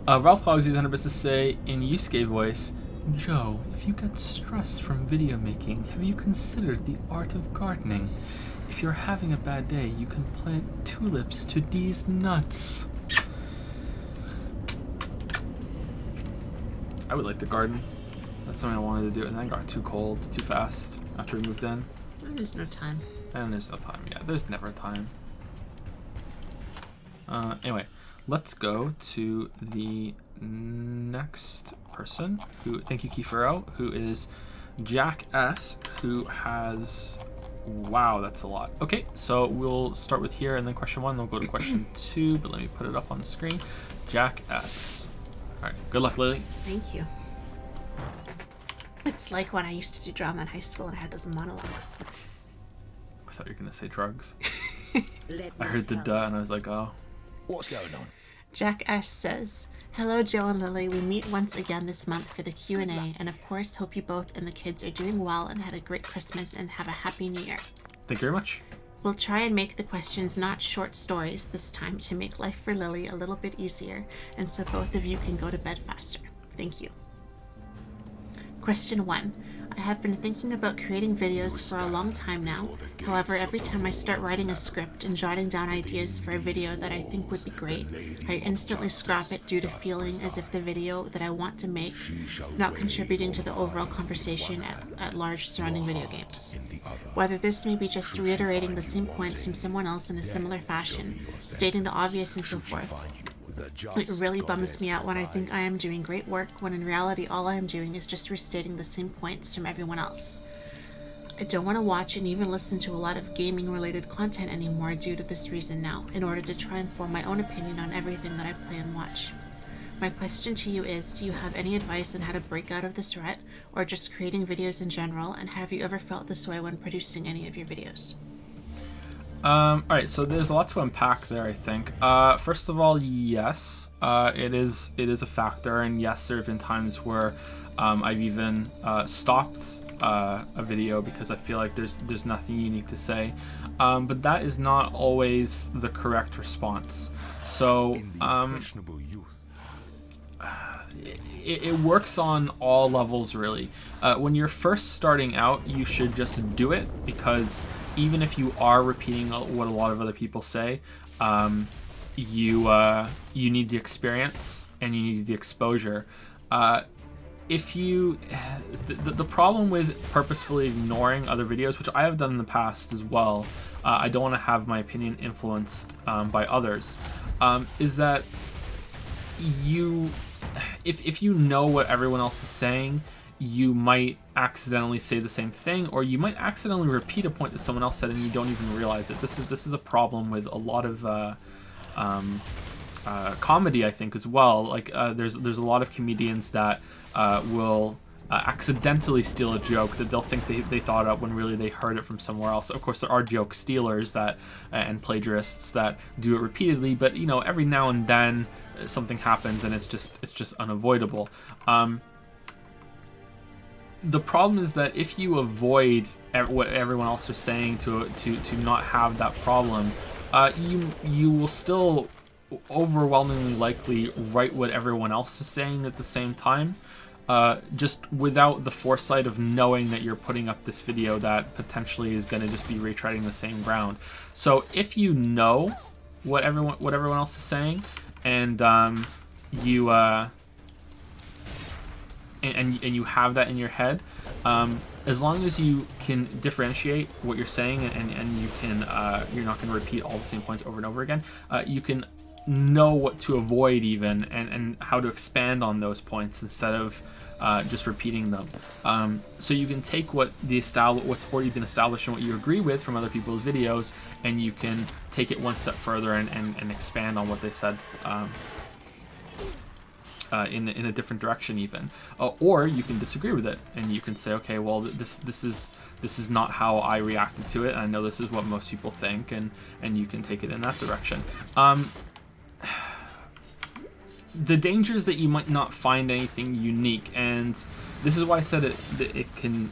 Ralph Clogs used 100 bits to say in Yusuke voice, Joe, if you get stress from video making, have you considered the art of gardening? If you're having a bad day, you can plant tulips to Dee's nuts. I would like to garden. That's something I wanted to do, and then it got too cold, too fast after we moved in. There's no time. And there's no time. Yeah, there's never time. Anyway, let's go to the next person who, thank you Kiefero, who is Jack S, who has, wow, that's a lot. Okay, so we'll start with here and then question 1, then we'll go to question 2, but let me put it up on the screen. Jack S. All right, good luck, Lily. Thank you. It's like when I used to do drama in high school and I had those monologues. I thought you were gonna say drugs. Let I me heard the tell duh and I was like, oh. What's going on? Jack S says, hello Joe and Lily, we meet once again this month for the Q&A and of course hope you both and the kids are doing well and had a great Christmas and have a happy new year. Thank you very much. We'll try and make the questions not short stories this time to make life for Lily a little bit easier and so both of you can go to bed faster. Thank you. Question 1. I have been thinking about creating videos for a long time now. However, every time I start writing a script and jotting down ideas for a video that I think would be great, I instantly scrap it due to feeling as if the video that I want to make not contributing to the overall conversation at large surrounding video games. Whether this may be just reiterating the same points from someone else in a similar fashion, stating the obvious and so forth. It really bums me out when I think I am doing great work when in reality all I am doing is just restating the same points from everyone else. I don't want to watch and even listen to a lot of gaming related content anymore due to this reason now, in order to try and form my own opinion on everything that I play and watch. My question to you is, do you have any advice on how to break out of this rut, or just creating videos in general, and have you ever felt this way when producing any of your videos? Alright, so there's a lot to unpack there, I think. First of all, yes, it is a factor, and yes, there have been times where I've even stopped a video because I feel like there's nothing unique to say, but that is not always the correct response. So it works on all levels, really. When you're first starting out, you should just do it, because even if you are repeating what a lot of other people say, you need the experience and you need the exposure. If you, the problem with purposefully ignoring other videos, which I have done in the past as well, I don't want to have my opinion influenced by others, is that if you know what everyone else is saying, you might accidentally say the same thing, or you might accidentally repeat a point that someone else said and you don't even realize it. This is a problem with a lot of comedy, I think, as well. Like there's a lot of comedians that will accidentally steal a joke that they'll think they thought up when really they heard it from somewhere else. Of course, there are joke stealers that and plagiarists that do it repeatedly, but you know, every now and then something happens and it's just unavoidable. The problem is that if you avoid what everyone else is saying to not have that problem, you will still overwhelmingly likely write what everyone else is saying at the same time, just without the foresight of knowing that you're putting up this video that potentially is going to just be retreading the same ground. So if you know what everyone else is saying, and you and you have that in your head, as long as you can differentiate what you're saying and you can you're not going to repeat all the same points over and over again, you can know what to avoid even and how to expand on those points instead of just repeating them. So you can take what's already been established and what you agree with from other people's videos, and you can take it one step further and expand on what they said in a different direction even. Or you can disagree with it and you can say, okay, well, this is not how I reacted to it, and I know this is what most people think, and you can take it in that direction. The danger is that you might not find anything unique, and this is why I said that it can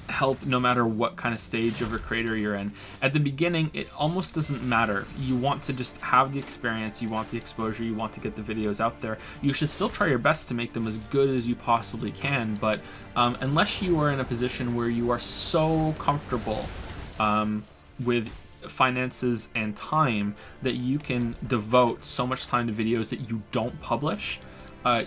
help no matter what kind of stage of a creator you're in. At the beginning, it almost doesn't matter. You want to just have the experience, you want the exposure, you want to get the videos out there. You should still try your best to make them as good as you possibly can, but unless you are in a position where you are so comfortable with finances and time that you can devote so much time to videos that you don't publish,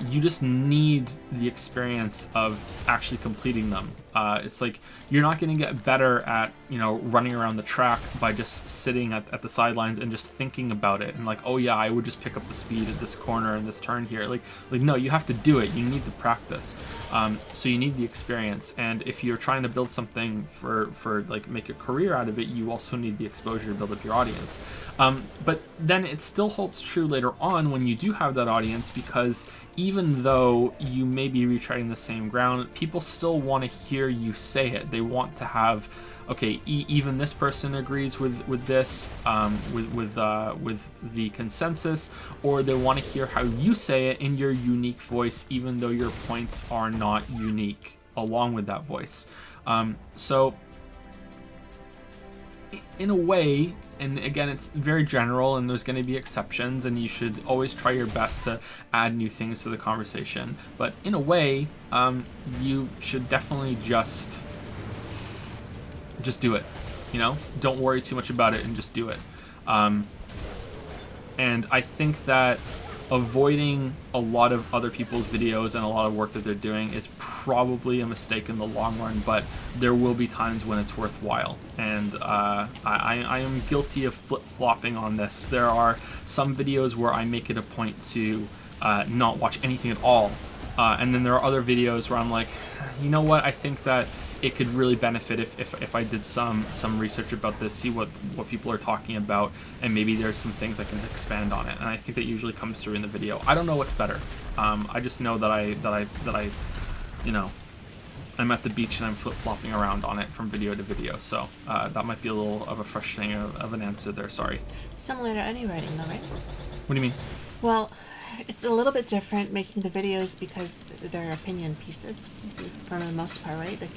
you just need the experience of actually completing them. It's like you're not going to get better at, running around the track by just sitting at the sidelines and just thinking about it and like, oh yeah, I would just pick up the speed at this corner and this turn here. Like no, you have to do it. You need the practice. So you need the experience. And if you're trying to build something for like make a career out of it, you also need the exposure to build up your audience. But then it still holds true later on when you do have that audience, because even though you may be retreading the same ground, people still want to hear you say it. They want to have, okay, even this person agrees with this, with the consensus, or they want to hear how you say it in your unique voice, even though your points are not unique along with that voice. So in a way, and again, it's very general and there's going to be exceptions, and you should always try your best to add new things to the conversation, but in a way, you should definitely just do it. Don't worry too much about it and just do it. And I think that avoiding a lot of other people's videos and a lot of work that they're doing is probably a mistake in the long run, but there will be times when it's worthwhile. And I am guilty of flip-flopping on this. There are some videos where I make it a point to not watch anything at all. And then there are other videos where I'm like, you know what, I think that it could really benefit if I did some research about this, see what people are talking about, and maybe there's some things I can expand on it. And I think that usually comes through in the video. I don't know what's better. I just know that I I'm at the beach and I'm flip-flopping around on it from video to video. So that might be a little of a frustrating of an answer there. Sorry. Similar to any writing, though, right? What do you mean? Well, it's a little bit different making the videos because they're opinion pieces for the most part, right? Like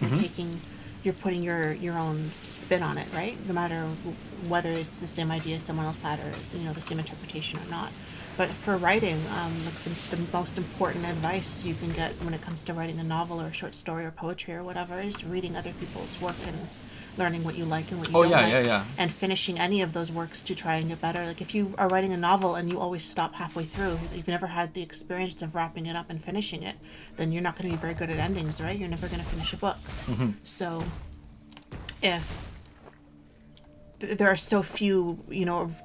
you're putting your own spin on it, right? No matter whether it's the same idea someone else had or the same interpretation or not. But for writing, the most important advice you can get when it comes to writing a novel or a short story or poetry or whatever is reading other people's work and learning what you like and what you don't like, and finishing any of those works to try and get better. Like if you are writing a novel and you always stop halfway through, you've never had the experience of wrapping it up and finishing it, then you're not going to be very good at endings, right? You're never going to finish a book. So if there are so few,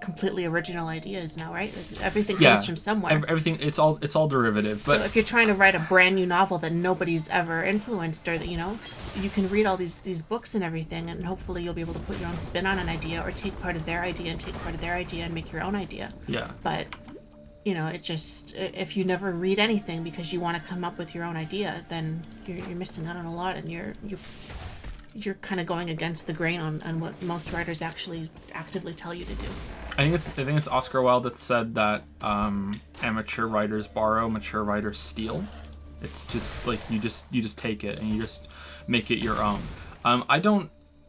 completely original ideas now, right? Like everything comes from somewhere. Everything, it's all derivative. But so if you're trying to write a brand new novel that nobody's ever influenced, or that you can read all these books and everything, and hopefully you'll be able to put your own spin on an idea, or take part of their idea and take part of their idea and make your own idea. Yeah. But it just, if you never read anything because you want to come up with your own idea, then you're missing out on a lot, and you're kind of going against the grain on what most writers actually actively tell you to do. I think it's Oscar Wilde that said that amateur writers borrow, mature writers steal. It's just like you just take it and you just make it your own.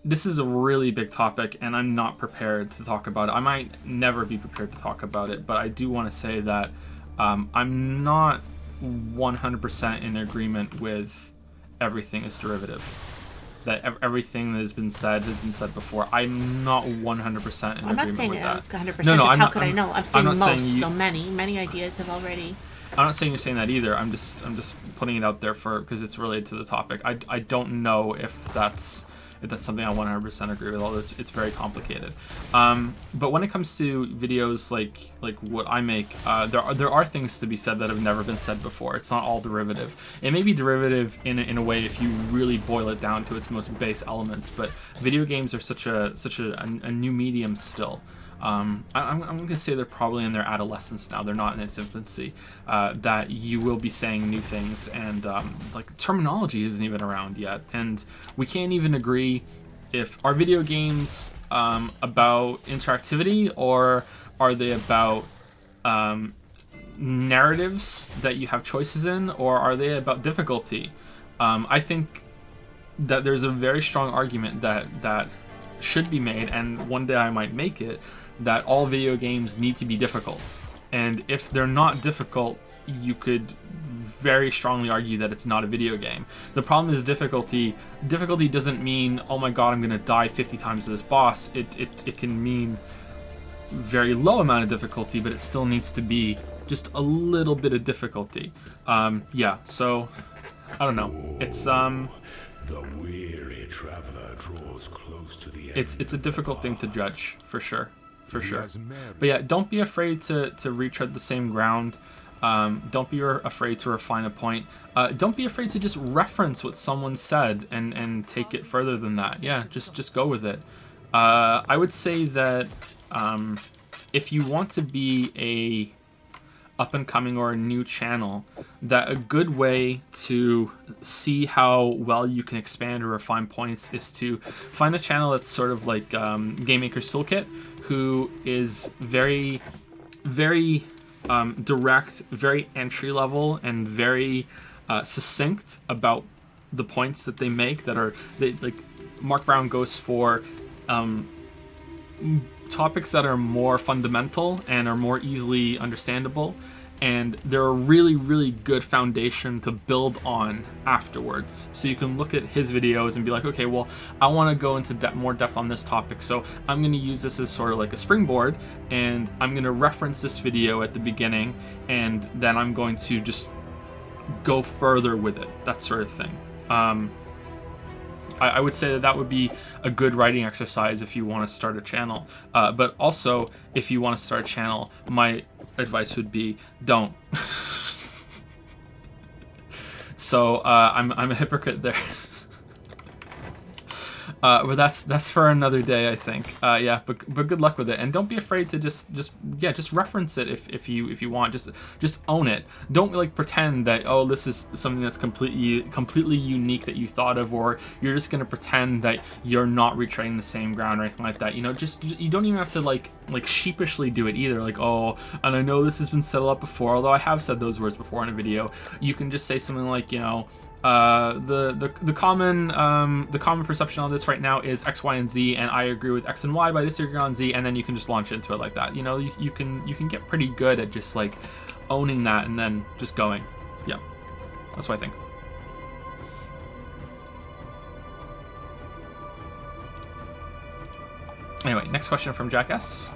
This is a really big topic, and I'm not prepared to talk about it. I might never be prepared to talk about it, but I do want to say that I'm not 100% in agreement with everything is derivative. That everything that has been said before. I'm not 100% in agreement with that. I'm not saying 100%. No, How could I know? I'm saying most. So many ideas have already I'm not saying you're saying that either. I'm just putting it out there because it's related to the topic. I don't know if that's something I 100% agree with. Although it's very complicated. But when it comes to videos like what I make, there are things to be said that have never been said before. It's not all derivative. It may be derivative in a way if you really boil it down to its most base elements. But video games are such a new medium still. I'm going to say they're probably in their adolescence now. They're not in its infancy. That you will be saying new things, and like terminology isn't even around yet. And we can't even agree if are video games about interactivity, or are they about narratives that you have choices in, or are they about difficulty? I think that there's a very strong argument that should be made, and one day I might make it, that all video games need to be difficult. And if they're not difficult, you could very strongly argue that it's not a video game. The problem is difficulty. Difficulty doesn't mean, oh my god, I'm going to die 50 times to this boss. It can mean very low amount of difficulty, but it still needs to be just a little bit of difficulty. Yeah, so I don't know. It's The weary traveler draws close to the end. it's a difficult thing to judge, for sure. But yeah, don't be afraid to retread the same ground. Don't be afraid to refine a point. Don't be afraid to just reference what someone said and take it further than that. Yeah, just go with it. I would say that if you want to be a up and coming or a new channel, that a good way to see how well you can expand or refine points is to find a channel that's sort of like Game Maker's Toolkit, who is very, very direct, very entry level, and very succinct about the points that they make. Like Mark Brown goes for topics that are more fundamental and are more easily understandable, and they're a really, really good foundation to build on afterwards. So you can look at his videos and be like, okay, well, I want to go into more depth on this topic, so I'm going to use this as sort of like a springboard, and I'm going to reference this video at the beginning, and then I'm going to just go further with it, that sort of thing. I would say that would be a good writing exercise if you want to start a channel. But also, if you want to start a channel, my advice would be don't. So I'm a hypocrite there. But that's for another day, I think. Yeah, but good luck with it, and don't be afraid to just reference it if you want. Just own it. Don't like pretend that, oh, this is something that's completely unique that you thought of, or you're just gonna pretend that you're not retreading the same ground or anything like that. You know, you don't even have to like sheepishly do it either. Like, oh, and I know this has been said a lot before, although I have said those words before in a video. You can just say something like, you know, the common perception on this right now is X, Y, and Z, and I agree with X and Y, but I disagree on Z, and then you can just launch into it like that. You know, you can get pretty good at just like owning that and then just going. Yeah, that's what I think. Anyway, next question from Jack S.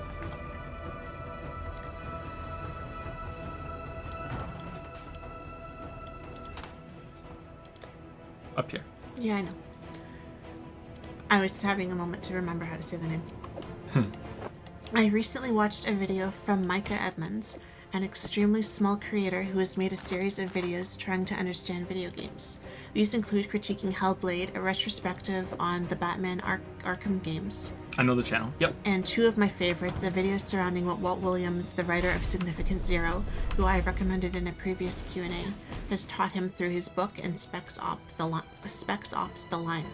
Up here. Yeah, I know. I was having a moment to remember how to say the name. I recently watched a video from Micah Edmonds, an extremely small creator who has made a series of videos trying to understand video games. These include critiquing Hellblade, a retrospective on the Batman Arkham games. I know the channel. Yep. And two of my favorites, a video surrounding what Walt Williams, the writer of Significant Zero, who I recommended in a previous Q&A, has taught him through his book and Specs Ops The Line.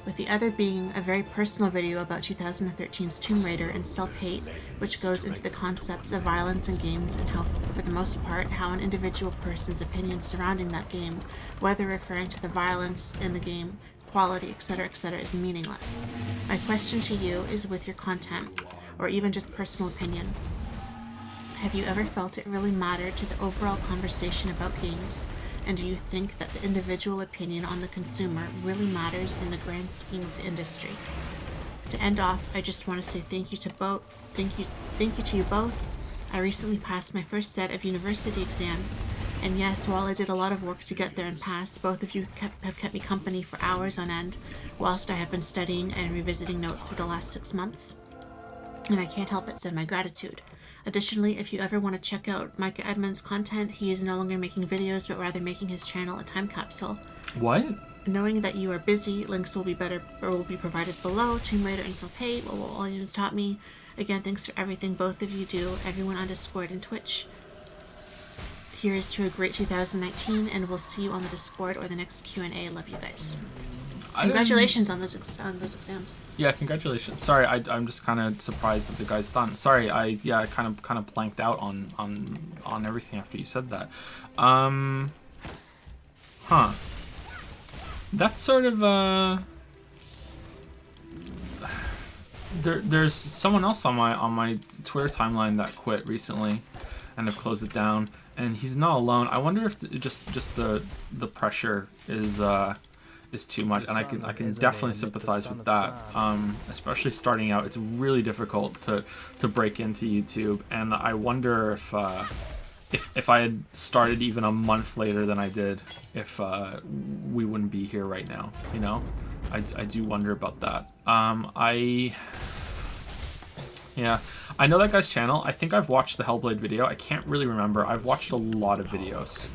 With the other being a very personal video about 2013's Tomb Raider and self-hate, which goes into the concepts of violence in games and how, for the most part, how an individual person's opinion surrounding that game, whether referring to the violence in the game, quality, etc., is meaningless. My question to you is, with your content, or even just personal opinion, have you ever felt it really mattered to the overall conversation about games? And do you think that the individual opinion on the consumer really matters in the grand scheme of the industry? To end off, I just want to say thank you to you both. I recently passed my first set of university exams, and yes, while I did a lot of work to get there and pass, both of you have kept me company for hours on end, whilst I have been studying and revisiting notes for the last 6 months, and I can't help but send my gratitude. Additionally, if you ever want to check out Micah Edmonds' content, he is no longer making videos, but rather making his channel a time capsule. What? Knowing that you are busy, links will be provided below. Tomb Raider and Self-Hate, what Volumes taught me. Again, thanks for everything both of you do, everyone on Discord and Twitch. Here's to a great 2019, and we'll see you on the Discord or the next Q&A. Love you guys. Congratulations on those exams. Yeah, congratulations. Sorry, I'm just kind of surprised that the guy's done. Sorry, I kind of blanked out on everything after you said that. Huh. That's sort of there's someone else on my Twitter timeline that quit recently, and I've closed it down. And he's not alone. I wonder if just the pressure is too much, and I can definitely sympathize with that. Especially starting out, it's really difficult to break into YouTube, and I wonder if I had started even a month later than I did, if we wouldn't be here right now. You know, I do wonder about that. Yeah, I know that guy's channel. I think I've watched the Hellblade video. I can't really remember. I've watched a lot of videos.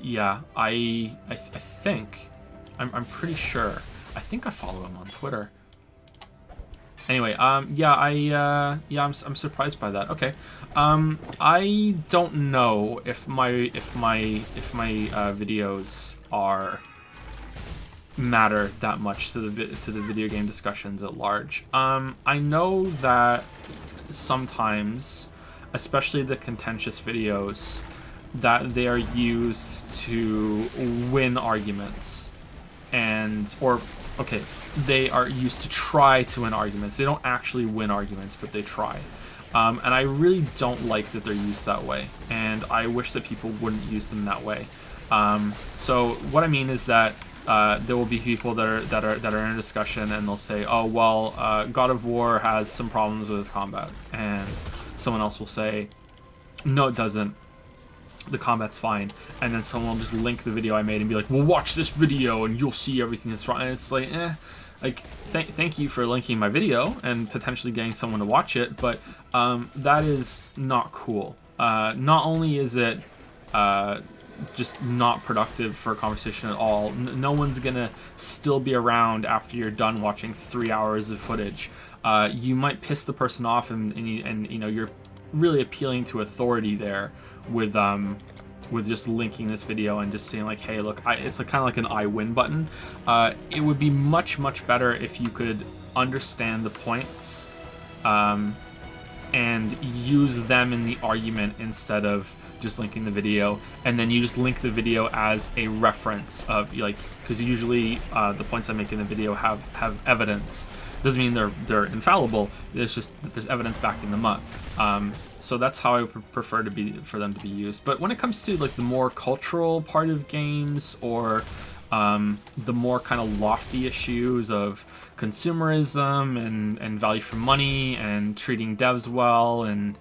Yeah, I think, I'm pretty sure. I think I follow him on Twitter. Anyway, yeah, I'm surprised by that. Okay, I don't know if my videos matter that much to the video game discussions at large. I know that sometimes, especially the contentious videos, that they are used to win arguments, they are used to try to win arguments. They don't actually win arguments, but they try. And I really don't like that they're used that way, and I wish that people wouldn't use them that way. So what I mean is that there will be people that are in a discussion, and they'll say, "Oh well, God of War has some problems with its combat," and someone else will say, "No, it doesn't. The combat's fine." And then someone will just link the video I made and be like, "Well, watch this video and you'll see everything that's wrong." And it's like, thank you for linking my video and potentially getting someone to watch it, but that is not cool. Not only is it just not productive for a conversation at all. No one's gonna still be around after you're done watching 3 hours of footage. You might piss the person off, and you know, you're really appealing to authority there with just linking this video and just saying like, hey, look, it's kind of like an I win button. It would be much better if you could understand the points and use them in the argument instead of just linking the video, and then you just link the video as a reference of, like, because usually the points I make in the video have evidence. Doesn't mean they're infallible. It's just that there's evidence backing them up. So that's how I would prefer for them to be used. But when it comes to like the more cultural part of games, or the more kind of lofty issues of consumerism and value for money and treating devs well and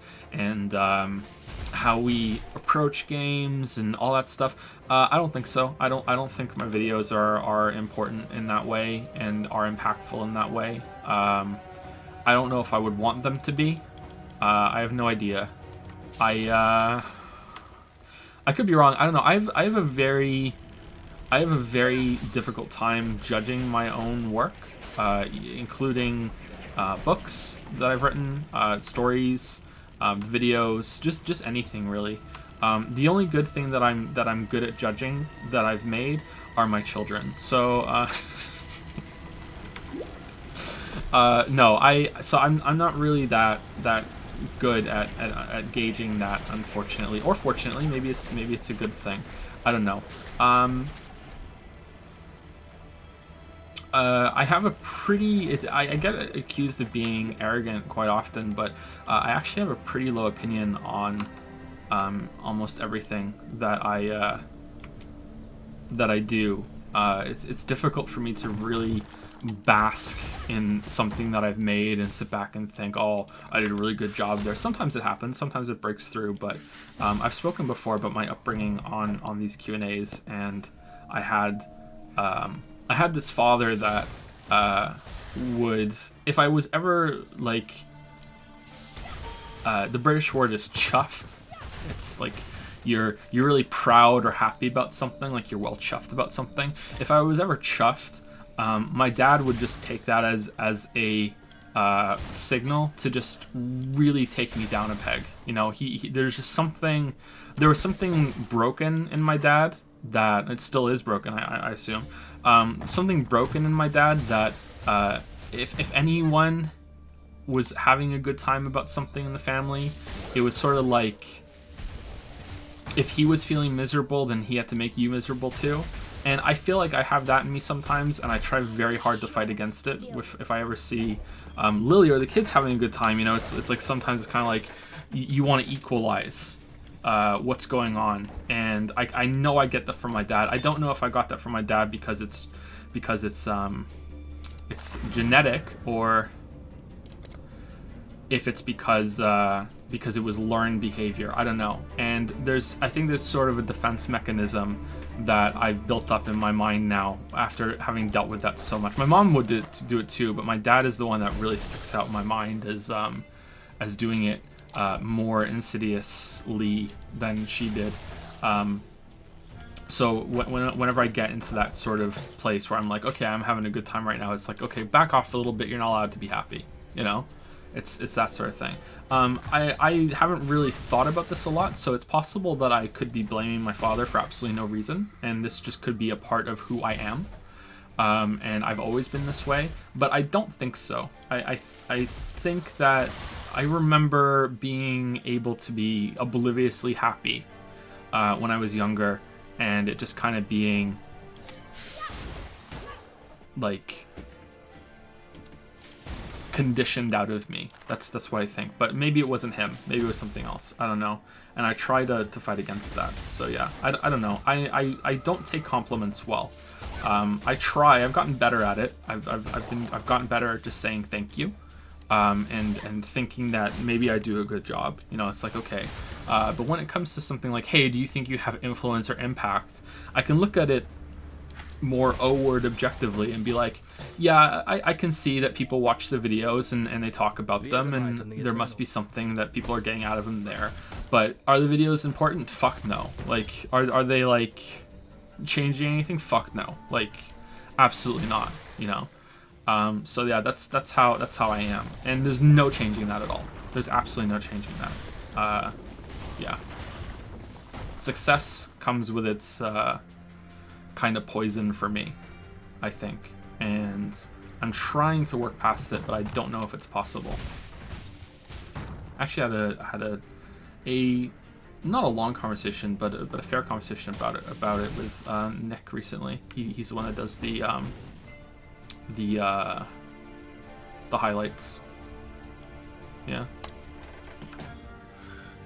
how we approach games and all that stuff, I don't think so. I don't think my videos are important in that way and are impactful in that way. I don't know if I would want them to be. I have no idea. I could be wrong. I don't know. I have a very difficult time judging my own work, including books that I've written, stories, videos, just anything really. The only good thing that I'm good at judging that I've made are my children. So no, I'm not really that good at gauging that, unfortunately, or fortunately. Maybe it's a good thing. I don't know. I have a pretty... I get accused of being arrogant quite often, but I actually have a pretty low opinion on almost everything that I do. It's difficult for me to really bask in something that I've made and sit back and think, oh, I did a really good job there. Sometimes it happens, sometimes it breaks through, but I've spoken before about my upbringing on these Q&As, and I had this father that would, if I was ever like, the British word is chuffed. It's like you're really proud or happy about something, like you're well chuffed about something. If I was ever chuffed, my dad would just take that as a signal to just really take me down a peg. You know, there was something broken in my dad, that it still is broken, I assume. Something broken in my dad that if anyone was having a good time about something in the family, it was sort of like, if he was feeling miserable, then he had to make you miserable too. And I feel like I have that in me sometimes, and I try very hard to fight against it. If I ever see Lily or the kids having a good time, you know, it's like sometimes it's kind of like you want to equalize what's going on. And I know I get that from my dad. I don't know if I got that from my dad because it's genetic, or if it's because it was learned behavior. I don't know. And I think there's sort of a defense mechanism that I've built up in my mind now after having dealt with that so much. My mom would do it too, but my dad is the one that really sticks out in my mind as doing it more insidiously than she did. So whenever I get into that sort of place where I'm like, okay, I'm having a good time right now, it's like, okay, back off a little bit. You're not allowed to be happy, you know? It's that sort of thing. I haven't really thought about this a lot, so it's possible that I could be blaming my father for absolutely no reason, and this just could be a part of who I am. And I've always been this way, but I don't think so. I think that I remember being able to be obliviously happy when I was younger, and it just kind of being like conditioned out of me. That's what I think. But maybe it wasn't him. Maybe it was something else. I don't know. And I try to fight against that. So yeah, I don't know. I don't take compliments well. I try. I've gotten better at it. I've gotten better at just saying thank you, and thinking that maybe I do a good job. You know, it's like, okay. But when it comes to something like, hey, do you think you have influence or impact? I can look at it more O-word objectively and be like, yeah, I can see that people watch the videos and they talk about them, and there must be something that people are getting out of them there. But are the videos important? Fuck no. Like, are they like changing anything? Fuck no. Like, absolutely not, you know? So yeah, that's how I am. And there's no changing that at all. There's absolutely no changing that. Yeah. Success comes with its kind of poison for me, I think, and I'm trying to work past it, but I don't know if it's possible. Actually, had a not a long conversation, but a fair conversation about it with Nick recently. He's the one that does the highlights. Yeah.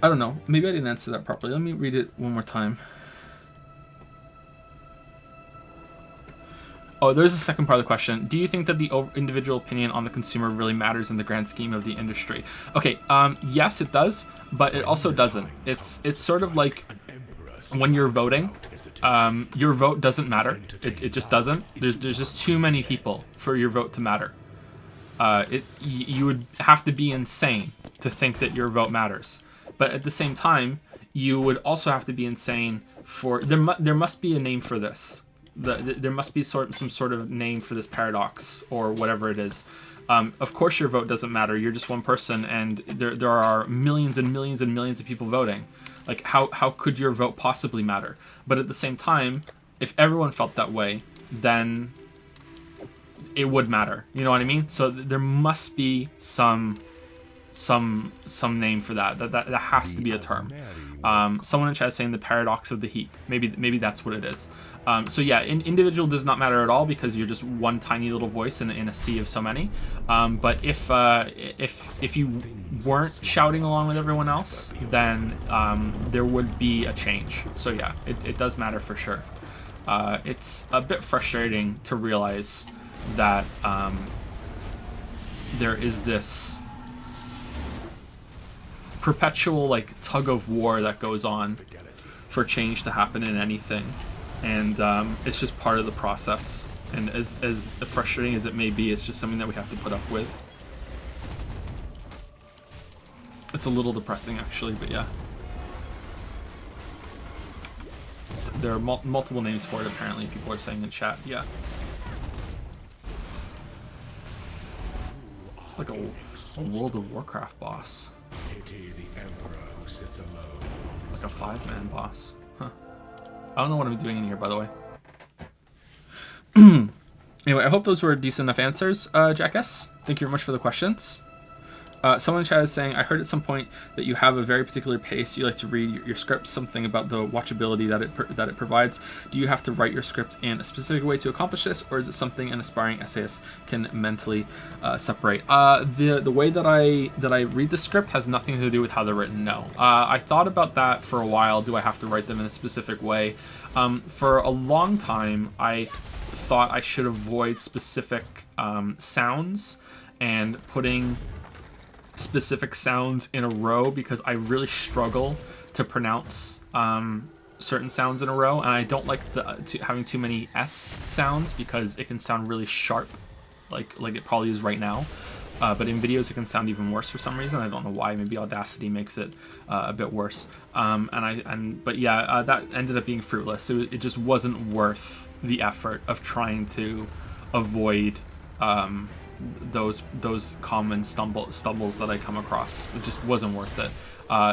I don't know. Maybe I didn't answer that properly. Let me read it one more time. Oh, there's a second part of the question. Do you think that the individual opinion on the consumer really matters in the grand scheme of the industry? Okay, yes, it does, but it also doesn't. It's sort of like when you're voting, your vote doesn't matter. It just doesn't. There's just too many people for your vote to matter. You would have to be insane to think that your vote matters. But at the same time, you would also have to be insane for... There must be a name for this. There must be some sort of name for this paradox or whatever it is. Of course your vote doesn't matter. You're just one person, and there are millions and millions and millions of people voting. Like, how could your vote possibly matter? But at the same time, if everyone felt that way, then it would matter. You know what I mean? So there must be some name for that. That has to be a term. Someone in chat is saying the paradox of the heap. Maybe that's what it is. So yeah, individual does not matter at all because you're just one tiny little voice in a sea of so many. But if you weren't shouting along with everyone else, then there would be a change. So yeah, it does matter for sure. It's a bit frustrating to realize that there is this perpetual like tug of war that goes on for change to happen in anything, and it's just part of the process. And as frustrating as it may be, it's just something that we have to put up with. It's a little depressing actually, but yeah. So there are multiple names for it apparently, people are saying in chat, yeah. It's like a World of Warcraft boss. Pity the emperor who sits alone. Like a 5-man boss. Huh. I don't know what I'm doing in here, by the way. Anyway, I hope those were decent enough answers, Jackass. Thank you very much for the questions. Someone in chat is saying, I heard at some point that you have a very particular pace you like to read your scripts, something about the watchability that it provides. Do you have to write your script in a specific way to accomplish this, or is it something an aspiring essayist can mentally separate? The way that I read the script has nothing to do with how they're written, no. I thought about that for a while. Do I have to write them in a specific way? For a long time, I thought I should avoid specific sounds and putting specific sounds in a row because I really struggle to pronounce certain sounds in a row, and I don't like having too many S sounds because it can sound really sharp, like it probably is right now. But in videos it can sound even worse for some reason. I don't know why. Maybe Audacity makes it a bit worse. But yeah, that ended up being fruitless. It just wasn't worth the effort of trying to avoid those common stumbles that I come across. It just wasn't worth it.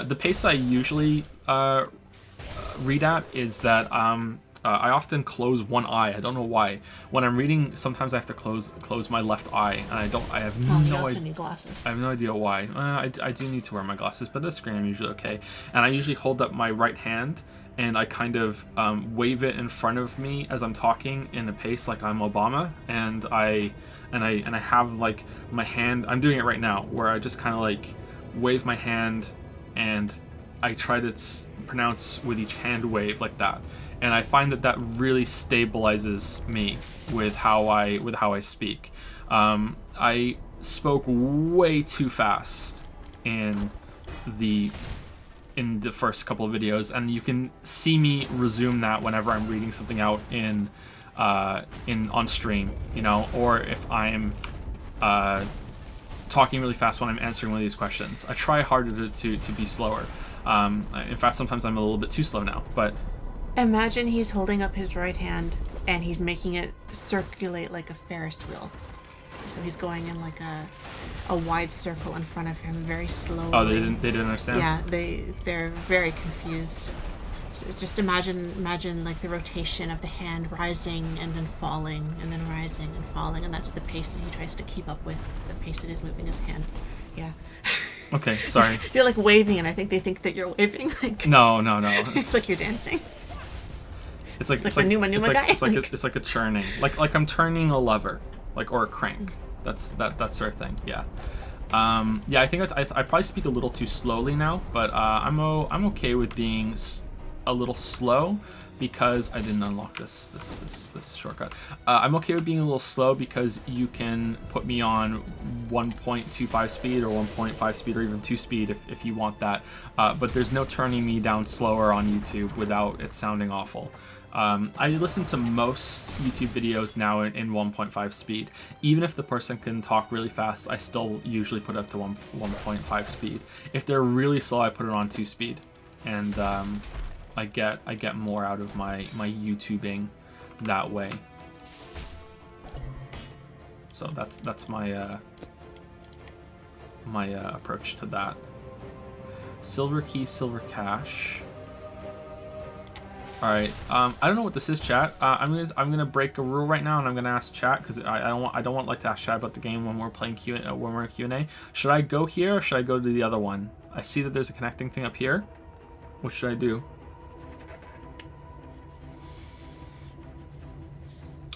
The pace I usually read at is that I often close one eye. I don't know why. When I'm reading, sometimes I have to close my left eye, and I have no idea. Need glasses. I have no idea why. I do need to wear my glasses, but the screen I'm usually okay. And I usually hold up my right hand and I kind of wave it in front of me as I'm talking in a pace like I'm Obama, and I have like my hand. I'm doing it right now, where I just kind of like wave my hand, and I try to pronounce with each hand wave like that. And I find that really stabilizes me with how I speak. I spoke way too fast in the first couple of videos, and you can see me resume that whenever I'm reading something out on stream, you know, or if I'm talking really fast when I'm answering one of these questions. I try harder to be slower. In fact, sometimes I'm a little bit too slow now, but Imagine he's holding up his right hand and he's making it circulate like a Ferris wheel. So he's going in like a wide circle in front of him, very slowly. Oh, they didn't understand? Yeah, they're very confused. So just imagine like the rotation of the hand rising and then falling and then rising and falling, and that's the pace that he tries to keep up with, the pace that is moving his hand. Yeah. Okay, sorry. You're like waving, and I think they think that you're waving. Like No. it's like you're dancing. It's like the Numa guy. It's like a churning, like I'm turning a lever, like, or a crank. That's that sort of thing. Yeah. Yeah. I think I probably speak a little too slowly now, but I'm okay with being a little slow because I didn't unlock this shortcut. I'm okay with being a little slow because you can put me on 1.25 speed or 1.5 speed or even 2 speed if you want that. But there's no turning me down slower on YouTube without it sounding awful. I listen to most YouTube videos now in 1.5 speed. Even if the person can talk really fast, I still usually put up to 1.5 speed. If they're really slow, I put it on 2 speed, and I get more out of my YouTubing that way. So that's my my approach to that. Silver key, silver cash. All right. I don't know what this is, chat. I'm gonna break a rule right now, and I'm gonna ask chat because I don't want like to ask chat about the game when we're playing when we're in Q&A. Should I go here or should I go to the other one? I see that there's a connecting thing up here. What should I do?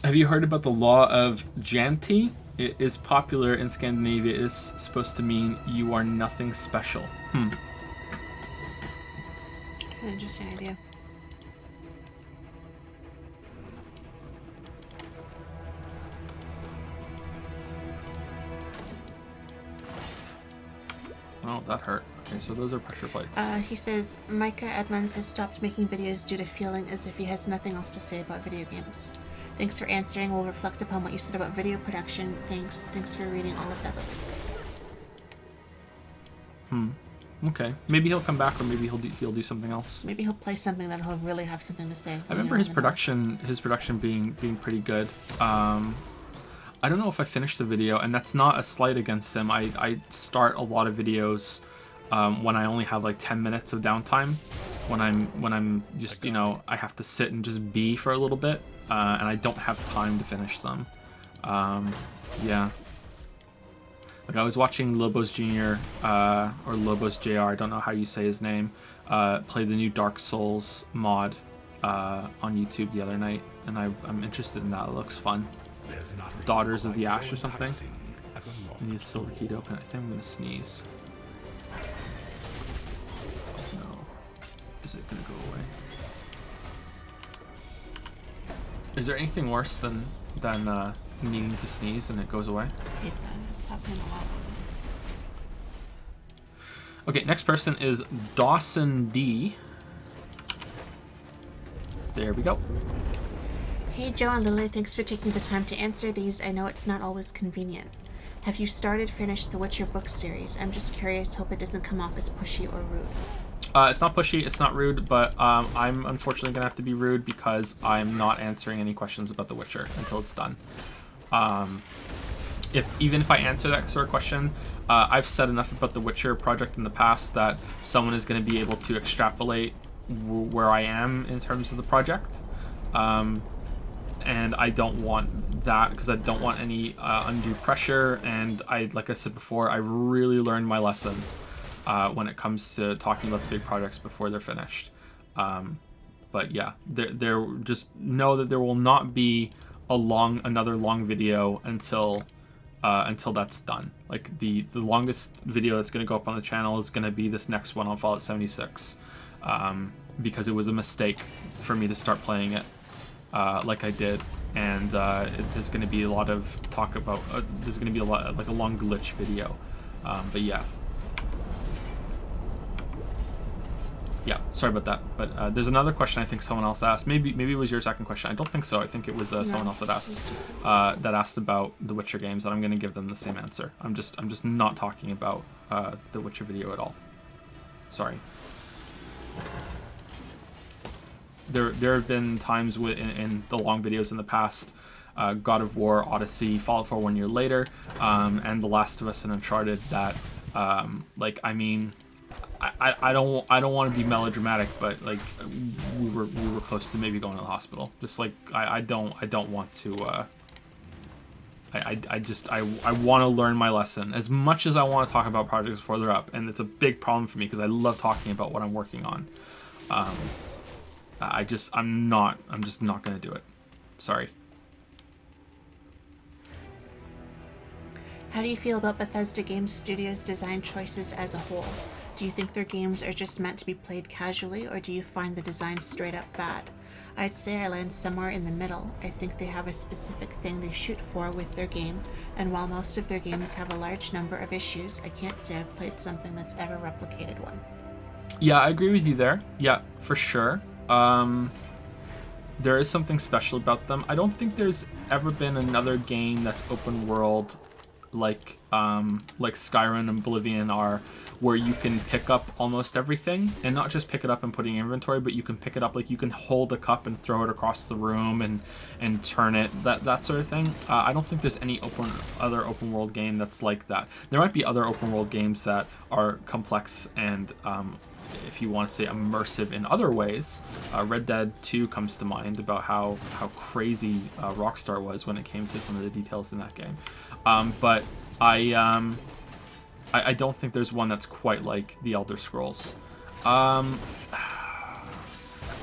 Have you heard about the law of Janti? It is popular in Scandinavia. It is supposed to mean you are nothing special. It's an interesting idea. Oh, that hurt. Okay, so those are pressure plates. He says, Micah Edmonds has stopped making videos due to feeling as if he has nothing else to say about video games. Thanks for answering. We'll reflect upon what you said about video production. Thanks for reading all of that. Okay, maybe he'll come back, or maybe he'll do something else. Maybe he'll play something that he'll really have something to say. I remember his production being pretty good. I don't know if I finished the video, and that's not a slight against him. I start a lot of videos when I only have like 10 minutes of downtime, when I'm just, you know, I have to sit and just be for a little bit, and I don't have time to finish them. Yeah. Like I was watching Lobos Jr. Or Lobos JR, I don't know how you say his name, play the new Dark Souls mod on YouTube the other night, and I'm interested in that. It looks fun. Daughters of the Ash or something. I need a silver key to open it. I think I'm gonna sneeze. No. Is it gonna go away? Is there anything worse than needing to sneeze and it goes away? I hate that. It's happening a lot. Okay, next person is Dawson D. There we go. Hey Joe and Lily, thanks for taking the time to answer these. I know it's not always convenient. Have you finished the Witcher book series? I'm just curious, hope it doesn't come off as pushy or rude. It's not pushy, it's not rude, but I'm unfortunately going to have to be rude because I'm not answering any questions about The Witcher until it's done. Even if I answer that sort of question, I've said enough about the Witcher project in the past that someone is going to be able to extrapolate where I am in terms of the project. And I don't want that because I don't want any undue pressure. And like I said before, I really learned my lesson when it comes to talking about the big projects before they're finished. But yeah, there just know that there will not be another long video until that's done. Like the longest video that's going to go up on the channel is going to be this next one on Fallout 76, because it was a mistake for me to start playing it like I did, and there's going to be a lot of talk about there's going to be a lot like a long glitch video, but yeah, sorry about that. But there's another question I think someone else asked. Maybe it was your second question. I don't think so. I think it was someone else that asked about the Witcher games, and I'm going to give them the same answer. I'm just not talking about the Witcher video at all. Sorry. There have been times in the long videos in the past, God of War, Odyssey, Fallout 4 1 year later, and The Last of Us and Uncharted that, like, I mean, I don't want to be melodramatic, but like we were close to maybe going to the hospital. Just like I don't want to. I want to learn my lesson as much as I want to talk about projects before they're up, and it's a big problem for me because I love talking about what I'm working on. I'm just not gonna do it. Sorry. How do you feel about Bethesda Game Studios' design choices as a whole? Do you think their games are just meant to be played casually, or do you find the design straight up bad? I'd say I land somewhere in the middle. I think they have a specific thing they shoot for with their game, and while most of their games have a large number of issues, I can't say I've played something that's ever replicated one. Yeah, I agree with you there. Yeah, for sure. There is something special about them. I don't think there's ever been another game that's open world like Skyrim and Oblivion are, where you can pick up almost everything, and not just pick it up and put it in inventory, but you can pick it up, like you can hold a cup and throw it across the room and turn it, that sort of thing. I don't think there's any other open world game that's like that. There might be other open world games that are complex and if you want to say immersive in other ways. Red Dead 2 comes to mind about how crazy Rockstar was when it came to some of the details in that game. But I don't think there's one that's quite like the Elder Scrolls. I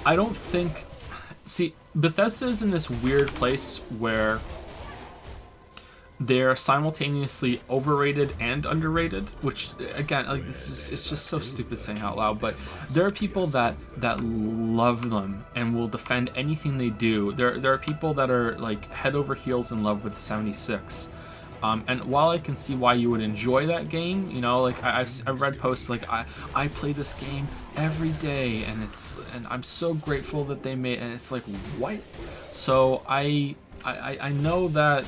don't think... See, Bethesda is in this weird place where they're simultaneously overrated and underrated, which, again, like, it's just so stupid saying out loud, but there are people that love them and will defend anything they do. There are people that are, like, head over heels in love with 76. And while I can see why you would enjoy that game, you know, like I've read posts like I play this game every day, and I'm so grateful that they made, and it's like, what? So I know that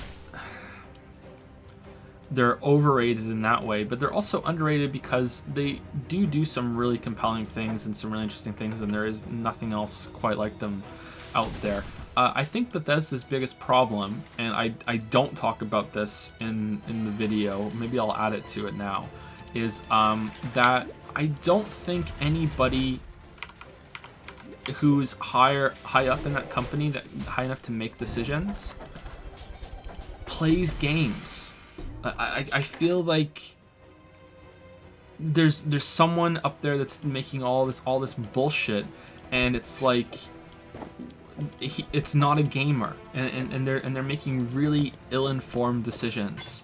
they're overrated in that way, but they're also underrated because they do some really compelling things and some really interesting things, and there is nothing else quite like them out there. I think Bethesda's biggest problem, and I don't talk about this in the video, maybe I'll add it to it now, is that I don't think anybody who's high up in that company, that high enough to make decisions, plays games. I feel like there's someone up there that's making all this bullshit, and it's like it's not a gamer, and they're making really ill-informed decisions,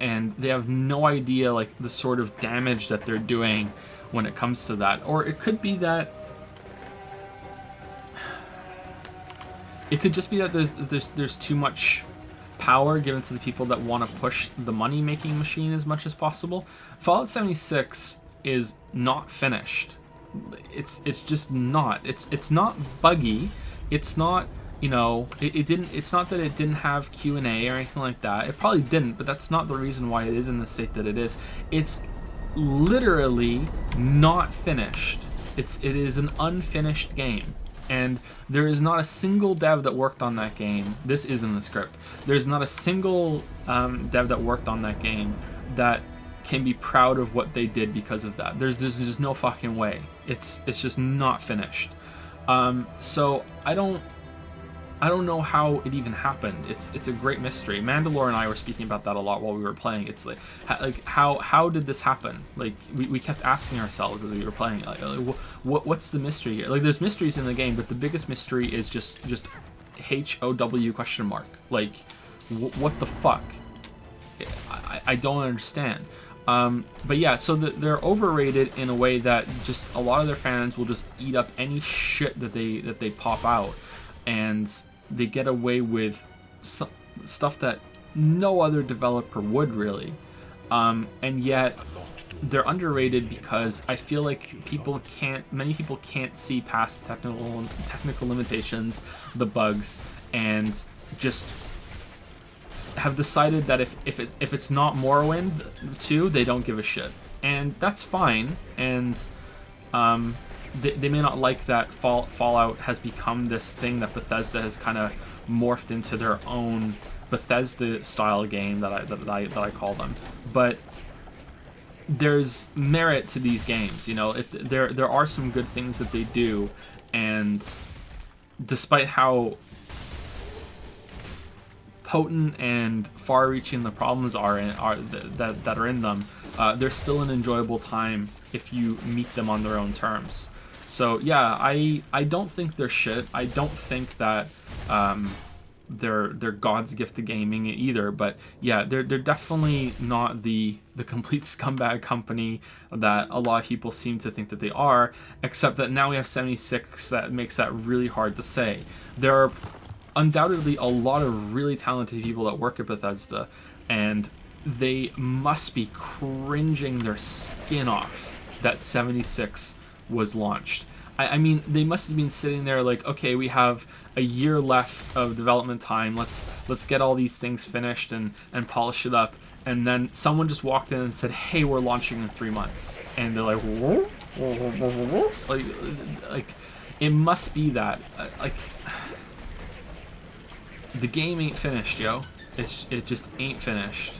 and they have no idea like the sort of damage that they're doing when it comes to that. Or it could be that it could just be that there's too much power given to the people that want to push the money-making machine as much as possible. Fallout 76 is not finished. It's just not. It's not buggy. It's not, you know, it didn't. It's not that it didn't have Q&A or anything like that. It probably didn't, but that's not the reason why it is in the state that it is. It's literally not finished. It is an unfinished game. And there is not a single dev that worked on that game. This is in the script. There's not a single dev that worked on that game that can be proud of what they did because of that. There's just no fucking way. It's just not finished. So I don't know how it even happened. It's a great mystery. Mandalore and I were speaking about that a lot while we were playing. It's like how did this happen? Like we kept asking ourselves as we were playing, like what's the mystery here? Like there's mysteries in the game, but the biggest mystery is just HOW question mark. Like what the fuck? I don't understand. But yeah, so they're overrated in a way that just a lot of their fans will just eat up any shit that they pop out, and they get away with stuff that no other developer would really. And yet they're underrated because I feel like many people can't see past technical limitations, the bugs, and just have decided that if it's not Morrowind 2, they don't give a shit, and that's fine. And they may not like that Fallout has become this thing that Bethesda has kind of morphed into their own Bethesda style game that I call them, but there's merit to these games. You know, there are some good things that they do, and despite how potent and far-reaching the problems that are in them, they're still an enjoyable time if you meet them on their own terms. So yeah, I don't think they're shit. I don't think that they're God's gift to gaming either. But yeah, they're definitely not the complete scumbag company that a lot of people seem to think that they are. Except that now we have 76 that makes that really hard to say. There are undoubtedly a lot of really talented people that work at Bethesda, and they must be cringing their skin off that 76 was launched. I mean, they must have been sitting there like, okay, we have a year left of development time. Let's get all these things finished and polish it up. And then someone just walked in and said, hey, we're launching in 3 months. And they're like, whoa, whoa, whoa, whoa, whoa. Like it must be that. Like the game ain't finished, yo. It just ain't finished.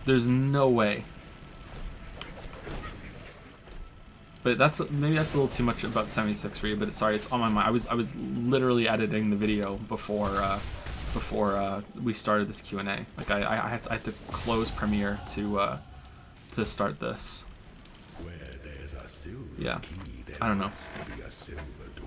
There's no way. But maybe that's a little too much about 76 for you. But sorry, it's on my mind. I was literally editing the video before we started this Q&A. Like I had to close Premiere to start this. Where there's a silver Yeah, key, there I don't know. must be a silver door.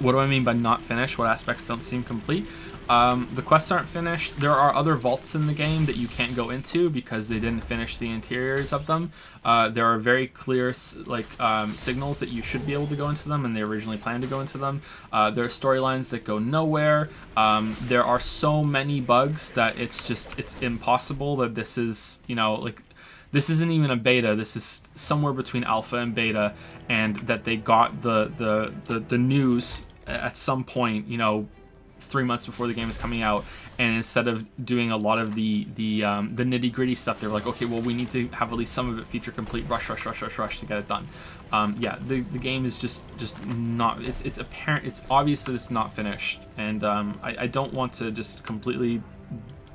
What do I mean by not finished? What aspects don't seem complete? The quests aren't finished. There are other vaults in the game that you can't go into because they didn't finish the interiors of them. There are very clear signals that you should be able to go into them, and they originally planned to go into them. There are storylines that go nowhere. There are so many bugs that it's impossible that this is, this isn't even a beta. This is somewhere between alpha and beta, and that they got the news at some point, 3 months before the game is coming out, and instead of doing a lot of the nitty gritty stuff, they were like, okay, well, we need to have at least some of it feature complete. Rush to get it done. The game is just not. It's apparent. It's obvious that it's not finished, and I don't want to just completely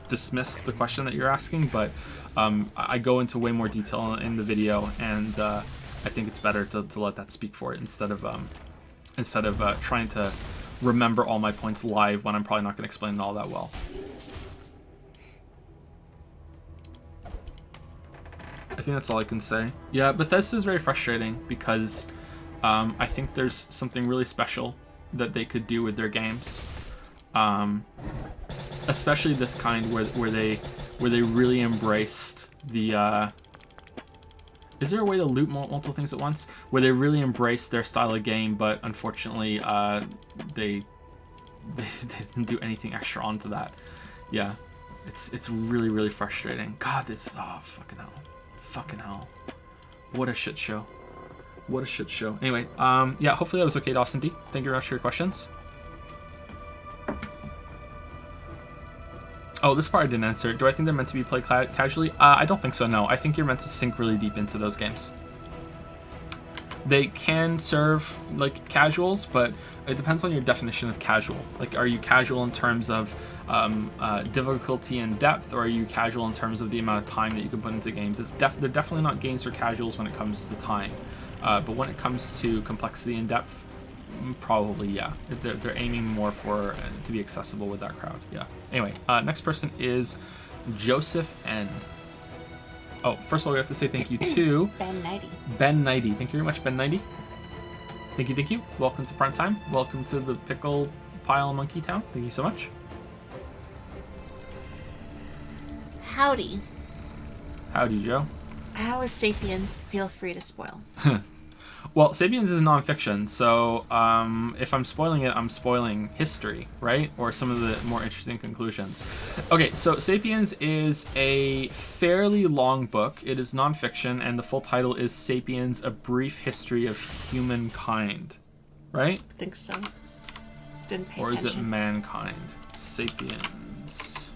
dismiss the question that you're asking, but I go into way more detail in the video, and I think it's better to let that speak for it instead of trying to remember all my points live when I'm probably not going to explain it all that well. I think that's all I can say. Yeah, Bethesda is very frustrating because I think there's something really special that they could do with their games, especially this kind where they really embraced the. Is there a way to loot multiple things at once? Where they really embrace their style of game, but unfortunately, they didn't do anything extra onto that. Yeah, it's really, really frustrating. God, fucking hell. What a shit show. Anyway, yeah, hopefully that was okay, Dawson D. Thank you very much for your questions. Oh, this part I didn't answer. Do I think they're meant to be played casually? I don't think so, no. I think you're meant to sink really deep into those games. They can serve like casuals, but it depends on your definition of casual. Like, are you casual in terms of difficulty and depth, or are you casual in terms of the amount of time that you can put into games? They're definitely not games for casuals when it comes to time. But when it comes to complexity and depth, probably, yeah. They're aiming more for to be accessible with that crowd. Yeah. Anyway, next person is Joseph N. Oh, first of all, we have to say thank you to Ben 90. Thank you very much, Ben 90. Thank you. Welcome to Prime Time. Welcome to the Pickle Pile Monkey Town. Thank you so much. Howdy. Howdy, Joe. How is Sapiens? Feel free to spoil. Well, Sapiens is nonfiction, so if I'm spoiling it, I'm spoiling history, right? Or some of the more interesting conclusions. Okay, so Sapiens is a fairly long book. It is nonfiction, and the full title is Sapiens, A Brief History of Humankind, right? I think so. Didn't pay attention. Or is it Mankind? Sapiens.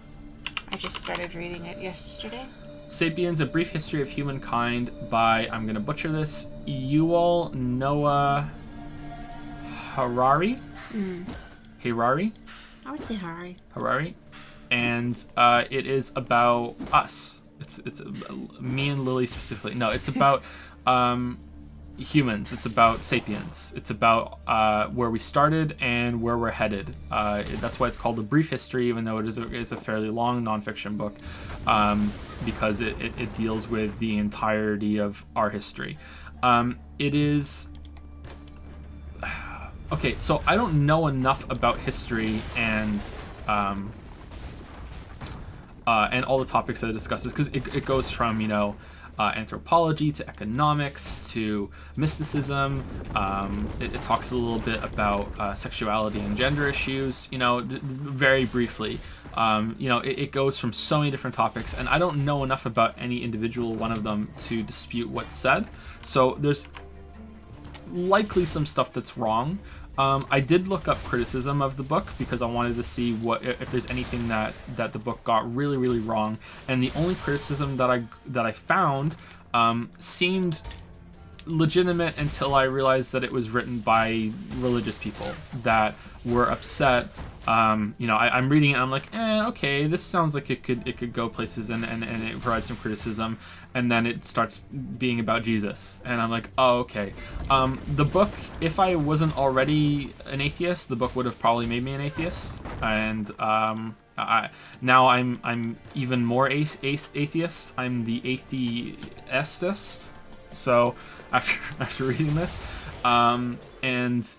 I just started reading it yesterday. Sapiens, A Brief History of Humankind by, I'm going to butcher this, Yuval Noah Harari? Harari? I would say Harari. Harari. And it is about us. It's me and Lily specifically. No, it's about humans. It's about Sapiens. It's about where we started and where we're headed. That's why it's called A Brief History, even though it is a fairly long nonfiction book, because it deals with the entirety of our history. It is... Okay, so I don't know enough about history and all the topics that it discusses, because it goes from, anthropology to economics to mysticism. It talks a little bit about sexuality and gender issues, very briefly. It goes from so many different topics, and I don't know enough about any individual one of them to dispute what's said. So there's likely some stuff that's wrong. I did look up criticism of the book because I wanted to see if there's anything that the book got really, really wrong. And the only criticism that I found seemed legitimate until I realized that it was written by religious people that were upset. I'm reading it and I'm like, okay, this sounds like it could go places, and it provides some criticism, and then it starts being about Jesus, and I'm like, oh, okay. The book, if I wasn't already an atheist, the book would have probably made me an atheist, and now I'm even more atheist. I'm the atheistist. So after reading this, and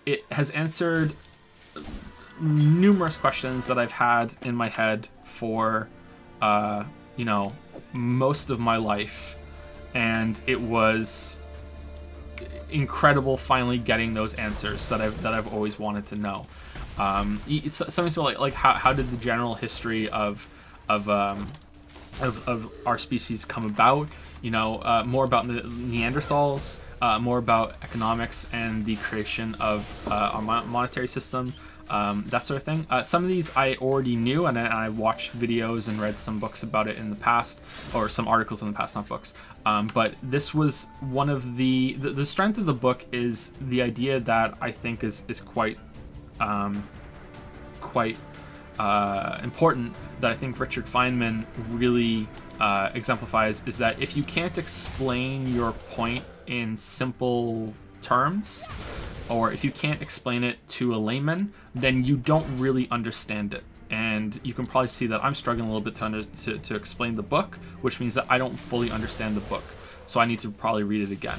it has answered numerous questions that I've had in my head for, you know, most of my life, and it was incredible finally getting those answers that I've always wanted to know. Something so like how did the general history of our species come about? You know, more about the Neanderthals, more about economics and the creation of our monetary system, that sort of thing. Some of these I already knew, and I watched videos and read some books about it in the past, or some articles in the past, not books. But this was one of the strength of the book is the idea that I think is quite important, that I think Richard Feynman really exemplifies, is that if you can't explain your point in simple terms, or if you can't explain it to a layman, then you don't really understand it. And you can probably see that I'm struggling a little bit to explain the book, which means that I don't fully understand the book. So I need to probably read it again.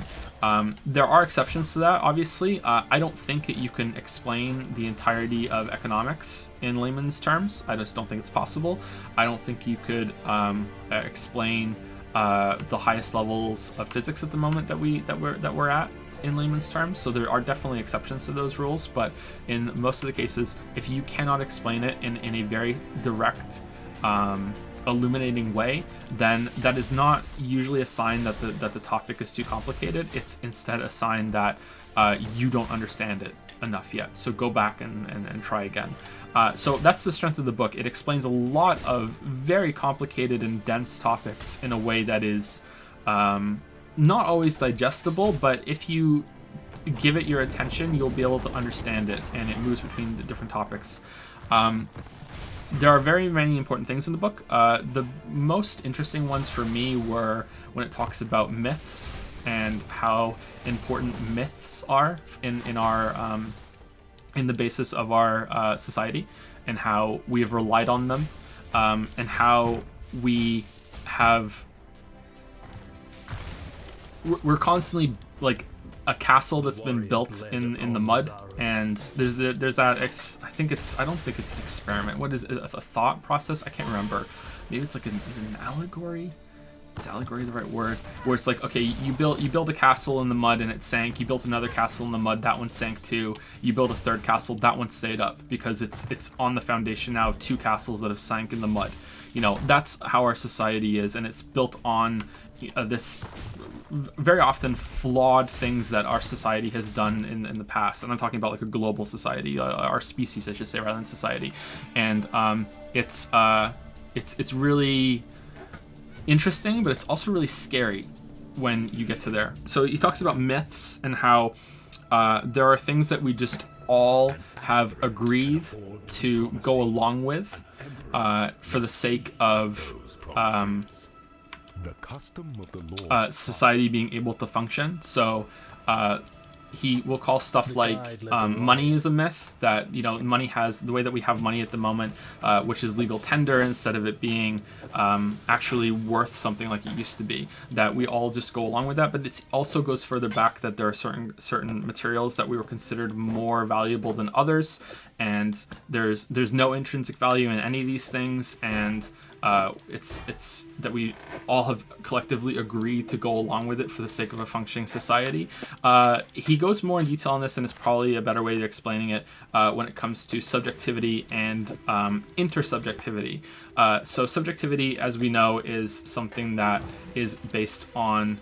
There are exceptions to that, obviously. I don't think that you can explain the entirety of economics in layman's terms. I just don't think it's possible. I don't think you could explain the highest levels of physics at the moment that we're at in layman's terms. So there are definitely exceptions to those rules, but in most of the cases, if you cannot explain it in a very direct, illuminating way, then that is not usually a sign that the topic is too complicated. It's instead a sign that you don't understand it enough yet. So go back and try again. So that's the strength of the book. It explains a lot of very complicated and dense topics in a way that is not always digestible, but if you give it your attention, you'll be able to understand it, and it moves between the different topics. There are very many important things in the book. The most interesting ones for me were when it talks about myths and how important myths are in our in the basis of our society, and how we have relied on them, and how we're constantly like a castle that's been built in the mud, and there's that I don't think it's an experiment. What is it? A thought process? I can't remember. Maybe it's like is it an allegory? Is allegory the right word? Where it's like, okay, you build a castle in the mud and it sank. You built another castle in the mud, that one sank too. You build a third castle, that one stayed up because it's on the foundation now of two castles that have sank in the mud. You know, that's how our society is, and it's built on this very often flawed things that our society has done in the past. And I'm talking about like a global society, our species, I should say, rather than society. And it's really interesting, but it's also really scary when you get to there. So he talks about myths and how there are things that we just all have agreed to go along with for the sake of society being able to function. So he will call stuff like money is a myth, that, you know, money has the way that we have money at the moment, which is legal tender instead of it being actually worth something like it used to be, that we all just go along with that. But it also goes further back, that there are certain materials that we were considered more valuable than others, and there's no intrinsic value in any of these things, and it's that we all have collectively agreed to go along with it for the sake of a functioning society. He goes more in detail on this, and it's probably a better way of explaining it when it comes to subjectivity and intersubjectivity. So subjectivity, as we know, is something that is based on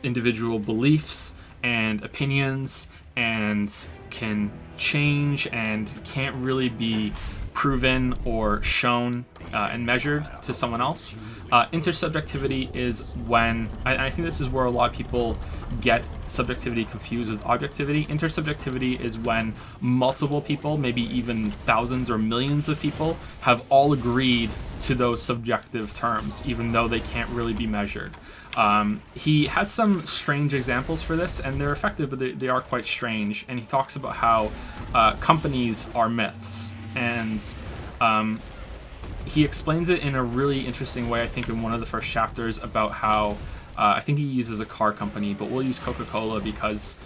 individual beliefs and opinions, and can change and can't really be proven or shown and measured to someone else. Intersubjectivity is when, I think this is where a lot of people get subjectivity confused with objectivity. Intersubjectivity is when multiple people, maybe even thousands or millions of people, have all agreed to those subjective terms, even though they can't really be measured. He has some strange examples for this, and they're effective, but they are quite strange. And he talks about how companies are myths, and he explains it in a really interesting way, I think, in one of the first chapters, about how I think he uses a car company, but we'll use Coca-Cola because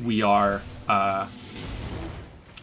we are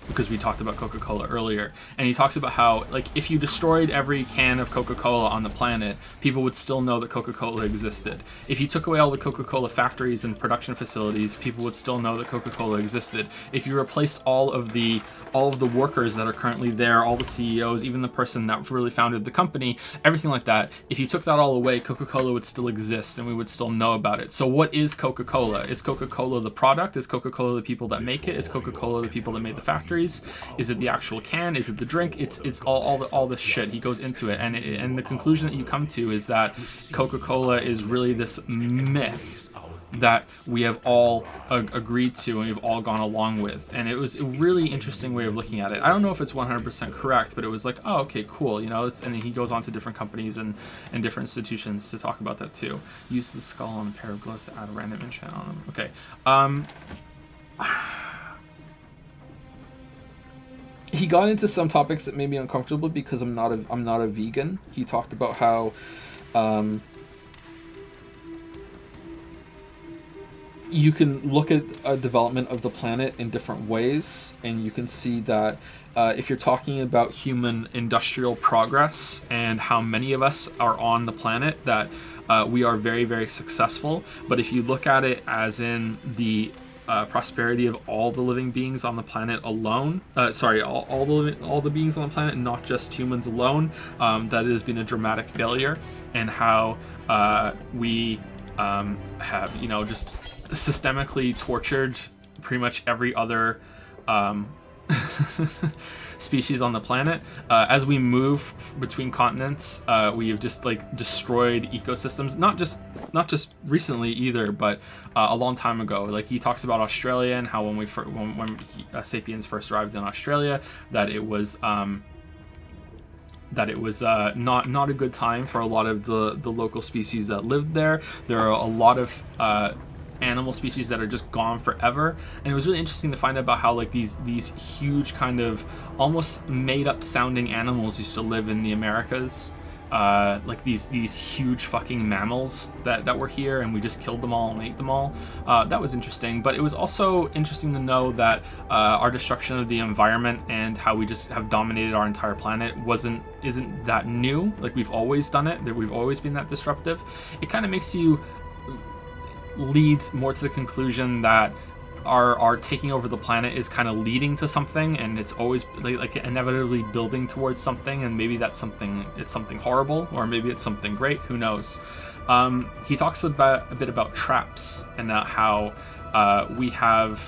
because we talked about Coca-Cola earlier, and he talks about how, like, if you destroyed every can of Coca-Cola on the planet, people would still know that Coca-Cola existed. If you took away all the Coca-Cola factories and production facilities, people would still know that Coca-Cola existed. If you replaced all of the workers that are currently there, all the CEOs, even the person that really founded the company, everything like that, if you took that all away, Coca-Cola would still exist and we would still know about it. So what is Coca-Cola? Is Coca-Cola the product? Is Coca-Cola the people that make it? Is Coca-Cola the people that made the factories? Is it the actual can? Is it the drink? It's all this shit. He goes into it, and the conclusion that you come to is that Coca-Cola is really this myth that we have all agreed to and we've all gone along with. And it was a really interesting way of looking at it. I don't know if it's 100% correct, but it was like, oh, okay, cool, you know. And he goes on to different companies and different institutions to talk about that too. Use the skull on a pair of gloves to add a random enchant on them. Okay. He got into some topics that made me uncomfortable because I'm not a vegan. He talked about how you can look at a development of the planet in different ways, and you can see that if you're talking about human industrial progress and how many of us are on the planet, that we are very, very successful. But if you look at it as in the prosperity of all the living beings on the planet alone, all the beings on the planet, not just humans alone, that it has been a dramatic failure, and how we have, you know, just systemically tortured pretty much every other species on the planet. As we move between continents, we have just like destroyed ecosystems, not just recently either, but a long time ago. Like, he talks about Australia and how when Sapiens first arrived in Australia, that it was not a good time for a lot of the local species that lived there. There are a lot of animal species that are just gone forever, and it was really interesting to find out about how, like, these huge kind of almost made up sounding animals used to live in the Americas, like these huge fucking mammals that were here, and we just killed them all and ate them all. That was interesting, but it was also interesting to know that our destruction of the environment and how we just have dominated our entire planet isn't that new. Like, we've always done it, that we've always been that disruptive. It kind of makes you leads more to the conclusion that our taking over the planet is kind of leading to something, and it's always like inevitably building towards something, and maybe it's something horrible, or maybe it's something great, who knows. He talks a bit about traps, and how we have,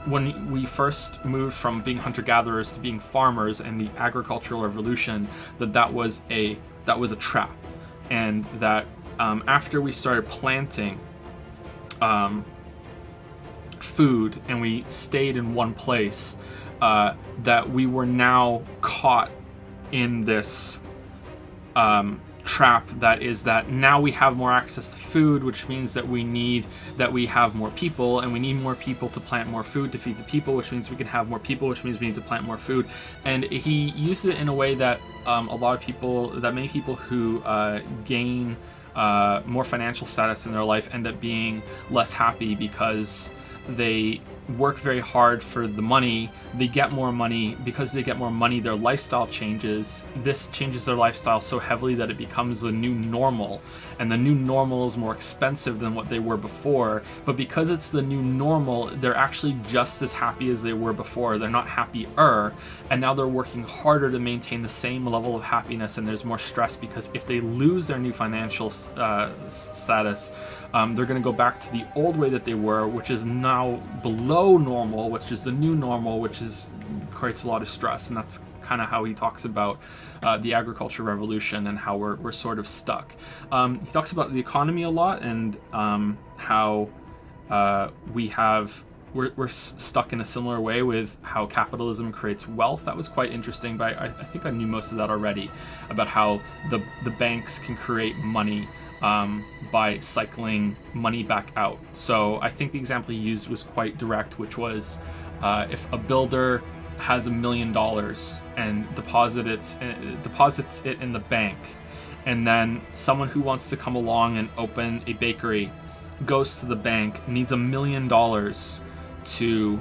when we first moved from being hunter-gatherers to being farmers and the agricultural revolution, that was a trap, and that after we started planting food and we stayed in one place, that we were now caught in this trap, that now we have more access to food, which means that we have more people, and we need more people to plant more food to feed the people, which means we can have more people, which means we need to plant more food. And he used it in a way that many people who gain more financial status in their life end up being less happy because they work very hard for the money. They get more money. Because they get more money, their lifestyle changes. This changes their lifestyle so heavily that it becomes the new normal, and the new normal is more expensive than what they were before. But because it's the new normal, they're actually just as happy as they were before. They're not happier, and now they're working harder to maintain the same level of happiness, and there's more stress because if they lose their new financial status, they're going to go back to the old way that they were, which is now below normal, which is the new normal, which creates a lot of stress. And that's kind of how he talks about the agriculture revolution and how we're sort of stuck. He talks about the economy a lot, and how we're stuck in a similar way with how capitalism creates wealth. That was quite interesting, but I think I knew most of that already, about how the banks can create money by cycling money back out. So I think the example he used was quite direct, which was if a builder has $1 million and deposits it in the bank, and then someone who wants to come along and open a bakery goes to the bank, needs $1 million to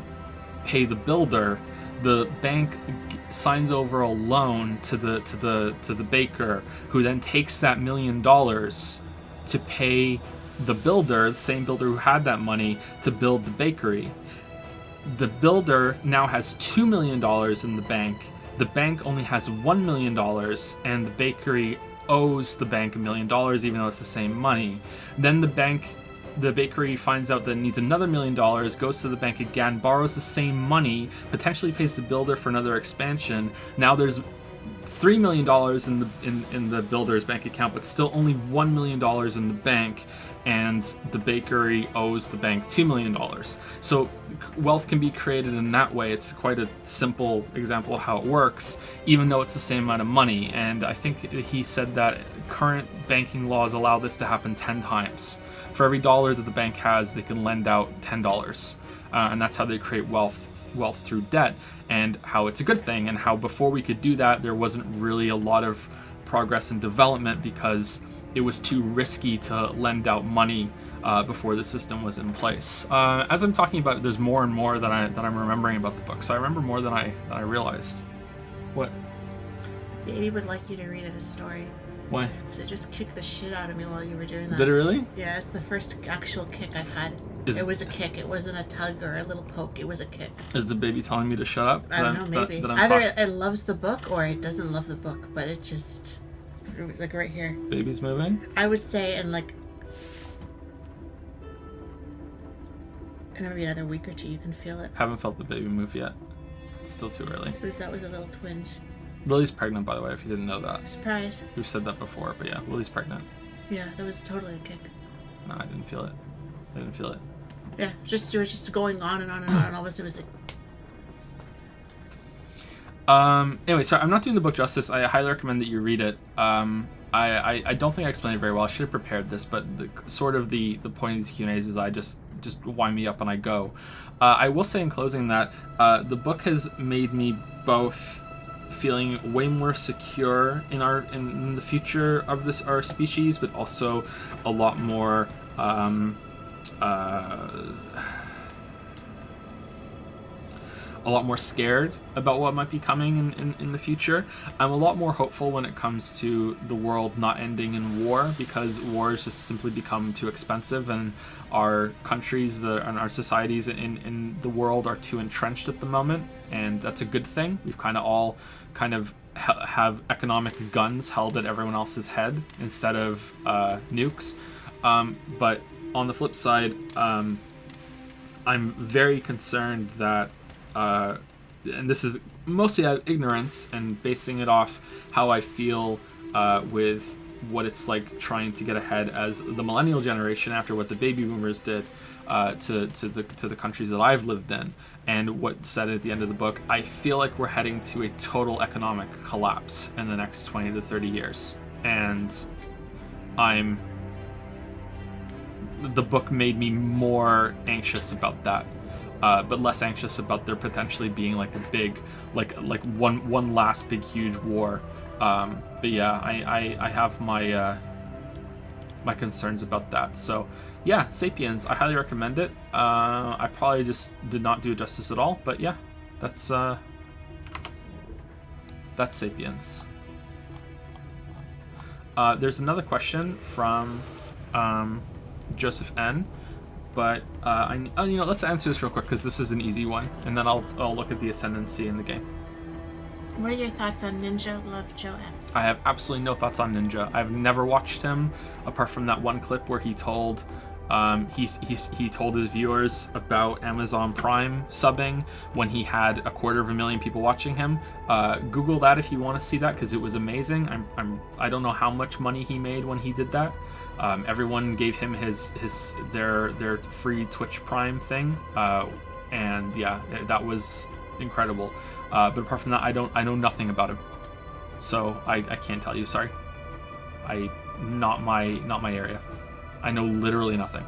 pay the builder, the bank signs over a loan to the baker, who then takes that $1 million to pay the builder, the same builder who had that money, to build the bakery. The builder now has $2 million in the bank. The bank only has $1 million, and the bakery owes the bank $1 million, even though it's the same money. Then the bakery finds out that it needs another $1 million, goes to the bank again, borrows the same money, potentially pays the builder for another expansion. Now there's $3 million in the builder's bank account, but still only $1 million in the bank, and the bakery owes the bank $2 million. So wealth can be created in that way. It's quite a simple example of how it works, even though it's the same amount of money. And I think he said that current banking laws allow this to happen 10 times. For every dollar that the bank has, they can lend out $10. And that's how they create wealth through debt, and how it's a good thing, and how before we could do that, there wasn't really a lot of progress and development because it was too risky to lend out money before the system was in place. As I'm talking about it, there's more and more that I'm remembering about the book. So I remember more than I realized. What? Baby would like you to read it a story. Why? Because it just kicked the shit out of me while you were doing that. Did it really? Yeah, it's the first actual kick I've had. It was a kick. It wasn't a tug or a little poke. It was a kick. Is the baby telling me to shut up? I don't know, maybe. Either it loves the book or it doesn't love the book, but it was like right here. Baby's moving? I would say in like maybe another week or two you can feel it. Haven't felt the baby move yet. It's still too early. That was a little twinge. Lily's pregnant, by the way, if you didn't know that. Surprise. We've said that before, but yeah, Lily's pregnant. Yeah, that was totally a kick. No, I didn't feel it. Yeah, you were just going on and on and on, and all of a sudden it was like... Anyway, sorry, I'm not doing the book justice. I highly recommend that you read it. I don't think I explained it very well. I should have prepared this, but the point of these Q&As is I just wind me up and I go. I will say in closing that the book has made me both feeling way more secure in the future of our species, but also a lot more scared about what might be coming in the future. I'm a lot more hopeful when it comes to the world not ending in war, because wars just simply become too expensive, and our countries and our societies in the world are too entrenched at the moment, and that's a good thing. We've all have economic guns held at everyone else's head instead of nukes. But on the flip side, I'm very concerned that and this is mostly out of ignorance and basing it off how I feel with what it's like trying to get ahead as the millennial generation after what the baby boomers did to the countries that I've lived in, and what said at the end of the book. I feel like we're heading to a total economic collapse in the next 20 to 30 years, and the book made me more anxious about that. But less anxious about there potentially being like a big, like one last big huge war. But yeah, I have my my concerns about that. So yeah, Sapiens, I highly recommend it. I probably just did not do it justice at all, but yeah, that's Sapiens. There's another question from Joseph N. But let's answer this real quick because this is an easy one, and then I'll look at the ascendancy in the game. What are your thoughts on Ninja Love Joanne? I have absolutely no thoughts on Ninja. I've never watched him apart from that one clip where he told he told his viewers about Amazon Prime subbing when he had 250,000 people watching him. Google that if you want to see that, because it was amazing. I don't know how much money he made when he did that. Everyone gave him their free Twitch Prime thing, and yeah, that was incredible. But apart from that, I know nothing about him, so I can't tell you. Sorry, not my area. I know literally nothing.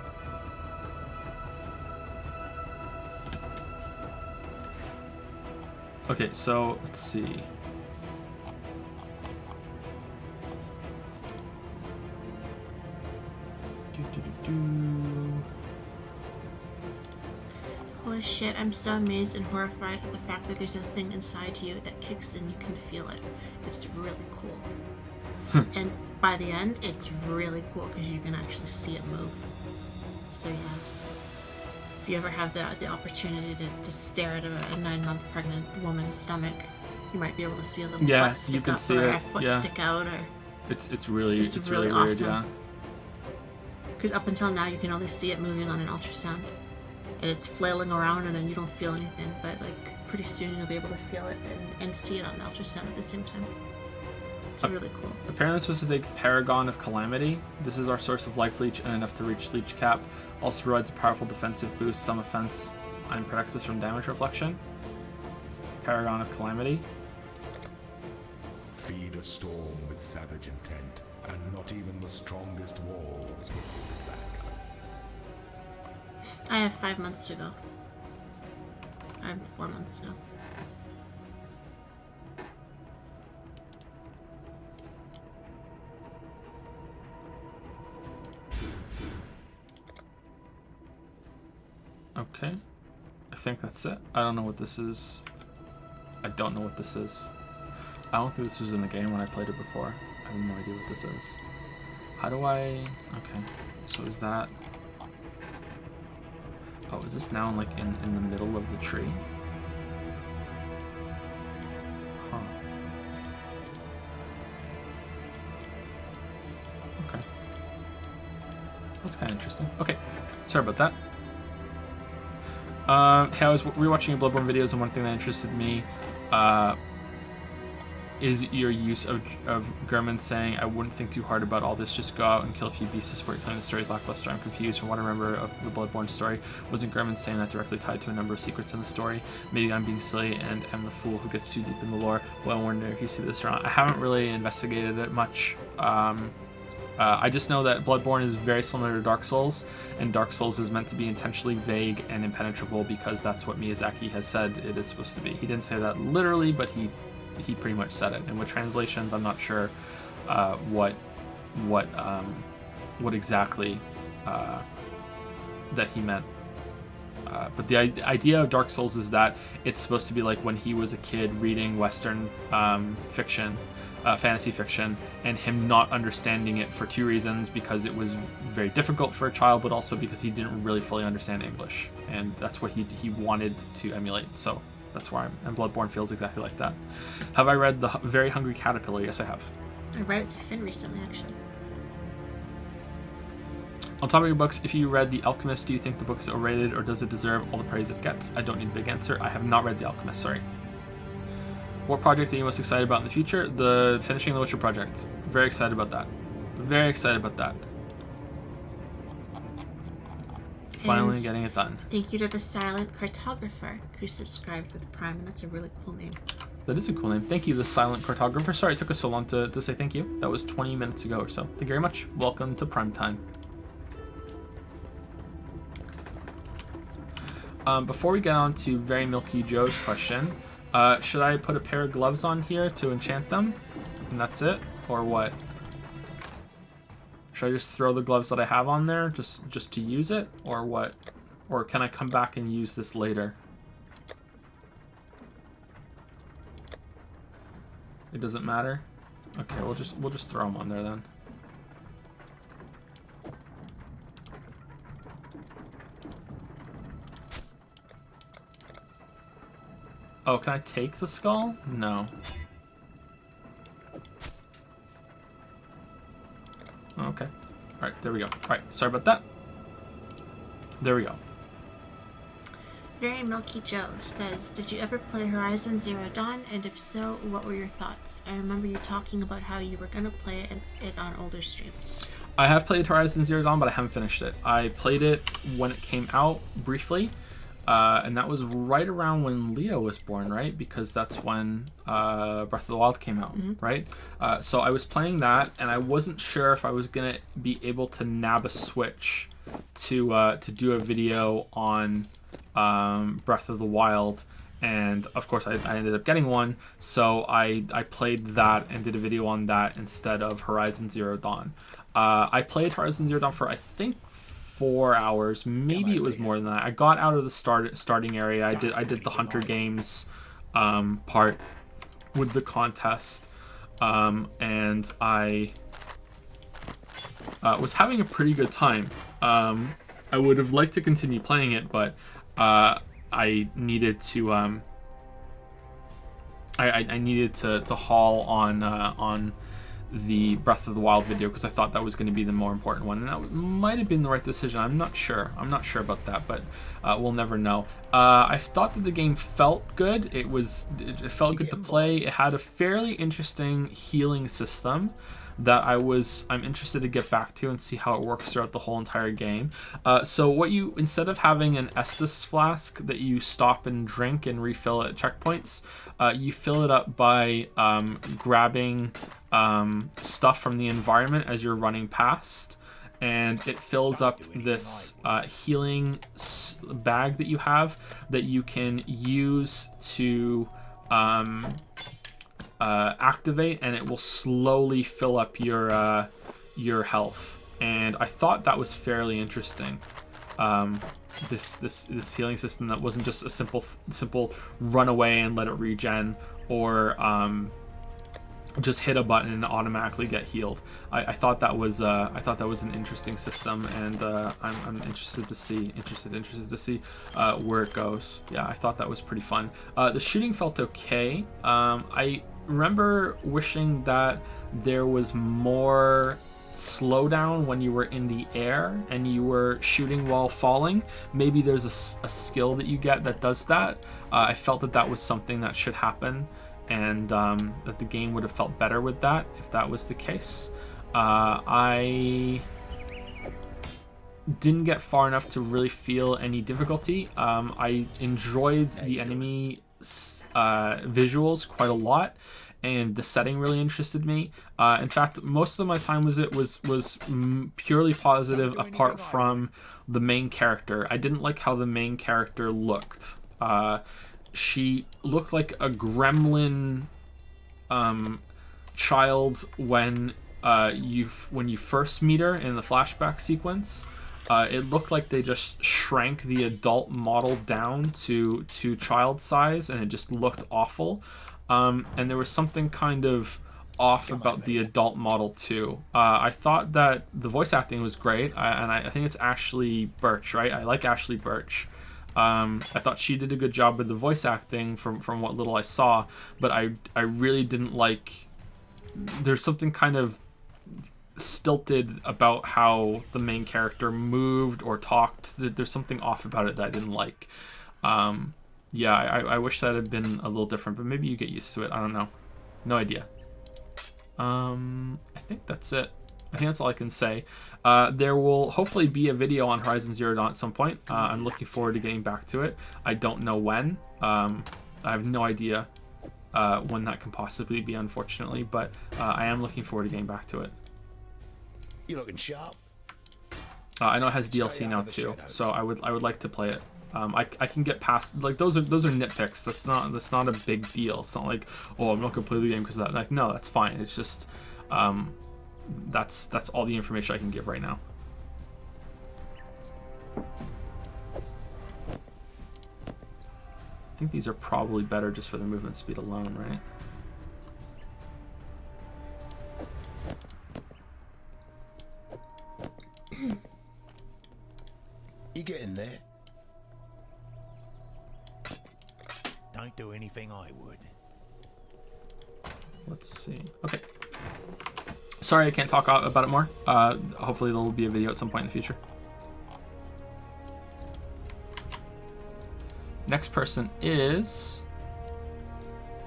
Okay, so let's see. Holy shit, I'm so amazed and horrified at the fact that there's a thing inside you that kicks in, you can feel it. It's really cool. And by the end, it's really cool because you can actually see it move. So yeah. If you ever have the opportunity to stare at a 9-month pregnant woman's stomach, you might be able to see a little butt stick up or a foot stick out, or it's really weird, awesome. yeah. Because up until now, you can only see it moving on an ultrasound, and it's flailing around, and then you don't feel anything. But like pretty soon, you'll be able to feel it and see it on an ultrasound at the same time. It's really cool. Apparently, it's supposed to take Paragon of Calamity. This is our source of life leech and enough to reach leech cap. Also provides a powerful defensive boost, some offense, and protects us from damage reflection. Paragon of Calamity. Feed a storm with savage intent, and not even the strongest walls will hold it back. I have 5 months to go. I'm 4 months now. Okay. I think that's it. I don't know what this is. I don't know what this is. I don't think this was in the game when I played it before. I have no idea what this is. How do I... Okay. So is that... Oh, is this now like in the middle of the tree? Huh. Okay. That's kind of interesting. Okay. Sorry about that. Hey, I was rewatching your Bloodborne videos, and one thing that interested me is your use of Gurman saying, "I wouldn't think too hard about all this, just go out and kill a few beasts to support your claim the story's lackluster. I'm confused. From what I remember of the Bloodborne story, wasn't Gurman saying that directly tied to a number of secrets in the story? Maybe I'm being silly and am the fool who gets too deep in the lore. Well, I wonder if you see this around." I haven't really investigated it much. I just know that Bloodborne is very similar to Dark Souls, and Dark Souls is meant to be intentionally vague and impenetrable because that's what Miyazaki has said it is supposed to be. He didn't say that literally, but he pretty much said it. And with translations, I'm not sure what exactly that he meant. But the idea of Dark Souls is that it's supposed to be like when he was a kid reading Western fiction. Fantasy fiction, and him not understanding it for two reasons: because it was very difficult for a child, but also because he didn't really fully understand English, and that's what he wanted to emulate. So that's why and Bloodborne feels exactly like that. Have I read The Very Hungry Caterpillar? Yes, I have. I read it to Finn recently, actually. On topic of books, if you read The Alchemist, do you think the book is overrated, or does it deserve all the praise it gets? I don't need a big answer. I have not read The Alchemist, sorry. What project are you most excited about in the future? The finishing the Witcher project. Very excited about that. Very excited about that. Finally getting it done. Thank you to the Silent Cartographer who subscribed with Prime, and that's a really cool name. That is a cool name. Thank you, the Silent Cartographer. Sorry it took us so long to say thank you. That was 20 minutes ago or so. Thank you very much. Welcome to Prime Time. Before we get on to Very Milky Joe's question, should I put a pair of gloves on here to enchant them? And that's it? Or what? Should I just throw the gloves that I have on there just to use it? Or what? Or can I come back and use this later? It doesn't matter? Okay, we'll just throw them on there then. Oh, can I take the skull? No. Okay. Alright, there we go. Alright, sorry about that. There we go. Very Milky Joe says, did you ever play Horizon Zero Dawn? And if so, what were your thoughts? I remember you talking about how you were going to play it on older streams. I have played Horizon Zero Dawn, but I haven't finished it. I played it when it came out, briefly. And that was right around when Leo was born, right? Because that's when Breath of the Wild came out, right? So I was playing that, and I wasn't sure if I was gonna be able to nab a Switch to do a video on Breath of the Wild. And of course, I ended up getting one, so I played that and did a video on that instead of Horizon Zero Dawn. I played Horizon Zero Dawn for I think 4 hours. Maybe it was more than that. I got out of the starting area. I did the Hunter Games part with the contest, and I was having a pretty good time. I would have liked to continue playing it, but I needed to I needed to haul on the Breath of the Wild video because I thought that was going to be the more important one, and that might have been the right decision. I'm not sure about that, but we'll never know. I thought that the game felt good. It felt good to play. It had a fairly interesting healing system that I'm interested to get back to and see how it works throughout the whole entire game. So instead of having an Estus flask that you stop and drink and refill at checkpoints, you fill it up by grabbing stuff from the environment as you're running past, and it fills up this healing bag that you have that you can use to activate, and it will slowly fill up your health. And I thought that was fairly interesting. This healing system that wasn't just a simple run away and let it regen, or just hit a button and automatically get healed. I thought that was an interesting system, and I'm interested to see where it goes. Yeah, I thought that was pretty fun. The shooting felt okay. I remember wishing that there was more slowdown when you were in the air and you were shooting while falling. Maybe there's a skill that you get that does that. I felt that was something that should happen, and that the game would have felt better with that if that was the case. I didn't get far enough to really feel any difficulty. I enjoyed the enemy visuals quite a lot, and the setting really interested me. In fact, most of my time was purely positive, apart from the main character. I didn't like how the main character looked. She looked like a gremlin child when you first meet her in the flashback sequence. It looked like they just shrank the adult model down to child size, and it just looked awful. And there was something kind of off about the adult model too. I thought that the voice acting was great, and I think it's Ashley Birch, right? I like Ashley Birch. I thought she did a good job with the voice acting from what little I saw, but I really didn't like. There's something kind of stilted about how the main character moved or talked. There's something off about it that I didn't like. Yeah, I wish that had been a little different, but maybe you get used to it. I don't know. No idea. I think that's it. I think that's all I can say. There will hopefully be a video on Horizon Zero Dawn at some point. I'm looking forward to getting back to it. I don't know when. I have no idea when that can possibly be, unfortunately, but I am looking forward to getting back to it. You looking sharp? I know it has DLC now too, so I would like to play it. I can get past, like, those are nitpicks. That's not a big deal. It's not like, oh, I'm not gonna play the game because of that. Like, no, that's fine. It's just that's all the information I can give right now. I think these are probably better just for the movement speed alone, right? You getting there? Don't do anything I would. Let's see. Okay. Sorry, I can't talk about it more. Hopefully there will be a video at some point in the future. Next person is...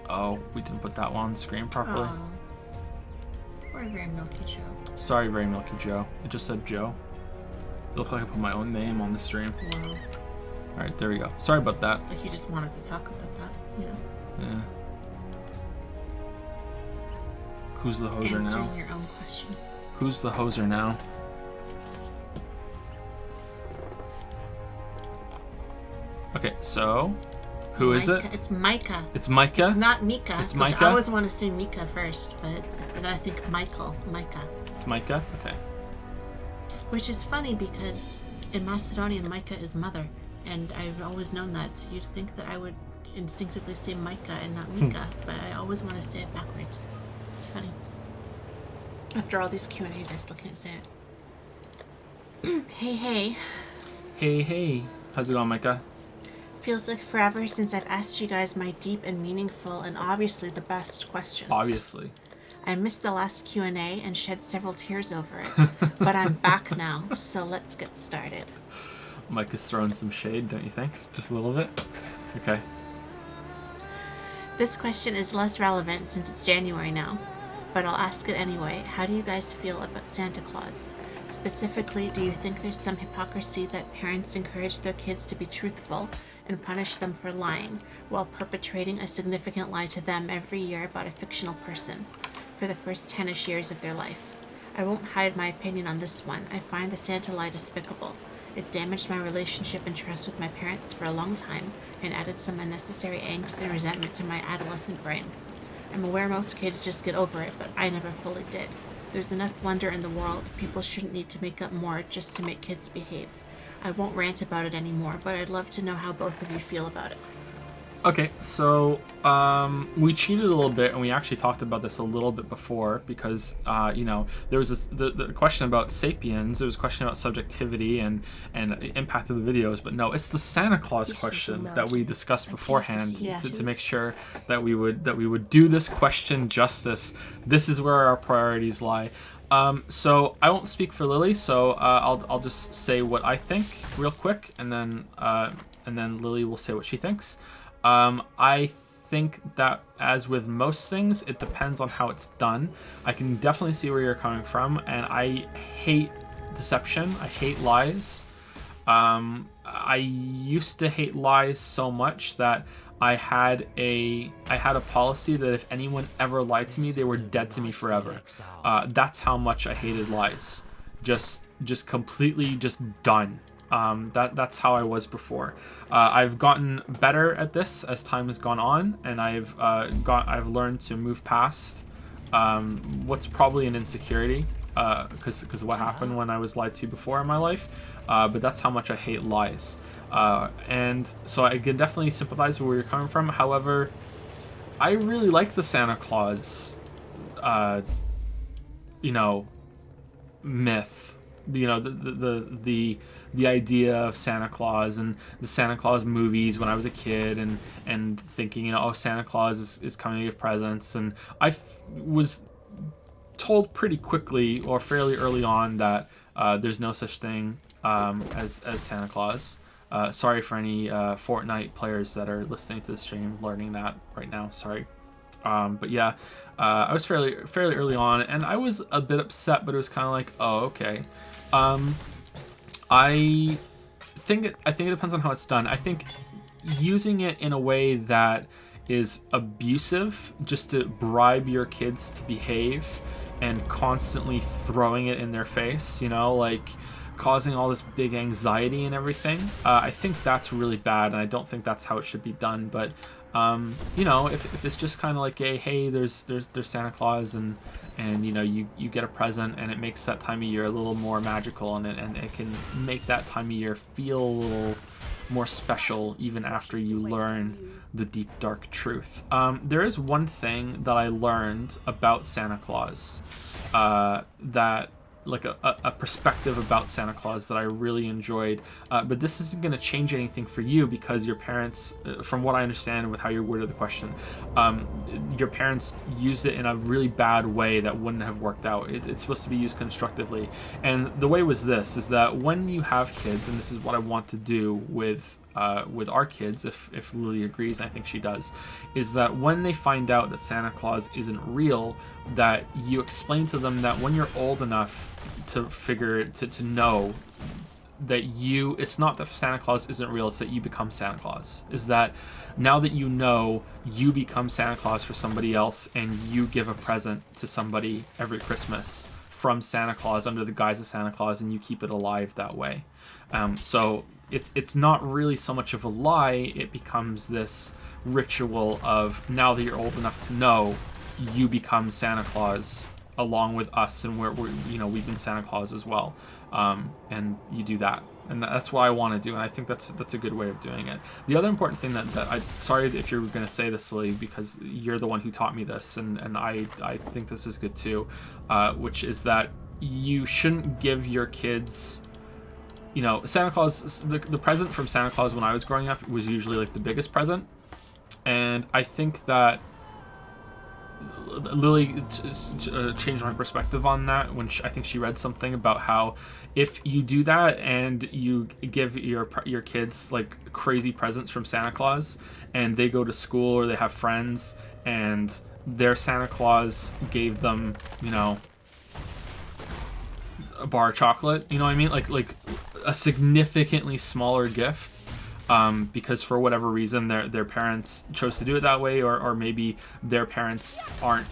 Oh, we didn't put that one on the screen properly. Oh. Poor Very Milky Joe. Sorry, Very Milky Joe. It just said Joe. It looked like I put my own name on the stream. Wow. Alright, there we go. Sorry about that. Like you just wanted to talk about that, you know? Yeah. Who's the hoser now? Answering your own question. Who's the hoser now? Okay, so who is it? It's Micah. It's Micah? It's not Mika. It's which Micah? I always want to say Mika first, but then I think Micah. It's Micah? Okay. Which is funny because in Macedonian, Micah is mother, and I've always known that. So you'd think that I would instinctively say Micah and not Mika, but I always want to say it backwards. It's funny. After all these Q&As, I still can't say it. Hey. Hey. How's it going, Micah? Feels like forever since I've asked you guys my deep and meaningful and obviously the best questions. Obviously. I missed the last Q&A and shed several tears over it, but I'm back now, so let's get started. Micah's throwing some shade, don't you think? Just a little bit? Okay. This question is less relevant since it's January now, but I'll ask it anyway. How do you guys feel about Santa Claus? Specifically, do you think there's some hypocrisy that parents encourage their kids to be truthful and punish them for lying, while perpetrating a significant lie to them every year about a fictional person for the first 10-ish years of their life? I won't hide my opinion on this one. I find the Santa lie despicable. It damaged my relationship and trust with my parents for a long time and added some unnecessary angst and resentment to my adolescent brain. I'm aware most kids just get over it, but I never fully did. There's enough wonder in the world. People shouldn't need to make up more just to make kids behave. I won't rant about it anymore, but I'd love to know how both of you feel about it. Okay, so we cheated a little bit, and we actually talked about this a little bit before because, there was the question about sapiens, there was a question about subjectivity and impact of the videos, but no, it's the Santa Claus question that we discussed beforehand to make sure that we would do this question justice. This is where our priorities lie. So I won't speak for Lily, so I'll just say what I think real quick, and then Lily will say what she thinks. I think that, as with most things, it depends on how it's done. I can definitely see where you're coming from, and I hate deception. I hate lies. I used to hate lies so much that I had a policy that if anyone ever lied to me, they were dead to me forever. That's how much I hated lies. Just completely just done. That's how I was before. I've gotten better at this as time has gone on, and I've learned to move past what's probably an insecurity, because of what happened when I was lied to before in my life. But that's how much I hate lies, and so I can definitely sympathize with where you're coming from. However, I really like the Santa Claus, myth. The idea of Santa Claus and the Santa Claus movies when I was a kid, and thinking, Santa Claus is coming to give presents. And I was told pretty quickly, or fairly early on, that there's no such thing as Santa Claus. Sorry for any Fortnite players that are listening to the stream, learning that right now. Sorry. But yeah, I was fairly early on, and I was a bit upset, but it was kind of like, oh, okay. I think it depends on how it's done. I think using it in a way that is abusive, just to bribe your kids to behave, and constantly throwing it in their face, like causing all this big anxiety and everything. I think that's really bad, and I don't think that's how it should be done. But if it's just kind of like hey, there's Santa Claus, and you get a present, and it makes that time of year a little more magical, and it can make that time of year feel a little more special even after you learn the deep dark truth. There is one thing that I learned about Santa Claus, that like a perspective about Santa Claus that I really enjoyed, but this isn't going to change anything for you, because your parents, from what I understand with how you worded the question, your parents used it in a really bad way that wouldn't have worked out. It's supposed to be used constructively, and the way was this, is that when you have kids, and this is what I want to do with our kids, if Lily agrees, and I think she does, is that when they find out that Santa Claus isn't real, that you explain to them that when you're old enough to know that it's not that Santa Claus isn't real, it's that you become Santa Claus. Is that now that you become Santa Claus for somebody else, and you give a present to somebody every Christmas from Santa Claus under the guise of Santa Claus, and you keep it alive that way. So it's not really so much of a lie, it becomes this ritual of, now that you're old enough to know, you become Santa Claus along with us, and we've been Santa Claus as well, and you do that. and that's what I want to do, and I think that's a good way of doing it. The other important thing that I, sorry if you're going to say this, Lily, because you're the one who taught me this, and I think this is good too, which is that you shouldn't give your kids, you know, Santa Claus, the present from Santa Claus when I was growing up was usually like the biggest present, and I think that Lily changed my perspective on that when I think she read something about how if you do that and you give your kids like crazy presents from Santa Claus and they go to school or they have friends and their Santa Claus gave them, you know, a bar of chocolate, you know what I mean, like a significantly smaller gift, because for whatever reason their parents chose to do it that way, or maybe their parents aren't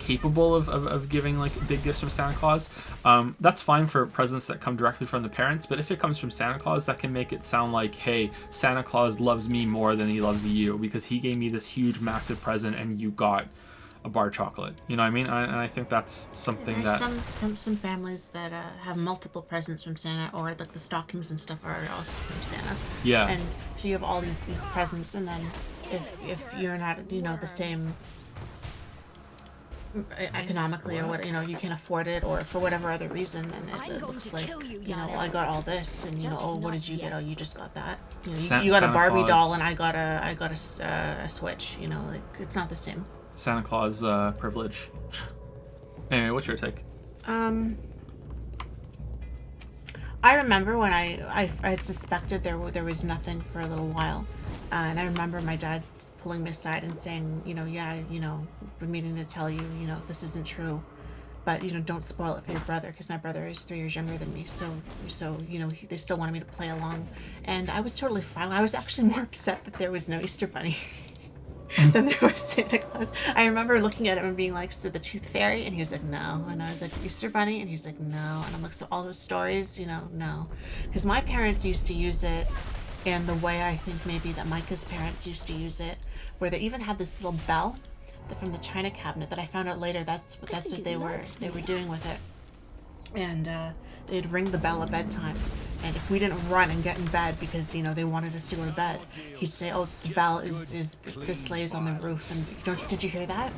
capable of giving like big gifts from Santa Claus. That's fine for presents that come directly from the parents, but if it comes from Santa Claus, that can make it sound like, hey, Santa Claus loves me more than he loves you because he gave me this huge massive present and you got a bar of chocolate. You know what I mean? And I think that's something There's that some families that have multiple presents from Santa, or like the stockings and stuff are also from Santa. Yeah. And so you have all these presents, and then if you're not, you know, the same economically, or what, you know, you can't afford it, or for whatever other reason, and it looks like, you know, I got all this, and you know, oh, what did you get? Oh, you just got that. You know, you got a Barbie doll, and I got a Switch. You know, like it's not the same. Santa Claus privilege. Anyway, what's your take? I remember when I suspected there was nothing for a little while, and I remember my dad pulling me aside and saying, you know, yeah, you know, been meaning to tell you, you know, this isn't true, but you know, don't spoil it for your brother, because my brother is 3 years younger than me, so you know, they still wanted me to play along, and I was totally fine. I was actually more upset that there was no Easter Bunny than there was Santa Claus. I remember looking at him and being like, so the Tooth Fairy? And he was like, no. And I was like, Easter Bunny? And he's like, no. And I'm like, so all those stories, you know, no. Because my parents used to use it, and the way I think maybe that Micah's parents used to use it, where they even had this little bell from the china cabinet that I found out later that's what they were doing with it. And they'd ring the bell at bedtime, and if we didn't run and get in bed because, you know, they wanted us to go to bed, he'd say, oh, the bell is the sleigh's on the roof, and did you hear that?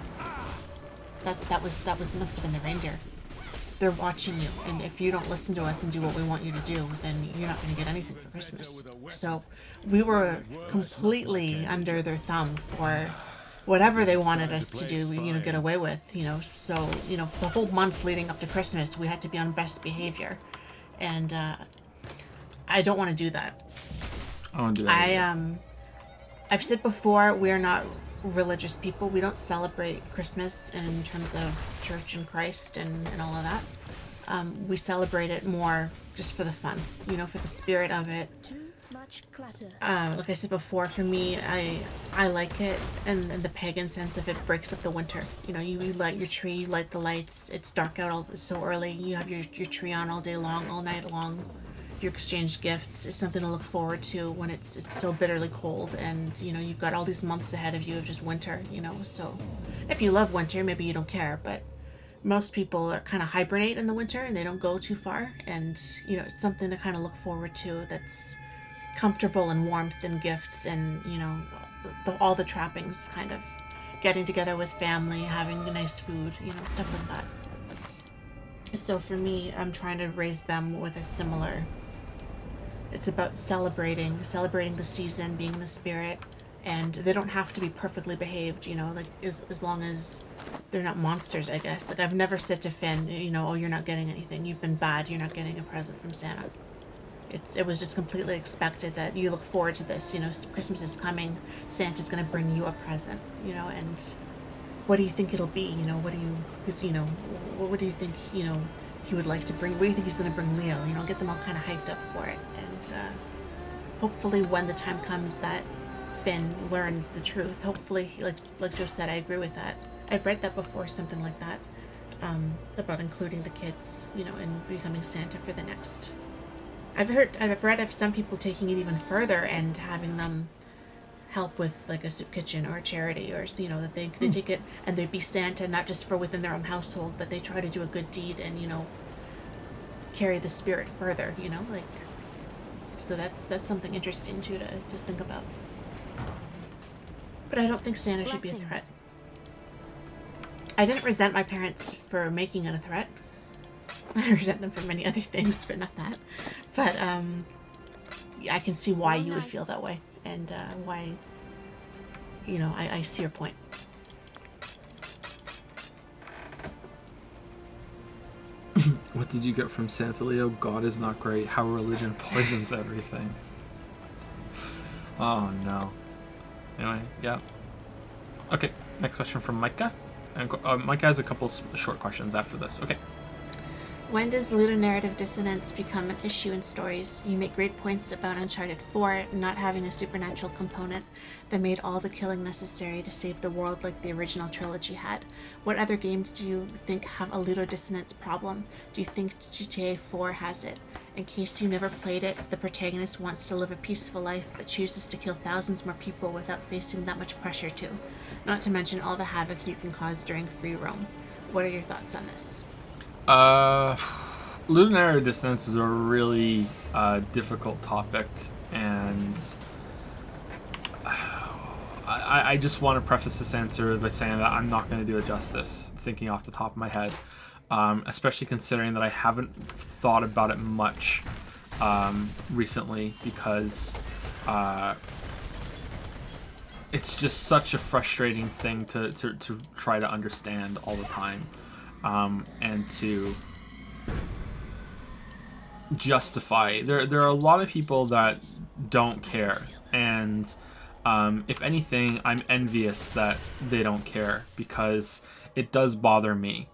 That must have been the reindeer. They're watching you, and if you don't listen to us and do what we want you to do, then you're not going to get anything for Christmas. So we were completely under their thumb for whatever they wanted us to do, you know, get away with, you know. So, you know, the whole month leading up to Christmas, we had to be on best behavior, and I don't want to do that. I want to do that. I've said before, we are not religious people. We don't celebrate Christmas in terms of church and Christ and all of that. We celebrate it more just for the fun, you know, for the spirit of it. Much clutter. Like I said before, for me, I like it, and the pagan sense of it breaks up the winter. You know, you light your tree, you light the lights. It's dark out so early. You have your tree on all day long, all night long. You exchange gifts. It's something to look forward to when it's so bitterly cold, and you know, you've got all these months ahead of you of just winter. You know, so if you love winter, maybe you don't care, but most people are kind of hibernate in the winter and they don't go too far, and you know, it's something to kind of look forward to. That's comfortable and warmth and gifts, and you know, all the trappings, kind of getting together with family, having nice food, you know, stuff like that. So for me, I'm trying to raise them with a similar, it's about celebrating the season, being in the spirit, and they don't have to be perfectly behaved, you know, like as long as they're not monsters, I guess. Like I've never said to Finn, you know, oh, you're not getting anything, you've been bad, you're not getting a present from Santa. It was just completely expected that you look forward to this, you know, Christmas is coming, Santa's going to bring you a present, you know, and what do you think it'll be, you know, what do you think, you know, he would like to bring, what do you think he's going to bring Leo, you know, get them all kind of hyped up for it, and hopefully when the time comes that Finn learns the truth, hopefully, like Joe said, I agree with that. I've read that before, something like that, about including the kids, you know, in becoming Santa for the next. I've read of some people taking it even further and having them help with like a soup kitchen or a charity, or you know, that they take it and they be Santa not just for within their own household, but they try to do a good deed and, you know, carry the spirit further, you know, like So that's something interesting too to think about. But I don't think Santa should be a threat. I didn't resent my parents for making it a threat. I resent them for many other things, but not that. But I can see why you would feel that way, and why, you know, I see your point. What did you get from Santa Leo? God is not great. How religion poisons everything. Oh no. Anyway, yeah. Okay, next question from Micah. And Micah has a couple short questions after this. Okay. When does ludonarrative dissonance become an issue in stories? You make great points about Uncharted 4 not having a supernatural component that made all the killing necessary to save the world like the original trilogy had. What other games do you think have a ludodissonance problem? Do you think GTA 4 has it? In case you never played it, the protagonist wants to live a peaceful life but chooses to kill thousands more people without facing that much pressure to. Not to mention all the havoc you can cause during free roam. What are your thoughts on this? Ludonarrative dissonance is a really difficult topic, and I just want to preface this answer by saying that I'm not going to do it justice, thinking off the top of my head, especially considering that I haven't thought about it much recently, because it's just such a frustrating thing to try to understand all the time. And to justify. There are a lot of people that don't care, and if anything, I'm envious that they don't care, because it does bother me.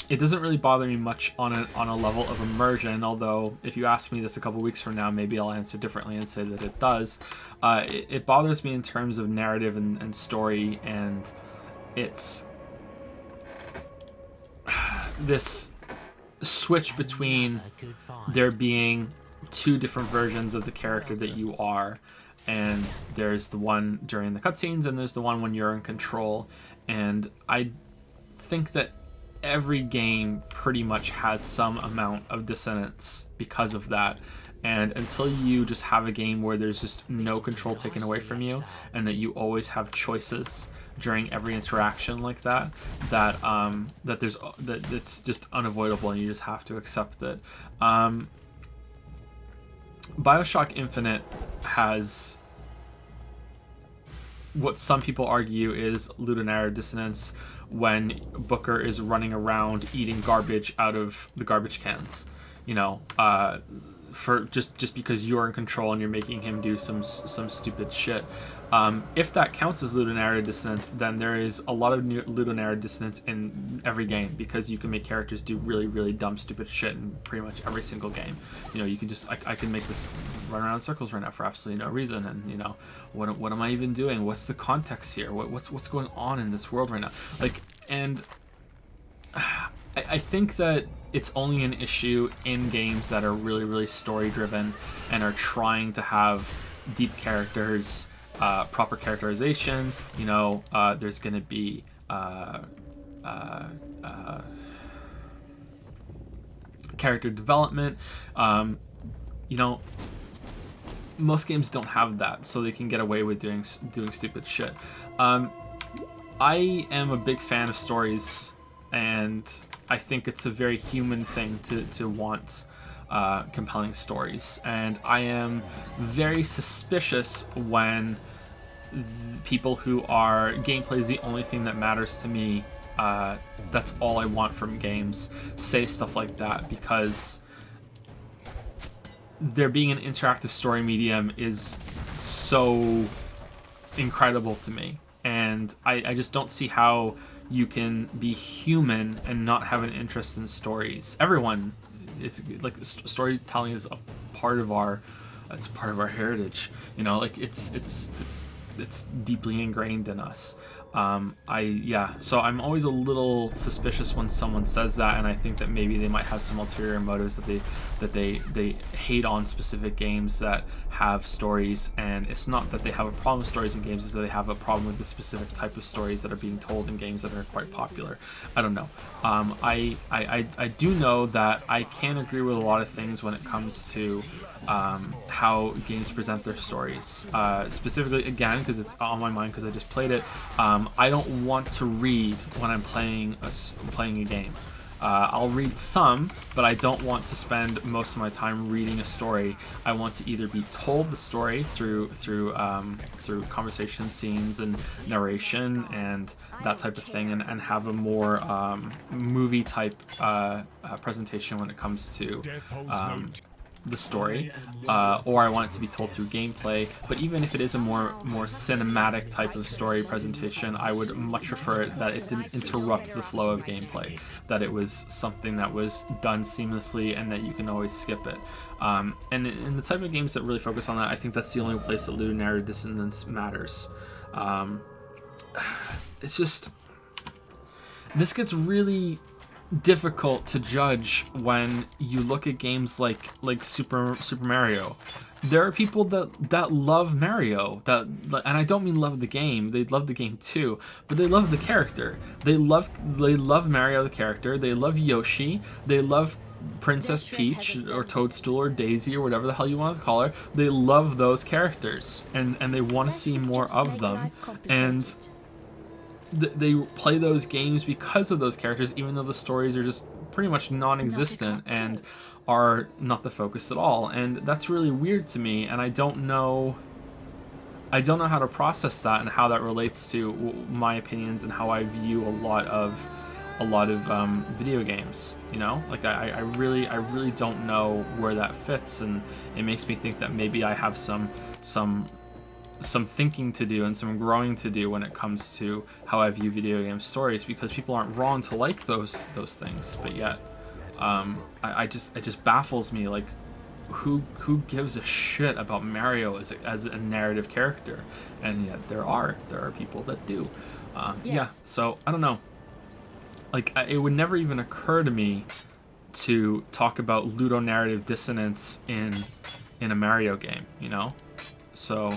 It doesn't really bother me much on a level of immersion, although if you ask me this a couple weeks from now, maybe I'll answer differently and say that it does. It bothers me in terms of narrative and story, and it's this switch between there being two different versions of the character that you are, and there's the one during the cutscenes and there's the one when you're in control, and I think that every game pretty much has some amount of dissonance because of that. And until you just have a game where there's just no control taken away from you, and that you always have choices during every interaction like that, that's just unavoidable, and you just have to accept it. BioShock Infinite has what some people argue is ludonarrative dissonance when Booker is running around eating garbage out of the garbage cans, you know, for just because you're in control and you're making him do some stupid shit. If that counts as ludonarrative dissonance, then there is a lot of ludonarrative dissonance in every game, because you can make characters do really, really dumb, stupid shit in pretty much every single game. You know, you can just I can make this run around in circles right now for absolutely no reason, and you know, what am I even doing? What's the context here? What's going on in this world right now? Like, and I think that it's only an issue in games that are really, really story driven and are trying to have deep characters, proper characterization. You know, there's going to be character development. You know, most games don't have that, so they can get away with doing stupid shit. I am a big fan of stories, and I think it's a very human thing to want compelling stories, and I am very suspicious when people who are gameplay is the only thing that matters to me, that's all I want from games, say stuff like that, because there being an interactive story medium is so incredible to me, and I just don't see how you can be human and not have an interest in stories. Everyone, it's like storytelling is a part of our heritage, you know, like it's deeply ingrained in us. So I'm always a little suspicious when someone says that, and I think that maybe they might have some ulterior motives, that they hate on specific games that have stories, and it's not that they have a problem with stories in games, it's that they have a problem with the specific type of stories that are being told in games that are quite popular. I don't know. I do know that I can agree with a lot of things when it comes to how games present their stories. Specifically, again, because it's on my mind because I just played it, I don't want to read when I'm playing a game. I'll read some, but I don't want to spend most of my time reading a story. I want to either be told the story through conversation, scenes, and narration, and that type of thing, and have a more movie type presentation when it comes to the story, or I want it to be told through gameplay. But even if it is a more cinematic type of story presentation, I would much prefer it that it didn't interrupt the flow of gameplay, that it was something that was done seamlessly and that you can always skip it. And in the type of games that really focus on that, I think that's the only place that ludonarrative dissonance matters. It's just, this gets really difficult to judge when you look at games like Super Mario. There are people that love Mario, and I don't mean love the game. They love the game too, but they love the character. They love Mario the character. They love Yoshi. They love Princess Peach or Toadstool or Daisy or whatever the hell you want to call her. They love those characters, and they want to see more of them, and they play those games because of those characters, even though the stories are just pretty much non-existent and are not the focus at all. And that's really weird to me, and I don't know how to process that and how that relates to my opinions and how I view a lot of video games. You know, like I really don't know where that fits, and it makes me think that maybe I have some thinking to do and some growing to do when it comes to how I view video game stories, because people aren't wrong to like those things, but yet it just baffles me, like who gives a shit about Mario as a narrative character, and yet there are people that do. So I don't know, like it would never even occur to me to talk about ludonarrative dissonance in a Mario game, you know? So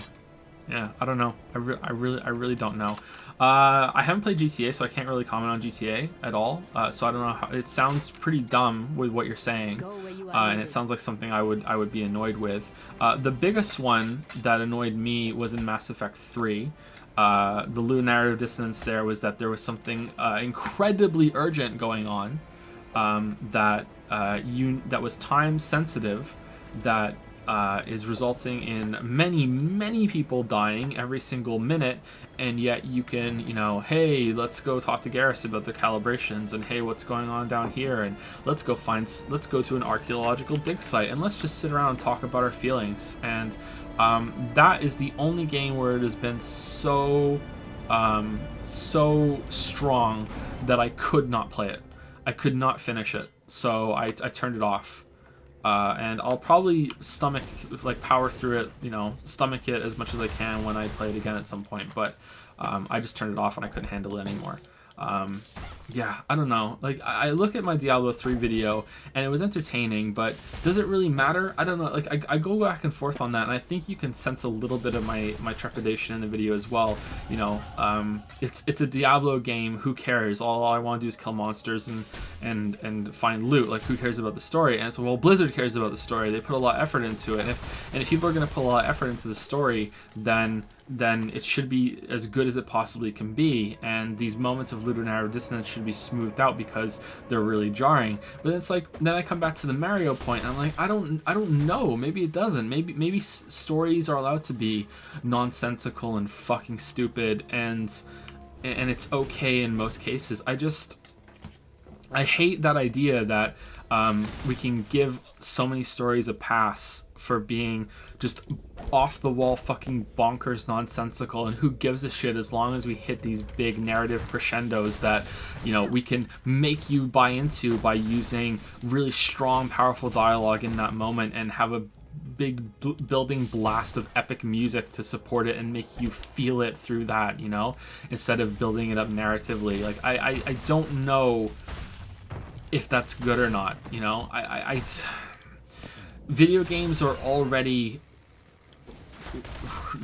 yeah, I don't know. I really don't know. I haven't played GTA, so I can't really comment on GTA at all. So I don't know how. It sounds pretty dumb with what you're saying, and it sounds like something I would be annoyed with. The biggest one that annoyed me was in Mass Effect 3. The ludonarrative dissonance there was that there was something incredibly urgent going on, that was time sensitive, that is resulting in many people dying every single minute, and yet you can, hey, let's go talk to Garrus about the calibrations, and hey, what's going on down here, and let's go to an archaeological dig site, and let's just sit around and talk about our feelings. And that is the only game where it has been so strong that I could not play it. I could not finish it, so I turned it off. And I'll probably power through it, stomach it as much as I can when I play it again at some point, but I just turned it off and I couldn't handle it anymore. I don't know. Like, I look at my Diablo 3 video and it was entertaining, but does it really matter? I don't know. Like, I go back and forth on that, and I think you can sense a little bit of my trepidation in the video as well. It's a Diablo game. Who cares? All I want to do is kill monsters and find loot. Like, who cares about the story? And so, well, Blizzard cares about the story. They put a lot of effort into it. And if people are going to put a lot of effort into the story, then it should be as good as it possibly can be. And these moments of ludonarrative dissonance should be smoothed out because they're really jarring. But it's like, then I come back to the Mario point, and I'm like, I don't know. Maybe it doesn't. Maybe stories are allowed to be nonsensical and fucking stupid, and it's okay in most cases. I hate that idea that we can give so many stories a pass for being just off the wall fucking bonkers nonsensical, and who gives a shit as long as we hit these big narrative crescendos that we can make you buy into by using really strong, powerful dialogue in that moment and have a building blast of epic music to support it and make you feel it through that, you know, instead of building it up narratively. Like I don't know if that's good or not, you know. Video games are already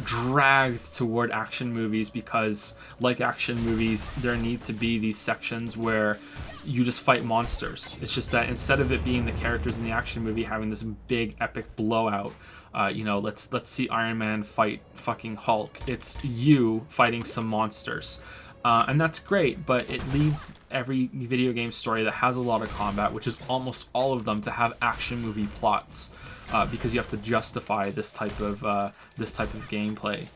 dragged toward action movies because, like action movies, there need to be these sections where you just fight monsters. It's just that instead of it being the characters in the action movie having this big epic blowout, you know, let's see Iron Man fight fucking Hulk. It's you fighting some monsters. And that's great, but it leads every video game story that has a lot of combat, which is almost all of them, to have action movie plots, because you have to justify this type of gameplay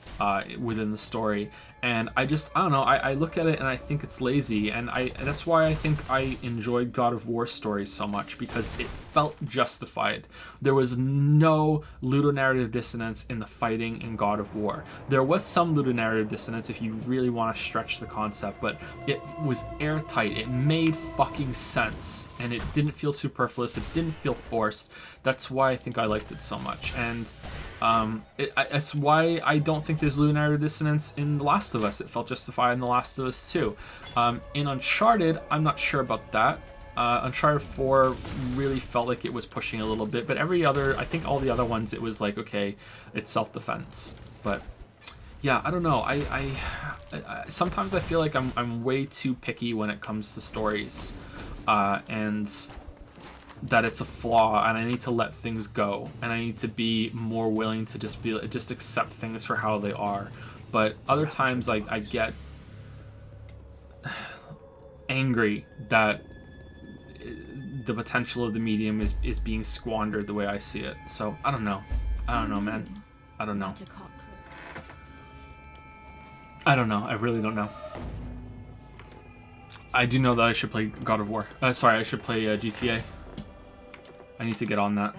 within the story. And I don't know. I look at it and I think it's lazy, and that's why I think I enjoyed God of War stories so much, because it felt justified. There was no ludonarrative dissonance in the fighting in God of War. There was some ludonarrative dissonance if you really want to stretch the concept, but it was airtight. It made fucking sense, and it didn't feel superfluous. It didn't feel forced. That's why I think I liked it so much. And it's why I don't think there's ludonarrative dissonance in The Last of Us. It felt justified in The Last of Us 2. In Uncharted, I'm not sure about that. Uncharted 4 really felt like it was pushing a little bit, but I think all the other ones, it was like, okay, it's self-defense. But yeah, I don't know. I sometimes I feel like I'm way too picky when it comes to stories, and that it's a flaw, and I need to let things go, and I need to be more willing to just accept things for how they are. But other times I get angry that the potential of the medium is being squandered the way I see it. So I don't know, man. I don't know. I really don't know. I do know that I should play God of War. I should play GTA. I need to get on that.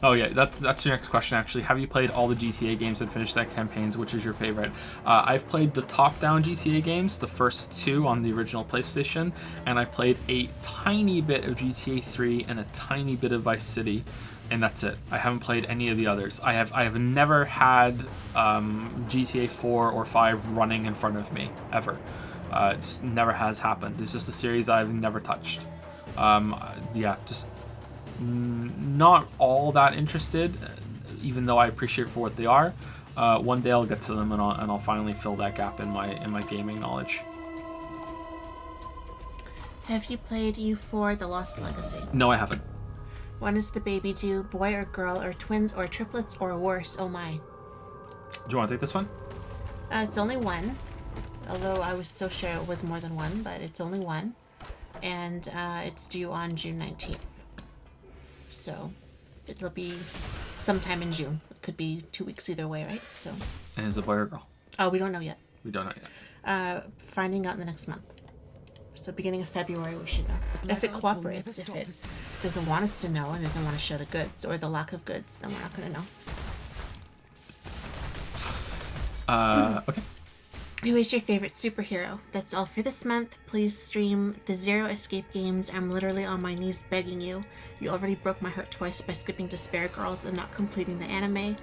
Oh yeah, that's your next question actually. Have you played all the GTA games and finished that campaigns? Which is your favorite? I've played the top-down GTA games, the first two on the original PlayStation, and I played a tiny bit of GTA 3 and a tiny bit of Vice City, and that's it. I haven't played any of the others. I have never had GTA 4 or 5 running in front of me ever. It just never has happened. It's just a series that I've never touched. Yeah, just not all that interested, even though I appreciate it for what they are. One day I'll get to them, and I'll finally fill that gap in my gaming knowledge. Have you played U4: The Lost Legacy? No, I haven't. When is the baby due? Boy or girl, or twins, or triplets, or worse? Oh my. Do you want to take this one? It's only one, although I was so sure it was more than one, but it's only one, and it's due on June 19th. So it'll be sometime in June. It could be 2 weeks either way, right? So. And is it a boy or girl? Oh, we don't know yet. We don't know yet. Finding out in the next month. So beginning of February we should know. If it cooperates, if it doesn't want us to know and doesn't want to show the goods or the lack of goods, then we're not going to know. Okay. Who is your favorite superhero? That's all for this month. Please stream the Zero Escape games. I'm literally on my knees begging you. You already broke my heart twice by skipping Despair Girls and not completing the anime.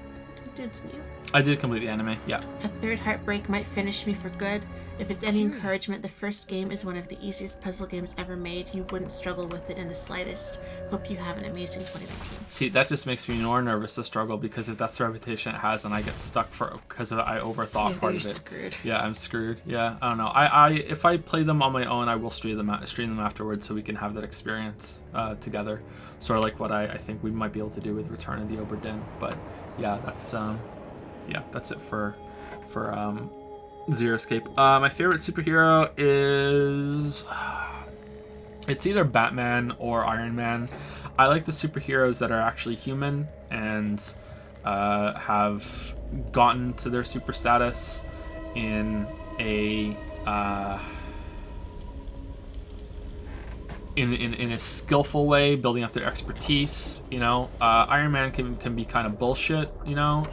Didn't you? I did complete the anime, yeah. A third heartbreak might finish me for good. If it's any encouragement, the first game is one of the easiest puzzle games ever made. You wouldn't struggle with it in the slightest. Hope you have an amazing 2019. See, that just makes me more nervous to struggle, because if that's the reputation it has and I get stuck because I overthought part of it. You're screwed. Yeah, I'm screwed. Yeah, I don't know. I if I play them on my own, I will stream them afterwards so we can have that experience together. Sort of like what I think we might be able to do with Return of the Obra Dinn. But yeah, that's it for Zero Escape. My favorite superhero is it's either Batman or Iron Man. I like the superheroes that are actually human and have gotten to their super status in a in a skillful way, building up their expertise. You know, Iron Man can be kind of bullshit. You know,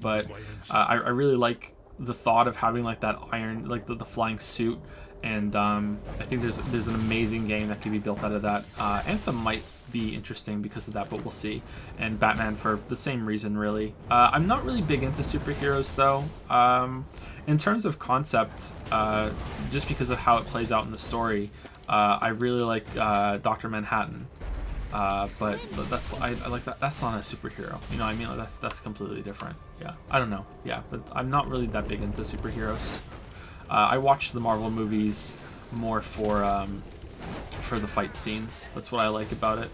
but I really like the thought of having like that iron, like the flying suit, And I think there's an amazing game that could be built out of that. Anthem might be interesting because of that, but we'll see. And Batman for the same reason, really. I'm not really big into superheroes, though. In terms of concept, just because of how it plays out in the story, I really like Dr. Manhattan. But that's I like that. That's not a superhero, you know what I mean? Like that's completely different. Yeah, I don't know. Yeah, but I'm not really that big into superheroes. I watch the Marvel movies more for the fight scenes. That's what I like about it.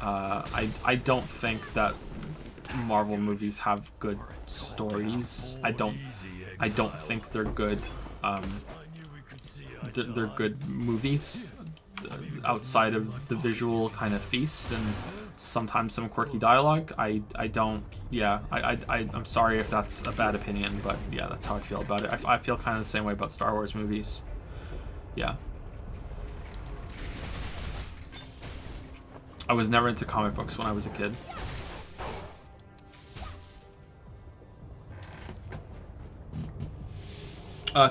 I don't think that Marvel movies have good stories. I don't think they're good. They're good movies outside of the visual kind of feast and sometimes some quirky dialogue. I'm sorry if that's a bad opinion, but yeah, that's how I feel about it. I feel kind of the same way about Star Wars movies. Yeah. I was never into comic books when I was a kid.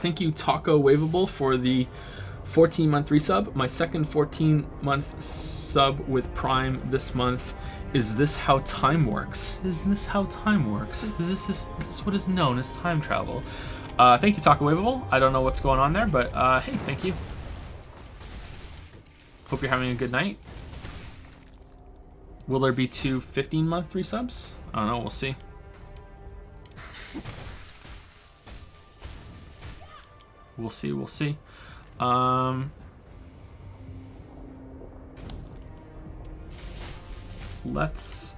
Thank you, Taco Waveable, for the 14-month resub. My second 14-month sub with Prime this month. Is this how time works? Is this how time works? Is this what is known as time travel? Thank you, Taco Waveable. I don't know what's going on there, but hey, thank you. Hope you're having a good night. Will there be 2 15-month resubs? I don't know. We'll see. We'll see. Let's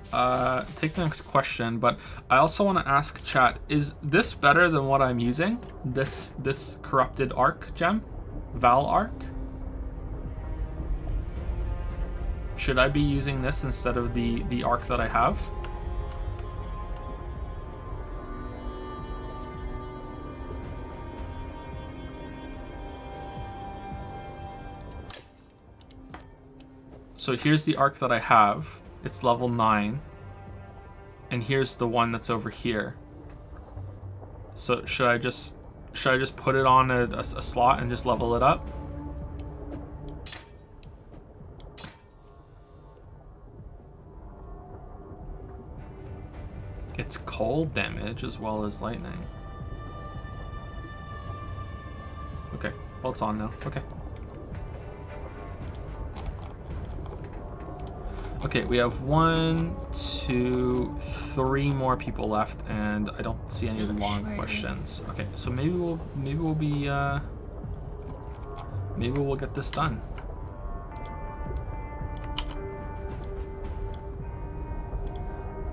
take the next question, but I also want to ask chat, is this better than what I'm using? This corrupted arc gem? Val arc? Should I be using this instead of the arc that I have? So here's the arc that I have. It's level 9. And here's the one that's over here. So should I just put it on a slot and just level it up? It's cold damage as well as lightning. Okay, well it's on now. Okay. Okay, we have 1, 2, 3 more people left, and I don't see any long questions. Okay, so maybe we'll get this done.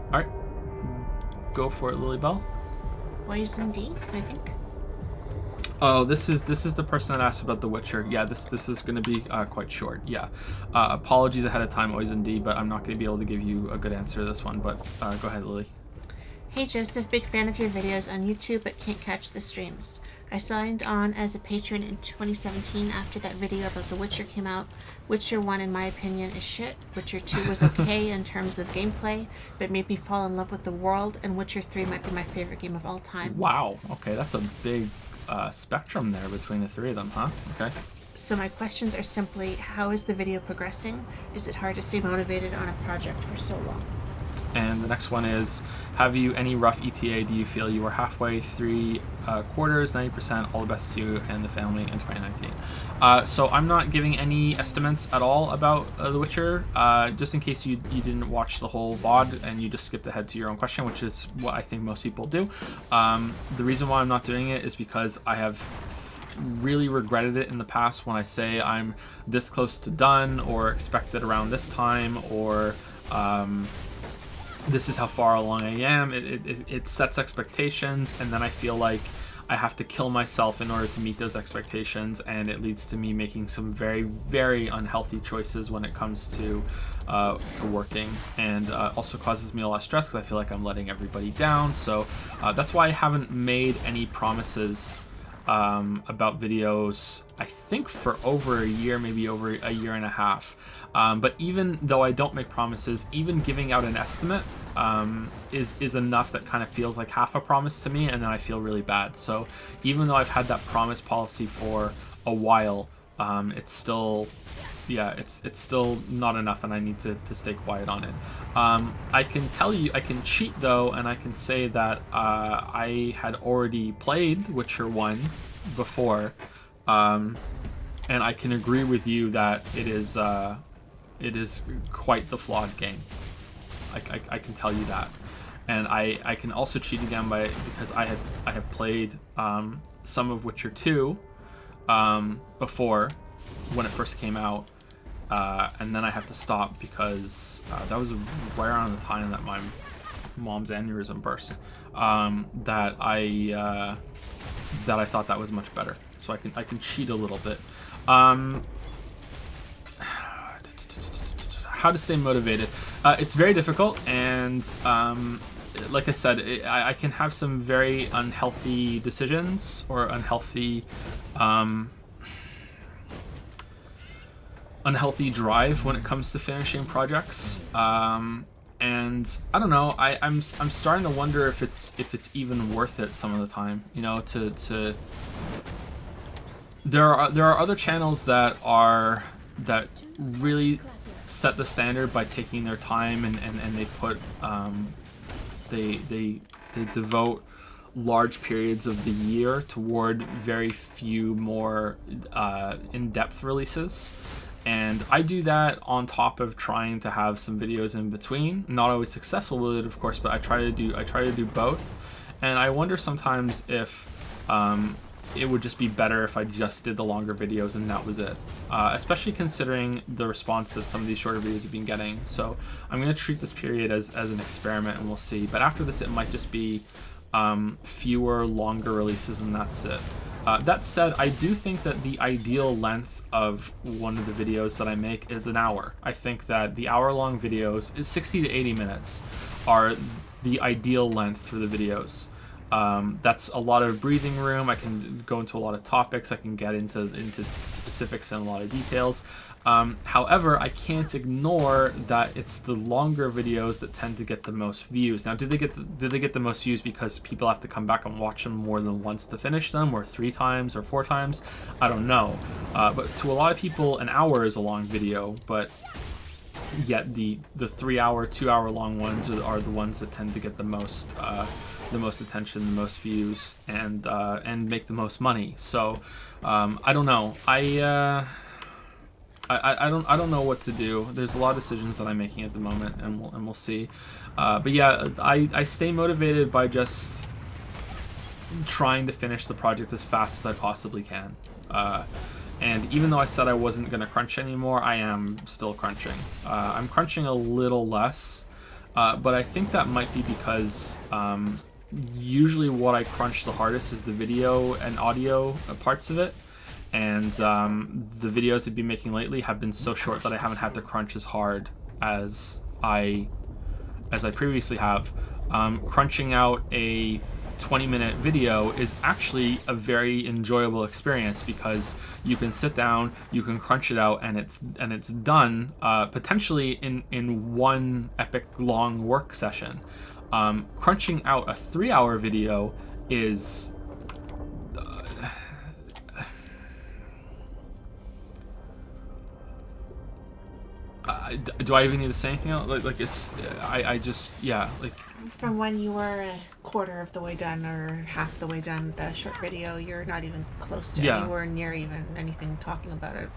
All right, go for it, Lilybell. Poison D, I think. Oh, this is the person that asked about The Witcher. Yeah, this is going to be quite short. Yeah, apologies ahead of time, Poison D, but I'm not going to be able to give you a good answer to this one. But go ahead, Lily. Hey Joseph, big fan of your videos on YouTube, but can't catch the streams. I signed on as a patron in 2017 after that video about The Witcher came out. Witcher 1, in my opinion, is shit. Witcher 2 was okay in terms of gameplay, but made me fall in love with the world, and Witcher 3 might be my favorite game of all time. Wow, okay, that's a big spectrum there between the 3 of them, huh? Okay. So my questions are simply, how is the video progressing? Is it hard to stay motivated on a project for so long? And the next one is, have you any rough ETA? Do you feel you are halfway, 3 quarters, 90%? All the best to you and the family in 2019. So I'm not giving any estimates at all about The Witcher, just in case you didn't watch the whole VOD and you just skipped ahead to your own question, which is what I think most people do. The reason why I'm not doing it is because I have really regretted it in the past when I say I'm this close to done or expected around this time or this is how far along I am. It sets expectations, and then I feel like I have to kill myself in order to meet those expectations, and it leads to me making some very, very unhealthy choices when it comes to working, and also causes me a lot of stress because I feel like I'm letting everybody down. So that's why I haven't made any promises about videos, I think for over a year, maybe over a year and a half. But even though I don't make promises, even giving out an estimate is enough that kind of feels like half a promise to me, and then I feel really bad. So even though I've had that promise policy for a while, it's still, yeah, it's still not enough, and I need to stay quiet on it. I can tell you, I can cheat though, and I can say that I had already played Witcher 1 before, and I can agree with you that it is quite the flawed game. I can tell you that. And I can also cheat again because I have played some of Witcher 2 before when it first came out, and then I have to stop because that was right around the time that my mom's aneurysm burst. That I thought that was much better, so I can cheat a little bit. How to stay motivated? It's very difficult, and like I said, I can have some very unhealthy decisions or unhealthy drive when it comes to finishing projects. And I don't know. I'm starting to wonder if it's even worth it some of the time. You know, there are other channels that really set the standard by taking their time, and they put they devote large periods of the year toward very few more in-depth releases. And I do that on top of trying to have some videos in between. Not always successful with it, of course, but I try to do both. And I wonder sometimes if it would just be better if I just did the longer videos and that was it. Especially considering the response that some of these shorter videos have been getting. So I'm going to treat this period as an experiment, and we'll see. But after this, it might just be fewer, longer releases, and that's it. That said, I do think that the ideal length of one of the videos that I make is an hour. I think that the hour-long videos, 60 to 80 minutes, are the ideal length for the videos. That's a lot of breathing room. I can go into a lot of topics. I can get into specifics and a lot of details. However, I can't ignore that it's the longer videos that tend to get the most views. Now, did they get the most views because people have to come back and watch them more than once to finish them, or 3 times or 4 times? I don't know. But to a lot of people, an hour is a long video, but yet the 3-hour, 2-hour long ones are the ones that tend to get the most attention, the most views, and make the most money. So I don't know. I don't know what to do. There's a lot of decisions that I'm making at the moment, and we'll see. But yeah, I stay motivated by just trying to finish the project as fast as I possibly can. And even though I said I wasn't going to crunch anymore, I am still crunching. I'm crunching a little less, but I think that might be because usually what I crunch the hardest is the video and audio parts of it. And the videos I've been making lately have been so short that I haven't had to crunch as hard as I previously have. Crunching out a 20-minute video is actually a very enjoyable experience because you can sit down, you can crunch it out, and it's done potentially in one epic long work session. Crunching out a 3-hour video is do I even need to say anything else? Like it's I just, yeah, like From when you were a quarter of the way done or half the way done with that short video, you're not even close to anywhere near even anything talking about it.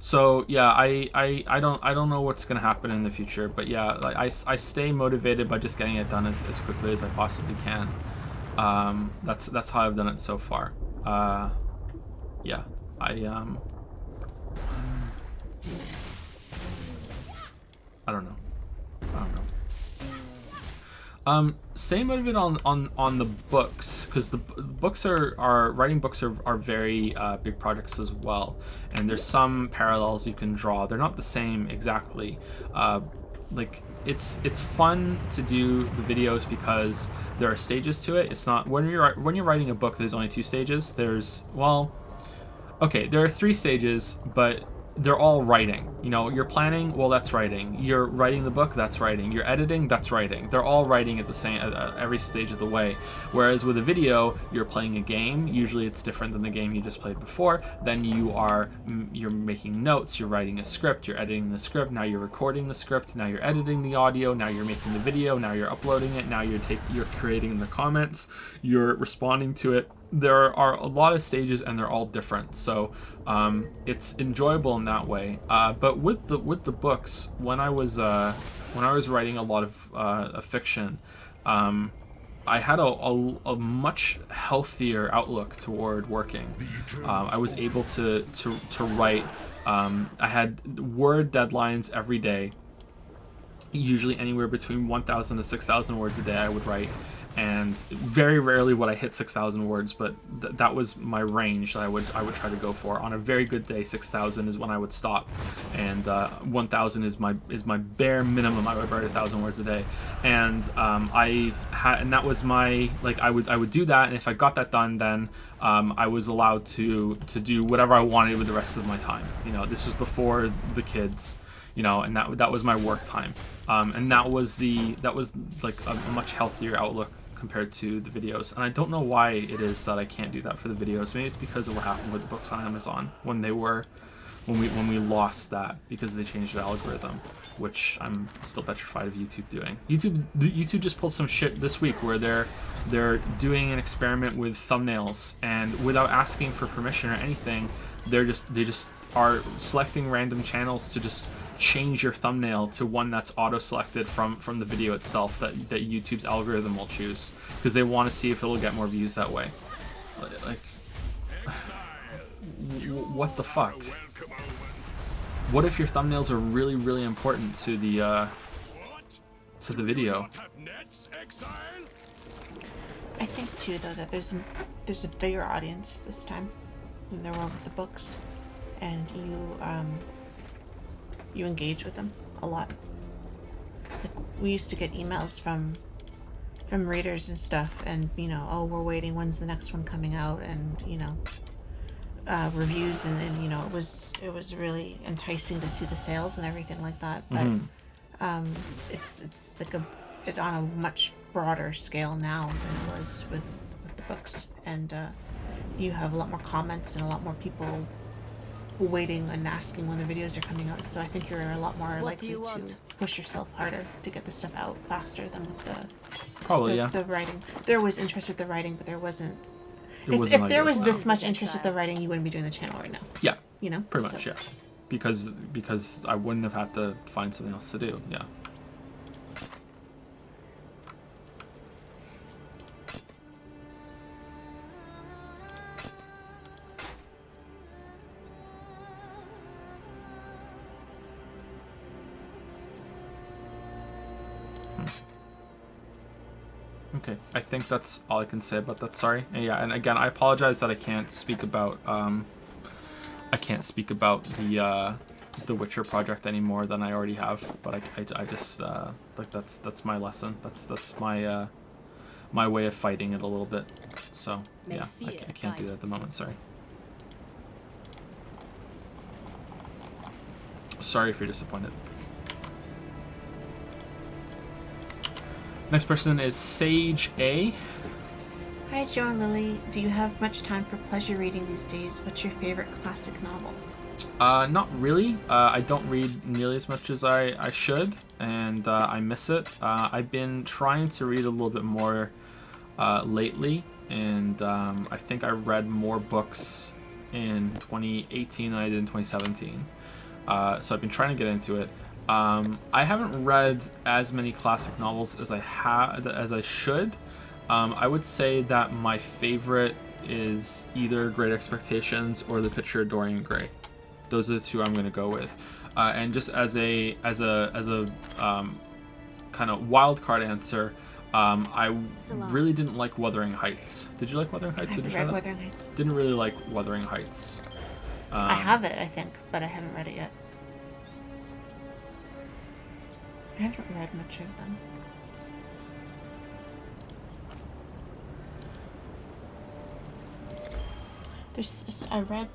So yeah, I don't know what's gonna happen in the future, but yeah, like I stay motivated by just getting it done as quickly as I possibly can. That's how I've done it so far. Yeah, I don't know. Stay motivated on the books, because the books are writing books are very big projects as well, and there's some parallels you can draw. They're not the same exactly. Like it's fun to do the videos because there are stages to it. It's not when you're writing a book. There's only 2 stages. There are 3 stages, but they're all writing. You know, you're planning, well, that's writing. You're writing the book, that's writing. You're editing, that's writing. They're all writing at the same at every stage of the way. Whereas with a video, you're playing a game. Usually, it's different than the game you just played before. Then you're making notes. You're writing a script. You're editing the script. Now you're recording the script. Now you're editing the audio. Now you're making the video. Now you're uploading it. Now you're creating the comments. You're responding to it. There are a lot of stages, and they're all different. So it's enjoyable in that way. But with the books, when I was writing a lot of fiction, I had a much healthier outlook toward working. I was able to write. I had word deadlines every day. Usually anywhere between 1,000 to 6,000 words a day I would write. And very rarely would I hit 6,000 words, but that was my range that I would try to go for. On a very good day, 6,000 is when I would stop, and 1,000 is my bare minimum. I would write 1,000 words a day, and that was my, like, I would do that, and if I got that done, then I was allowed to do whatever I wanted with the rest of my time. You know, this was before the kids. You know, and that was my work time, and that was like a much healthier outlook compared to the videos. And I don't know why it is that I can't do that for the videos. Maybe it's because of what happened with the books on Amazon when we lost that, because they changed the algorithm, which I'm still petrified of YouTube doing. YouTube just pulled some shit this week where they're doing an experiment with thumbnails, and without asking for permission or anything, they just are selecting random channels to just change your thumbnail to one that's auto-selected from the video itself that YouTube's algorithm will choose, because they want to see if it'll get more views that way. Like, what the fuck? What if your thumbnails are really, really important to the video? I think too, though, that there's a bigger audience this time than there were with the books, and you engage with them a lot. Like, we used to get emails from readers and stuff, and oh, we're waiting, when's the next one coming out, and reviews, and it was really enticing to see the sales and everything like that. But it's like it on a much broader scale now than it was with the books, and you have a lot more comments and a lot more people waiting and asking when the videos are coming out. So I think you're a lot more likely to push yourself harder to get the stuff out faster than with the writing. There was interest with the writing, but there wasn't. If there was this much interest with the writing, you wouldn't be doing the channel right now. Yeah. Pretty So. much, yeah. Because I wouldn't have had to find something else to do. Yeah. Okay, I think that's all I can say about that. Sorry. And yeah, and again, I apologize that I can't speak about the Witcher project any more than I already have. But I just like that's my lesson. That's my my way of fighting it a little bit. So yeah, I can't do that at the moment. Sorry. Sorry if you're disappointed. Next person is Sage A. Hi, Joe and Lily. Do you have much time for pleasure reading these days? What's your favorite classic novel? Not really. I don't read nearly as much as I should, and I miss it. I've been trying to read a little bit more lately, and I think I read more books in 2018 than I did in 2017. So I've been trying to get into it. I haven't read as many classic novels as I should. I would say that my favorite is either Great Expectations or The Picture of Dorian Gray. Those are the two I'm going to go with. And just as a kind of wild card answer, I really didn't like Wuthering Heights. Did you like Wuthering Heights? I read Wuthering Heights. Didn't really like Wuthering Heights. I have it, I think, but I haven't read it yet. I haven't read much of them. I read,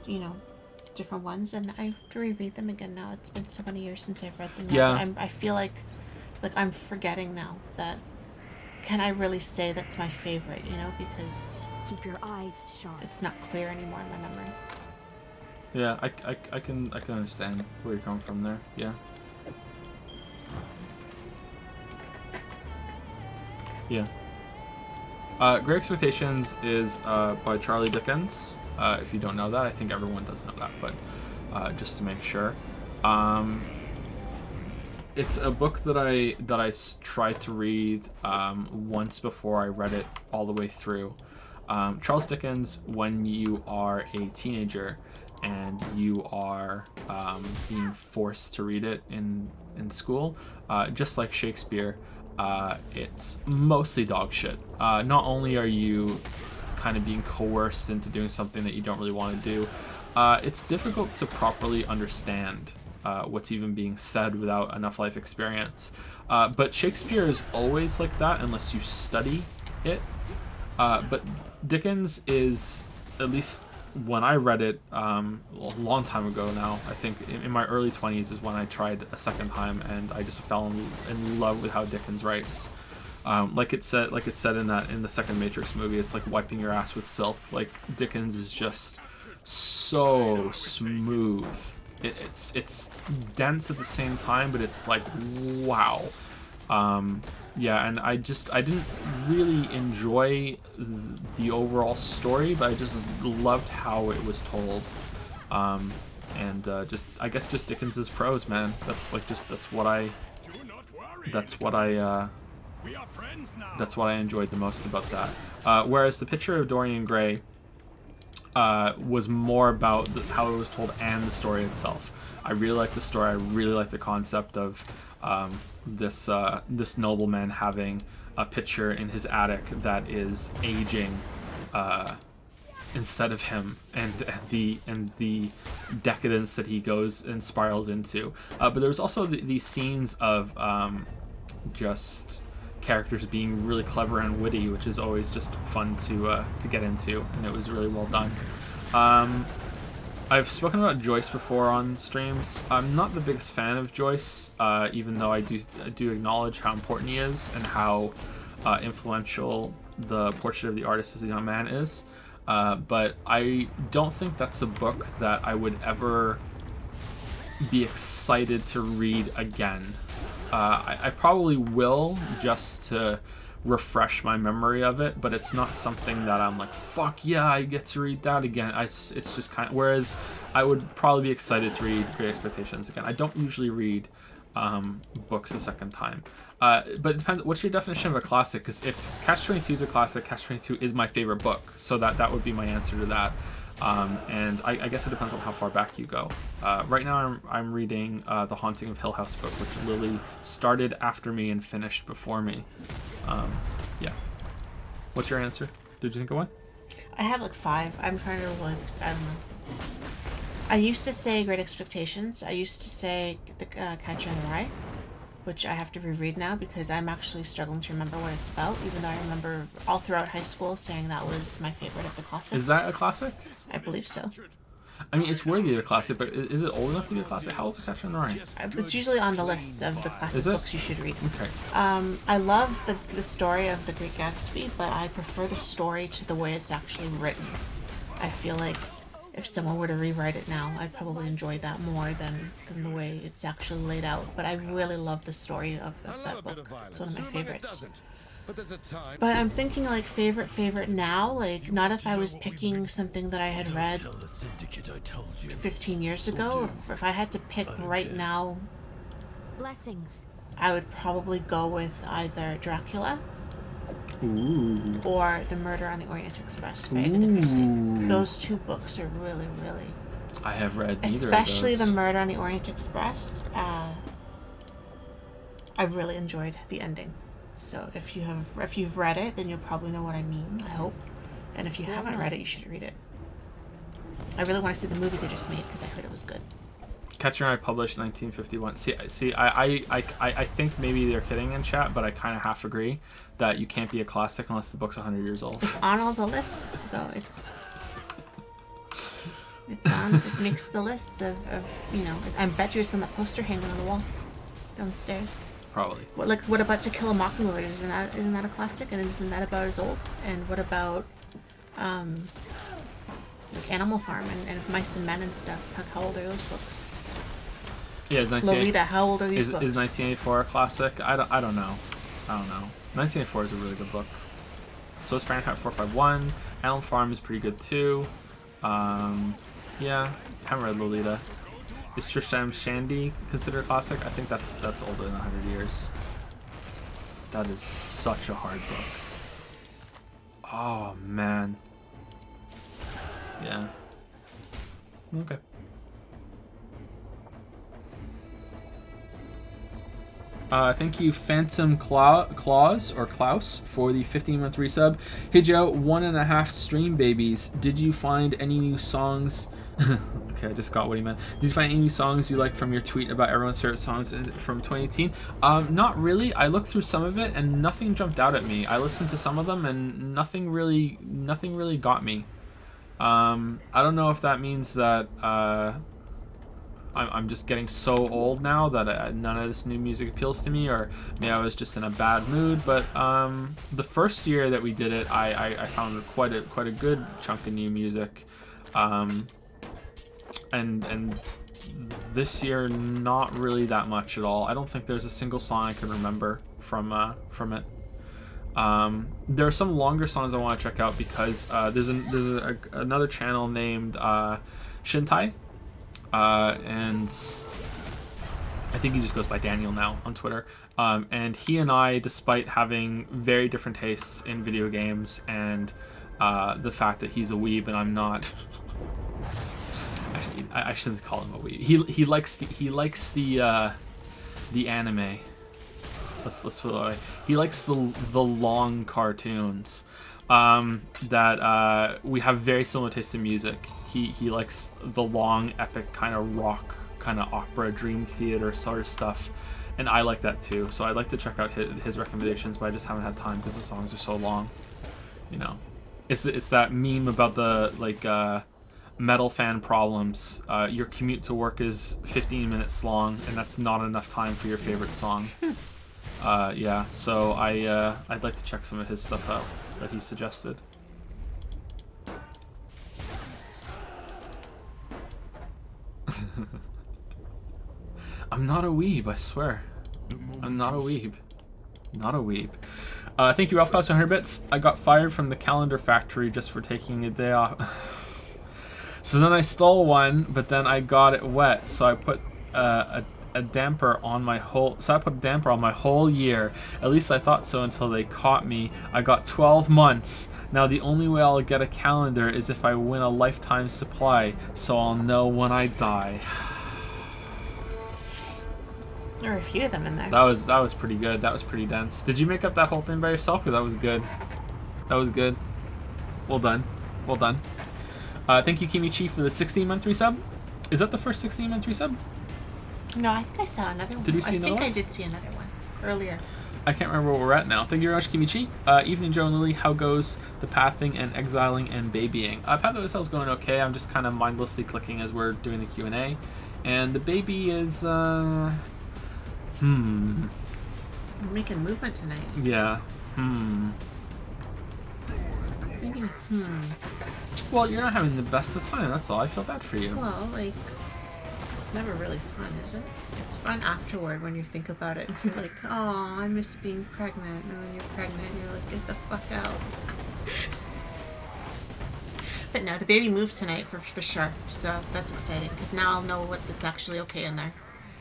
different ones, and I have to reread them again now. It's been so many years since I've read them. Now Yeah. that I feel like I'm forgetting now that. Can I really say that's my favorite? You know, because Keep your eyes sharp. it's not clear anymore in my memory. Yeah, I can understand where you're coming from there. Yeah. Yeah. Great Expectations is by Charlie Dickens. If you don't know that, I think everyone does know that, but just to make sure. It's a book that I tried to read once before I read it all the way through. Charles Dickens, when you are a teenager and you are being forced to read it in school, just like Shakespeare, it's mostly dog shit. Not only are you kind of being coerced into doing something that you don't really want to do, it's difficult to properly understand what's even being said without enough life experience. But Shakespeare is always like that unless you study it. But Dickens is, at least when I read it a long time ago now, I think in my early 20s is when I tried a second time, and I just fell in love with how Dickens writes. Like it said in the second Matrix movie, it's like wiping your ass with silk. Like Dickens is just so smooth. It's dense at the same time, but it's like wow. Yeah, and I didn't really enjoy the overall story, but I just loved how it was told. And I guess Dickens's prose, man. That's what I enjoyed the most about that. Whereas The Picture of Dorian Gray was more about how it was told and the story itself. I really like the story. I really like the concept of this nobleman having a picture in his attic that is aging instead of him, and the decadence that he goes and spirals into. But there's also these scenes of just characters being really clever and witty, which is always just fun to get into, and it was really well done. I've spoken about Joyce before on streams. I'm not the biggest fan of Joyce, even though I do acknowledge how important he is and how influential the Portrait of the Artist as a Young Man is. But I don't think that's a book that I would ever be excited to read again. I probably will, just to refresh my memory of it, but it's not something that I'm like, fuck yeah, I get to read that again. It's just kind of, whereas I would probably be excited to read Great Expectations again. I don't usually read books a second time, but it depends. What's your definition of a classic? Because if Catch-22 is a classic, Catch-22 is my favorite book, so that would be my answer to that. And I guess it depends on how far back you go. Right now I'm reading The Haunting of Hill House book, which Lily started after me and finished before me. Yeah. What's your answer? Did you think of one? I have like 5. I'm trying to I don't know. I used to say Great Expectations. I used to say The Catcher in the Rye, which I have to reread now because I'm actually struggling to remember what it's about, even though I remember all throughout high school saying that was my favorite of the classics. Is that a classic? I believe so. I mean, it's worthy of a classic, but is it old enough to be a classic? How old is Catcher in the Rye? It's usually on the list of the classic books you should read. Okay. I love the story of The Great Gatsby, but I prefer the story to the way it's actually written. I feel like if someone were to rewrite it now, I'd probably enjoy that more than the way it's actually laid out. But I really love the story of that book. It's one of my favorites. But I'm thinking like favorite now, like not if I was picking something that I had read 15 years ago. If I had to pick right now, Blessings. I would probably go with either Dracula Ooh. or The Murder on the Orient Express by Agatha Christie. Those 2 books are really, really... I have read neither Especially of those. The Murder on the Orient Express. I really enjoyed the ending. So if you've read it, then you'll probably know what I mean, I hope. And if you haven't read it, you should read it. I really want to see the movie they just made because I heard it was good. Catcher in the Rye published 1951. See, I think maybe they're kidding in chat, but I kind of half agree that you can't be a classic unless the book's 100 years old. It's on all the lists, though. It's... It's on. It makes the lists of you know. I bet you it's on the poster hanging on the wall downstairs. Probably. What about To Kill a Mockingbird? Isn't that a classic? And isn't that about as old? And what about like Animal Farm and Mice and Men and stuff? How old are those books? Yeah, is Lolita, how old are these books? Is 1984 a classic? I don't know. 1984 is a really good book. So is Fahrenheit 451. Animal Farm is pretty good too. Yeah, haven't read Lolita. Is Tristram Shandy considered a classic? I think that's older than 100 years. That is such a hard book. Oh man. Yeah. Okay. Thank you, Phantom Claus or Klaus, for the 15-month resub. Hey Joe, 1.5 stream babies. Did you find any new songs? Okay, I just got what he meant. Did you find any new songs you like from your tweet about everyone's favorite songs from 2018? Not really. I looked through some of it and nothing jumped out at me. I listened to some of them and nothing really got me. I don't know if that means that I'm just getting so old now that none of this new music appeals to me, or maybe I was just in a bad mood. But the first year that we did it, I found quite a good chunk of new music, and this year not really that much at all. I don't think there's a single song I can remember from it. There are some longer songs I want to check out because there's another channel named Shintai. And I think he just goes by Daniel now on Twitter. And he and I, despite having very different tastes in video games and the fact that he's a weeb and I'm not, actually I shouldn't call him a weeb. He likes the anime. Let's put it that way. He likes the long cartoons. That we have very similar taste in music. He likes the long, epic kind of rock, kind of opera, dream theater sort of stuff, and I like that too. So I'd like to check out his recommendations, but I just haven't had time because the songs are so long. You know, it's that meme about the metal fan problems. Your commute to work is 15 minutes long, and that's not enough time for your favorite song. Yeah. So I'd like to check some of his stuff out that he suggested. I'm not a weeb, I swear. I'm not a weeb. Not a weeb. Thank you, Ralph Cost 100 bits. I got fired from the calendar factory just for taking a day off. So then I stole one, but then I got it wet, so I put a damper on my whole. So I put a damper on my whole year. At least I thought so until they caught me. I got 12 months. Now the only way I'll get a calendar is if I win a lifetime supply, so I'll know when I die. There were a few of them in there. That was pretty good. That was pretty dense. Did you make up that whole thing by yourself? Because that was good. That was good. Well done. Well done. Thank you, Kimichi, for the 16-month resub. Is that the first 16-month resub? No, I think I saw another one. Did you see another one? I think I did see another one earlier. I can't remember where we're at now. Thank you very much, Kimichi. Evening, Joe and Lily. How goes the pathing and exiling and babying? Pathing is going okay. I'm just kind of mindlessly clicking as we're doing the Q&A. And the baby is... We're making movement tonight. Yeah. Maybe, Well, you're not having the best of time, that's all. I feel bad for you. Well, like, it's never really fun, is it? It's fun afterward when you think about it and you're like, oh, I miss being pregnant. And then you're pregnant and you're like, get the fuck out. But no, the baby moved tonight for sure. So that's exciting because now I'll know what it's actually okay in there.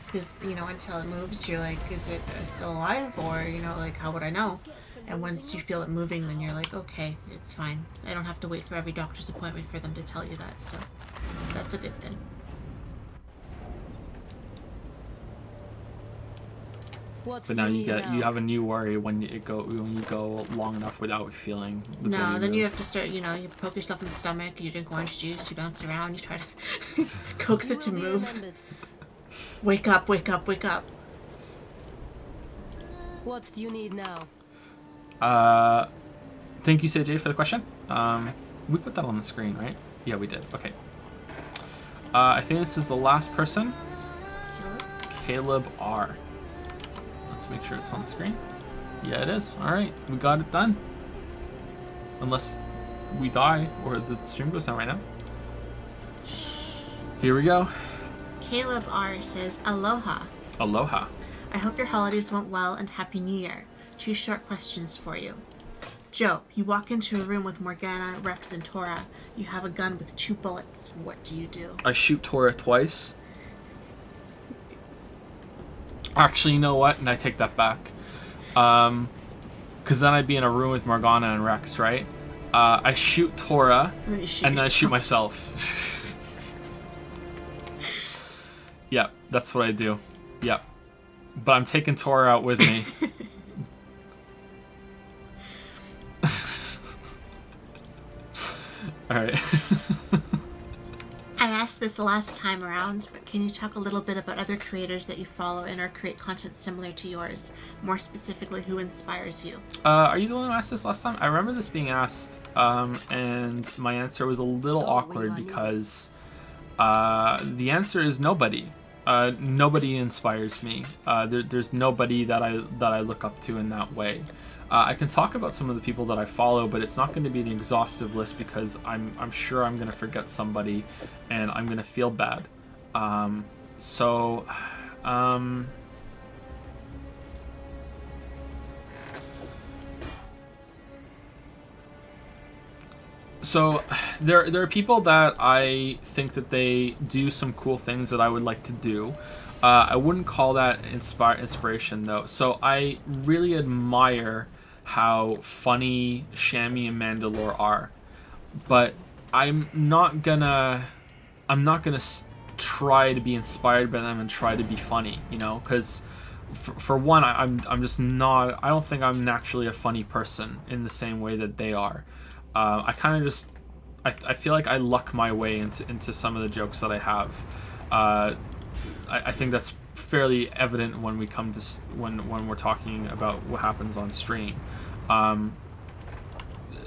Because, you know, until it moves, you're like, is it still alive? Or, you know, like, how would I know? And once you feel it moving, then you're like, okay, it's fine. I don't have to wait for every doctor's appointment for them to tell you that. So that's a good thing. What's But now you have a new worry when you go long enough without feeling the baby then move. you have to start, you know, you poke yourself in the stomach, you drink orange juice, you bounce around, you try to coax it to move. Wake up, wake up, wake up. What do you need now? Thank you, CJ, for the question. We put that on the screen, right? Yeah, we did. Okay. I think this is the last person. Caleb R. Let's make sure it's on the screen. Yeah, it is. All right, we got it done. Unless we die or the stream goes down right now. Here we go. Caleb R says, Aloha. Aloha. I hope your holidays went well and Happy New Year. 2 short questions for you. Joe, you walk into a room with Morgana, Rex, and Tora. You have a gun with 2 bullets. What do you do? I shoot Tora twice. Actually, you know what? And I take that back. Because then I'd be in a room with Morgana and Rex, right? I shoot Tora, and then I shoot myself. Yep, that's what I do. Yep. But I'm taking Tora out with me. Alright. I asked this last time around, but can you talk a little bit about other creators that you follow and or create content similar to yours? More specifically, who inspires you? Are you the one who asked this last time? I remember this being asked, and my answer was a little awkward because the answer is nobody. Nobody inspires me. There's nobody that I look up to in that way. I can talk about some of the people that I follow, but it's not going to be the exhaustive list because I'm sure I'm going to forget somebody, and I'm going to feel bad. So there are people that I think that they do some cool things that I would like to do. I wouldn't call that inspiration though. So I really admire how funny Shammy and Mandalore are, but I'm not gonna try to be inspired by them and try to be funny, you know, because for one, I'm just not. I don't think I'm naturally a funny person in the same way that they are. I kind of just, I feel like I luck my way into some of the jokes that I have. I think that's fairly evident when we come to when we're talking about what happens on stream.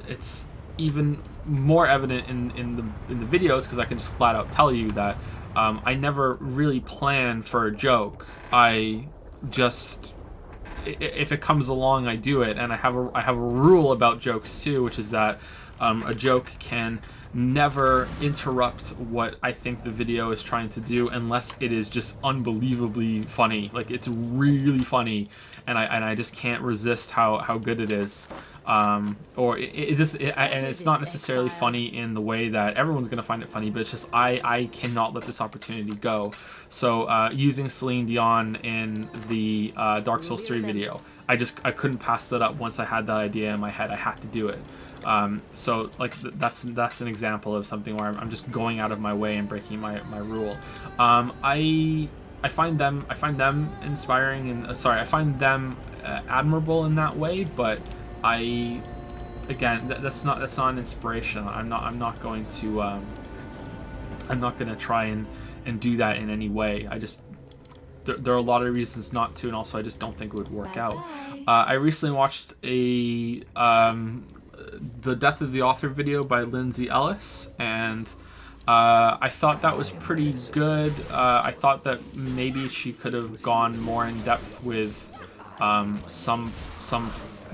It's even more evident in the videos because I can just flat out tell you that I never really plan for a joke. I just, if it comes along, I do it, and I have a rule about jokes too, which is that a joke can never interrupt what I think the video is trying to do unless it is just unbelievably funny. Like, it's really funny, and I just can't resist how good it is. And it's not necessarily funny in the way that everyone's gonna find it funny, but it's just I cannot let this opportunity go. So using Celine Dion in the Dark Souls 3 video, I couldn't pass that up. Once I had that idea in my head, I had to do it. So like that's an example of something where I'm just going out of my way and breaking my rule. I find them inspiring, and I find them admirable in that way, but that's not an inspiration. I'm not going to try and do that in any way. There are a lot of reasons not to, and also I just don't think it would work out. I recently watched the Death of the Author video by Lindsay Ellis, and I thought that was pretty good. I thought that maybe she could have gone more in depth with some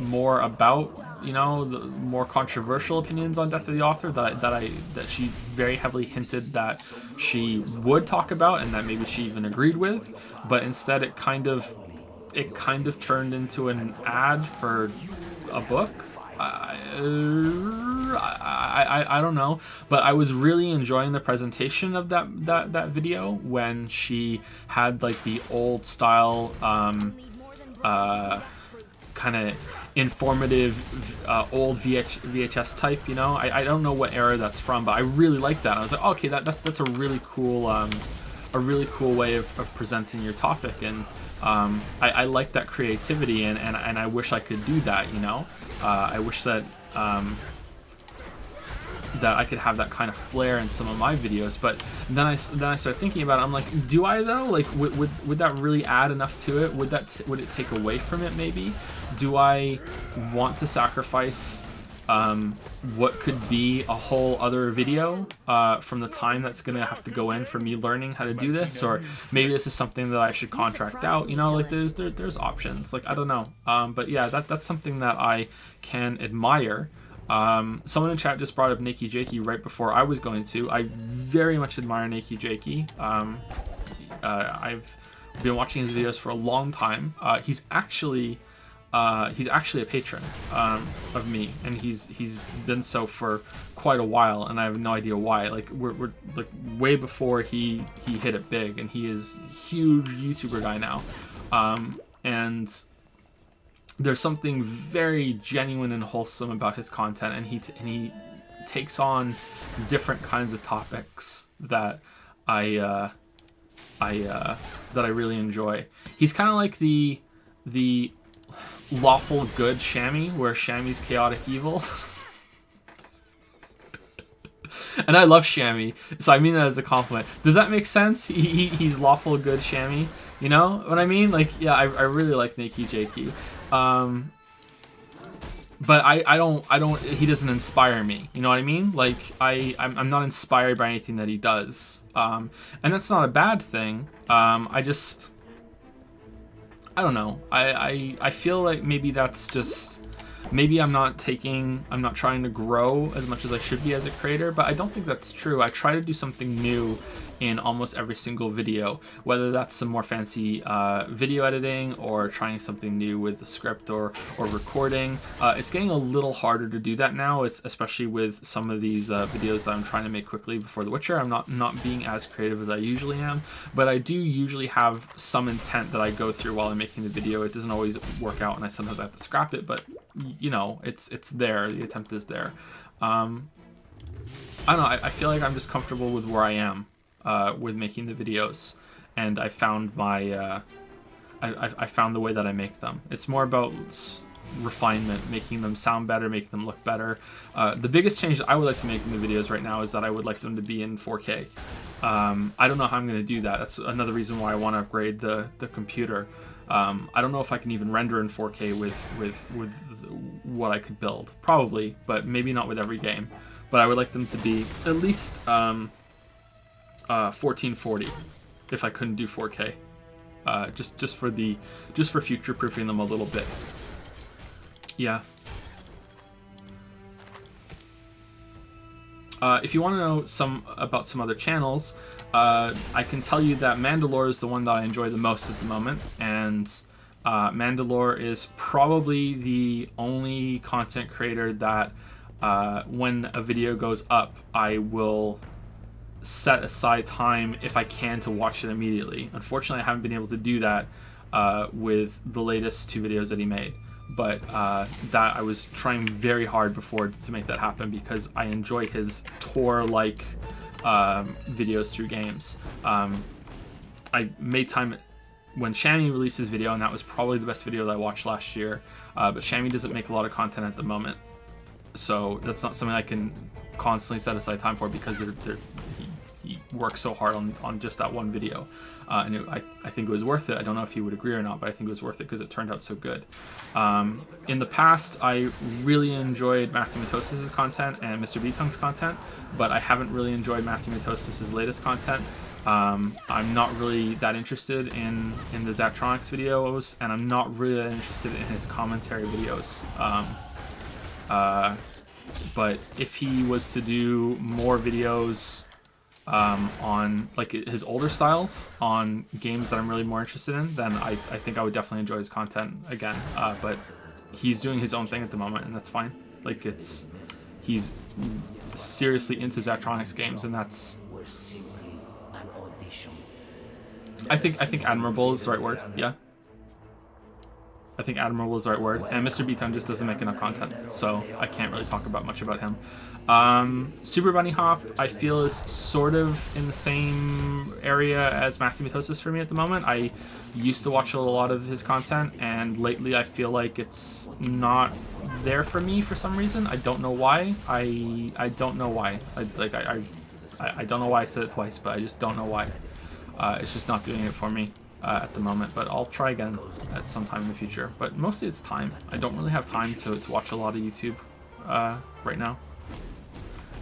more about, you know, the more controversial opinions on Death of the Author that she very heavily hinted that she would talk about, and that maybe she even agreed with, but instead it kind of turned into an ad for a book. I don't know, but I was really enjoying the presentation of that video when she had like the old style kind of informative old VHS type, you know. I don't know what era that's from, but I really like that. I was like, oh, okay, that's a really cool way of presenting your topic, and I like that creativity, and I wish I could do that, you know. I wish that that I could have that kind of flair in some of my videos, but then I started thinking about it. I'm like, do I though? Like, would that really add enough to it? Would it take away from it? Maybe. Do I want to sacrifice what could be a whole other video from the time that's gonna have to go in for me learning how to do this, or maybe this is something that I should contract out. You know, like there's options. Like I don't know. But yeah, that's something that I can admire. Someone in chat just brought up Nakey Jakey right before I was going to. I very much admire Nakey Jakey. I've been watching his videos for a long time. He's actually a patron of me, and he's been so for quite a while, and I have no idea why. Like we're like way before he hit it big, and he is a huge YouTuber guy now, and there's something very genuine and wholesome about his content, and he takes on different kinds of topics that I really enjoy. He's kind of like the lawful good Shammy, where Shammy's chaotic evil. And I love Shammy, so I mean that as a compliment. Does that make sense? He's lawful good Shammy. You know what I mean? Like, yeah, I really like Nakey Jakey. But I don't, he doesn't inspire me. You know what I mean? Like, I'm not inspired by anything that he does. And that's not a bad thing. I don't know. I feel like maybe that's just, maybe I'm not trying to grow as much as I should be as a creator, but I don't think that's true. I try to do something new in almost every single video, whether that's some more fancy video editing or trying something new with the script or recording. It's getting a little harder to do that now, especially with some of these videos that I'm trying to make quickly before The Witcher. I'm not being as creative as I usually am, but I do usually have some intent that I go through while I'm making the video. It doesn't always work out, and I sometimes have to scrap it, but you know, it's there. The attempt is there. I don't know. I feel like I'm just comfortable with where I am with making the videos, and I found my I found the way that I make them. It's more about refinement, making them sound better, making them look better. The biggest change that I would like to make in the videos right now is that I would like them to be in 4K. I don't know how I'm going to do that. That's another reason why I want to upgrade the computer. I don't know if I can even render in 4K with what I could build. Probably, but maybe not with every game. But I would like them to be at least 1440 if I couldn't do 4K. Just for future proofing them a little bit. Yeah. If you want to know about some other channels, I can tell you that Mandalore is the one that I enjoy the most at the moment, and Mandalore is probably the only content creator that when a video goes up, I will set aside time if I can to watch it immediately. Unfortunately, I haven't been able to do that with the latest 2 videos that he made. But that I was trying very hard before to make that happen, because I enjoy his tour-like videos through games. I made time when Shammy released his video, and that was probably the best video that I watched last year. But Shammy doesn't make a lot of content at the moment, so that's not something I can constantly set aside time for, because he works so hard on just that one video. And I think it was worth it. I don't know if he would agree or not, but I think it was worth it because it turned out so good. In the past, I really enjoyed Matthew Matosis' content and Mr. B-Tongue's content, but I haven't really enjoyed Matthew Matosis' latest content. I'm not really that interested in the Zachtronics videos, and I'm not really that interested in his commentary videos. But if he was to do more videos on like his older styles on games that I'm really more interested in, then I think I would definitely enjoy his content again. But he's doing his own thing at the moment, and that's fine. Like he's seriously into Zachtronics games, and that's, I think admirable is the right word. Yeah, I think admirable is the right word. And Mr. B-Tongue just doesn't make enough content, so I can't really talk about much about him. Super Bunny Hop, I feel, is sort of in the same area as Matthew Matosis for me at the moment. I used to watch a lot of his content, and lately I feel like it's not there for me for some reason. I don't know why. I don't know why. I don't know why I said it twice, but I just don't know why. It's just not doing it for me at the moment, but I'll try again at some time in the future. But mostly it's time. I don't really have time to watch a lot of YouTube. right now.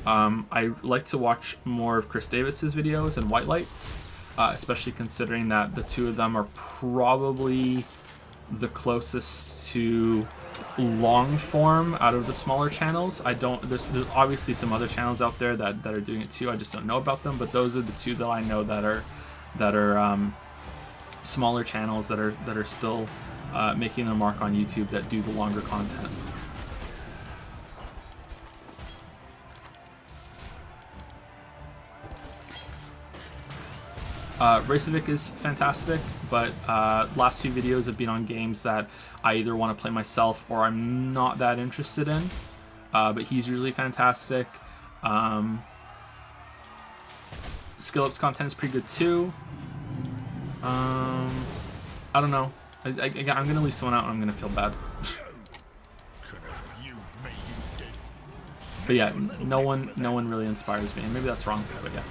I like to watch more of Chris Davis's videos and White Lights, especially considering that the two of them are probably the closest to long form out of the smaller channels. There's obviously some other channels out there that are doing it too. I just don't know about them, but those are the two that I know that are smaller channels that are still making their mark on YouTube, that do the longer content. Racevic is fantastic, but last few videos have been on games that I either want to play myself or I'm not that interested in. But he's usually fantastic. SkillUp's content is pretty good too. I don't know. I'm gonna leave someone out and I'm gonna feel bad. But yeah, no one really inspires me, and maybe that's wrong, but yeah.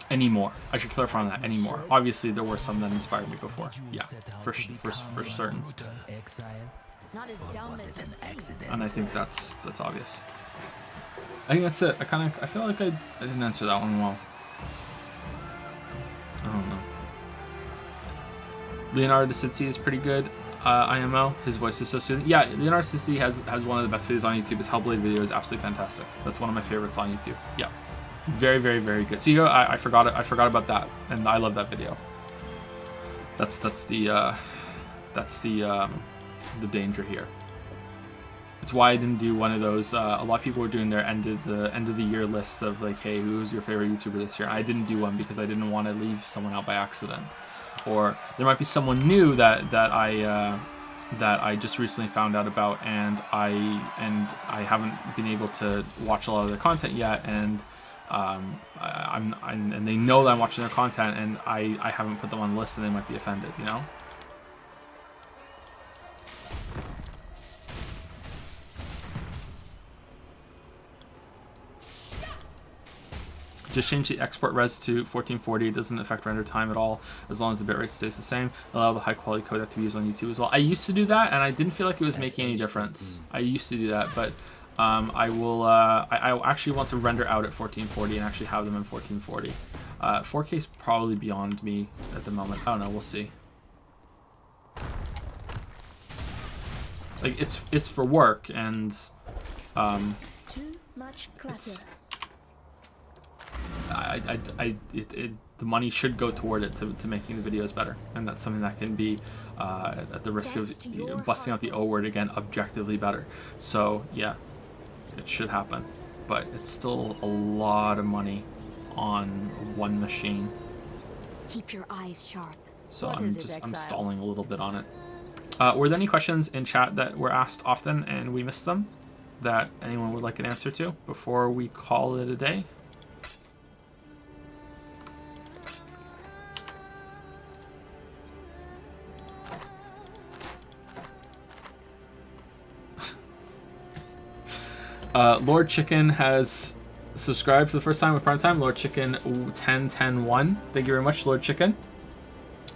Anymore. I should clarify on that. Anymore. Obviously, there were some that inspired me before. Yeah, for certain. Not as dumb as you seem. And I think that's obvious. I think that's it. I feel like I didn't answer that one well. I don't know. Leonardo da Vinci is pretty good. IMO, his voice is so soothing. Yeah, Leonardo da Vinci has one of the best videos on YouTube. His Hellblade video is absolutely fantastic. That's one of my favorites on YouTube. Yeah. Very, very, very good. See, I forgot it. I forgot about that, and I love that video. That's the danger here. It's why I didn't do one of those. A lot of people were doing their end of the year lists of like, hey, who's your favorite YouTuber this year? I didn't do one because I didn't want to leave someone out by accident, or there might be someone new that I just recently found out about, and I haven't been able to watch a lot of their content yet, and and they know that I'm watching their content, and I haven't put them on the list, and they might be offended, you know? Just change the export res to 1440. It doesn't affect render time at all, as long as the bitrate stays the same. Allow the high quality codec to be used on YouTube as well. I used to do that, and I didn't feel like it was making any difference. I used to do that, but I will. I actually want to render out at 1440 and actually have them in 1440. 4K is probably beyond me at the moment. I don't know. We'll see. Like it's for work, and Too much clutter. the money should go toward it to making the videos better, and that's something that can be at the risk of busting out the O word again, objectively better. So yeah, it should happen, but it's still a lot of money on one machine. Keep your eyes sharp. So What is it, I'm Exile? stalling a little bit on it. Were there any questions in chat that were asked often and we missed them, that anyone would like an answer to before we call it a day? Lord Chicken has subscribed for the first time with Prime Time. Lord Chicken 1010-1. Thank you very much, Lord Chicken.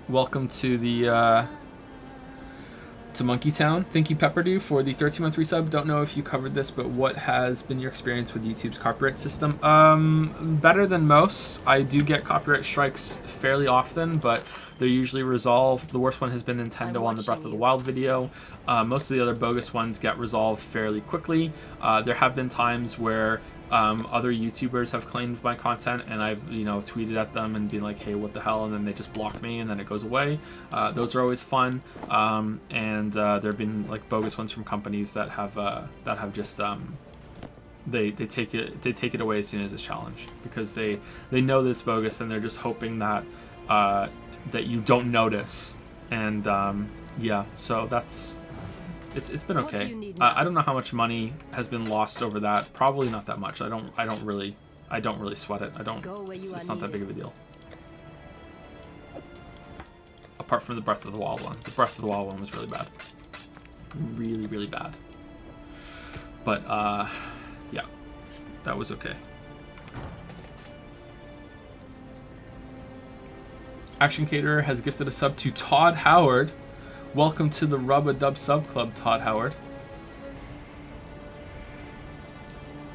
Welcome to the to Monkey Town. Thank you, Pepperdew, for the 13-month resub. Don't know if you covered this, but what has been your experience with YouTube's copyright system? Better than most. I do get copyright strikes fairly often, but they're usually resolved. The worst one has been Nintendo on the Breath of the Wild video. Most of the other bogus ones get resolved fairly quickly. There have been times where other YouTubers have claimed my content, and I've tweeted at them and been like, hey, what the hell, and then they just block me and then it goes away. Those are always fun. And there have been like bogus ones from companies that have just they take it away as soon as it's challenged, because they know that it's bogus, and they're just hoping that that you don't notice. And yeah, so it's been What do okay. you need now? I don't know how much money has been lost over that. Probably not that much. I don't really sweat it. Go where you It's are not that big of a needed. deal. apart from the Breath of the Wild one. The Breath of the Wild one was really bad. Really, really bad. But, yeah, that was okay. Action Caterer has gifted a sub to Todd Howard. Welcome to the Rub-a-Dub Sub Club, Todd Howard.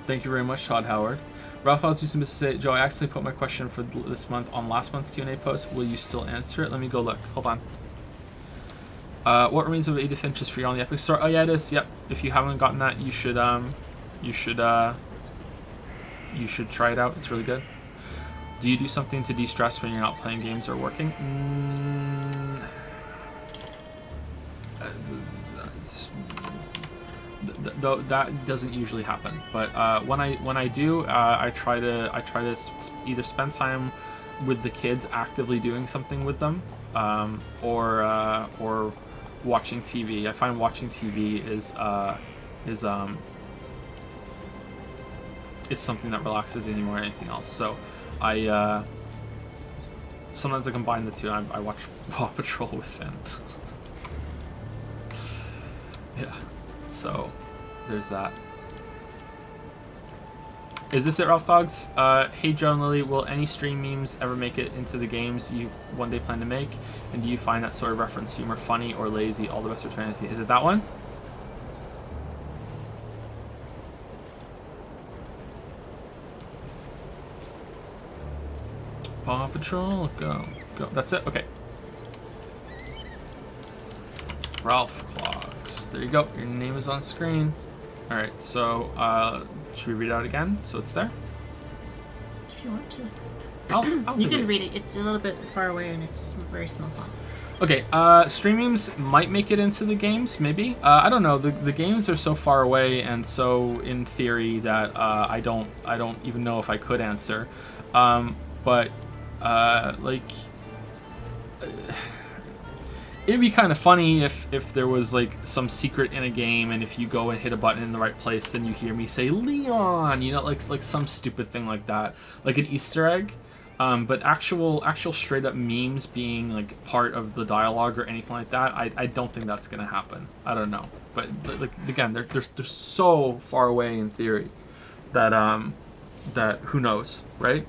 Thank you very much, Todd Howard. Ralph Howard used to say, Joe, I accidentally put my question for this month on last month's Q&A post. Will you still answer it? Let me go look. Hold on. What remains of Edith Finch is free on the Epic Store? Oh yeah, it is. Yep. If you haven't gotten that, you should try it out. It's really good. Do you do something to de-stress when you're not playing games or working? That doesn't usually happen. But when I do, I try to either spend time with the kids actively doing something with them, or watching TV. I find watching TV is something that relaxes me more than anything else. So sometimes I combine the two. I watch Paw Patrol with Finn. Yeah. So there's that. Is this it, Ralph Cogs? Hey Joe and Lily, will any stream memes ever make it into the games you one day plan to make? And do you find that sort of reference humor funny or lazy? All the best for trying to see. Is it that one? Paw Patrol, go. That's it? Okay. Ralph Clogs. There you go. Your name is on screen. Alright, so should we read it out again so it's there? If you want to. I'll you can read it. It's a little bit far away and it's very small font. Okay, stream memes might make it into the games, maybe. I don't know. The games are so far away and so in theory that I don't even know if I could answer. But it'd be kind of funny if there was like some secret in a game, and if you go and hit a button in the right place, then you hear me say Leon, you know, like some stupid thing like that, like an Easter egg. But actual straight up memes being like part of the dialogue or anything like that, I don't think that's gonna happen. I don't know, but like again, they're so far away in theory that that who knows, right?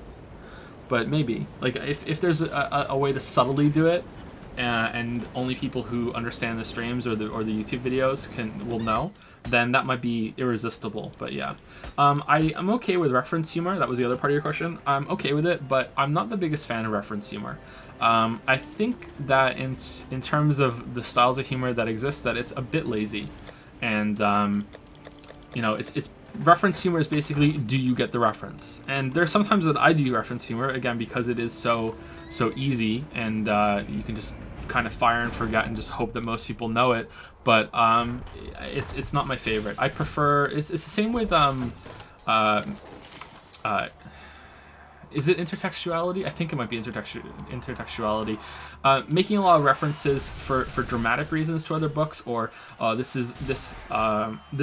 But maybe like if there's a way to subtly do it. And only people who understand the streams or the YouTube videos will know, then that might be irresistible. But yeah, I'm okay with reference humor. That was the other part of your question. I'm okay with it, but I'm not the biggest fan of reference humor. I think that in terms of the styles of humor that exist, that it's a bit lazy, and you know, it's reference humor is basically, do you get the reference? And there's sometimes that I do reference humor, again, because it is so easy, and you can just kind of fire and forget and just hope that most people know it. But it's not my favorite. I prefer it's the same with is it intertextuality? I think it might be intertextuality. Making a lot of references for dramatic reasons to other books, or this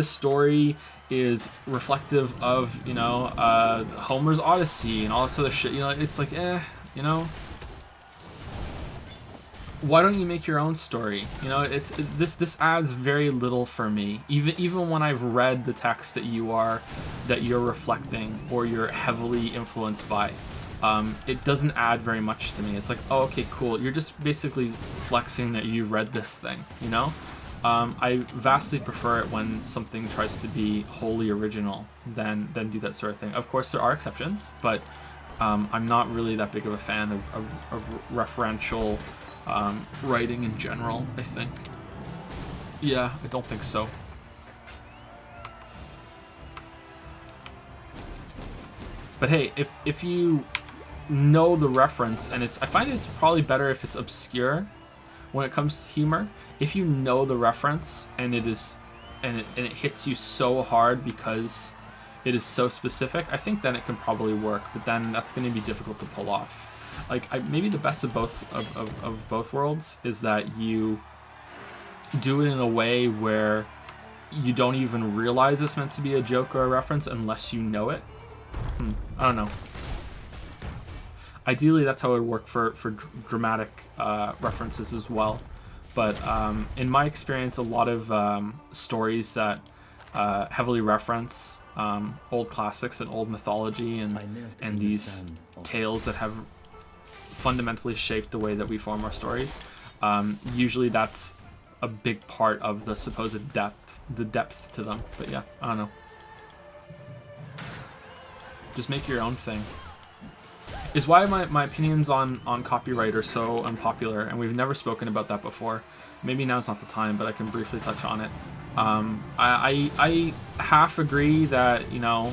story is reflective of, you know, Homer's Odyssey and all this other shit. You know, it's like, you know, why don't you make your own story? You know, this adds very little for me. Even when I've read the text that you're reflecting or you're heavily influenced by, it doesn't add very much to me. It's like, oh, okay, cool. You're just basically flexing that you read this thing, you know? I vastly prefer it when something tries to be wholly original than do that sort of thing. Of course, there are exceptions, but I'm not really that big of a fan of referential writing in general, I think. Yeah, I don't think so. But hey, if you know the reference, and I find it's probably better if it's obscure when it comes to humor. If you know the reference and it hits you so hard because it is so specific, I think then it can probably work. But then that's going to be difficult to pull off. Like, maybe the best of both worlds is that you do it in a way where you don't even realize it's meant to be a joke or a reference unless you know it. I don't know. Ideally, that's how it would work for dramatic references as well. But in my experience, a lot of stories that heavily reference old classics and old mythology and these tales that have fundamentally shaped the way that we form our stories, usually that's a big part of the supposed depth to them. But yeah, I don't know. Just make your own thing. Is why my opinions on copyright are so unpopular, and we've never spoken about that before. Maybe now's not the time, but I can briefly touch on it. I half agree that, you know,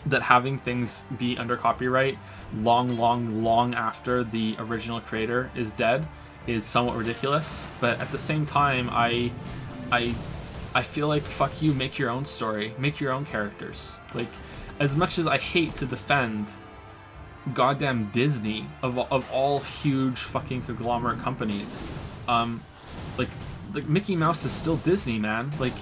that having things be under copyright long after the original creator is dead is somewhat ridiculous. But at the same time, I feel like, fuck you, make your own story, make your own characters. Like, as much as I hate to defend goddamn Disney of all huge fucking conglomerate companies, like Mickey Mouse is still Disney, man. Like,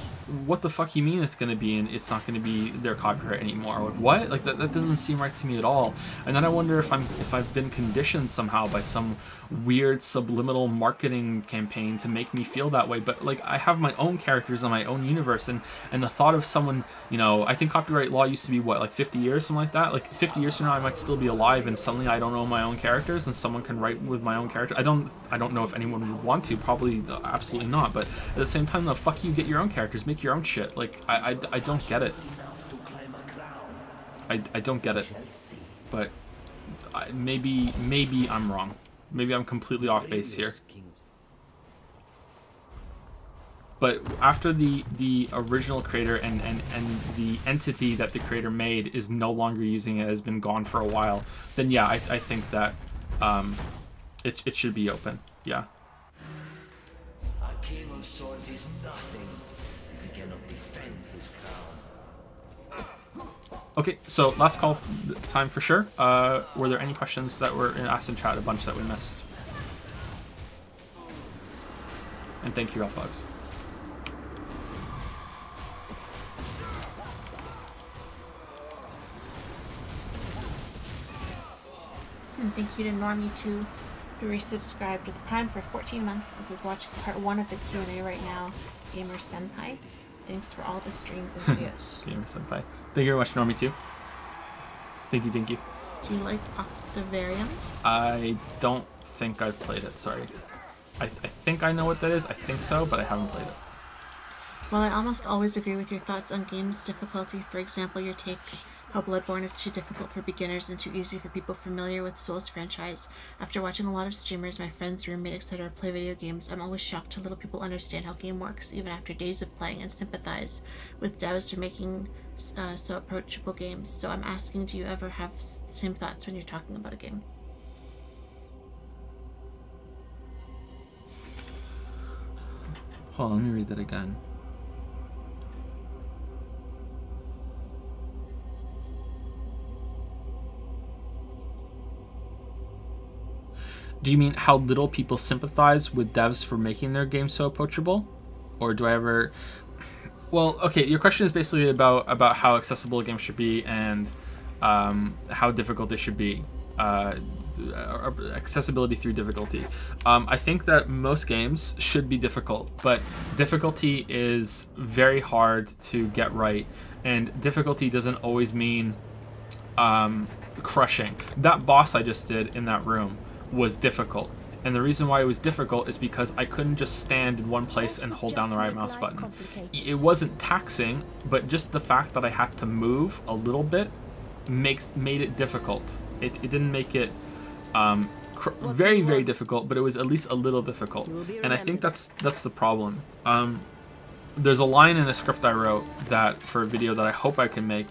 what the fuck you mean it's gonna be, and it's not gonna be their copyright anymore? Like, what? Like, that doesn't seem right to me at all. And then I wonder if I've been conditioned somehow by some weird subliminal marketing campaign to make me feel that way. But like, I have my own characters in my own universe, and the thought of someone, you know, I think copyright law used to be what, like 50 years, something like that. Like 50 years from now, I might still be alive, and suddenly I don't own my own characters, and someone can write with my own character. I don't know if anyone would want to. Probably absolutely not. But at the same time, though, fuck you, get your own characters, make your own shit. Like, I don't get it. I don't get it. But maybe I'm wrong. Maybe I'm completely off base here. But after the original creator and the entity that the creator made is no longer using it, has been gone for a while, then yeah, I think that it should be open. Yeah. A king of swords is nothing if he cannot defend his crown. Okay, so last call time for sure. Were there any questions that were asked in chat, a bunch that we missed? And thank you, Bugs. And thank you to Normie2, who resubscribed with Prime for 14 months and is watching part 1 of the Q&A right now. Gamer Senpai, thanks for all the streams and videos. Gamer Senpai. Thank you very much, Normie2. Thank you. Do you like Octavarium? I don't think I've played it, sorry. I think I know what that is, I think so, but I haven't played it. Well, I almost always agree with your thoughts on games difficulty. For example, your take how Bloodborne is too difficult for beginners and too easy for people familiar with Souls franchise. After watching a lot of streamers, my friends, roommate, etc. play video games, I'm always shocked how little people understand how game works, even after days of playing, and sympathize with devs for making so approachable games. So I'm asking, do you ever have same thoughts when you're talking about a game? Hold on, let me read that again. Do you mean how little people sympathize with devs for making their game so approachable? Or do I ever... Well, okay, your question is basically about how accessible a game should be and how difficult it should be. Accessibility through difficulty. I think that most games should be difficult, but difficulty is very hard to get right, and difficulty doesn't always mean crushing. That boss I just did in that room was difficult, and the reason why it was difficult is because I couldn't just stand in one place and hold down the right mouse button. It wasn't taxing, but just the fact that I had to move a little bit made it difficult. It didn't make it very difficult, but it was at least a little difficult, and I think that's the problem. There's a line in a script I wrote that for a video that I hope I can make,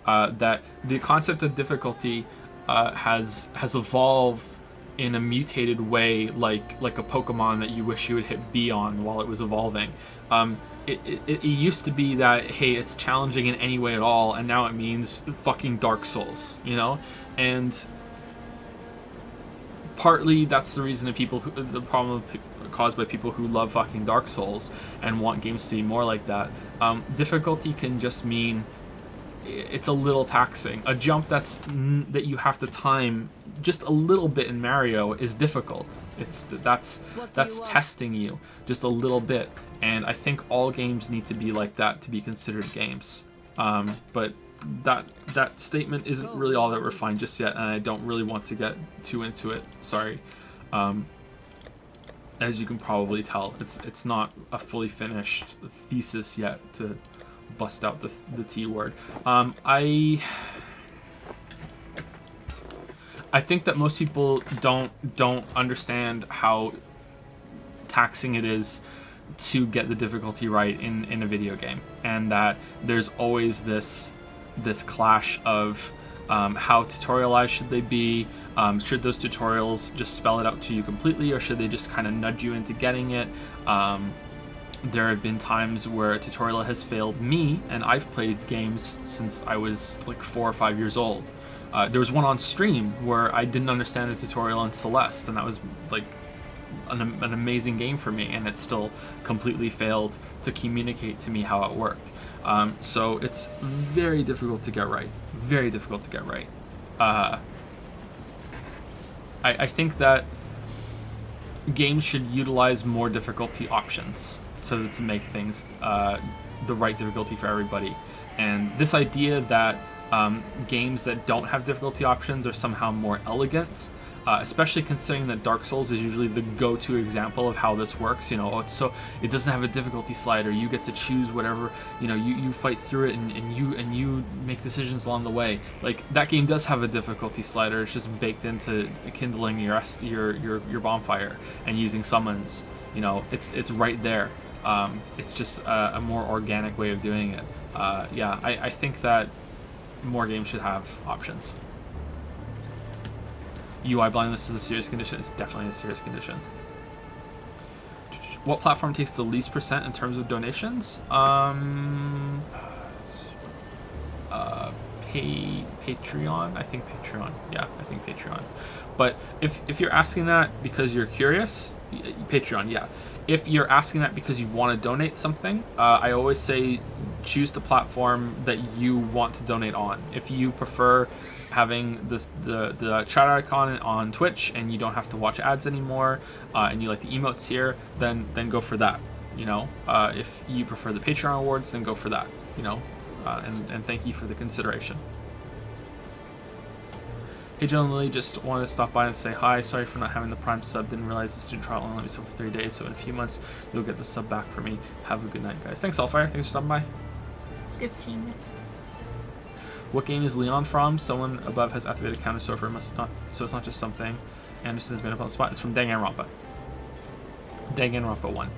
that the concept of difficulty has evolved in a mutated way, like a Pokemon that you wish you would hit B on while it was evolving. It used to be that, hey, it's challenging in any way at all, and now it means fucking Dark Souls, you know? And partly that's the reason that the problem caused by people who love fucking Dark Souls and want games to be more like that. Difficulty can just mean it's a little taxing. A jump that you have to time just a little bit in Mario is difficult. That's testing you just a little bit, and I think all games need to be like that to be considered games. But that statement isn't really all that refined just yet, and I don't really want to get too into it. Sorry. As you can probably tell, it's not a fully finished thesis yet to bust out the T word. I think that most people don't understand how taxing it is to get the difficulty right in a video game, and that there's always this clash of how tutorialized should they be. Should those tutorials just spell it out to you completely, or should they just kind of nudge you into getting it? There have been times where a tutorial has failed me, and I've played games since I was like 4 or 5 years old. There was one on stream where I didn't understand a tutorial on Celeste, and that was like an amazing game for me, and it still completely failed to communicate to me how it worked. So it's very difficult to get right. Very difficult to get right. I think that games should utilize more difficulty options to make things the right difficulty for everybody. And this idea that games that don't have difficulty options are somehow more elegant, especially considering that Dark Souls is usually the go-to example of how this works. You know, so it doesn't have a difficulty slider. You get to choose whatever, you know, you fight through it, and you make decisions along the way. Like, that game does have a difficulty slider. It's just baked into kindling your bonfire and using summons. You know, it's right there. It's just a more organic way of doing it. Yeah, I think that more games should have options. UI blindness is a serious condition. It's definitely a serious condition. What platform takes the least % in terms of donations? Patreon. I think Patreon. Yeah, I think Patreon. But if you're asking that because you're curious, Patreon, yeah. If you're asking that because you want to donate something, I always say choose the platform that you want to donate on. If you prefer having the chat icon on Twitch and you don't have to watch ads anymore, and you like the emotes here, then go for that. You know, if you prefer the Patreon awards, then go for that. You know, and thank you for the consideration. Hey, Jill and Lily, just wanted to stop by and say hi. Sorry for not having the Prime sub. Didn't realize the student trial only let me sub for 30 days, so in a few months you'll get the sub back for me. Have a good night, guys. Thanks, Hellfire. Thanks for stopping by. It's good seeing you. What game is Leon from? Someone above has activated counter server. Must not. So it's not just something. Anderson's been up on the spot. It's from Danganronpa. Danganronpa 1.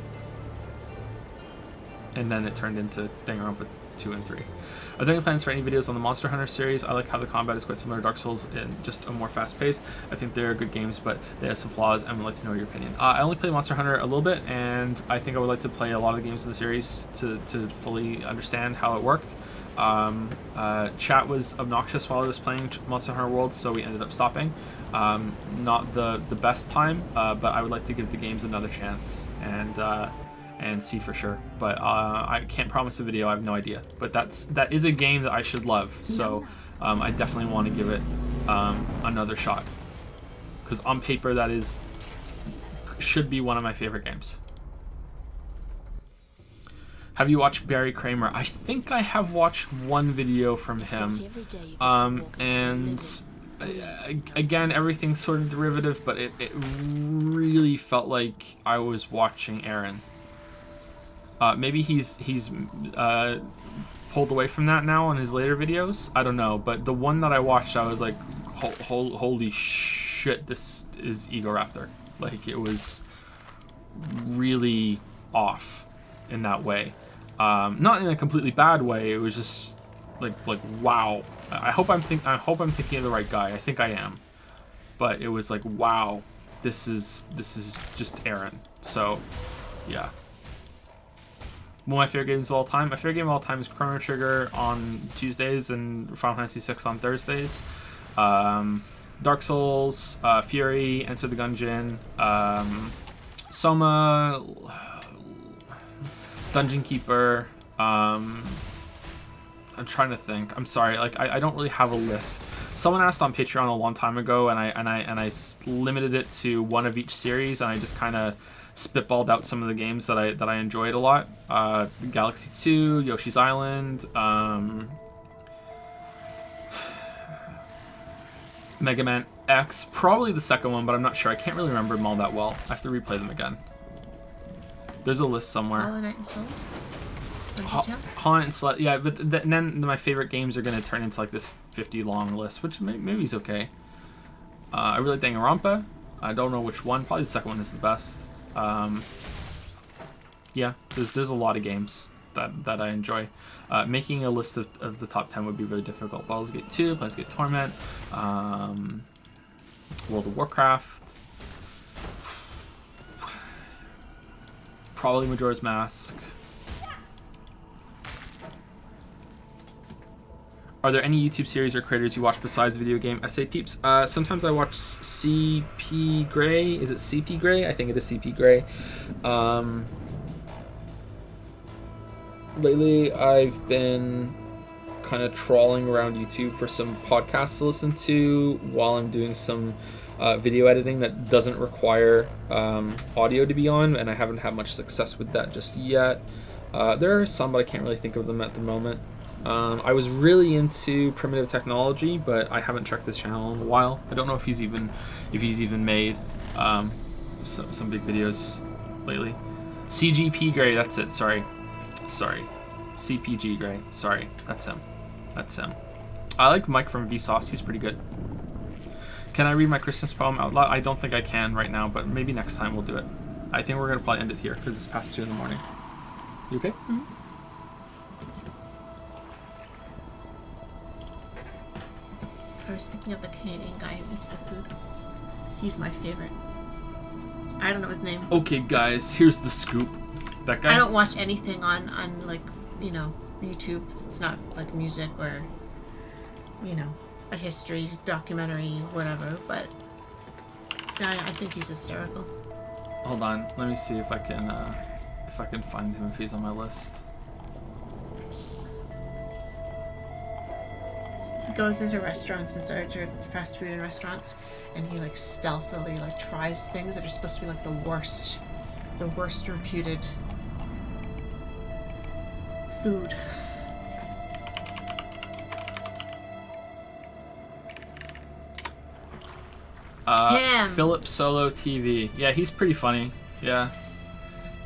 And then it turned into Danganronpa 2 and 3. Are there any plans for any videos on the Monster Hunter series? I like how the combat is quite similar to Dark Souls and just a more fast-paced. I think they're good games, but they have some flaws, and would like to know your opinion. I only play Monster Hunter a little bit, and I think I would like to play a lot of the games in the series to fully understand how it worked. Chat was obnoxious while I was playing Monster Hunter World, so we ended up stopping. Not the best time, but I would like to give the games another chance and see for sure. But I can't promise a video. I have no idea. But that is a game that I should love. So I definitely want to give it another shot, because on paper that should be one of my favorite games. Have you watched Barry Kramer? I think I have watched one video from him. And again, everything's sort of derivative, but it really felt like I was watching Aaron. Maybe he's pulled away from that now on his later videos. I don't know, but the one that I watched, I was like, holy shit, this is Egoraptor. Like, it was really off in that way. Not in a completely bad way. It was just like wow. I hope I'm thinking of the right guy. I think I am. But it was like, wow, this is just Aaron. So yeah. One of my favorite games of all time. My favorite game of all time is Chrono Trigger on Tuesdays and Final Fantasy VI on Thursdays. Dark Souls, Fury, Enter the Gungeon, Soma, Dungeon Keeper, I'm trying to think. I'm sorry. Like I don't really have a list. Someone asked on Patreon a long time ago, and I limited it to one of each series, and I just kind of spitballed out some of the games that I enjoyed a lot. Galaxy 2, Yoshi's Island, Mega Man X, probably the second one, but I'm not sure. I can't really remember them all that well. I have to replay them again. There's a list somewhere. Hollow Knight and Souls? Hollow Knight and Souls, yeah, but then my favorite games are going to turn into like this 50 long list, which maybe is okay. I really like Danganronpa. I don't know which one. Probably the second one is the best. Yeah, there's a lot of games that I enjoy. Making a list of the top 10 would be really difficult. Baldur's Gate 2, Baldur's Gate Torment, World of Warcraft, probably Majora's Mask. Are there any YouTube series or creators you watch besides video game essay peeps? Sometimes I watch CP Gray. Is it CP Gray? I think it is CP Gray. Lately, I've been kind of trawling around YouTube for some podcasts to listen to while I'm doing some video editing that doesn't require audio to be on, and I haven't had much success with that just yet. There are some, but I can't really think of them at the moment. I was really into Primitive Technology, but I haven't checked his channel in a while. I don't know if he's even made some big videos lately. CGP Gray, that's it. Sorry. CPG Gray. Sorry, that's him. I like Mike from Vsauce. He's pretty good. Can I read my Christmas poem out loud? I don't think I can right now, but maybe next time we'll do it. I think we're gonna probably end it here because it's past 2 in the morning. You okay? Mm-hmm. I was thinking of the Canadian guy who eats the food. He's my favorite. I don't know his name. Okay, guys, here's the scoop. That guy. I don't watch anything on like, YouTube. It's not like music or, a history documentary, whatever. But I think he's hysterical. Hold on, let me see if I can find him if he's on my list. He goes into restaurants and starts fast food in restaurants, and he like stealthily tries things that are supposed to be like the worst reputed food. Him. Philip Solo TV. Yeah, he's pretty funny. Yeah.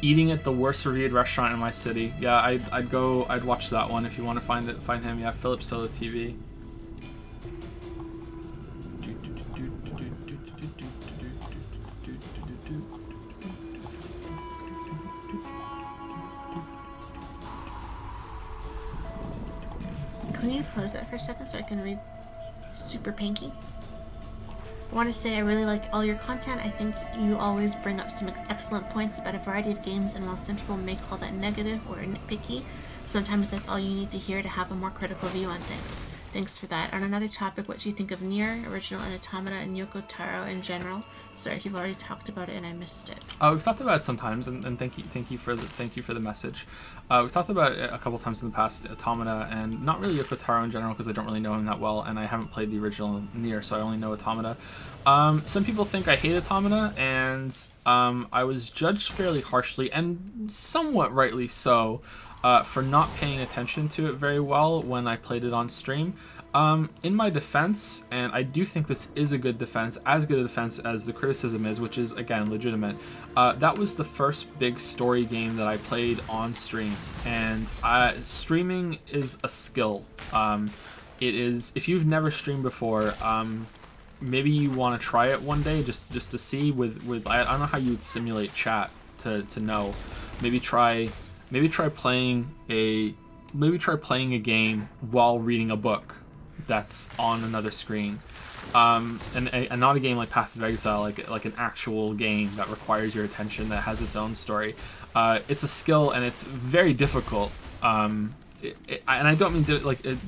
Eating at the worst reviewed restaurant in my city. Yeah, I'd watch that one if you want to find him. Yeah, Philip Solo TV. Can you close that for a second so I can read Super Pinky? I want to say I really like all your content. I think you always bring up some excellent points about a variety of games, and while some people may call that negative or nitpicky, sometimes that's all you need to hear to have a more critical view on things. Thanks for that. On another topic, what do you think of Nier, Original and Automata, and Yoko Taro in general? Sorry if you've already talked about it and I missed it. We've talked about it sometimes, and thank you for the message. We've talked about it a couple times in the past, Automata, and not really Yoko Taro in general because I don't really know him that well, and I haven't played the original Nier, so I only know Automata. Some people think I hate Automata, and I was judged fairly harshly, and somewhat rightly so, for not paying attention to it very well when I played it on stream. In my defense, and I do think this is a good defense, as good a defense as the criticism is, which is, again, legitimate, that was the first big story game that I played on stream, and streaming is a skill. It is, if you've never streamed before, maybe you want to try it one day just to see with I don't know how you would simulate chat to know. Maybe try playing a game while reading a book that's on another screen, and not a game like Path of Exile, like an actual game that requires your attention, that has its own story. It's a skill, and it's very difficult. And I don't mean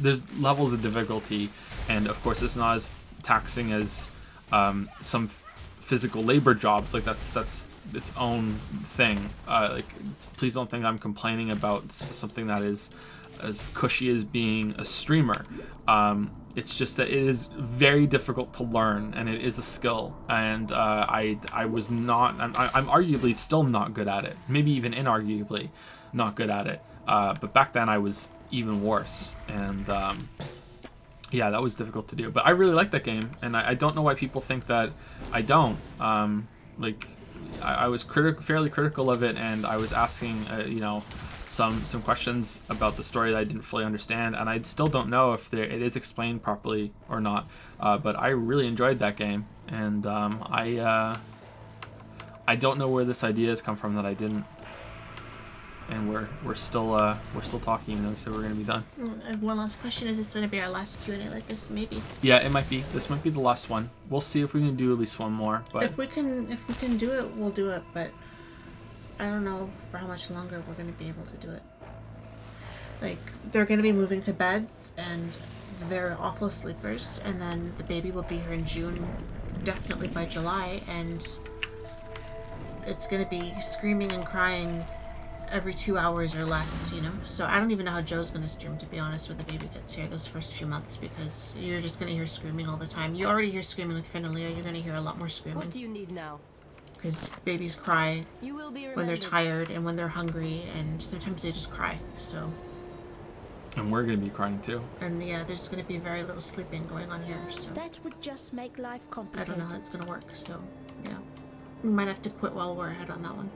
there's levels of difficulty, and of course it's not as taxing as some physical labor jobs. Like that's its own thing. Please don't think I'm complaining about something that is cushy as being a streamer. It's just that it is very difficult to learn, and it is a skill. And I was not. I'm arguably still not good at it. Maybe even inarguably not good at it. But back then I was even worse. And yeah, that was difficult to do. But I really like that game, and I don't know why people think that I don't. Like, I was fairly critical of it, and I was asking, you know, some questions about the story that I didn't fully understand, and I still don't know if it is explained properly or not. But I really enjoyed that game, and I don't know where this idea has come from that I didn't. And we're still talking, even though we said we're gonna be done. One last question: is this gonna be our last Q&A like this? Maybe. Yeah, it might be. This might be the last one. We'll see if we can do at least one more. But if we can do it, we'll do it. But I don't know for how much longer we're gonna be able to do it. Like, they're gonna be moving to beds, and they're awful sleepers. And then the baby will be here in June, definitely by July, and it's gonna be screaming and crying every 2 hours or less, you know. So I don't even know how Joe's gonna stream, to be honest, when the baby gets here those first few months, because you're just gonna hear screaming all the time. You already hear screaming with Finn and Leo. You're gonna hear a lot more screaming. What do you need now? Because babies cry You will be when they're remembered. tired and when they're hungry, and sometimes they just cry. So, and we're gonna be crying too. and yeah, there's gonna be very little sleeping going on here. So That would just make life I complicated. don't know how it's gonna work. So yeah, we might have to quit while we're ahead on that one.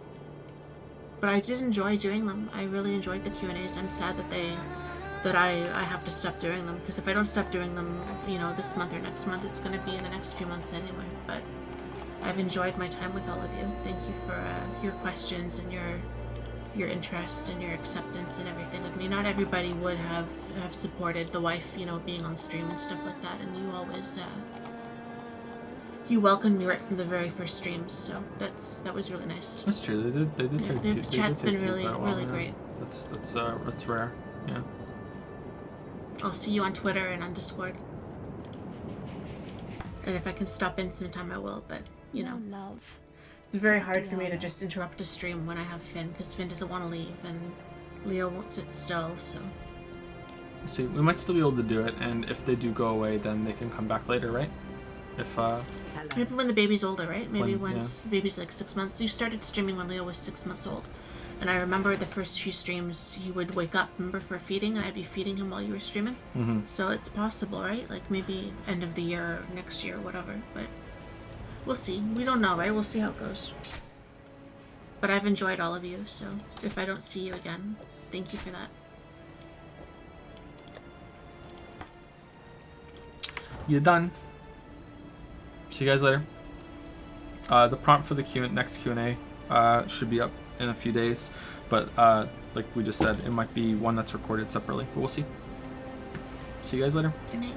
But I did enjoy doing them. I really enjoyed the Q&As. I'm sad that I have to stop doing them, because if I don't stop doing them, you know, this month or next month, it's going to be in the next few months anyway. But I've enjoyed my time with all of you. Thank you for your questions and your interest and your acceptance and everything of me. Not everybody would have supported the wife, you know, being on stream and stuff like that, and you always you welcomed me right from the very first streams, so that was really nice. That's true. They did take the chat's been really yeah. great. That's rare. Yeah. I'll see you on Twitter and on Discord. And if I can stop in sometime, I will, but, you know. Love. It's very hard for me to just interrupt a stream when I have Finn, because Finn doesn't want to leave, and Leo won't sit still, so. See, we might still be able to do it, and if they do go away, then they can come back later, right? If, Maybe when the baby's older, right? Maybe When- once the baby's like 6 months. You started streaming when Leo was 6 months old. And I remember the first few streams, he would wake up, remember, for feeding, and I'd be feeding him while you were streaming. Mm-hmm. So it's possible, right? Like, maybe end of the year or next year or whatever. But we'll see. We don't know, right? We'll see how it goes. But I've enjoyed all of you, so if I don't see you again, thank you for that. You're done. See you guys later. The prompt for the next Q&A should be up in a few days, but like we just said, it might be one that's recorded separately, but we'll see. See you guys later. Good night.